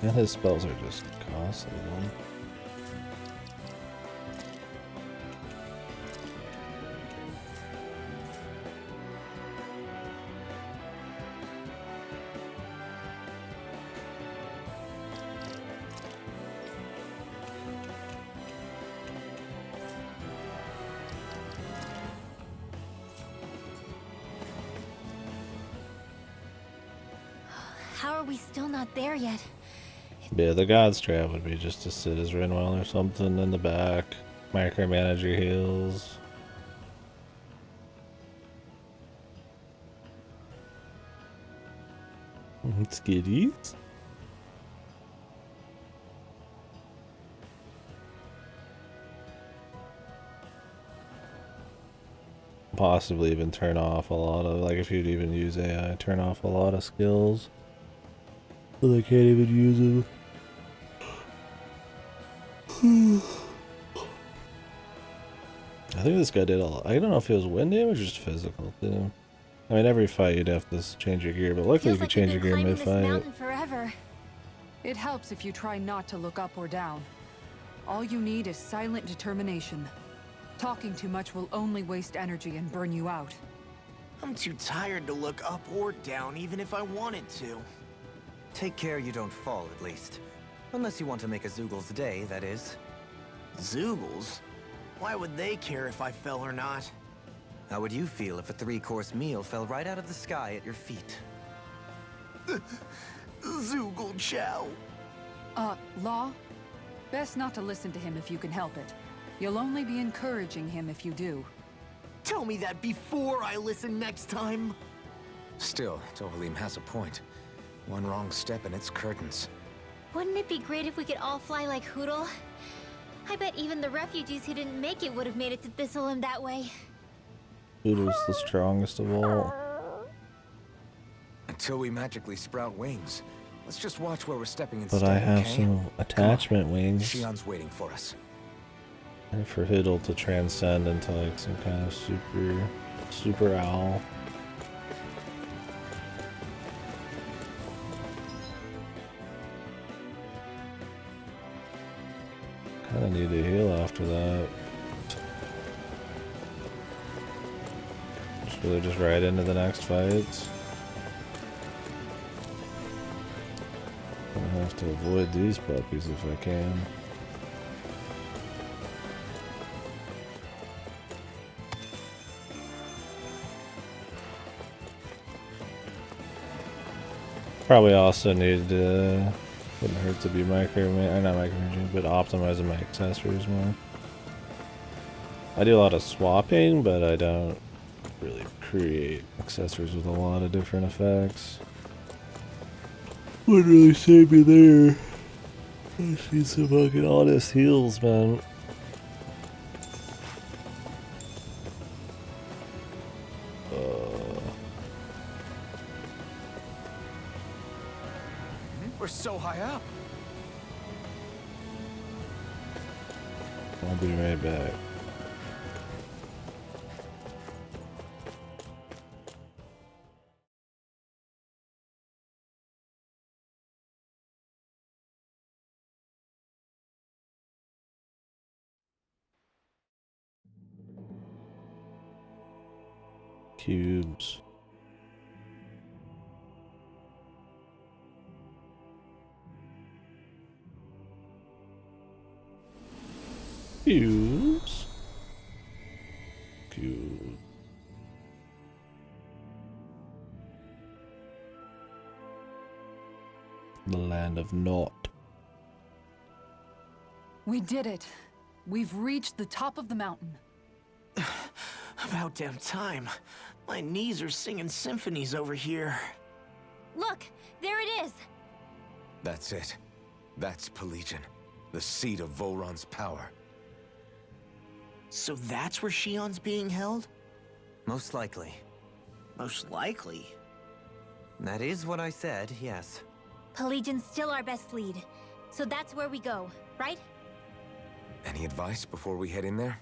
And his spells are just costly, man. How are we still not there yet? Yeah, the God's Trap would be just to sit as Rinwell or something in the back. Micromanage your heals. Skitties? Possibly even turn off a lot of, like if you'd even use AI, turn off a lot of skills. So they can't even use them. I think this guy did a lot. I don't know if it was wind damage or just physical too. I mean, every fight you'd have to change your gear, but luckily you can change your gear mid-fight. Forever. It helps if you try not to look up or down. All you need is silent determination. Talking too much will only waste energy and burn you out. I'm too tired to look up or down, even if I wanted to. Take care you don't fall, at least. Unless you want to make a Zoogel's day, that is. Zoogles? Why would they care if I fell or not? How would you feel if a 3-course meal fell right out of the sky at your feet? Zoogle chow. Law? Best not to listen to him if you can help it. You'll only be encouraging him if you do. Tell me that before I listen next time. Still, Tohalim has a point. One wrong step and it's curtains. Wouldn't it be great if we could all fly like Hootle? I bet even the refugees who didn't make it would have made it to Thistleum that way. Hoodle's the strongest of all. Until we magically sprout wings. Let's just watch where we're stepping But instead, I have okay? some attachment wings. Shion's waiting for us. And for Hoodle to transcend into like some kind of super owl. Kinda need to heal after that. Just really just right into the next fights. Gonna have to avoid these puppies if I can. Probably also need to, wouldn't hurt to be not micromanaging, but optimizing my accessories more. I do a lot of swapping, but I don't really create accessories with a lot of different effects. Wouldn't really save me there. I need some fucking honest heals, man. We're so high up. I'll be right back. cubes. Cubes. Cube. The land of naught. We did it. We've reached the top of the mountain. About damn time. My knees are singing symphonies over here. Look, there it is. That's it. That's Pelegion, the seat of Volron's power. So that's where Shion's being held? Most likely. Most likely. That is what I said, yes. Pelagian's still our best lead. So that's where we go, right? Any advice before we head in there?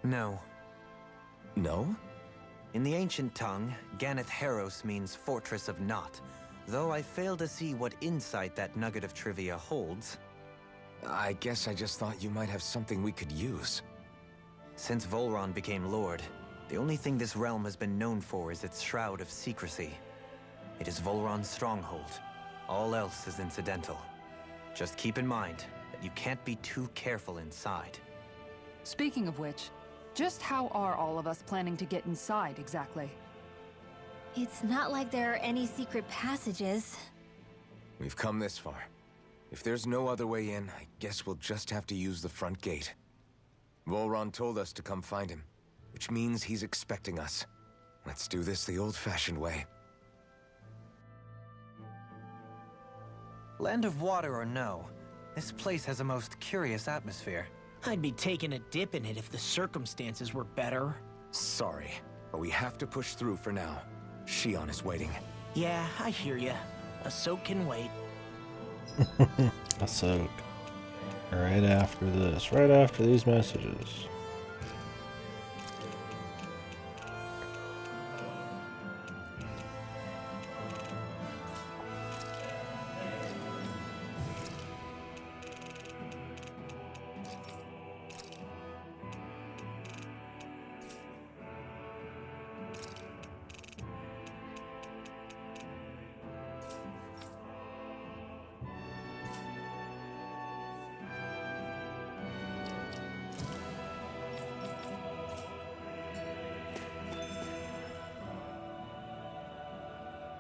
No. No? In the ancient tongue, Ganeth Heros means Fortress of Naught, though I fail to see what insight that nugget of trivia holds. I guess I just thought you might have something we could use. Since Volron became Lord, the only thing this realm has been known for is its shroud of secrecy. It is Volron's stronghold. All else is incidental. Just keep in mind that you can't be too careful inside. Speaking of which, just how are all of us planning to get inside exactly? It's not like there are any secret passages. We've come this far. If there's no other way in, I guess we'll just have to use the front gate. Volron told us to come find him, which means he's expecting us. Let's do this the old-fashioned way. Land of water or no, this place has a most curious atmosphere. I'd be taking a dip in it if the circumstances were better. Sorry, but we have to push through for now. Shion is waiting. Yeah, I hear ya. A soak can wait. A soak. Right after this. Right after these messages.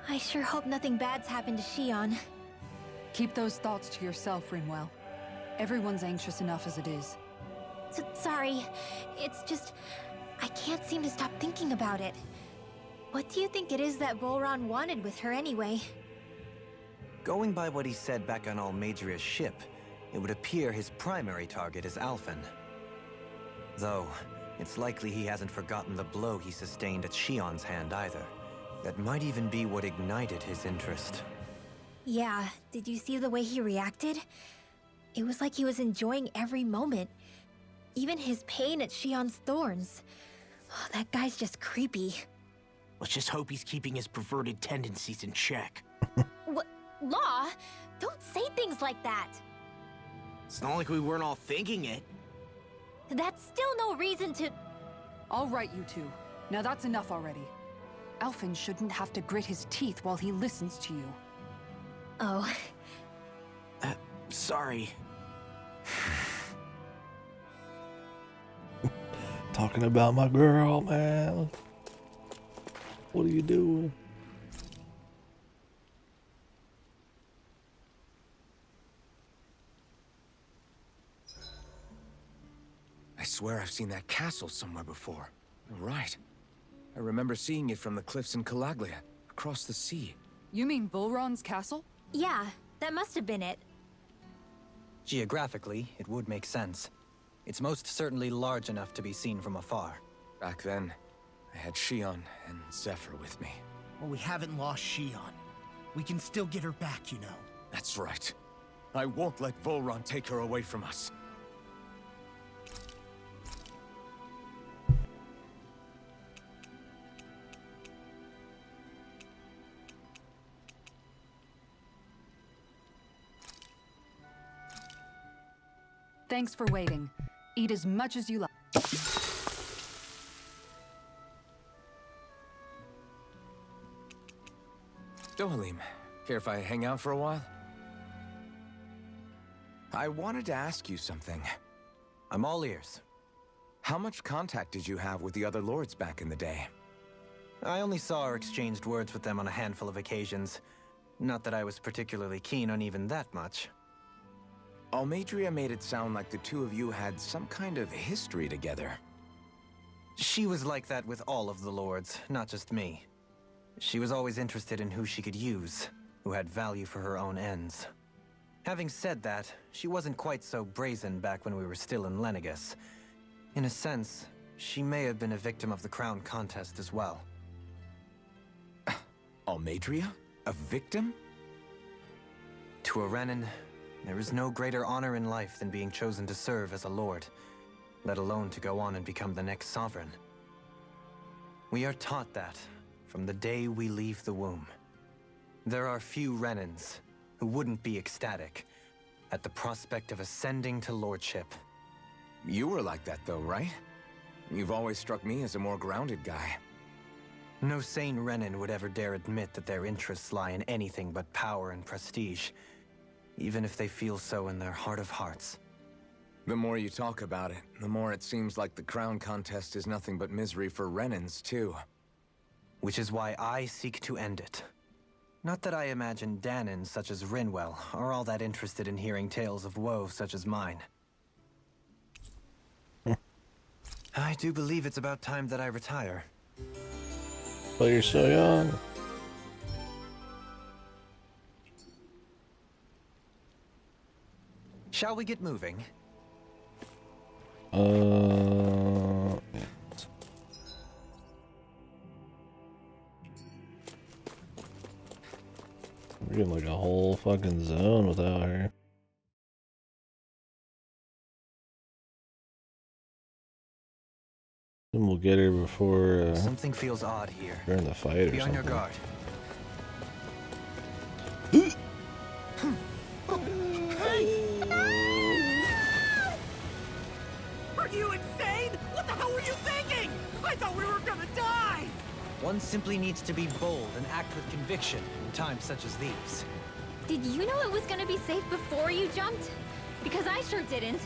I sure hope nothing bad's happened to Shion. Keep those thoughts to yourself, Rinwell. Everyone's anxious enough as it is. Sorry, it's just... I can't seem to stop thinking about it. What do you think it is that Volron wanted with her anyway? Going by what he said back on Almadria's ship, it would appear his primary target is Alphen. Though, it's likely he hasn't forgotten the blow he sustained at Shion's hand either. That might even be what ignited his interest. Yeah, did you see the way he reacted? It was like he was enjoying every moment. Even his pain at Shion's thorns. Oh, that guy's just creepy. Let's just hope he's keeping his perverted tendencies in check. What? Law? Don't say things like that. It's not like we weren't all thinking it. That's still no reason to... All right, you two. Now that's enough already. Alphen shouldn't have to grit his teeth while he listens to you. Oh. Sorry. Talking about my girl, man. What are you doing? I swear I've seen that castle somewhere before. You're right. I remember seeing it from the cliffs in Calaglia, across the sea. You mean Volron's castle? Yeah, that must have been it. Geographically, it would make sense. It's most certainly large enough to be seen from afar. Back then, I had Shion and Zephyr with me. Well, we haven't lost Shion. We can still get her back, you know. That's right. I won't let Volron take her away from us. Thanks for waiting. Eat as much as you like. Dohalim, care if I hang out for a while? I wanted to ask you something. I'm all ears. How much contact did you have with the other lords back in the day? I only saw or exchanged words with them on a handful of occasions. Not that I was particularly keen on even that much. Almadria made it sound like the two of you had some kind of history together. She was like that with all of the lords, not just me. She was always interested in who she could use, who had value for her own ends. Having said that, she wasn't quite so brazen back when we were still in Lenegus. In a sense, she may have been a victim of the crown contest as well. Almadria? A victim? To a Renin, there is no greater honor in life than being chosen to serve as a lord, let alone to go on and become the next sovereign. We are taught that from the day we leave the womb. There are few Renins who wouldn't be ecstatic at the prospect of ascending to lordship. You were like that though, right? You've always struck me as a more grounded guy. No sane Renin would ever dare admit that their interests lie in anything but power and prestige, even if they feel so in their heart of hearts. The more you talk about it, the more it seems like the crown contest is nothing but misery for Renins, too. Which is why I seek to end it. Not that I imagine Danins such as Rinwell are all that interested in hearing tales of woe such as mine. I do believe it's about time that I retire. But you're so young. Shall we get moving? Yeah. We're getting like a whole fucking zone without her. And we'll get her before Something feels odd here. during the fight or Be on your something. guard. Are you insane? What the hell were you thinking? I thought we were gonna die! One simply needs to be bold and act with conviction in times such as these. Did you know it was gonna be safe before you jumped? Because I sure didn't.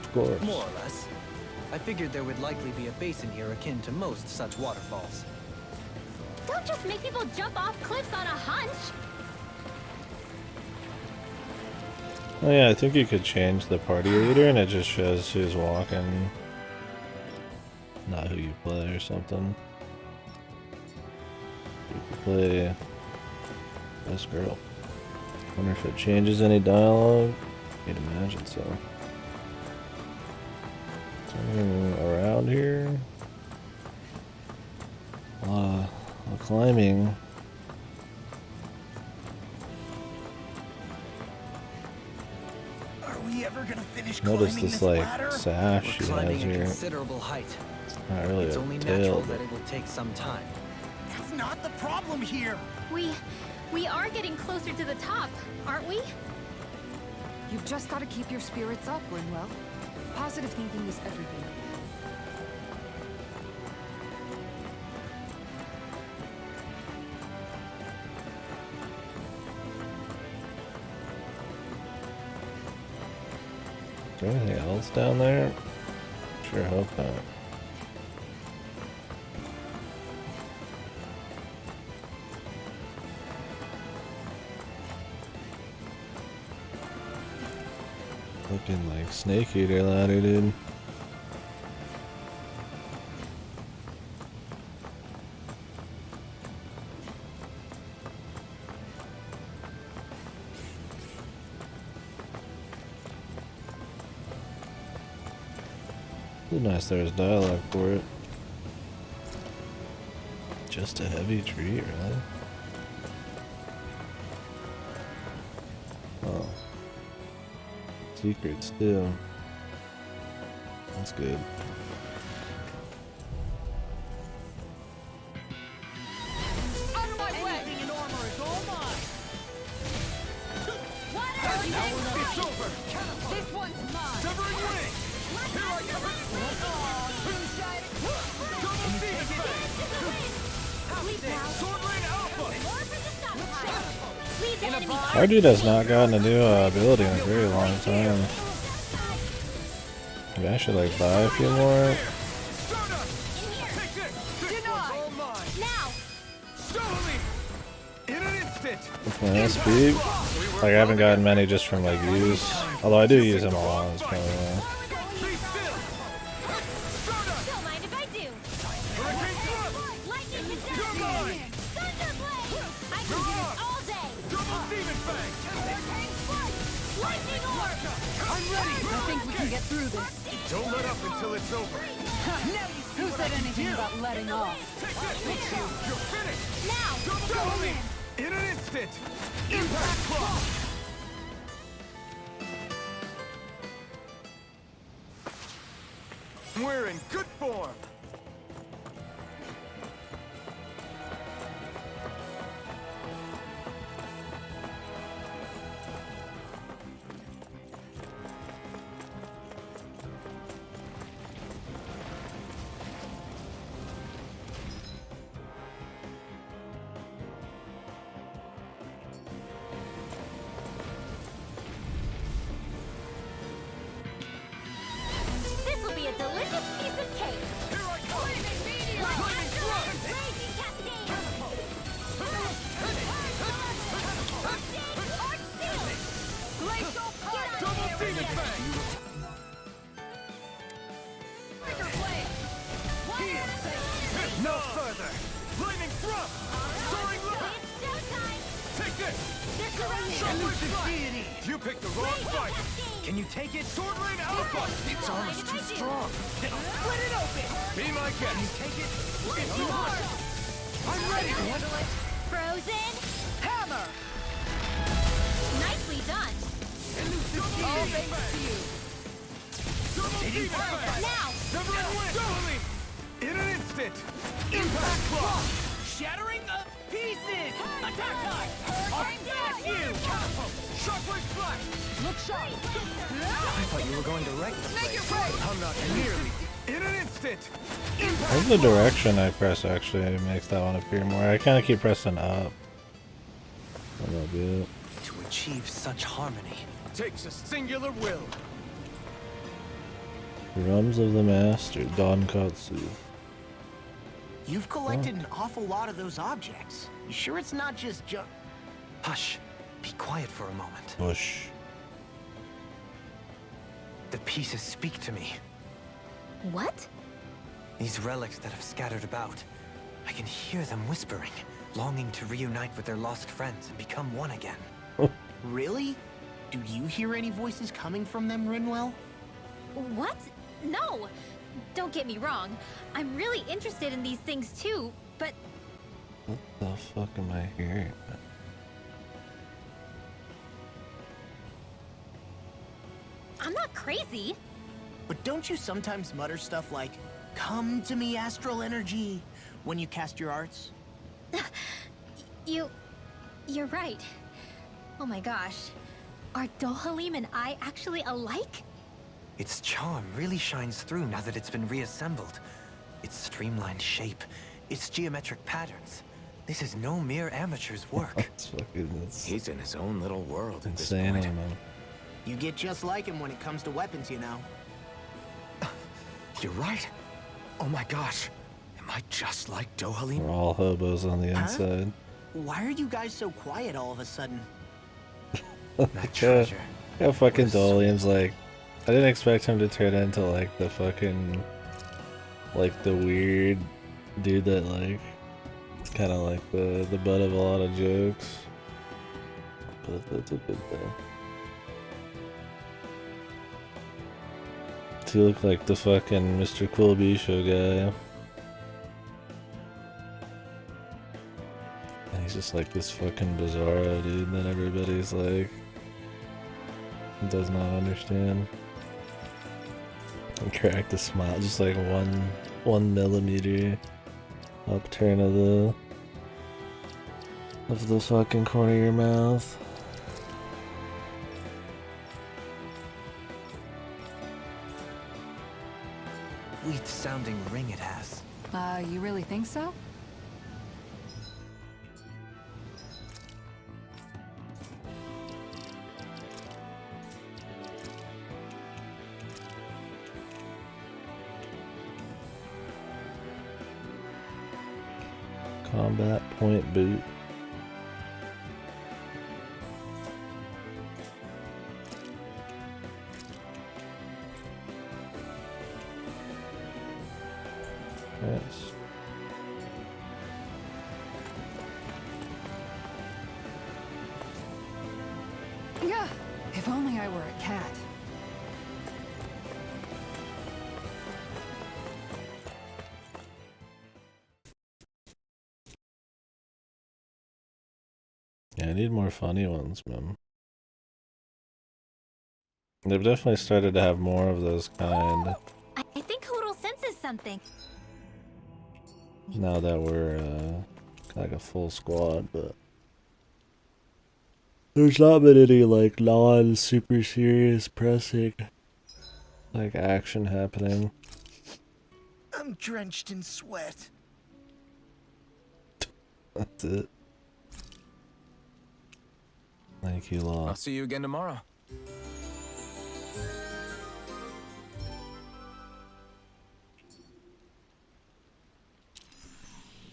Of course. More or less. I figured there would likely be a basin here akin to most such waterfalls. Don't just make people jump off cliffs on a hunch. Oh yeah, I think you could change the party leader and it just shows who's walking. Not who you play or something. You could play this girl. Wonder if it changes any dialogue. You'd imagine so. Something around here. A lot of climbing. Are we ever gonna finish Notice climbing this this like ladder? sash We're she climbing has a here. considerable height. Not really It's a only tail, natural but that it will take some time. That's not the problem here. We are getting closer to the top, aren't we? You've just got to keep your spirits up, Rinwell. Positive thinking is everything. is there anything else down there? Sure hope not. Looking like Snake Eater ladder, dude. It'd be nice there was dialogue for it. Just a heavy tree, really? Oh. Secrets too. That's good. Out of my way! Anything in armor is all mine! It's over! This one's mine! Severing wing! Here I come! Double demon fang! Leap now. Sword rain alpha! Our dude has not gotten a new ability in a very long time. Maybe I should like buy a few more. With my speed. Like I haven't gotten many just from like use. Although I do use them a lot, it's probably why. I think we can get through this. Don't let up until it's over. Who said anything about letting off? You're finished. Now! Double in! In an instant! Impact Claw! We're in good form. This will be a delicious piece of cake! Here I come! Flaming meteor! Flaming thrust! Raging cascade! Glacial Fire! Double Demon Fang! Trigger Blade! No further! Lightning Thrust! Soaring Low! It's showtime! Take this! This Deity! You picked the wrong fight! Can you take it? Sword Rain Alpha! It's almost too strong! Split it open! Be my guest! Take it? It's yours! I'm ready! Frozen! Hammer! Nicely done! All thanks to you. Double Demon Fang! Now! Never win! Doubling! In an instant! Impact Claw! Shattering of pieces! Attack time! I'll smash you! Catapult! Shockwave Flash! Look sharp! I thought you were going to wreck the Make place. it right! I'm not nearly. In an instant! I Impact think the direction I press actually makes that one appear more. I kind of keep pressing up a little bit. To achieve such harmony. takes a singular will. Drums of the Master, Donkatsu. You've collected an awful lot of those objects. You sure it's not just junk? Hush. Be quiet for a moment. Push. The pieces speak to me. What? These relics that have scattered about. I can hear them whispering, longing to reunite with their lost friends and become one again. Really? Do you hear any voices coming from them, Rinwell? What? No! Don't get me wrong. I'm really interested in these things too, but What the fuck am I hearing? I'm not crazy. But don't you sometimes mutter stuff like, "Come to me, astral energy," when you cast your arts? You're right. Oh my gosh. Are Dohalim and I actually alike? Its charm really shines through now that it's been reassembled. Its streamlined shape, its geometric patterns. This is no mere amateur's work. It's fucking He's in his own little world at this insane, point. man. You get just like him when it comes to weapons, you know. You're right. Oh my gosh. Am I just like Dohalim? We're all hobos on the Huh? inside. Why are you guys so quiet all of a sudden? That treasure. Yeah, fucking was so- Dolian's like, I didn't expect him to turn into like the fucking, like the weird dude that like, kind of like the butt of a lot of jokes. But that's a good thing. He looked like the fucking Mr. Cool B Show guy. And he's just like this fucking bizarro dude that everybody's like does not understand. And cracked a smile, just like 1 millimeter upturn of the fucking corner of your mouth. Sweet sounding ring it has. You really think so? Combat point boot. Yes. Yeah, if only I were a cat. Yeah, I need more funny ones, man. They've definitely started to have more of those kind. I think Hoodle senses something. Now that we're like a full squad, but there's not been any like non-super serious pressing like action happening. I'm drenched in sweat. That's it. Thank you, Law. I'll see you again tomorrow.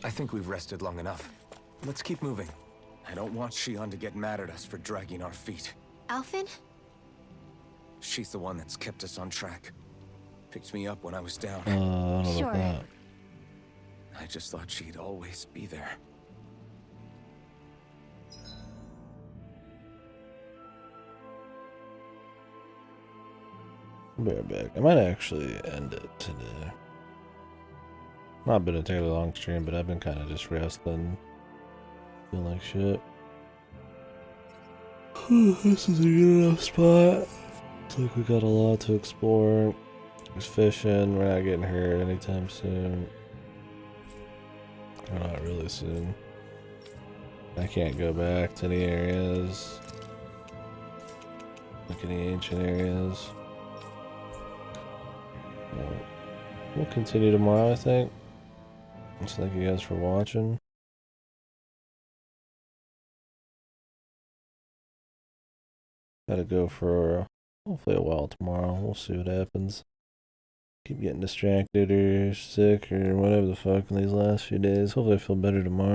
I think we've rested long enough. Let's keep moving. I don't want Shion to get mad at us for dragging our feet. Alphen? She's the one that's kept us on track. Picked me up when I was down. I don't know Sure. about that. I just thought she'd always be there. Be right back. I might actually end it today. Not been a terribly long stream, but I've been kind of just resting. Feel like shit. This is a good enough spot. Looks like we got a lot to explore. There's fishing. We're not getting hurt anytime soon. Or not really soon. I can't go back to any areas. Like any ancient areas. We'll continue tomorrow, I think. Just thank you guys for watching. Gotta go for hopefully a while tomorrow. We'll see what happens. Keep getting distracted or sick or whatever the fuck in these last few days. Hopefully I feel better tomorrow.